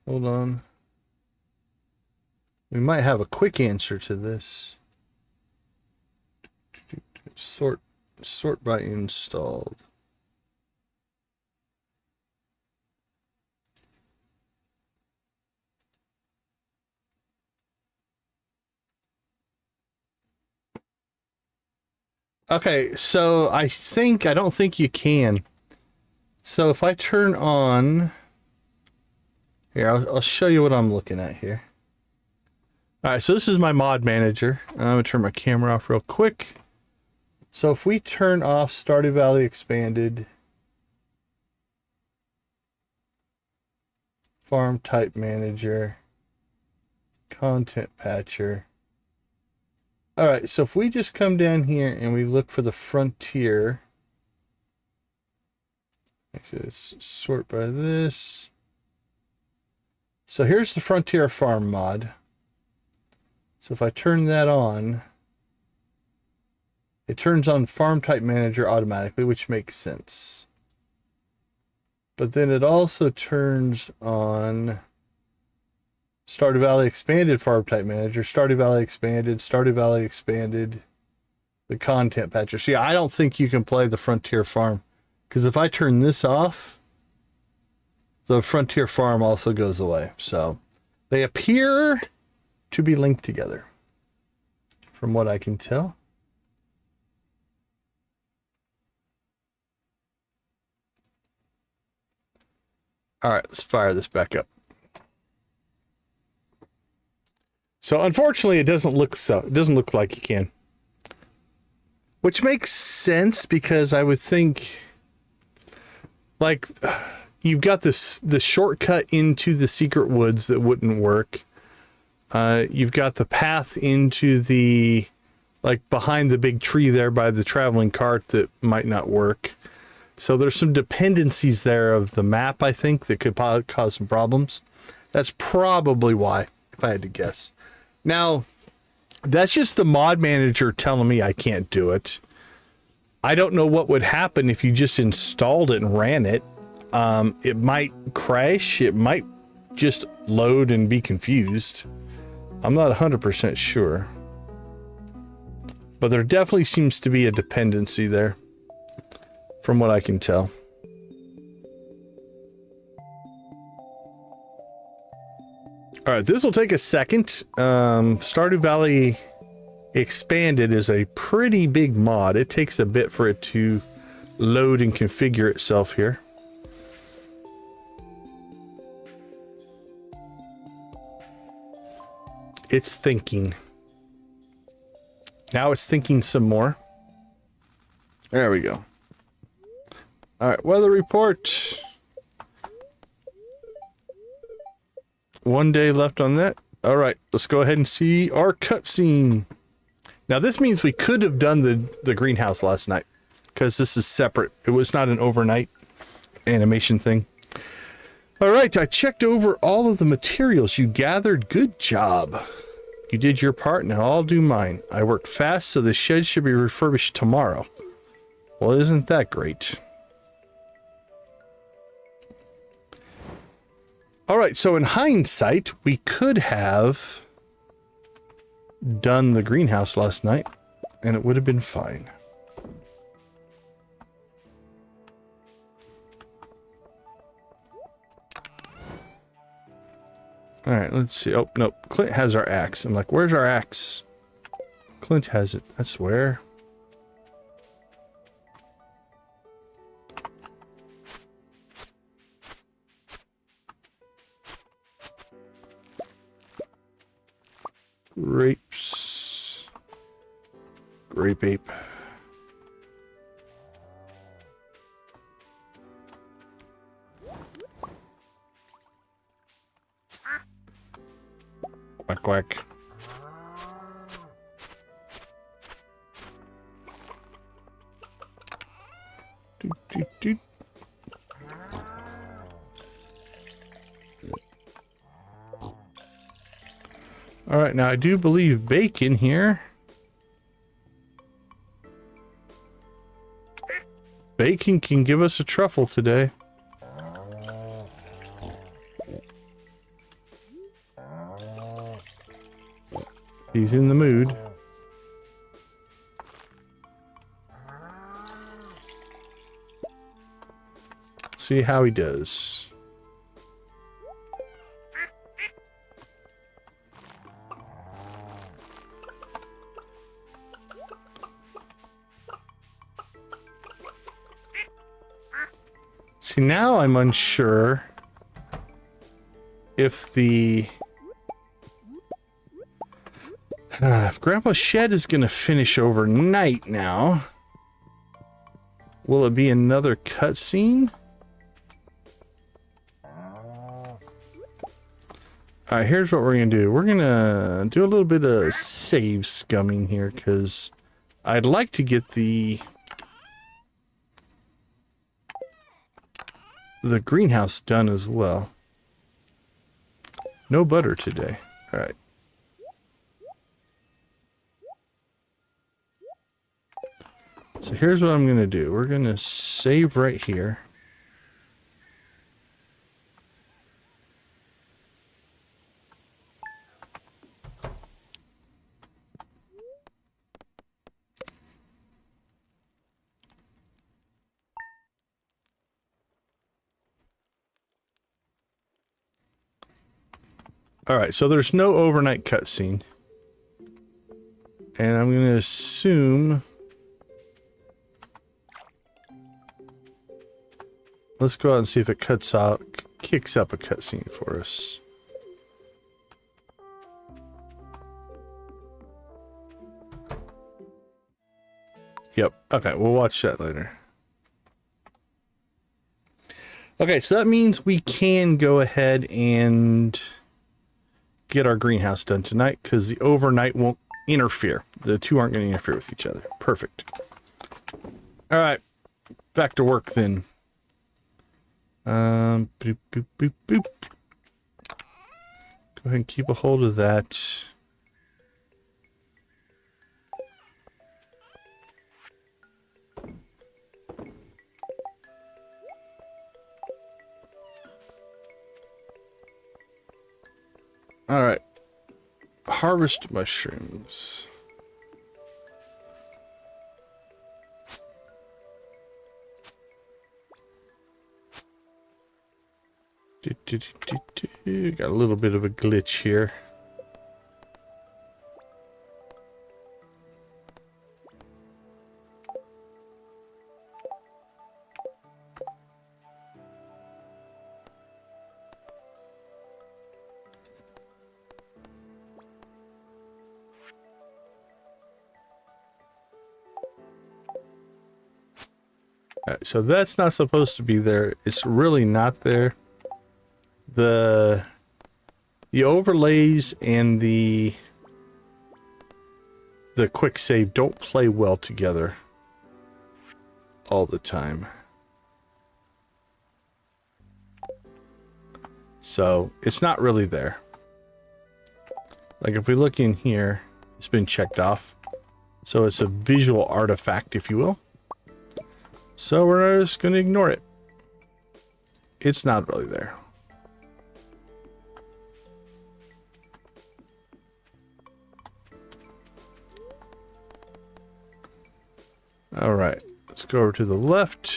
Hold on. We might have a quick answer to this. Sort by installed. Okay, so I don't think you can. So if I turn on, here, I'll show you what I'm looking at here. All right, so this is my mod manager. I'm gonna turn my camera off real quick. So if we turn off Stardew Valley Expanded, Farm Type Manager, Content Patcher. All right, so if we just come down here and we look for the Frontier, actually, let's sort by this. So here's the Frontier Farm mod. So if I turn that on, it turns on Farm Type Manager automatically, which makes sense. But then it also turns on Stardew Valley Expanded Farm Type Manager, Stardew Valley Expanded, the Content Patcher. See, I don't think you can play the Frontier Farm, because if I turn this off, the Frontier Farm also goes away. So they appear to be linked together, from what I can tell. All right, let's fire this back up. So unfortunately, it doesn't look like you can. Which makes sense, because I would think, like, you've got the shortcut into the secret woods that wouldn't work. You've got the path into the, like, behind the big tree there by the traveling cart that might not work. So there's some dependencies there of the map, I think, that could cause some problems. That's probably why, if I had to guess. Now, that's just the mod manager telling me I can't do it. I don't know what would happen if you just installed it and ran it. It might crash. It might just load and be confused. I'm not 100% sure. But there definitely seems to be a dependency there, from what I can tell. All right, this will take a second. Stardew Valley Expanded is a pretty big mod. It takes a bit for it to load and configure itself here. It's thinking. Now it's thinking some more. There we go. All right, weather report. 1 day left on that. All right, let's go ahead and see our cutscene. Now this means we could have done the greenhouse last night, because this is separate. It was not an overnight animation thing. All right, I checked over all of the materials you gathered. Good job. You did your part, now I'll do mine. I worked fast, so the shed should be refurbished tomorrow. Well, isn't that great? All right, so in hindsight, we could have done the greenhouse last night, and it would have been fine. All right, let's see. Oh, no, Clint has our axe. I'm like, where's our axe? Clint has it. That's where. Grapes. Grape ape. Quack, quack. Doot, doot, doot. All right, now I do believe bacon here. Bacon can give us a truffle today. He's in the mood. See how he does. See, now I'm unsure if if Grandpa's shed is going to finish overnight now, will it be another cutscene? All right, here's what we're going to do. We're going to do a little bit of save scumming here because I'd like to get the greenhouse done as well. No butter today. All right. So here's what I'm going to do. We're going to save right here. All right, so there's no overnight cutscene. And I'm going to assume... Let's go out and see if it kicks up a cutscene for us. Yep. Okay, we'll watch that later. Okay, so that means we can go ahead and get our greenhouse done tonight because the overnight won't interfere. The two aren't going to interfere with each other. Perfect. All right, back to work then. Boop, boop, boop, boop. Go ahead and keep a hold of that. All right. Harvest mushrooms. Got a little bit of a glitch here. All right, so that's not supposed to be there. It's really not there. The overlays and the quick save don't play well together all the time. So it's not really there. Like if we look in here, it's been checked off. So it's a visual artifact, if you will. So we're just going to ignore it. It's not really there. All right, let's go over to the left.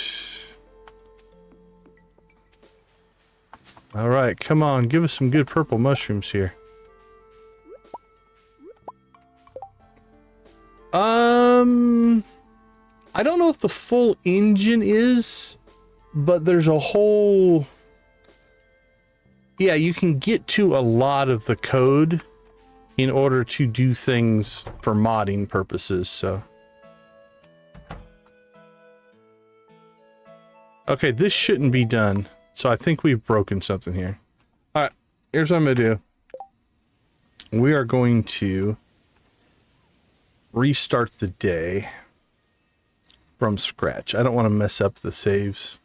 All right, come on, give us some good purple mushrooms here. I don't know if the full engine is, but there's a whole... Yeah, you can get to a lot of the code in order to do things for modding purposes, so. Okay, this shouldn't be done. So I think we've broken something here. All right, here's what I'm gonna do. We are going to restart the day from scratch. I don't want to mess up the saves.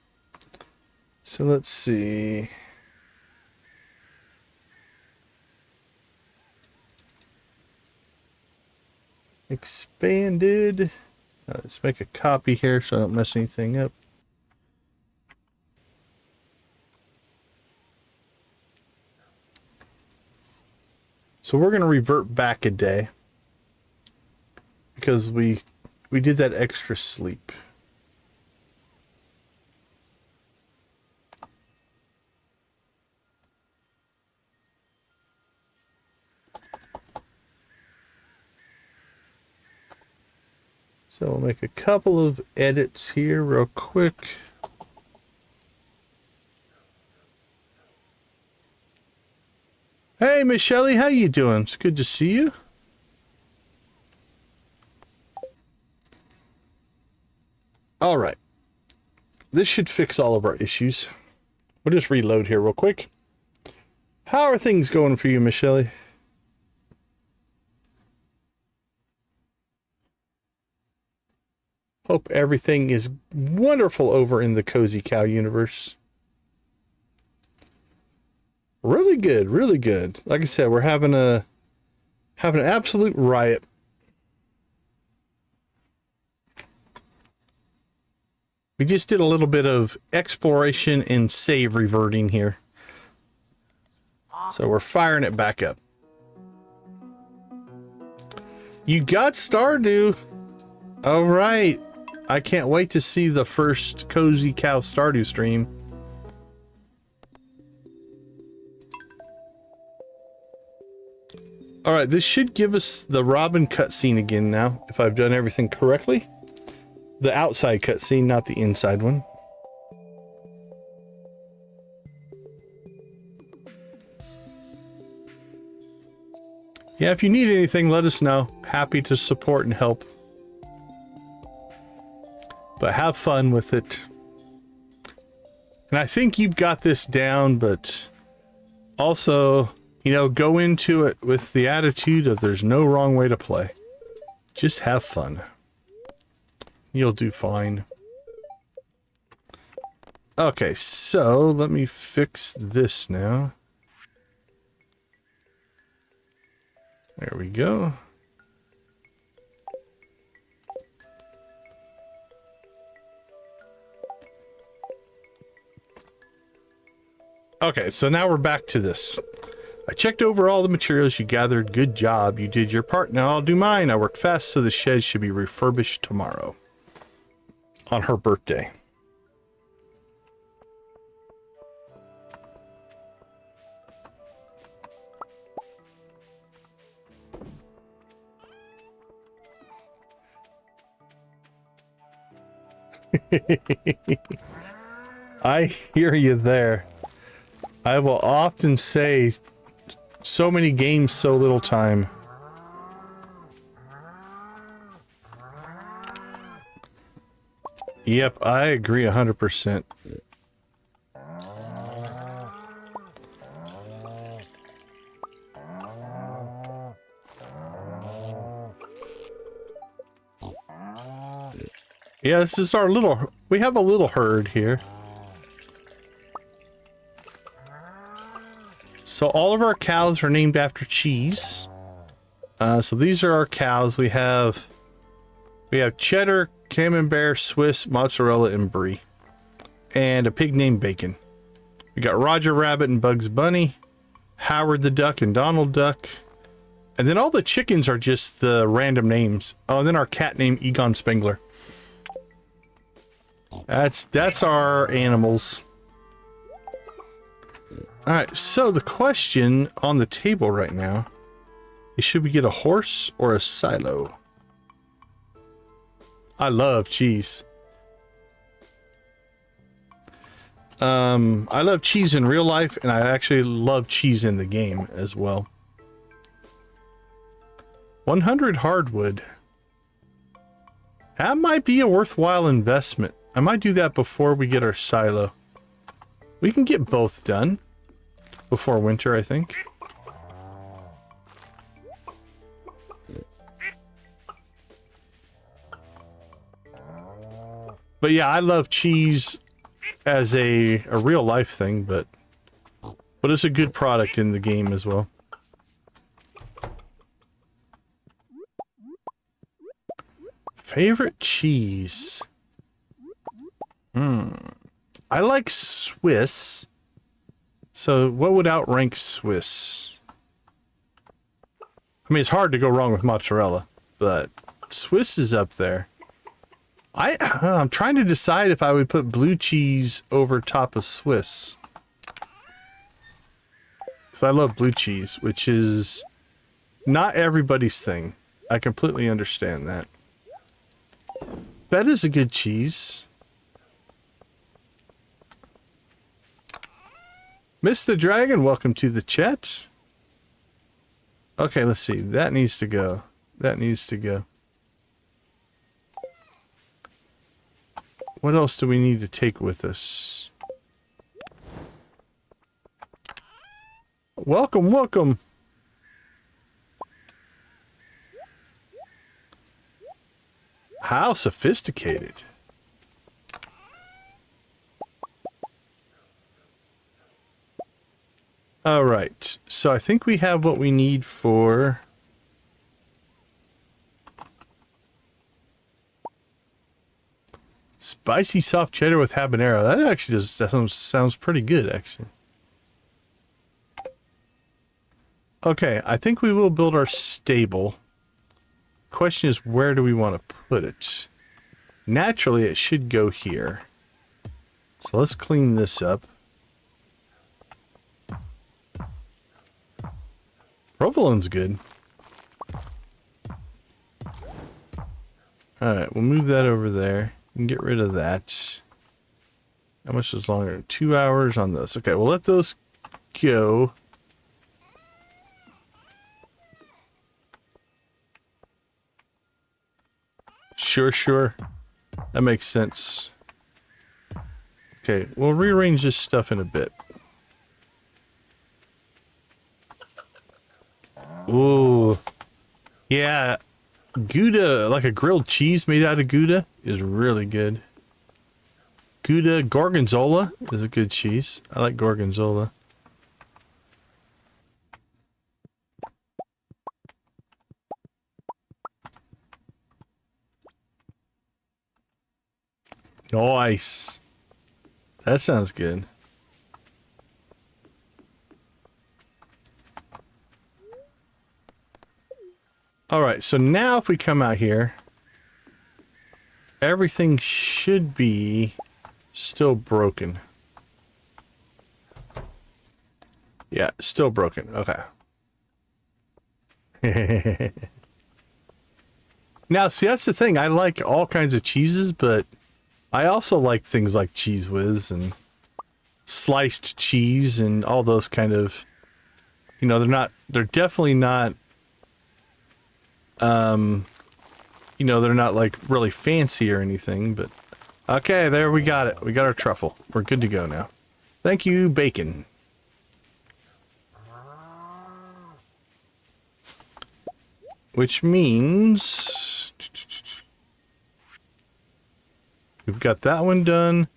So let's see. Expanded. Let's make a copy here so I don't mess anything up. So we're going to revert back a day because we did that extra sleep. So we'll make a couple of edits here real quick. Hey, Miss Shelley, how you doing? It's good to see you. All right. This should fix all of our issues. We'll just reload here real quick. How are things going for you, Miss Shelley? Hope everything is wonderful over in the Cozy Cow universe. Really good, really good. Like I said, we're having an absolute riot. We just did a little bit of exploration and save reverting here. So we're firing it back up. You got Stardew. All right. I can't wait to see the first Cozy Cow Stardew stream. All right, this should give us the Robin cutscene again now, if I've done everything correctly. The outside cutscene, not the inside one. Yeah, if you need anything, let us know. Happy to support and help. But have fun with it. And I think you've got this down, but also, you know, go into it with the attitude of there's no wrong way to play. Just have fun. You'll do fine. Okay, so let me fix this now. There we go. Okay, so now we're back to this. I checked over all the materials you gathered. Good job. You did your part. Now I'll do mine. I worked fast, so the shed should be refurbished tomorrow. On her birthday. I hear you there. I will often say, so many games, so little time. Yep, I agree 100%. Yeah, this is our little, we have a little herd here. So all of our cows are named after cheese. So these are our cows. We have cheddar, camembert, Swiss, mozzarella, and brie. And a pig named Bacon. We got Roger Rabbit and Bugs Bunny, Howard the Duck and Donald Duck. And then all the chickens are just the random names. Oh, and then our cat named Egon Spengler. That's our animals. All right, so the question on the table right now is, should we get a horse or a silo? I love cheese. I love cheese in real life, and I actually love cheese in the game as well. 100 hardwood. That might be a worthwhile investment. I might do that before we get our silo. We can get both done before winter, I think. But yeah, I love cheese as a real life thing, but it's a good product in the game as well. Favorite cheese? I like Swiss. So what would outrank Swiss? I mean, it's hard to go wrong with mozzarella, but Swiss is up there. I'm trying to decide if I would put blue cheese over top of Swiss. Because I love blue cheese, which is not everybody's thing. I completely understand that. Feta's a good cheese. Mr. Dragon, welcome to the chat. Okay, let's see. That needs to go. That needs to go. What else do we need to take with us? Welcome, welcome. How sophisticated. All right, so I think we have what we need for spicy soft cheddar with habanero. That actually sounds pretty good, actually. Okay, I think we will build our stable. Question is, where do we want to put it? Naturally, it should go here. So let's clean this up. Provolone's good. Alright, we'll move that over there and get rid of that. How much is longer? 2 hours on this. Okay, we'll let those go. Sure. That makes sense. Okay, we'll rearrange this stuff in a bit. Ooh. Yeah. Gouda, like a grilled cheese made out of Gouda, is really good. Gouda Gorgonzola is a good cheese. I like Gorgonzola. Nice. That sounds good. Alright, so now if we come out here, everything should be still broken. Yeah, still broken. Okay. Now, see, that's the thing. I like all kinds of cheeses, but I also like things like Cheese Whiz and sliced cheese and all those kind of, you know, they're definitely not, you know, they're not like really fancy or anything, but okay, there we got it. We got our truffle. We're good to go now. Thank you, bacon. Which means we've got that one done,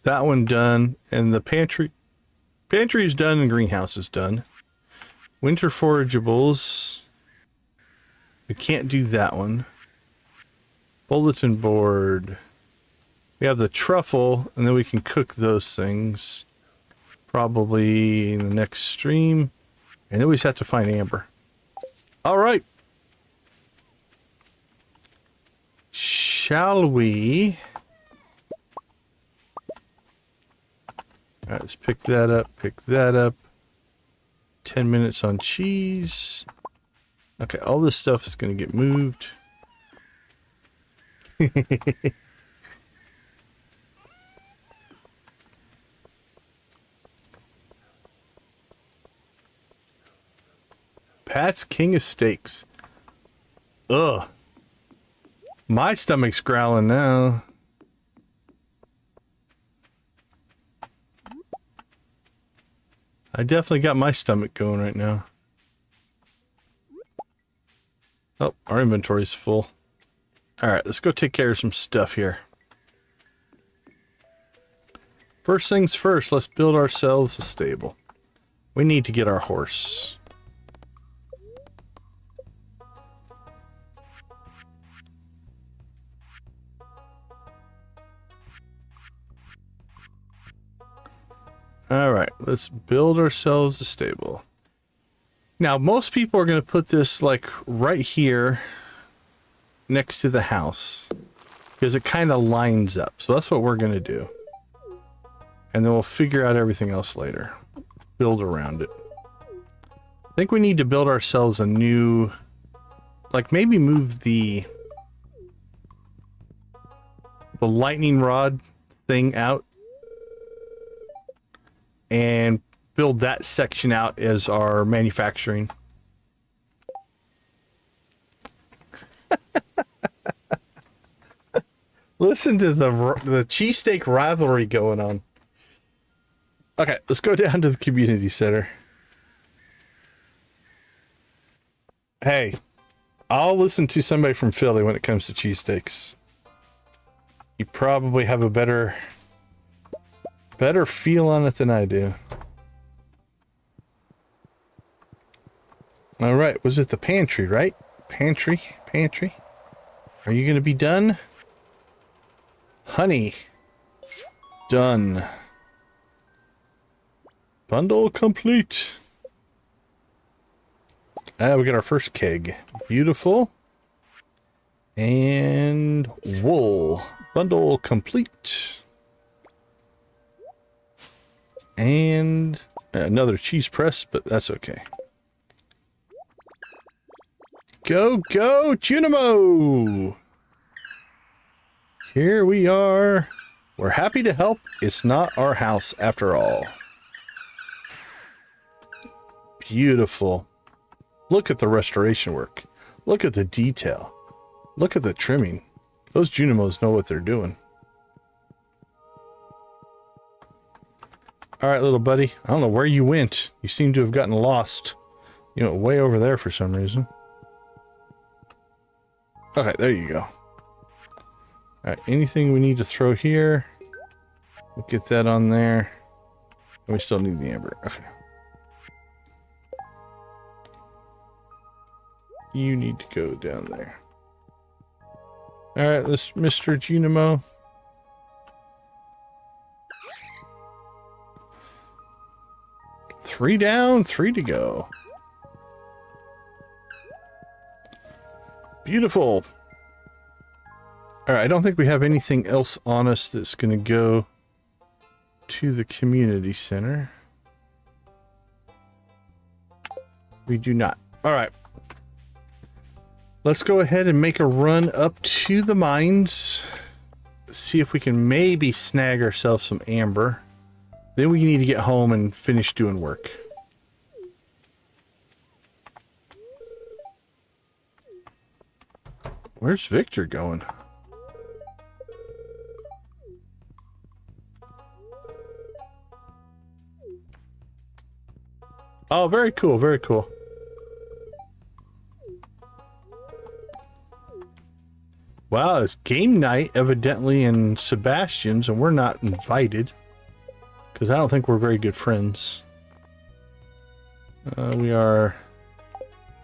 and the pantry is done and greenhouse is done. Winter forageables. We can't do that one. Bulletin board. We have the truffle, and then we can cook those things probably in the next stream. And then we just have to find amber. All right. Shall we? All right, let's pick that up. 10 minutes on cheese. Okay, all this stuff is going to get moved. Pat's King of Steaks. Ugh. My stomach's growling now. I definitely got my stomach going right now. Oh, our inventory's full. Alright, let's go take care of some stuff here. First things first, let's build ourselves a stable. We need to get our horse. Alright, let's build ourselves a stable. Now, most people are going to put this like right here next to the house because it kind of lines up. So that's what we're going to do. And then we'll figure out everything else later. Build around it. I think we need to build ourselves a new, like maybe move the lightning rod thing out and build that section out as our manufacturing. Listen to the cheesesteak rivalry going on. Okay, let's go down to the community center. Hey, I'll listen to somebody from Philly when it comes to cheesesteaks. You probably have a better feel on it than I do. All right, was it the pantry, right? Pantry. Are you going to be done? Honey. Done. Bundle complete. We got our first keg. Beautiful. And wool. Bundle complete. And another cheese press, but that's okay. Go, Junimo! Here we are. We're happy to help. It's not our house after all. Beautiful. Look at the restoration work. Look at the detail. Look at the trimming. Those Junimos know what they're doing. All right, little buddy. I don't know where you went. You seem to have gotten lost. You went way over there for some reason. Okay, there you go. Alright, anything we need to throw here? We'll get that on there. And we still need the amber. Okay. You need to go down there. Alright, let's Mr. Junimo. Three down, 3 to go. Beautiful. Alright, I don't think we have anything else on us that's going to go to the community center. We do not. Alright. Let's go ahead and make a run up to the mines. See if we can maybe snag ourselves some amber. Then we need to get home and finish doing work. Where's Victor going? Oh, very cool, very cool. Wow, it's game night evidently in Sebastian's and we're not invited. Because I don't think we're very good friends. We are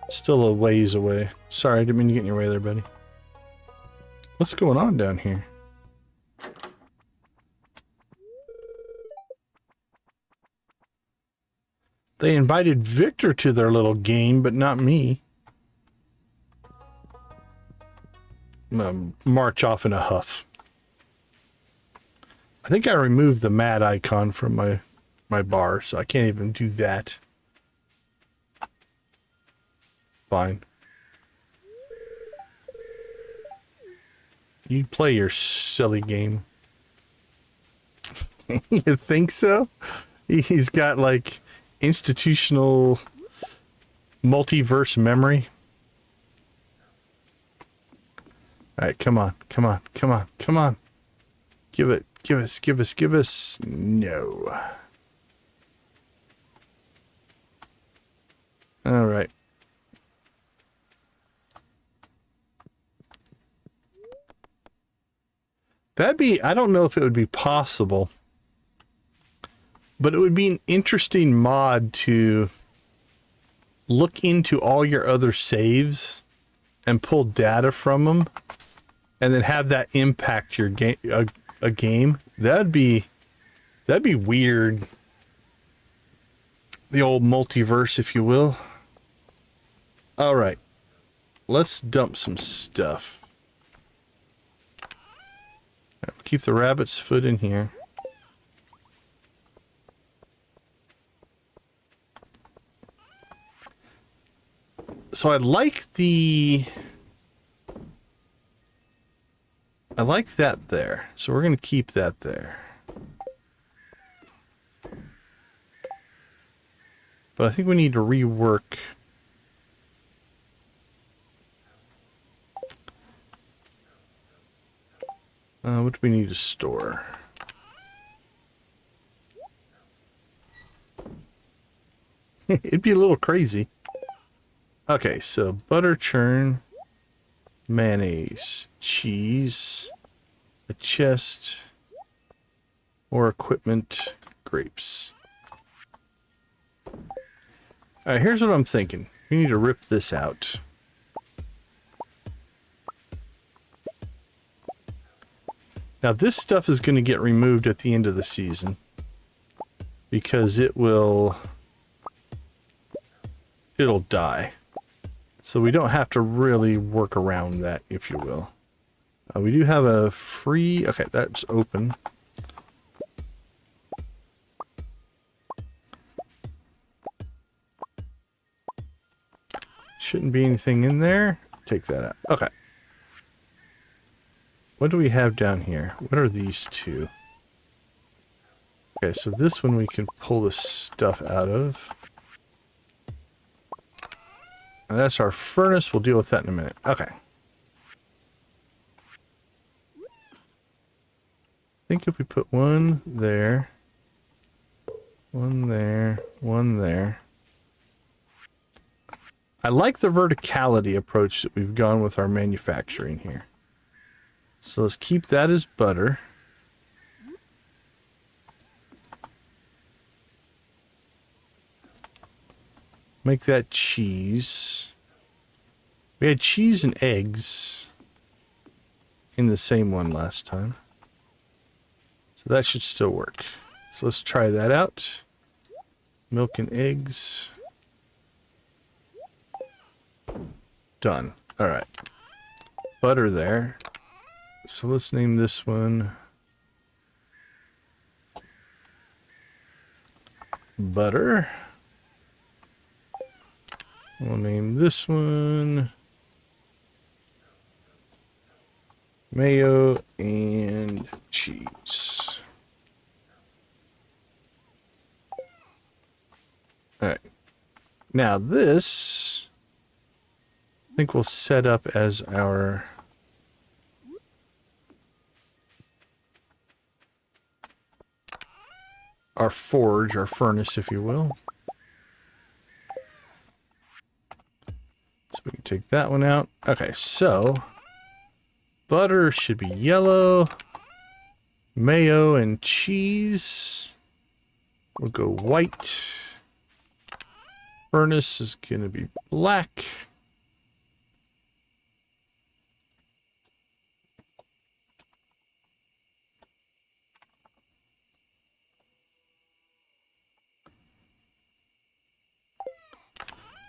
still a ways away. Sorry, I didn't mean to get in your way there, buddy. What's going on down here? They invited Victor to their little game, but not me. I'm gonna march off in a huff. I think I removed the mad icon from my bar, so I can't even do that. Fine. You play your silly game. You think so? He's got like institutional multiverse memory. All right, come on, come on, come on, come on. Give it, give us, give us, give us. No. All right. That'd be, I don't know if it would be possible, but it would be an interesting mod to look into all your other saves and pull data from them and then have that impact your game, a game. That'd be weird. The old multiverse, if you will. All right, let's dump some stuff. Keep the rabbit's foot in here. So I like that there. So we're going to keep that there. But I think we need to rework. What do we need to store? It'd be a little crazy. Okay, so butter churn, mayonnaise, cheese, a chest, or equipment, grapes. Alright, here's what I'm thinking. We need to rip this out. Now this stuff is going to get removed at the end of the season because it'll die. So we don't have to really work around that, if you will. We do have a free, okay, that's open. Shouldn't be anything in there. Take that out. Okay. What do we have down here? What are these two? Okay, so this one we can pull the stuff out of. And that's our furnace. We'll deal with that in a minute. Okay. I think if we put one there, one there, one there. I like the verticality approach that we've gone with our manufacturing here. So let's keep that as butter. Make that cheese. We had cheese and eggs in the same one last time. So that should still work. So let's try that out. Milk and eggs. Done. All right. Butter there. So let's name this one butter. We'll name this one mayo and cheese. All right. Now this, I think we'll set up as our forge, our furnace, if you will. So we can take that one out. Okay, so butter should be yellow. Mayo and cheese will go white. Furnace is going to be black.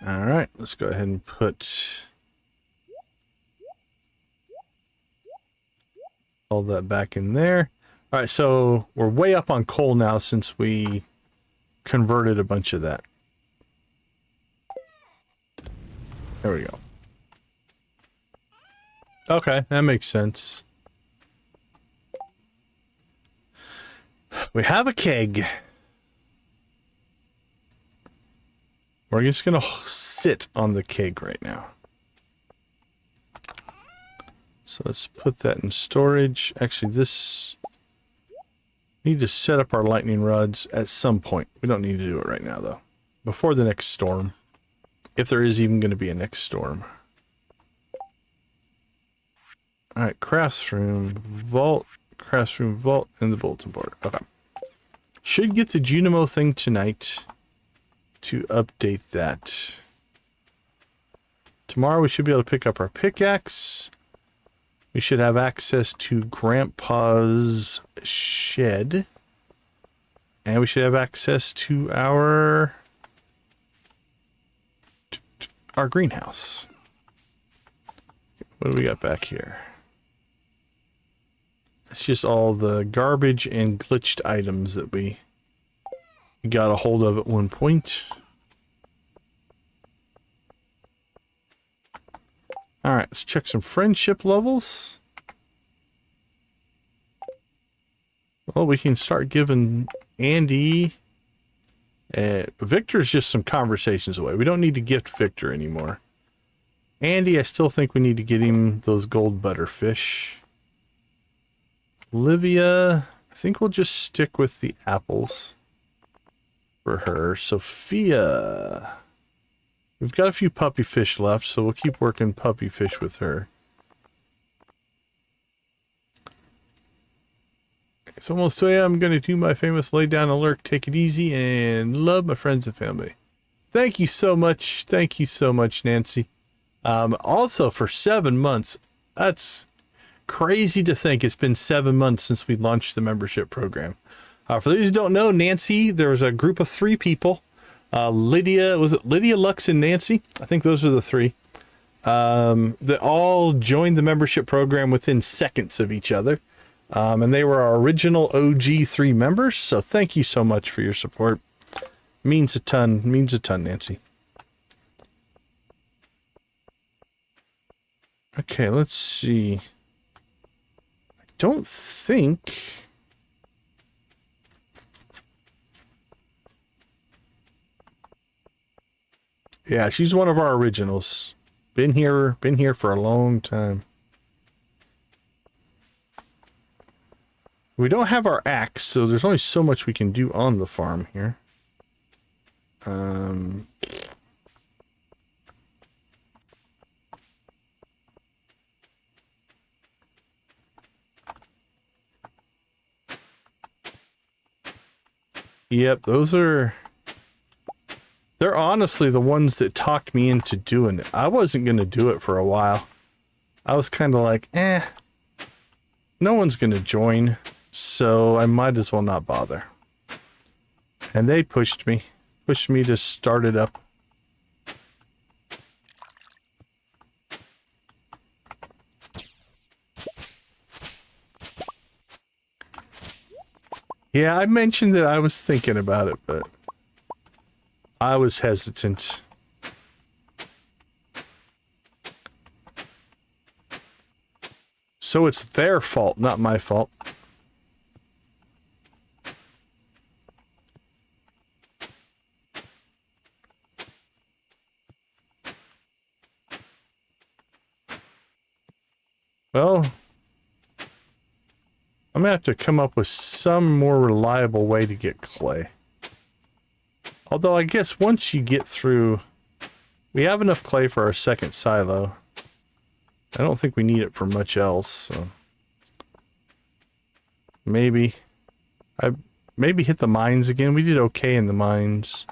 All right, let's go ahead and put all that back in there. All right, so we're way up on coal now since we converted a bunch of that. There we go. Okay, that makes sense. We have a keg. We're just going to sit on the keg right now. So let's put that in storage. Actually, this... need to set up our lightning rods at some point. We don't need to do it right now, though. Before the next storm. If there is even going to be a next storm. Alright, crafts room, vault, and the bulletin board. Okay. Should get the Junimo thing tonight to update that. Tomorrow we should be able to pick up our pickaxe. We should have access to Grandpa's shed. And we should have access to our greenhouse. What do we got back here? It's just all the garbage and glitched items that we got a hold of at one point. Alright, let's check some friendship levels. Well, we can start giving Andy... Victor's just some conversations away. We don't need to gift Victor anymore. Andy, I still think we need to get him those gold butterfish. Olivia, I think we'll just stick with the apples for her. Sophia... we've got a few puppy fish left, so we'll keep working puppy fish with her. It's almost 2 a.m. I'm going to do my famous lay down and lurk, take it easy, and love my friends and family. Thank you so much. Thank you so much, Nancy. Also, for 7 months, that's crazy to think it's been 7 months since we launched the membership program. For those who don't know, Nancy, there was a group of 3 people. Lydia, was it Lydia, Lux, and Nancy? I think those are the 3. That all joined the membership program within seconds of each other. And they were our original OG 3 members. So thank you so much for your support. Means a ton, Nancy. Okay, let's see. I don't think... yeah, she's one of our originals. Been here for a long time. We don't have our axe, so there's only so much we can do on the farm here. Yep, those are... they're honestly the ones that talked me into doing it. I wasn't going to do it for a while. I was kind of like, no one's going to join, so I might as well not bother. And they pushed me to start it up. Yeah, I mentioned that I was thinking about it, but I was hesitant. So it's their fault, not my fault. Well, I'm gonna have to come up with some more reliable way to get clay. Although I guess once you get through, we have enough clay for our second silo. I don't think we need it for much else, so maybe hit the mines again. We did okay in the mines.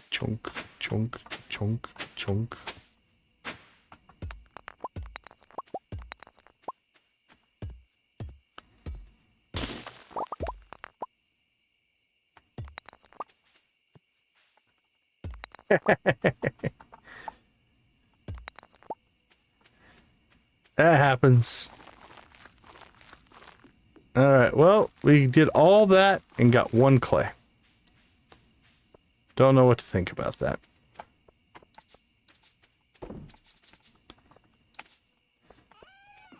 Chunk, chunk, chunk, chunk. That happens. All right, well, we did all that and got 1 clay. Don't know what to think about that.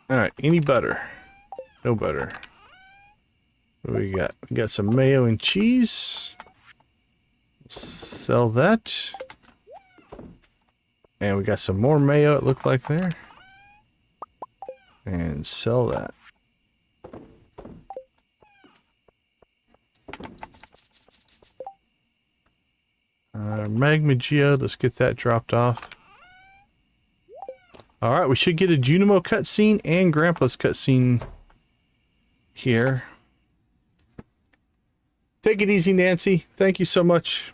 All right, any butter? No butter. What do we got? We got some mayo and cheese. Sell that. And we got some more mayo, it looked like there. And sell that. Magma geode, let's get that dropped off. Alright, we should get a Junimo cutscene and Grandpa's cutscene here. Take it easy, Nancy. Thank you so much.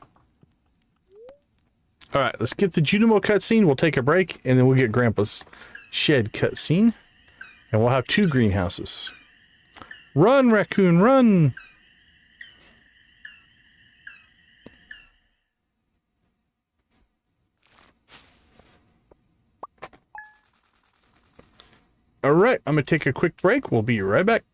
Alright, let's get the Junimo cutscene. We'll take a break, and then we'll get Grandpa's shed cutscene. And we'll have 2 greenhouses. Run, raccoon, run! Alright, I'm going to take a quick break. We'll be right back.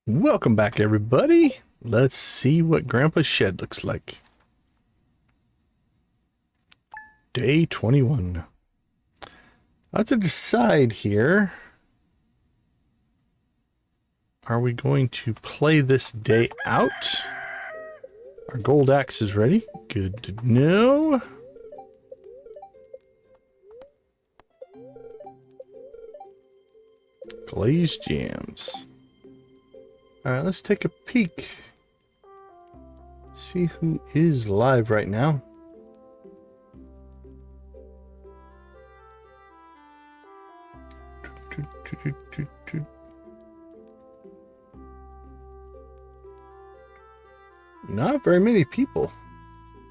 Welcome back, everybody. Let's see what Grandpa's shed looks like. Day 21. I have to decide here. Are we going to play this day out? Our gold axe is ready. Good to know. Glazed jams. Alright, let's take a peek. See who is live right now. Not very many people.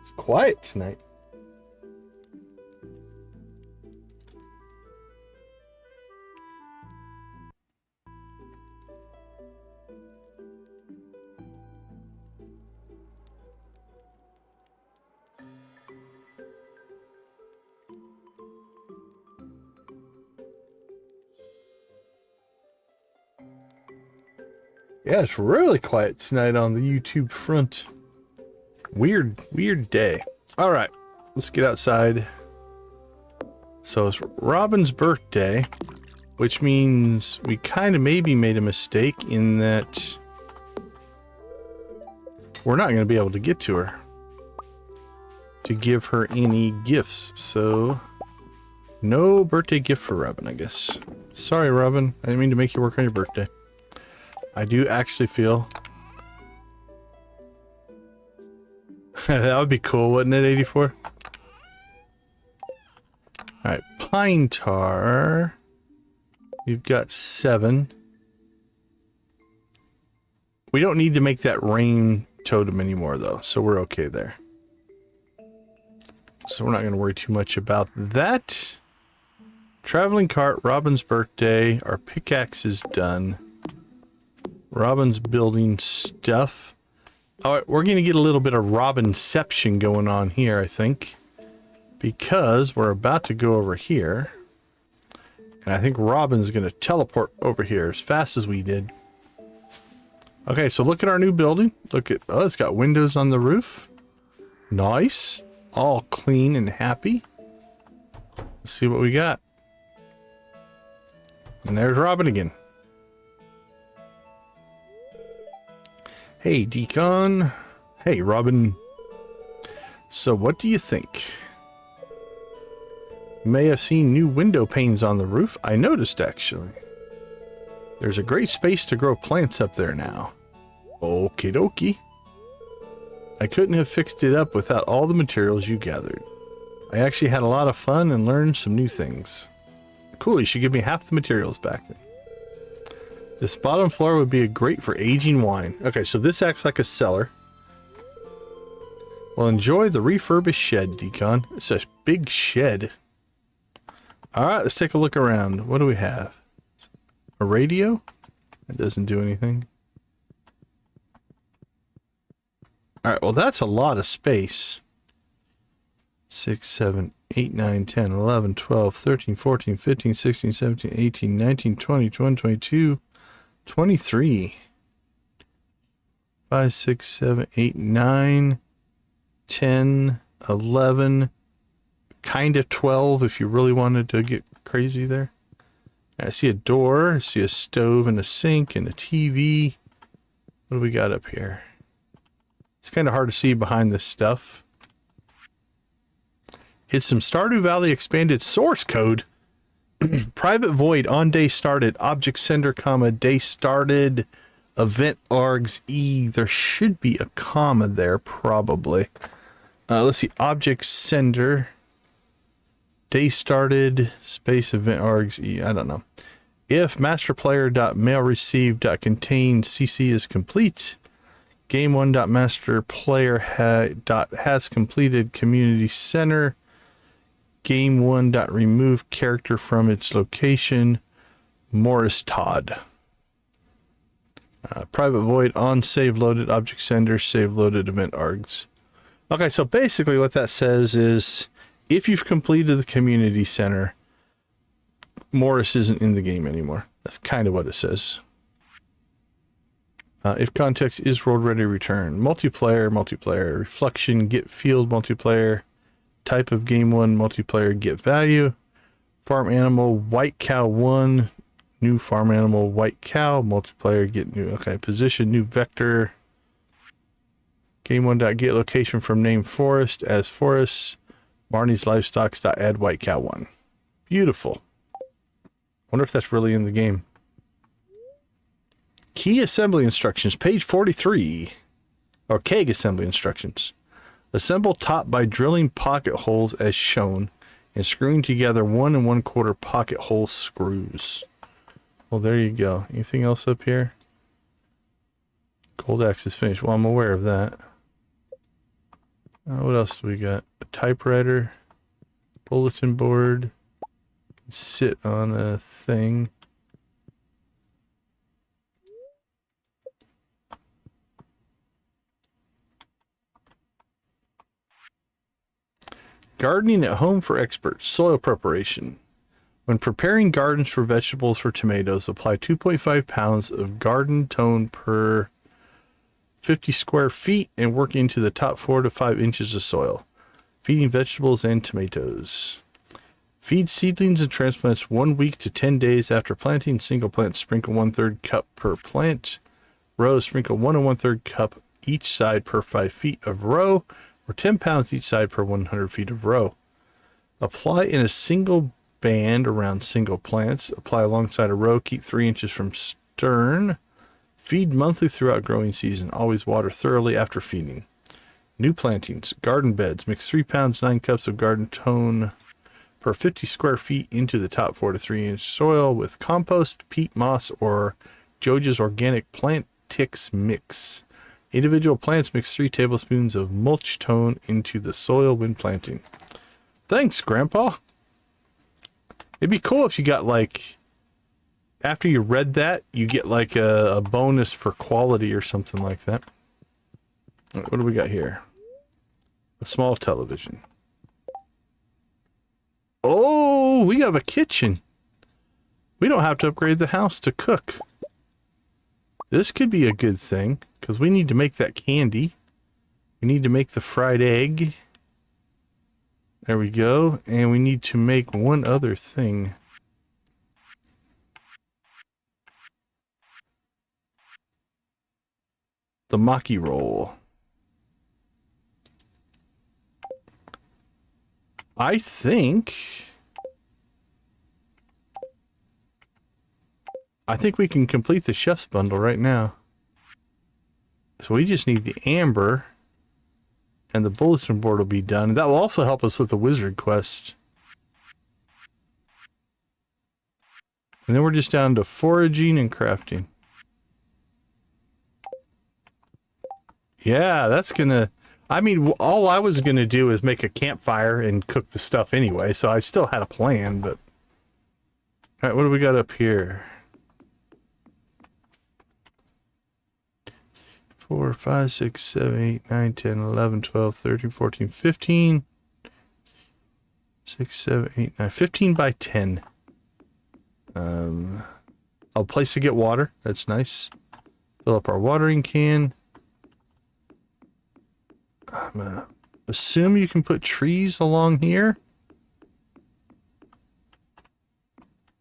It's quiet tonight. Yeah, it's really quiet tonight on the YouTube front. Weird day. All right, let's get outside. So it's Robin's birthday, which means we kind of maybe made a mistake in that we're not going to be able to get to her to give her any gifts. So no birthday gift for Robin, I guess. Sorry, Robin. I didn't mean to make you work on your birthday. I do actually feel that would be cool, wouldn't it, 84? Alright, pine tar. You've got 7. We don't need to make that rain totem anymore, though, so we're okay there. So we're not going to worry too much about that. Traveling cart, Robin's birthday. Our pickaxe is done. Robin's building stuff. Alright, we're going to get a little bit of Robinception going on here, I think. Because we're about to go over here. And I think Robin's going to teleport over here as fast as we did. Okay, so look at our new building. Look at, oh, it's got windows on the roof. Nice. All clean and happy. Let's see what we got. And there's Robin again. Hey, Decon. Hey, Robin. So what do you think? You may have seen new window panes on the roof. I noticed, actually. There's a great space to grow plants up there now. Okie dokie. I couldn't have fixed it up without all the materials you gathered. I actually had a lot of fun and learned some new things. Cool, you should give me half the materials back then. This bottom floor would be great for aging wine. Okay, so this acts like a cellar. Well, enjoy the refurbished shed, Decon. It's a big shed. Alright, let's take a look around. What do we have? A radio? It doesn't do anything. Alright, well that's a lot of space. 6, 7, 8, 9, 10, 11, 12, 13, 14, 15, 16, 17, 18, 19, 20, 21, 22, 23. 5, 6, 7, 8, 9, 10, 11, kind of 12 if you really wanted to get crazy there. I see a door, I see a stove and a sink and a TV. What do we got up here? It's kind of hard to see behind this stuff. It's some Stardew Valley Expanded source code. Private void on day started, object sender, comma, day started, event args e. There should be a comma there, probably. Let's see, object sender, day started, space, event args e. I don't know. If masterplayer.mailreceived.contain cc is complete, game1.masterplayer has completed community center. Game1.remove character from its location. Morris Todd. Private void on save loaded object sender, save loaded event args. Okay, so basically what that says is if you've completed the community center, Morris isn't in the game anymore. That's kind of what it says. If context is rolled, ready, return. Multiplayer, reflection, get field, multiplayer. Type of game 1, multiplayer, get value. Farm animal, white cow 1. New farm animal, white cow, multiplayer, get new. Okay, position, new vector. Game 1.get location from name forest as forest. Marnie's livestocks.add white cow 1. Beautiful. Wonder if that's really in the game. Key assembly instructions, page 43. Or keg assembly instructions. Assemble top by drilling pocket holes as shown and screwing together 1 1/4 pocket hole screws. Well, there you go. Anything else up here? Cold axe is finished. Well, I'm aware of that. What else do we got? A typewriter, bulletin board, sit on a thing. Gardening at home for experts. Soil preparation. When preparing gardens for vegetables or tomatoes, apply 2.5 pounds of garden tone per 50 square feet and work into the top 4 to 5 inches of soil. Feeding vegetables and tomatoes. Feed seedlings and transplants 1 week to 10 days after planting. Single plant, sprinkle 1/3 cup per plant. Row, sprinkle 1 1/3 cup each side per 5 feet of row, or 10 pounds each side per 100 feet of row. Apply in a single band around single plants. Apply alongside a row. Keep 3 inches from stern. Feed monthly throughout growing season. Always water thoroughly after feeding. New plantings. Garden beds. Mix 3 pounds, 9 cups of garden tone per 50 square feet into the top 4 to 3 inch soil with compost, peat moss, or Joja's organic plant ticks mix. Individual plants mix 3 tablespoons of mulch tone into the soil when planting. Thanks, Grandpa. It'd be cool if you got like, after you read that, you get like a bonus for quality or something like that. What do we got here? A small television. Oh, we have a kitchen. We don't have to upgrade the house to cook. This could be a good thing, because we need to make that candy. We need to make the fried egg. There we go. And we need to make one other thing. The maki roll. I think we can complete the chef's bundle right now. So we just need the amber, and the bulletin board will be done. That will also help us with the wizard quest. And then we're just down to foraging and crafting. Yeah, that's gonna... I mean, all I was gonna do is make a campfire and cook the stuff anyway, so I still had a plan, but... Alright, what do we got up here? 4, 5, 6, 7, 8, 9, 10, 11, 12, 13, 14, 15. 6, 7, 8, 9, 15 by 10. A place to get water. That's nice. Fill up our watering can. I'm gonna assume you can put trees along here.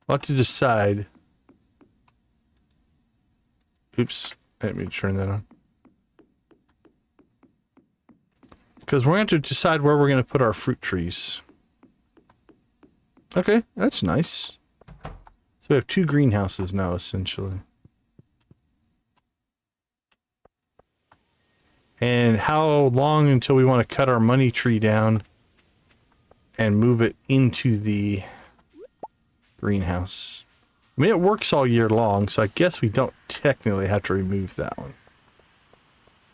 I'll have to decide. Oops, I didn't mean to turn that on. Because we're going to have to decide where we're going to put our fruit trees. Okay, that's nice. So we have 2 greenhouses now, essentially. And how long until we want to cut our money tree down and move it into the greenhouse? I mean, it works all year long, so I guess we don't technically have to remove that one.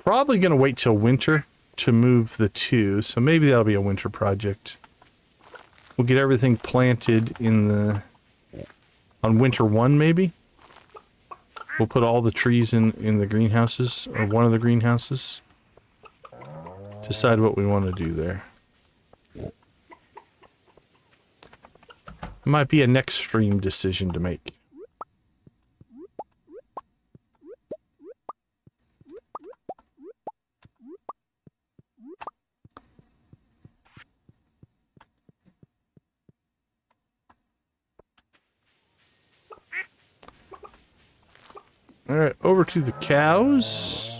Probably going to wait till winter to move the 2, so maybe that'll be a winter project. We'll get everything planted in the... on winter 1, maybe? We'll put all the trees in the greenhouses, or one of the greenhouses. Decide what we want to do there. It might be a next stream decision to make. Alright, over to the cows.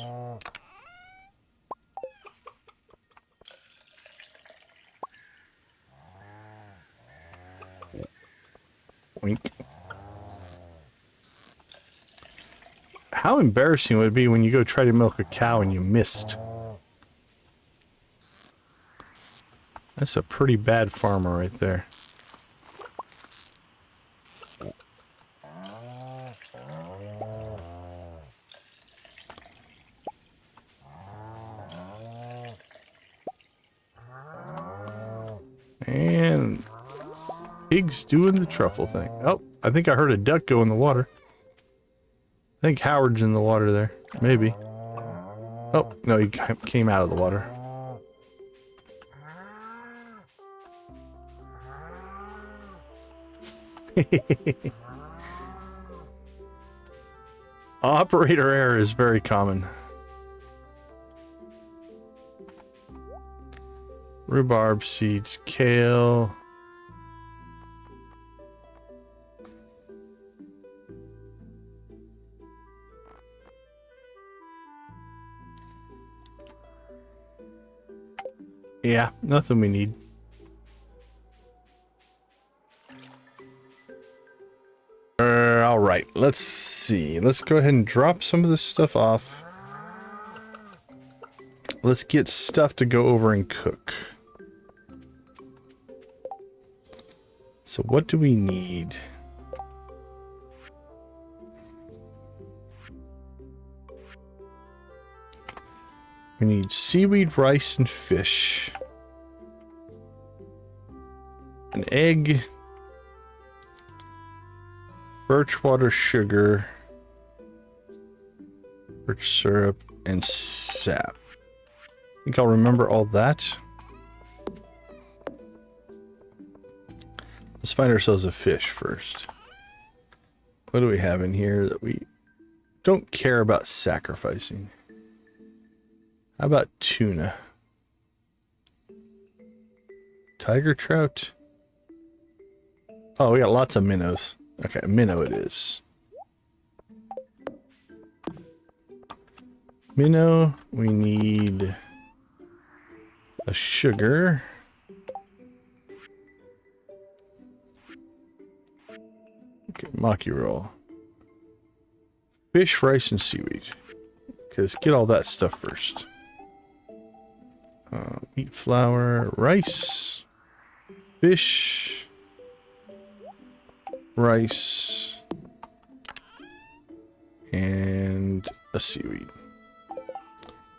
Wink. How embarrassing would it be when you go try to milk a cow and you missed? That's a pretty bad farmer right there. man. Pig's doing the truffle thing. Oh, I think I heard a duck go in the water. I think Howard's in the water there. Maybe. Oh, no, he came out of the water. Operator error is very common. Rhubarb seeds, kale. Yeah, nothing we need. All right, let's see. Let's go ahead and drop some of this stuff off. Let's get stuff to go over and cook. So what do we need? We need seaweed, rice, and fish. An egg. Birchwater sugar. Birch syrup, and sap. I think I'll remember all that. Let's find ourselves a fish first. What do we have in here that we don't care about sacrificing? How about tuna? Tiger trout? Oh, we got lots of minnows. Okay, minnow it is. Minnow, we need a sugar. Okay, maki roll. Fish, rice, and seaweed. Okay, let's get all that stuff first. Wheat flour, rice, fish, rice, and a seaweed.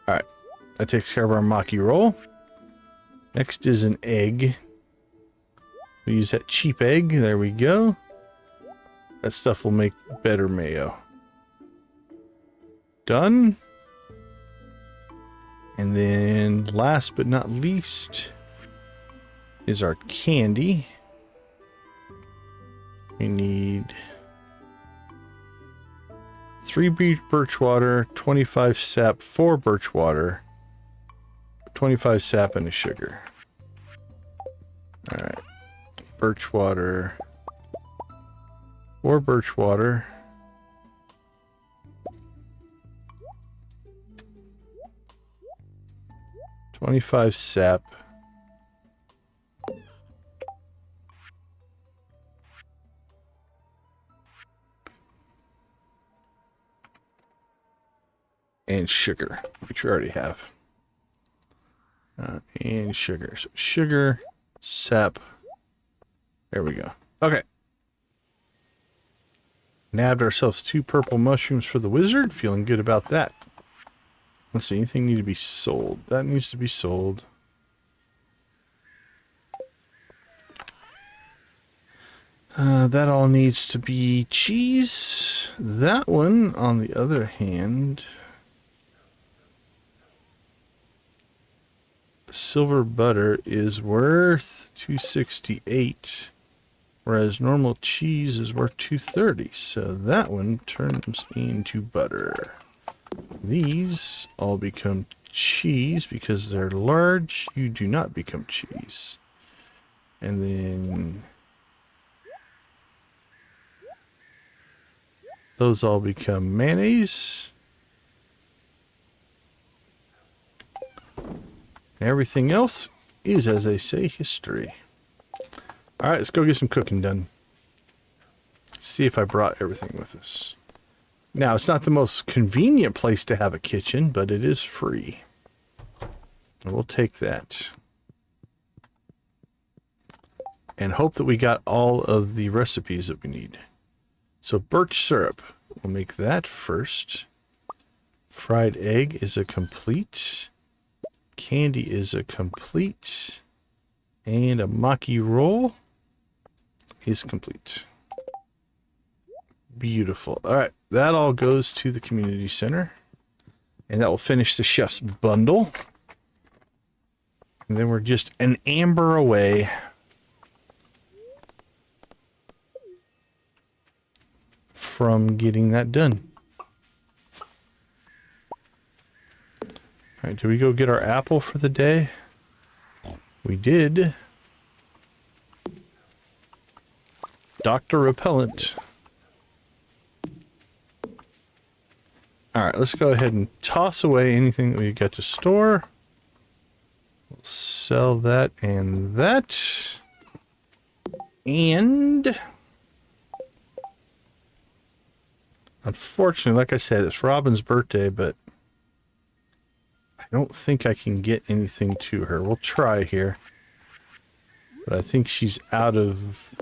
Alright, that takes care of our maki roll. Next is an egg. We use that cheap egg. There we go. That stuff will make better mayo. Done. And then last but not least is our candy. We need 3 birch water, 25 sap, 4 birch water, 25 sap, and a sugar. Alright. Birch water, 4 birch water, 25 sap, and sugar, which we already have. And sugar. So sugar, sap. There we go. Okay. Nabbed ourselves 2 purple mushrooms for the wizard. Feeling good about that. Let's see, anything need to be sold? That needs to be sold. That all needs to be cheese. That one, on the other hand, silver butter is worth $2.68, whereas normal cheese is worth $2.30. So that one turns into butter. These all become cheese because they're large. You do not become cheese. And then those all become mayonnaise. And everything else is, as they say, history. Alright, let's go get some cooking done. See if I brought everything with us. Now, it's not the most convenient place to have a kitchen, but it is free. And we'll take that. And hope that we got all of the recipes that we need. So, birch syrup. We'll make that first. Fried egg is a complete. Candy is a complete. And a maki roll is complete. Beautiful. All right, that all goes to the community center. And that will finish the chef's bundle. And then we're just an amber away from getting that done. All right, did we go get our apple for the day? We did. Dr. Repellent. All right, let's go ahead and toss away anything that we got to store. We'll sell that and that. And unfortunately, like I said, it's Robin's birthday, but I don't think I can get anything to her. We'll try here. But I think she's out of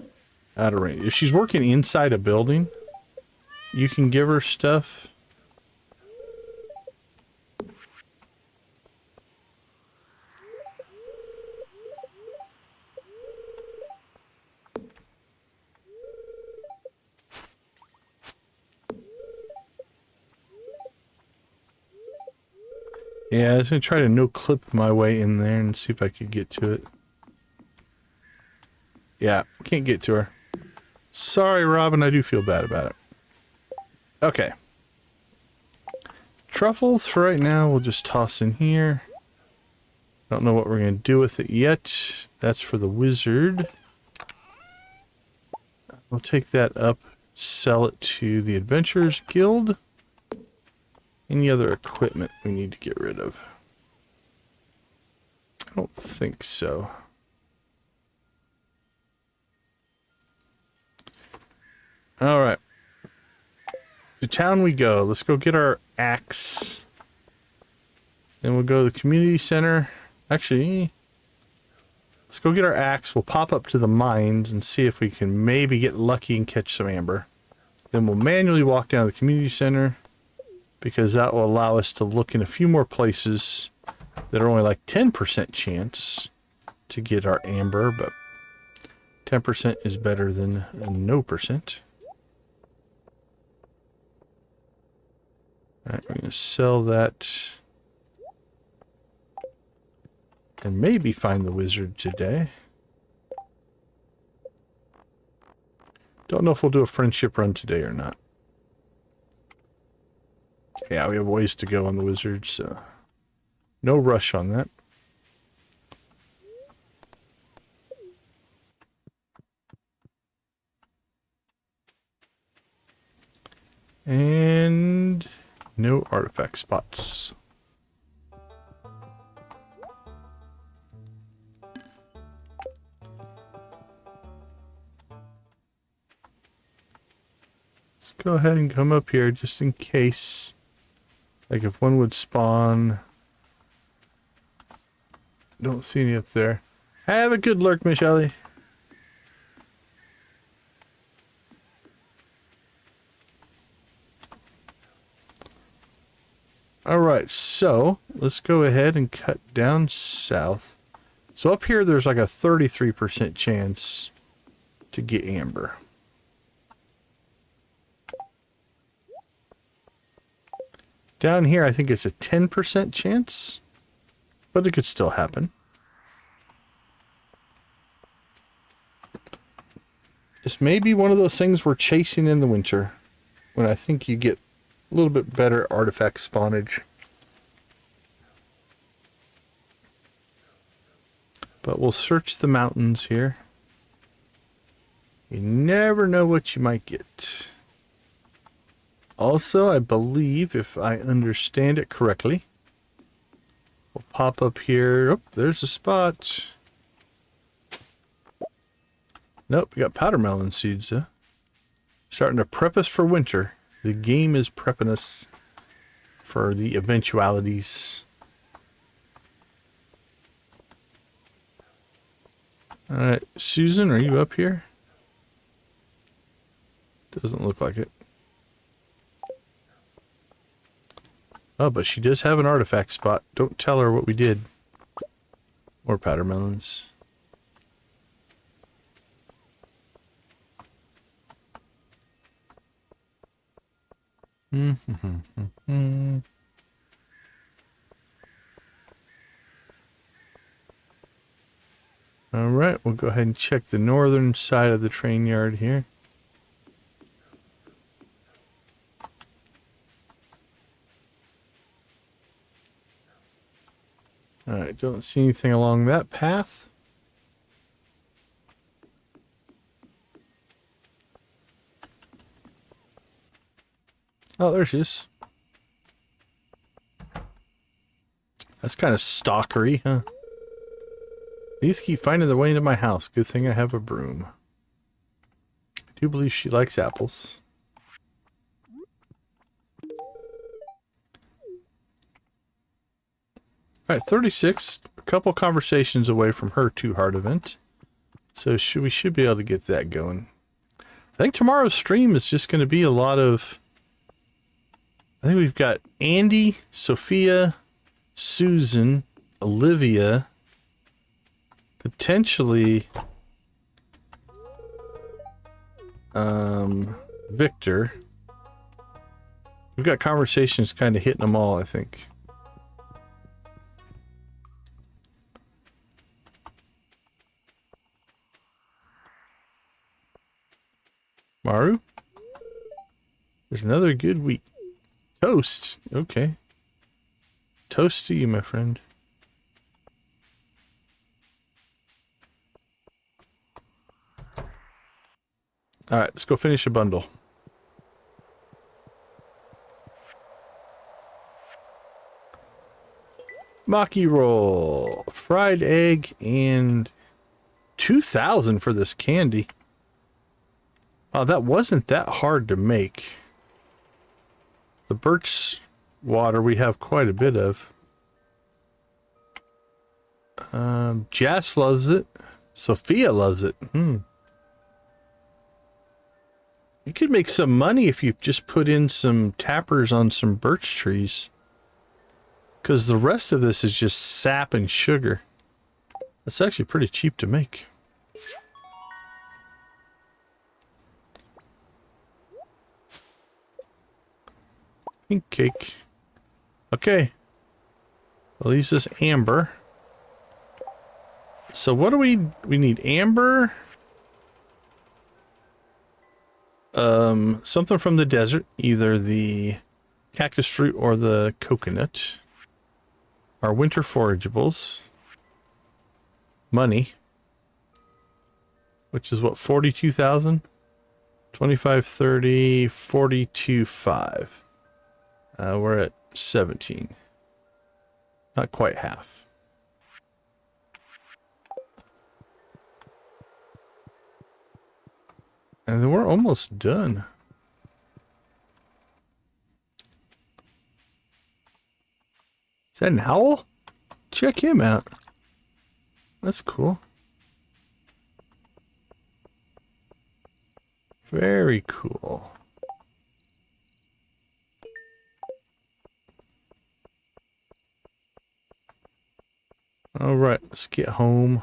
range. If she's working inside a building, you can give her stuff. Yeah, I was going to try to no-clip my way in there and see if I could get to it. Yeah, can't get to her. Sorry, Robin, I do feel bad about it. Okay. Truffles for right now, we'll just toss in here. Don't know what we're going to do with it yet. That's for the wizard. We'll take that up, sell it to the Adventurers Guild. Any other equipment we need to get rid of? I don't think so. All right. To town we go. Let's go get our axe. Then we'll go to the community center. Actually, let's go get our axe. We'll pop up to the mines and see if we can maybe get lucky and catch some amber. Then we'll manually walk down to the community center, because that will allow us to look in a few more places that are only like 10% chance to get our amber, but 10% is better than no percent. All right, we're going to sell that and maybe find the wizard today. Don't know if we'll do a friendship run today or not. Yeah, we have ways to go on the wizard, so no rush on that. And no artifact spots. Let's go ahead and come up here just in case. Like if one would spawn. Don't see any up there. Have a good lurk, Miss Ellie. Alright, so let's go ahead and cut down south. So up here there's like a 33% chance to get amber. Down here, I think it's a 10% chance, but it could still happen. This may be one of those things we're chasing in the winter, when I think you get a little bit better artifact spawnage. But we'll search the mountains here. You never know what you might get. Also, I believe, if I understand it correctly, we'll pop up here. Oh, there's a spot. Nope, we got powder melon seeds, huh? Starting to prep us for winter. The game is prepping us for the eventualities. Alright, Susan, are you up here? Doesn't look like it. Oh, but she does have an artifact spot. Don't tell her what we did. More powder melons. All right, we'll go ahead and check the northern side of the train yard here. All right, don't see anything along that path. Oh, there she is. That's kind of stalkery, huh? These keep finding their way into my house. Good thing I have a broom. I do believe she likes apples. Alright, 36. A couple conversations away from her 2-heart event. So we should be able to get that going. I think tomorrow's stream is just going to be a lot of... I think we've got Andy, Sophia, Susan, Olivia, potentially Victor. We've got conversations kind of hitting them all, I think. Maru? There's another good week. Toast. Okay. Toast to you, my friend. Alright, let's go finish a bundle. Maki roll. Fried egg and 2,000 for this candy. Oh, that wasn't that hard to make. The birch water we have quite a bit of. Jas loves it. Sophia loves it. You could make some money if you just put in some tappers on some birch trees. Because the rest of this is just sap and sugar. That's actually pretty cheap to make. Pink cake. Okay. I'll use this amber. So what do we need? Amber. Something from the desert, either the cactus fruit or the coconut. Our winter forageables. Money. Which is what, 42,000? 25, 30, 42, 5. We're at 17. Not quite half. And then we're almost done. Is that an owl? Check him out. That's cool. Very cool. All right, let's get home.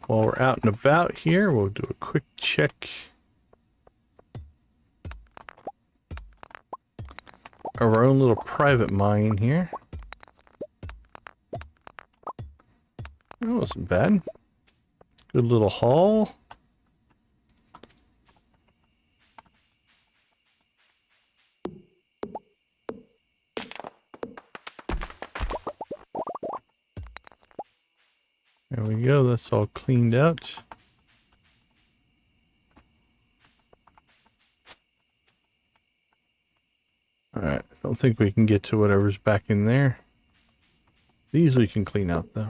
While we're out and about here, we'll do a quick check of our own little private mine here. That wasn't bad. Good little haul. There we go, that's all cleaned out. Alright, I don't think we can get to whatever's back in there. These we can clean out though.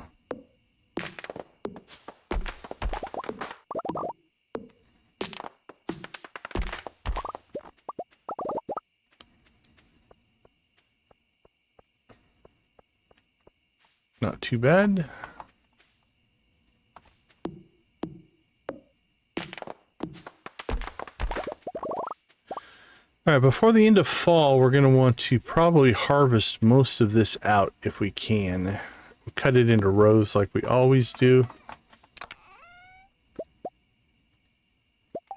Not too bad. All right, before the end of fall, we're going to want to probably harvest most of this out if we can. We'll cut it into rows like we always do,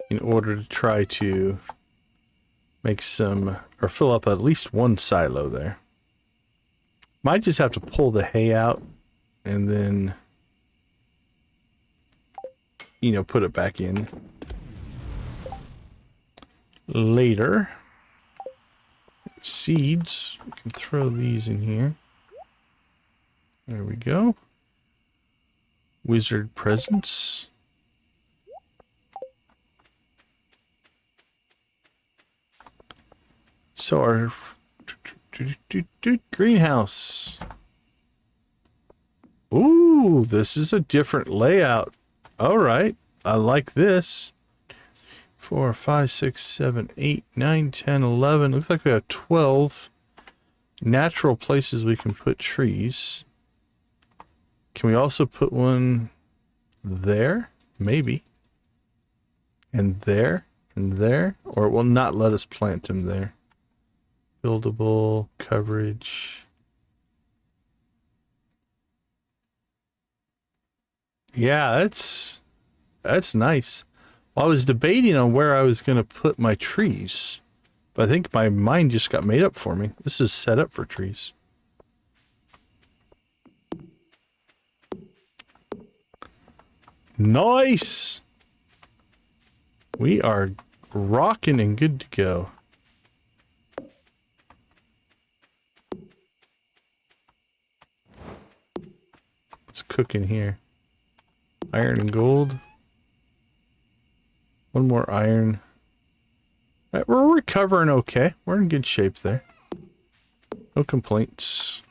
in order to try to make some, or fill up at least one silo there. Might just have to pull the hay out and then, you know, put it back in later. Seeds, we can throw these in here. There we go. Wizard presents. So our greenhouse. Ooh, this is a different layout. All right, I like this. 4, 5, 6, 7, 8, 9, 10, 11. Looks like we have 12 natural places we can put trees. Can we also put one there? Maybe. And there, and there. Or it will not let us plant them there. Buildable coverage. Yeah, that's nice. Well, I was debating on where I was going to put my trees, but I think my mind just got made up for me. This is set up for trees. Nice! We are rocking and good to go. What's cooking here? Iron and gold. One more iron. All right, we're recovering okay. We're in good shape there. No complaints.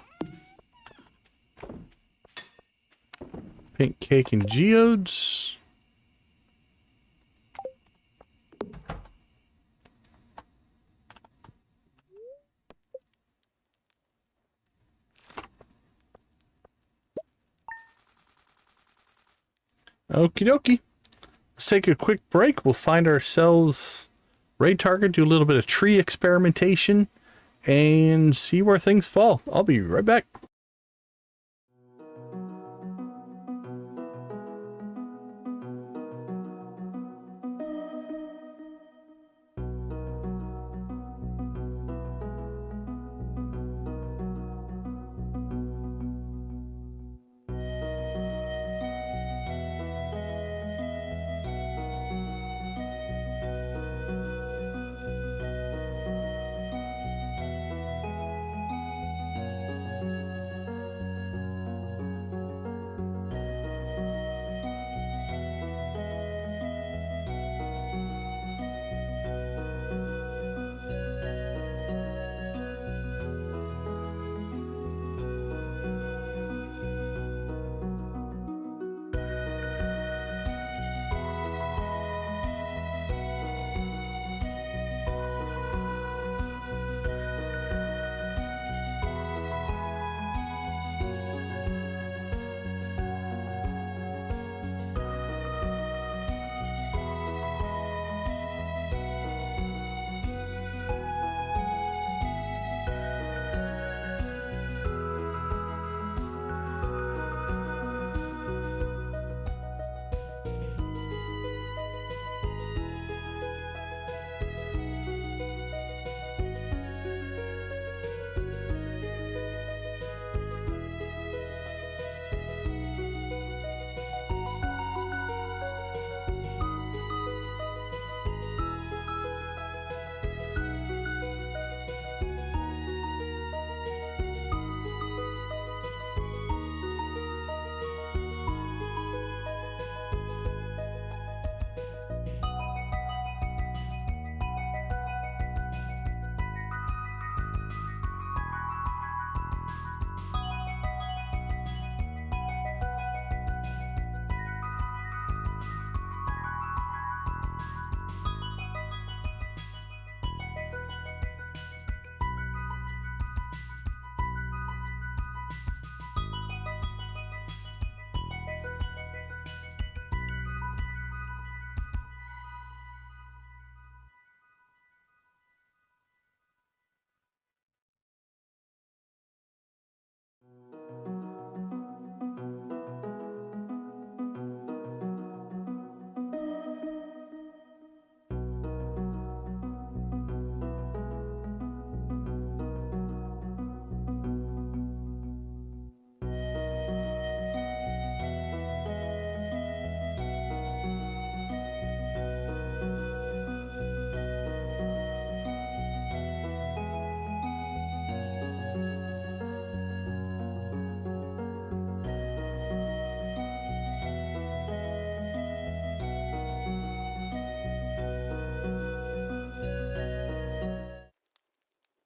Pink cake and geodes. Okie dokie. Let's take a quick break. We'll find ourselves raid target, do a little bit of tree experimentation, and see where things fall. I'll be right back.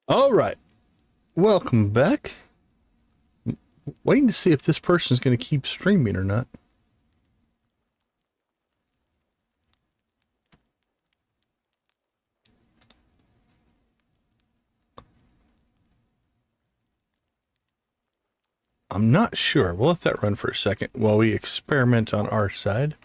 All right. Welcome back. Waiting to see if this person's going to keep streaming or not. I'm not sure. We'll let that run for a second while we experiment on our side.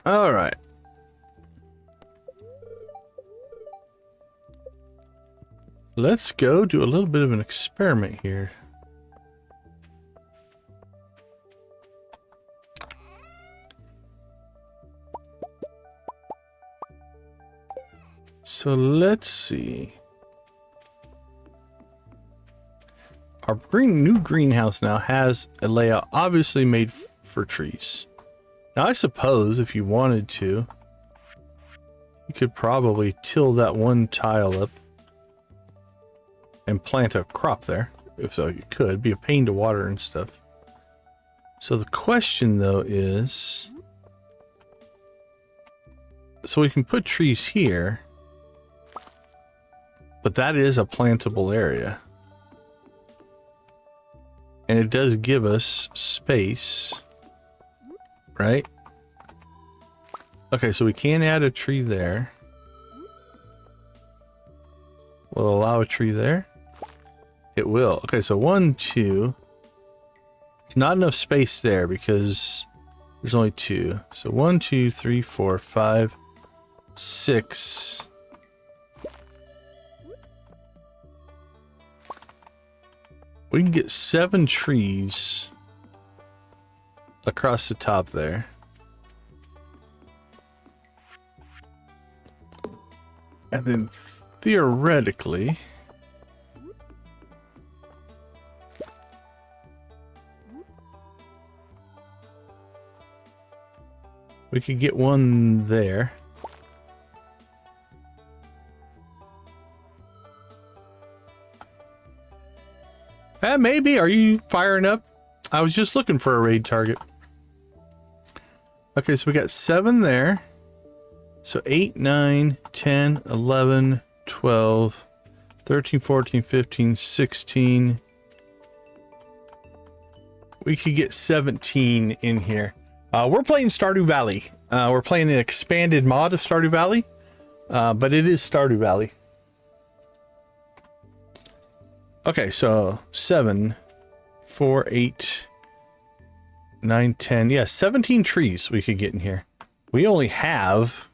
All right. Let's go do a little bit of an experiment here. So let's see. Our new greenhouse now has a layout obviously made for trees. Now I suppose if you wanted to, you could probably till that one tile up and plant a crop there. If so, you could. Be a pain to water and stuff. So the question though is, so we can put trees here, but that is a plantable area. And it does give us space, right? Okay, so we can add a tree there. Will it allow a tree there? It will. Okay, so 1, 2. It's not enough space there because there's only 2. So 1, 2, 3, 4, 5, 6. We can get 7 trees across the top there. And then theoretically, we could get one there. Maybe. Are you firing up? I was just looking for a raid target. Okay, so we got 7 there. So 8, 9, 10, 11, 12, 13, 14, 15, 16. We could get 17 in here. We're playing Stardew Valley. We're playing an expanded mod of Stardew Valley, but it is Stardew Valley. Okay, so 7, 4, 8, 9, 10. Yeah, 17 trees we could get in here. We only have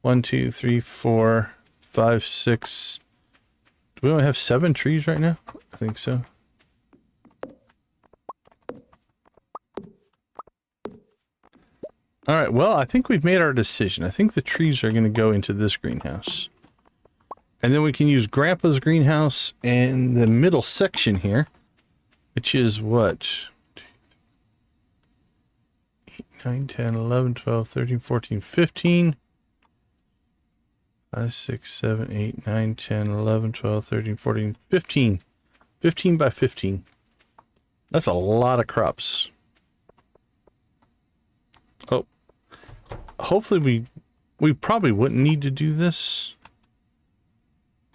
1, 2, 3, 4, 5, 6. Do we only have 7 trees right now? I think so. All right, well, I think we've made our decision. I think the trees are going to go into this greenhouse. And then we can use Grandpa's greenhouse and the middle section here, which is what? 8, 9, 10, 11, 12, 13, 14, 15. 5, 6, 7, 8, 9, 10, 11, 12, 13, 14, 15. 15 by 15. That's a lot of crops. Oh. Hopefully we probably wouldn't need to do this.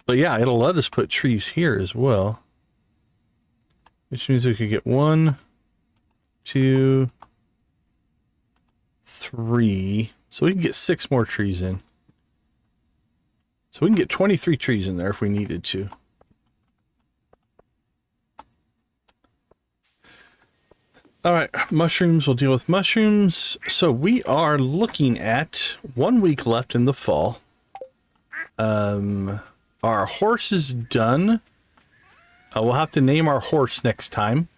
But yeah, it'll let us put trees here as well. Which means we could get 1, 2, 3. So we can get 6 more trees in. So we can get 23 trees in there if we needed to. All right, mushrooms, we'll deal with mushrooms. So we are looking at 1 week left in the fall. Our horse is done. We'll have to name our horse next time.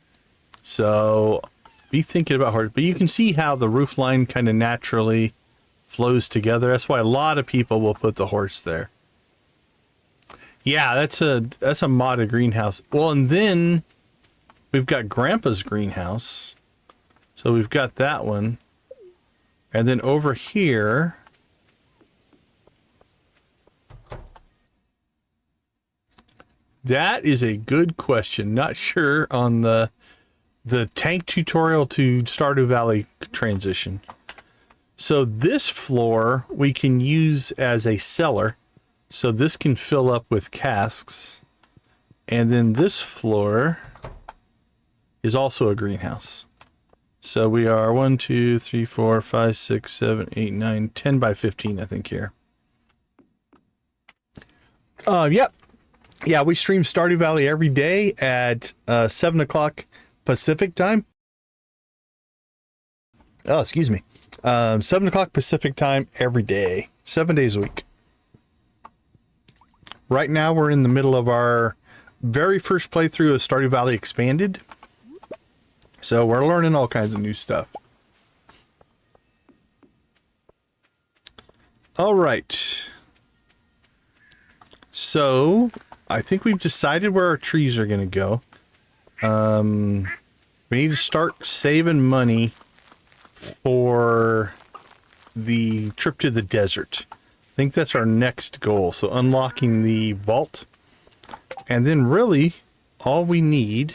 So be thinking about horse. But you can see how the roof line kind of naturally flows together. That's why a lot of people will put the horse there. Yeah, that's a modded greenhouse. Well, and then we've got Grandpa's greenhouse. So we've got that one. And then over here, That is a good question. Not sure on the tank tutorial to Stardew Valley transition. So this floor we can use as a cellar. So this can fill up with casks. And then this floor is also a greenhouse. So we are 1, 2, 3, 4, 5, 6, 7, 8, 9, 10 by 15, I think here. Yep. Yeah, we stream Stardew Valley every day at 7 o'clock Pacific time. Oh, excuse me. 7 o'clock Pacific time every day. 7 days a week. Right now we're in the middle of our very first playthrough of Stardew Valley Expanded. So we're learning all kinds of new stuff. All right. So I think we've decided where our trees are going to go. We need to start saving money for the trip to the desert. I think that's our next goal. So unlocking the vault. And then really all we need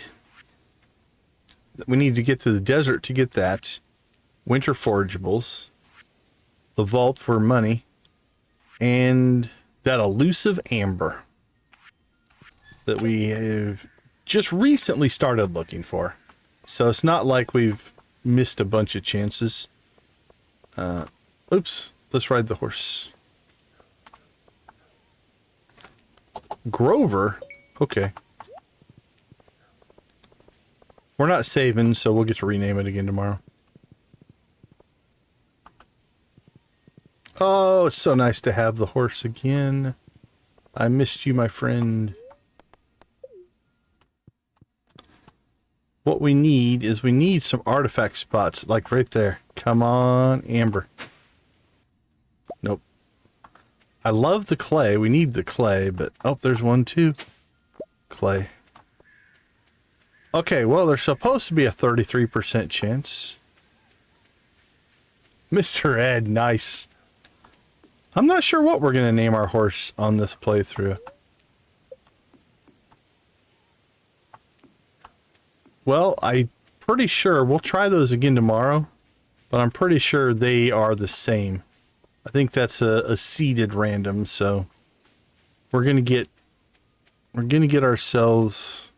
to get to the desert to get that. Winter forageables. The vault for money. And that elusive amber that we have just recently started looking for. So it's not like we've missed a bunch of chances. Oops, let's ride the horse. Grover? Okay. We're not saving, so we'll get to rename it again tomorrow. Oh, it's so nice to have the horse again. I missed you, my friend. What we need is we need some artifact spots, like right there. Come on, Amber. Nope. I love the clay. We need the clay, but... Oh, there's one too. Clay. Okay, well, there's supposed to be a 33% chance. Mr. Ed, nice. I'm not sure what we're going to name our horse on this playthrough. Well, I'm pretty sure we'll try those again tomorrow, but I'm pretty sure they are the same. I think that's a seeded random, so we're going to get ourselves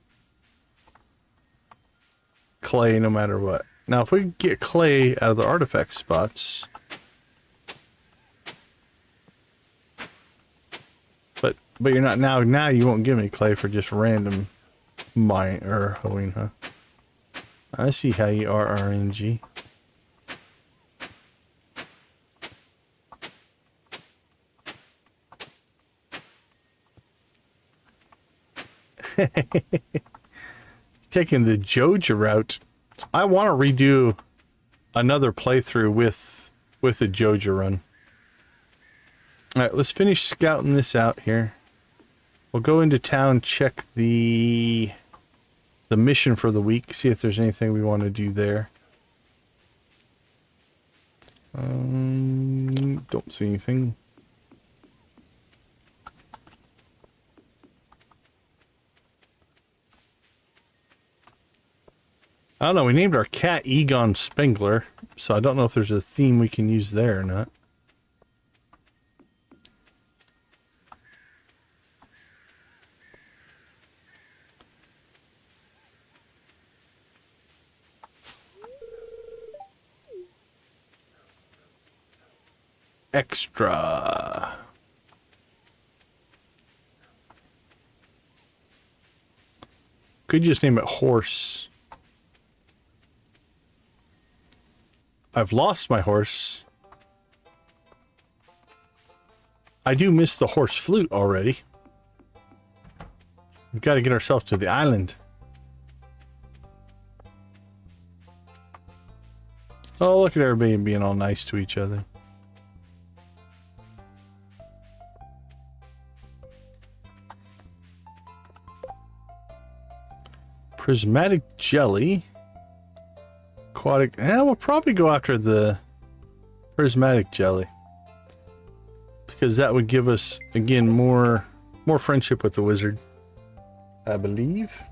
clay no matter what. Now, if we get clay out of the artifact spots, but you're not now you won't give me clay for just random mine or hoeing, huh? I see how you are, RNG. Taking the Joja route. I want to redo another playthrough with the Joja run. All right, let's finish scouting this out here. We'll go into town, check the mission for the week, see if there's anything we want to do there. Don't see anything. I don't know, we named our cat Egon Spengler, so I don't know if there's a theme we can use there or not. Extra. Could just name it Horse. I've lost my horse. I do miss the horse flute already. We've got to get ourselves to the island. Oh, look at everybody being all nice to each other. Prismatic jelly. Aquatic. We'll probably go after the prismatic jelly. Because that would give us, again, more friendship with the wizard. I believe.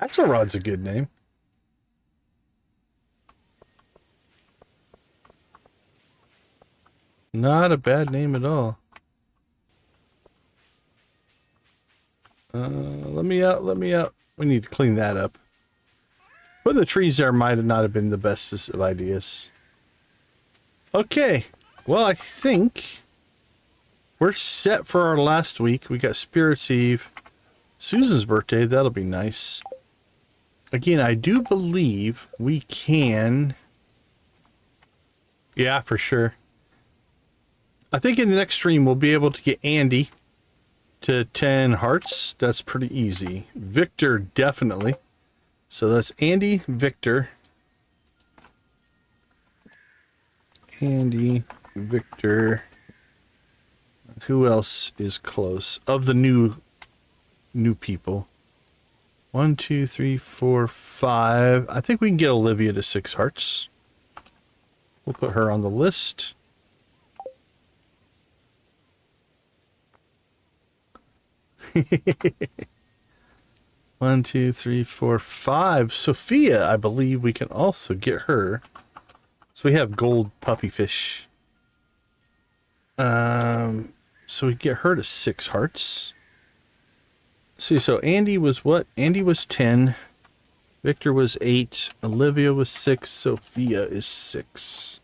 Axelrod's a good name. Not a bad name at all. Let me out, let me out. We need to clean that up. But the trees there might not have been the bestest of ideas. Okay, well, I think we're set for our last week. We got Spirit's Eve, Susan's birthday. That'll be nice. Again, I do believe we can. Yeah, for sure. I think in the next stream we'll be able to get Andy to 10 hearts. That's pretty easy. Victor, definitely. So that's Andy, Victor. Andy, Victor. Who else is close? Of the new people. 1, 2, 3, 4, 5. I think we can get Olivia to 6 hearts. We'll put her on the list. One, 2, 3, 4, 5. Sophia, I believe we can also get her. So we have gold puppy fish. So we get her to 6 hearts. See, so Andy was what? Andy was 10. Victor was 8. Olivia was 6. Sophia is 6.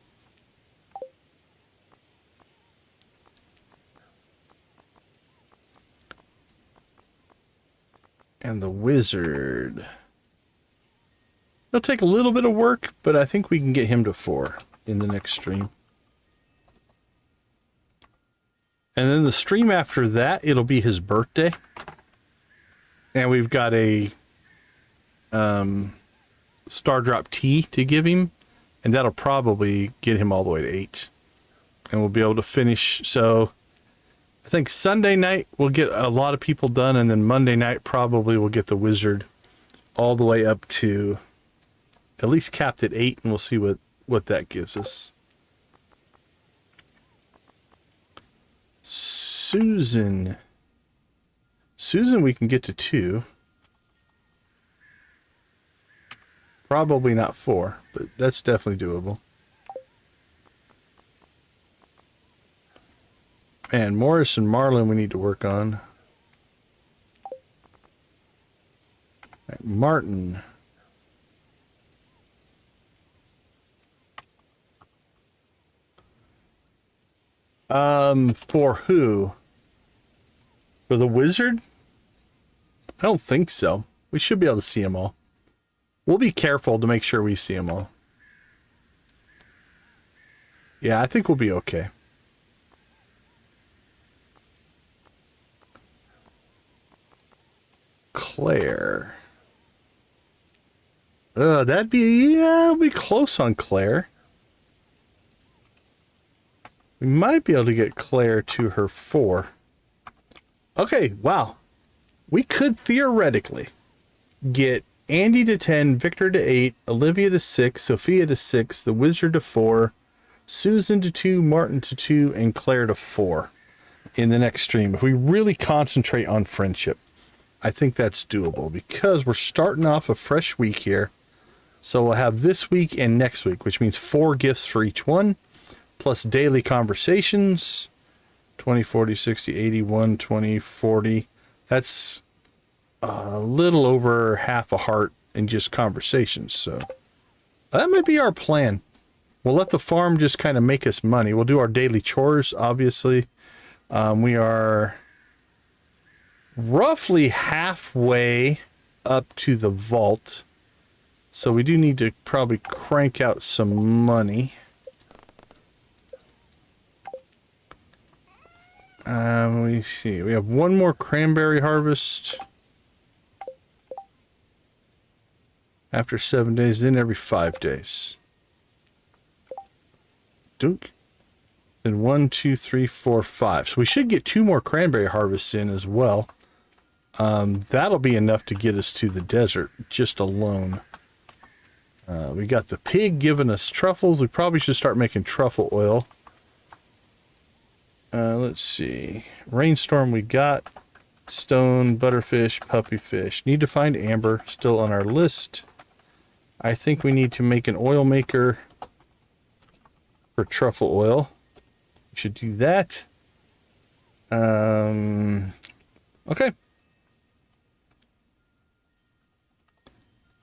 And the wizard. It'll take a little bit of work, but I think we can get him to 4 in the next stream. And then the stream after that, it'll be his birthday. And we've got a Star Drop tea to give him. And that'll probably get him all the way to 8. And we'll be able to finish. So I think Sunday night we'll get a lot of people done. And then Monday night probably we'll get the wizard all the way up to at least capped at 8. And we'll see what that gives us. Susan, we can get to 2. Probably not 4, but that's definitely doable. And Morris and Marlin we need to work on. Right, Martin. For who? For the wizard? I don't think so. We should be able to see them all. We'll be careful to make sure we see them all. Yeah, I think we'll be okay. Claire. That'd be, we'll be close on Claire. We might be able to get Claire to her 4. Okay, wow. We could theoretically get Andy to 10, Victor to 8, Olivia to 6, Sophia to 6, the wizard to 4, Susan to 2, Martin to 2, and Claire to 4 in the next stream. If we really concentrate on friendship, I think that's doable because we're starting off a fresh week here. So we'll have this week and next week, which means 4 gifts for each one. Plus daily conversations, 20, 40, 60, 80, 120, 40. That's a little over half a heart in just conversations. So that might be our plan. We'll let the farm just kind of make us money. We'll do our daily chores, obviously. We are roughly halfway up to the vault. So we do need to probably crank out some money. We see. We have one more cranberry harvest. After 7 days, then every 5 days. Dunk. Then 1, 2, 3, 4, 5. So we should get 2 more cranberry harvests in as well. That'll be enough to get us to the desert, just alone. We got the pig giving us truffles. We probably should start making truffle oil. Let's see. Rainstorm we got. Stone, butterfish, puppyfish. Need to find amber, still on our list. I think we need to make an oil maker for truffle oil. We should do that. Okay.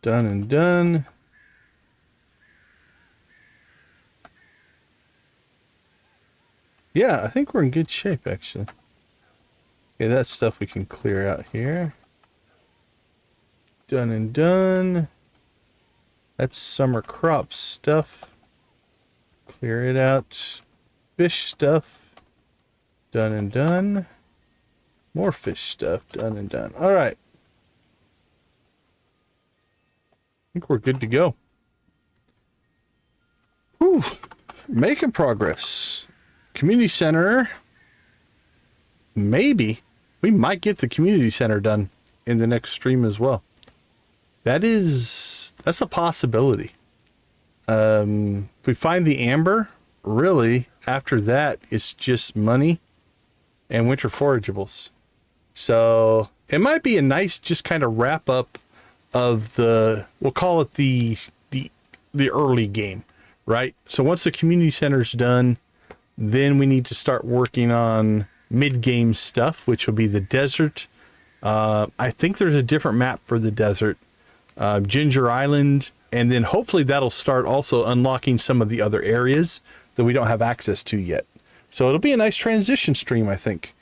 Done and done. Yeah, I think we're in good shape, actually. Okay, that stuff we can clear out here. Done and done. That's summer crop stuff. Clear it out. Fish stuff. Done and done. More fish stuff. Done and done. All right. I think we're good to go. Whew. Making progress. Community center. Maybe. We might get the community center done in the next stream as well. That's a possibility. If we find the amber, really, after that, it's just money and winter forageables. So it might be a nice just kind of wrap up of we'll call it the early game, right? So once the community center's done, then we need to start working on mid-game stuff, which will be the desert. I think there's a different map for the desert. Ginger Island, and then hopefully that'll start also unlocking some of the other areas that we don't have access to yet. So it'll be a nice transition stream, I think.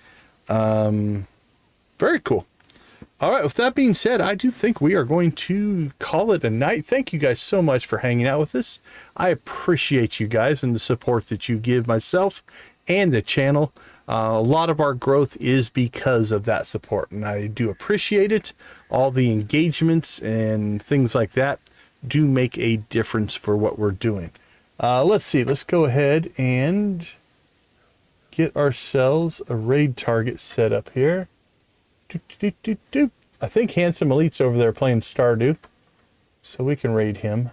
Very cool. All right, with that being said, I do think we are going to call it a night. Thank you guys so much for hanging out with us. I appreciate you guys and the support that you give myself and the channel. A lot of our growth is because of that support, and I do appreciate it. All the engagements and things like that do make a difference for what we're doing. Let's see. Let's go ahead and get ourselves a raid target set up here. I think Handsome Elite's over there playing Stardew, so we can raid him.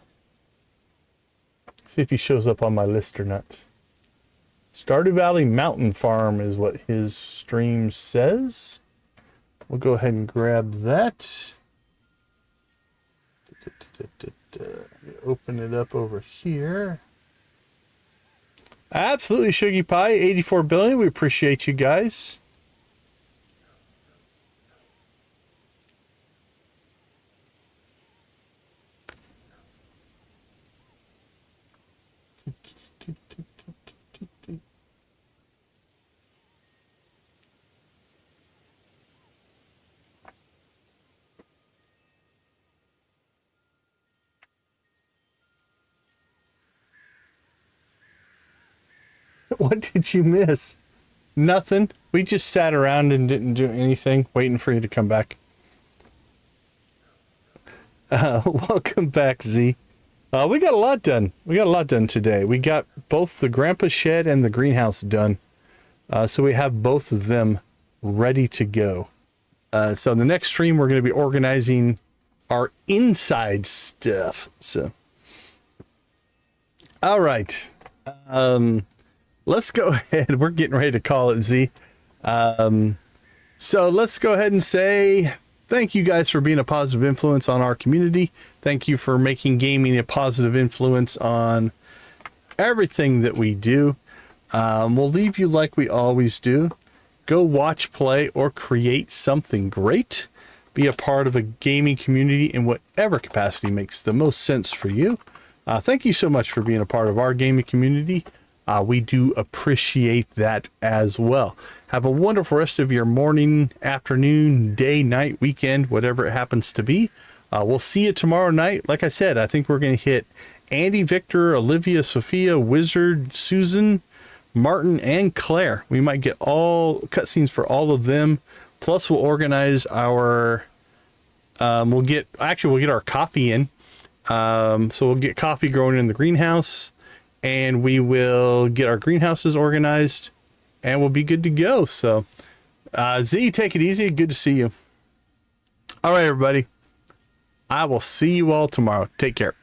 See if he shows up on my list or not. Stardew Valley Mountain Farm is what his stream says. We'll go ahead and grab that. Open it up over here. Absolutely, Shuggy Pie, 84 billion. We appreciate you guys. What did you miss? Nothing. We just sat around and didn't do anything, waiting for you to come back. Welcome back, Z. We got a lot done. We got a lot done today. We got both the grandpa shed and the greenhouse done. So we have both of them ready to go. So in the next stream, we're going to be organizing our inside stuff. So, all right. Let's go ahead. We're getting ready to call it, Z. So let's go ahead and say thank you guys for being a positive influence on our community. Thank you for making gaming a positive influence on everything that we do. We'll leave you like we always do. Go watch, play, or create something great. Be a part of a gaming community in whatever capacity makes the most sense for you. Thank you so much for being a part of our gaming community. We do appreciate that as well. Have a wonderful rest of your morning, afternoon, day, night, weekend, whatever it happens to be. We'll see you tomorrow night. Like I said, I think we're going to hit Andy, Victor, Olivia, Sophia, Wizard, Susan, Martin, and Claire. We might get all cutscenes for all of them. Plus, we'll organize our... we'll get our coffee in. So we'll get coffee growing in the greenhouse. And we will get our greenhouses organized, and we'll be good to go. So, Z, take it easy. Good to see you. All right, everybody. I will see you all tomorrow. Take care.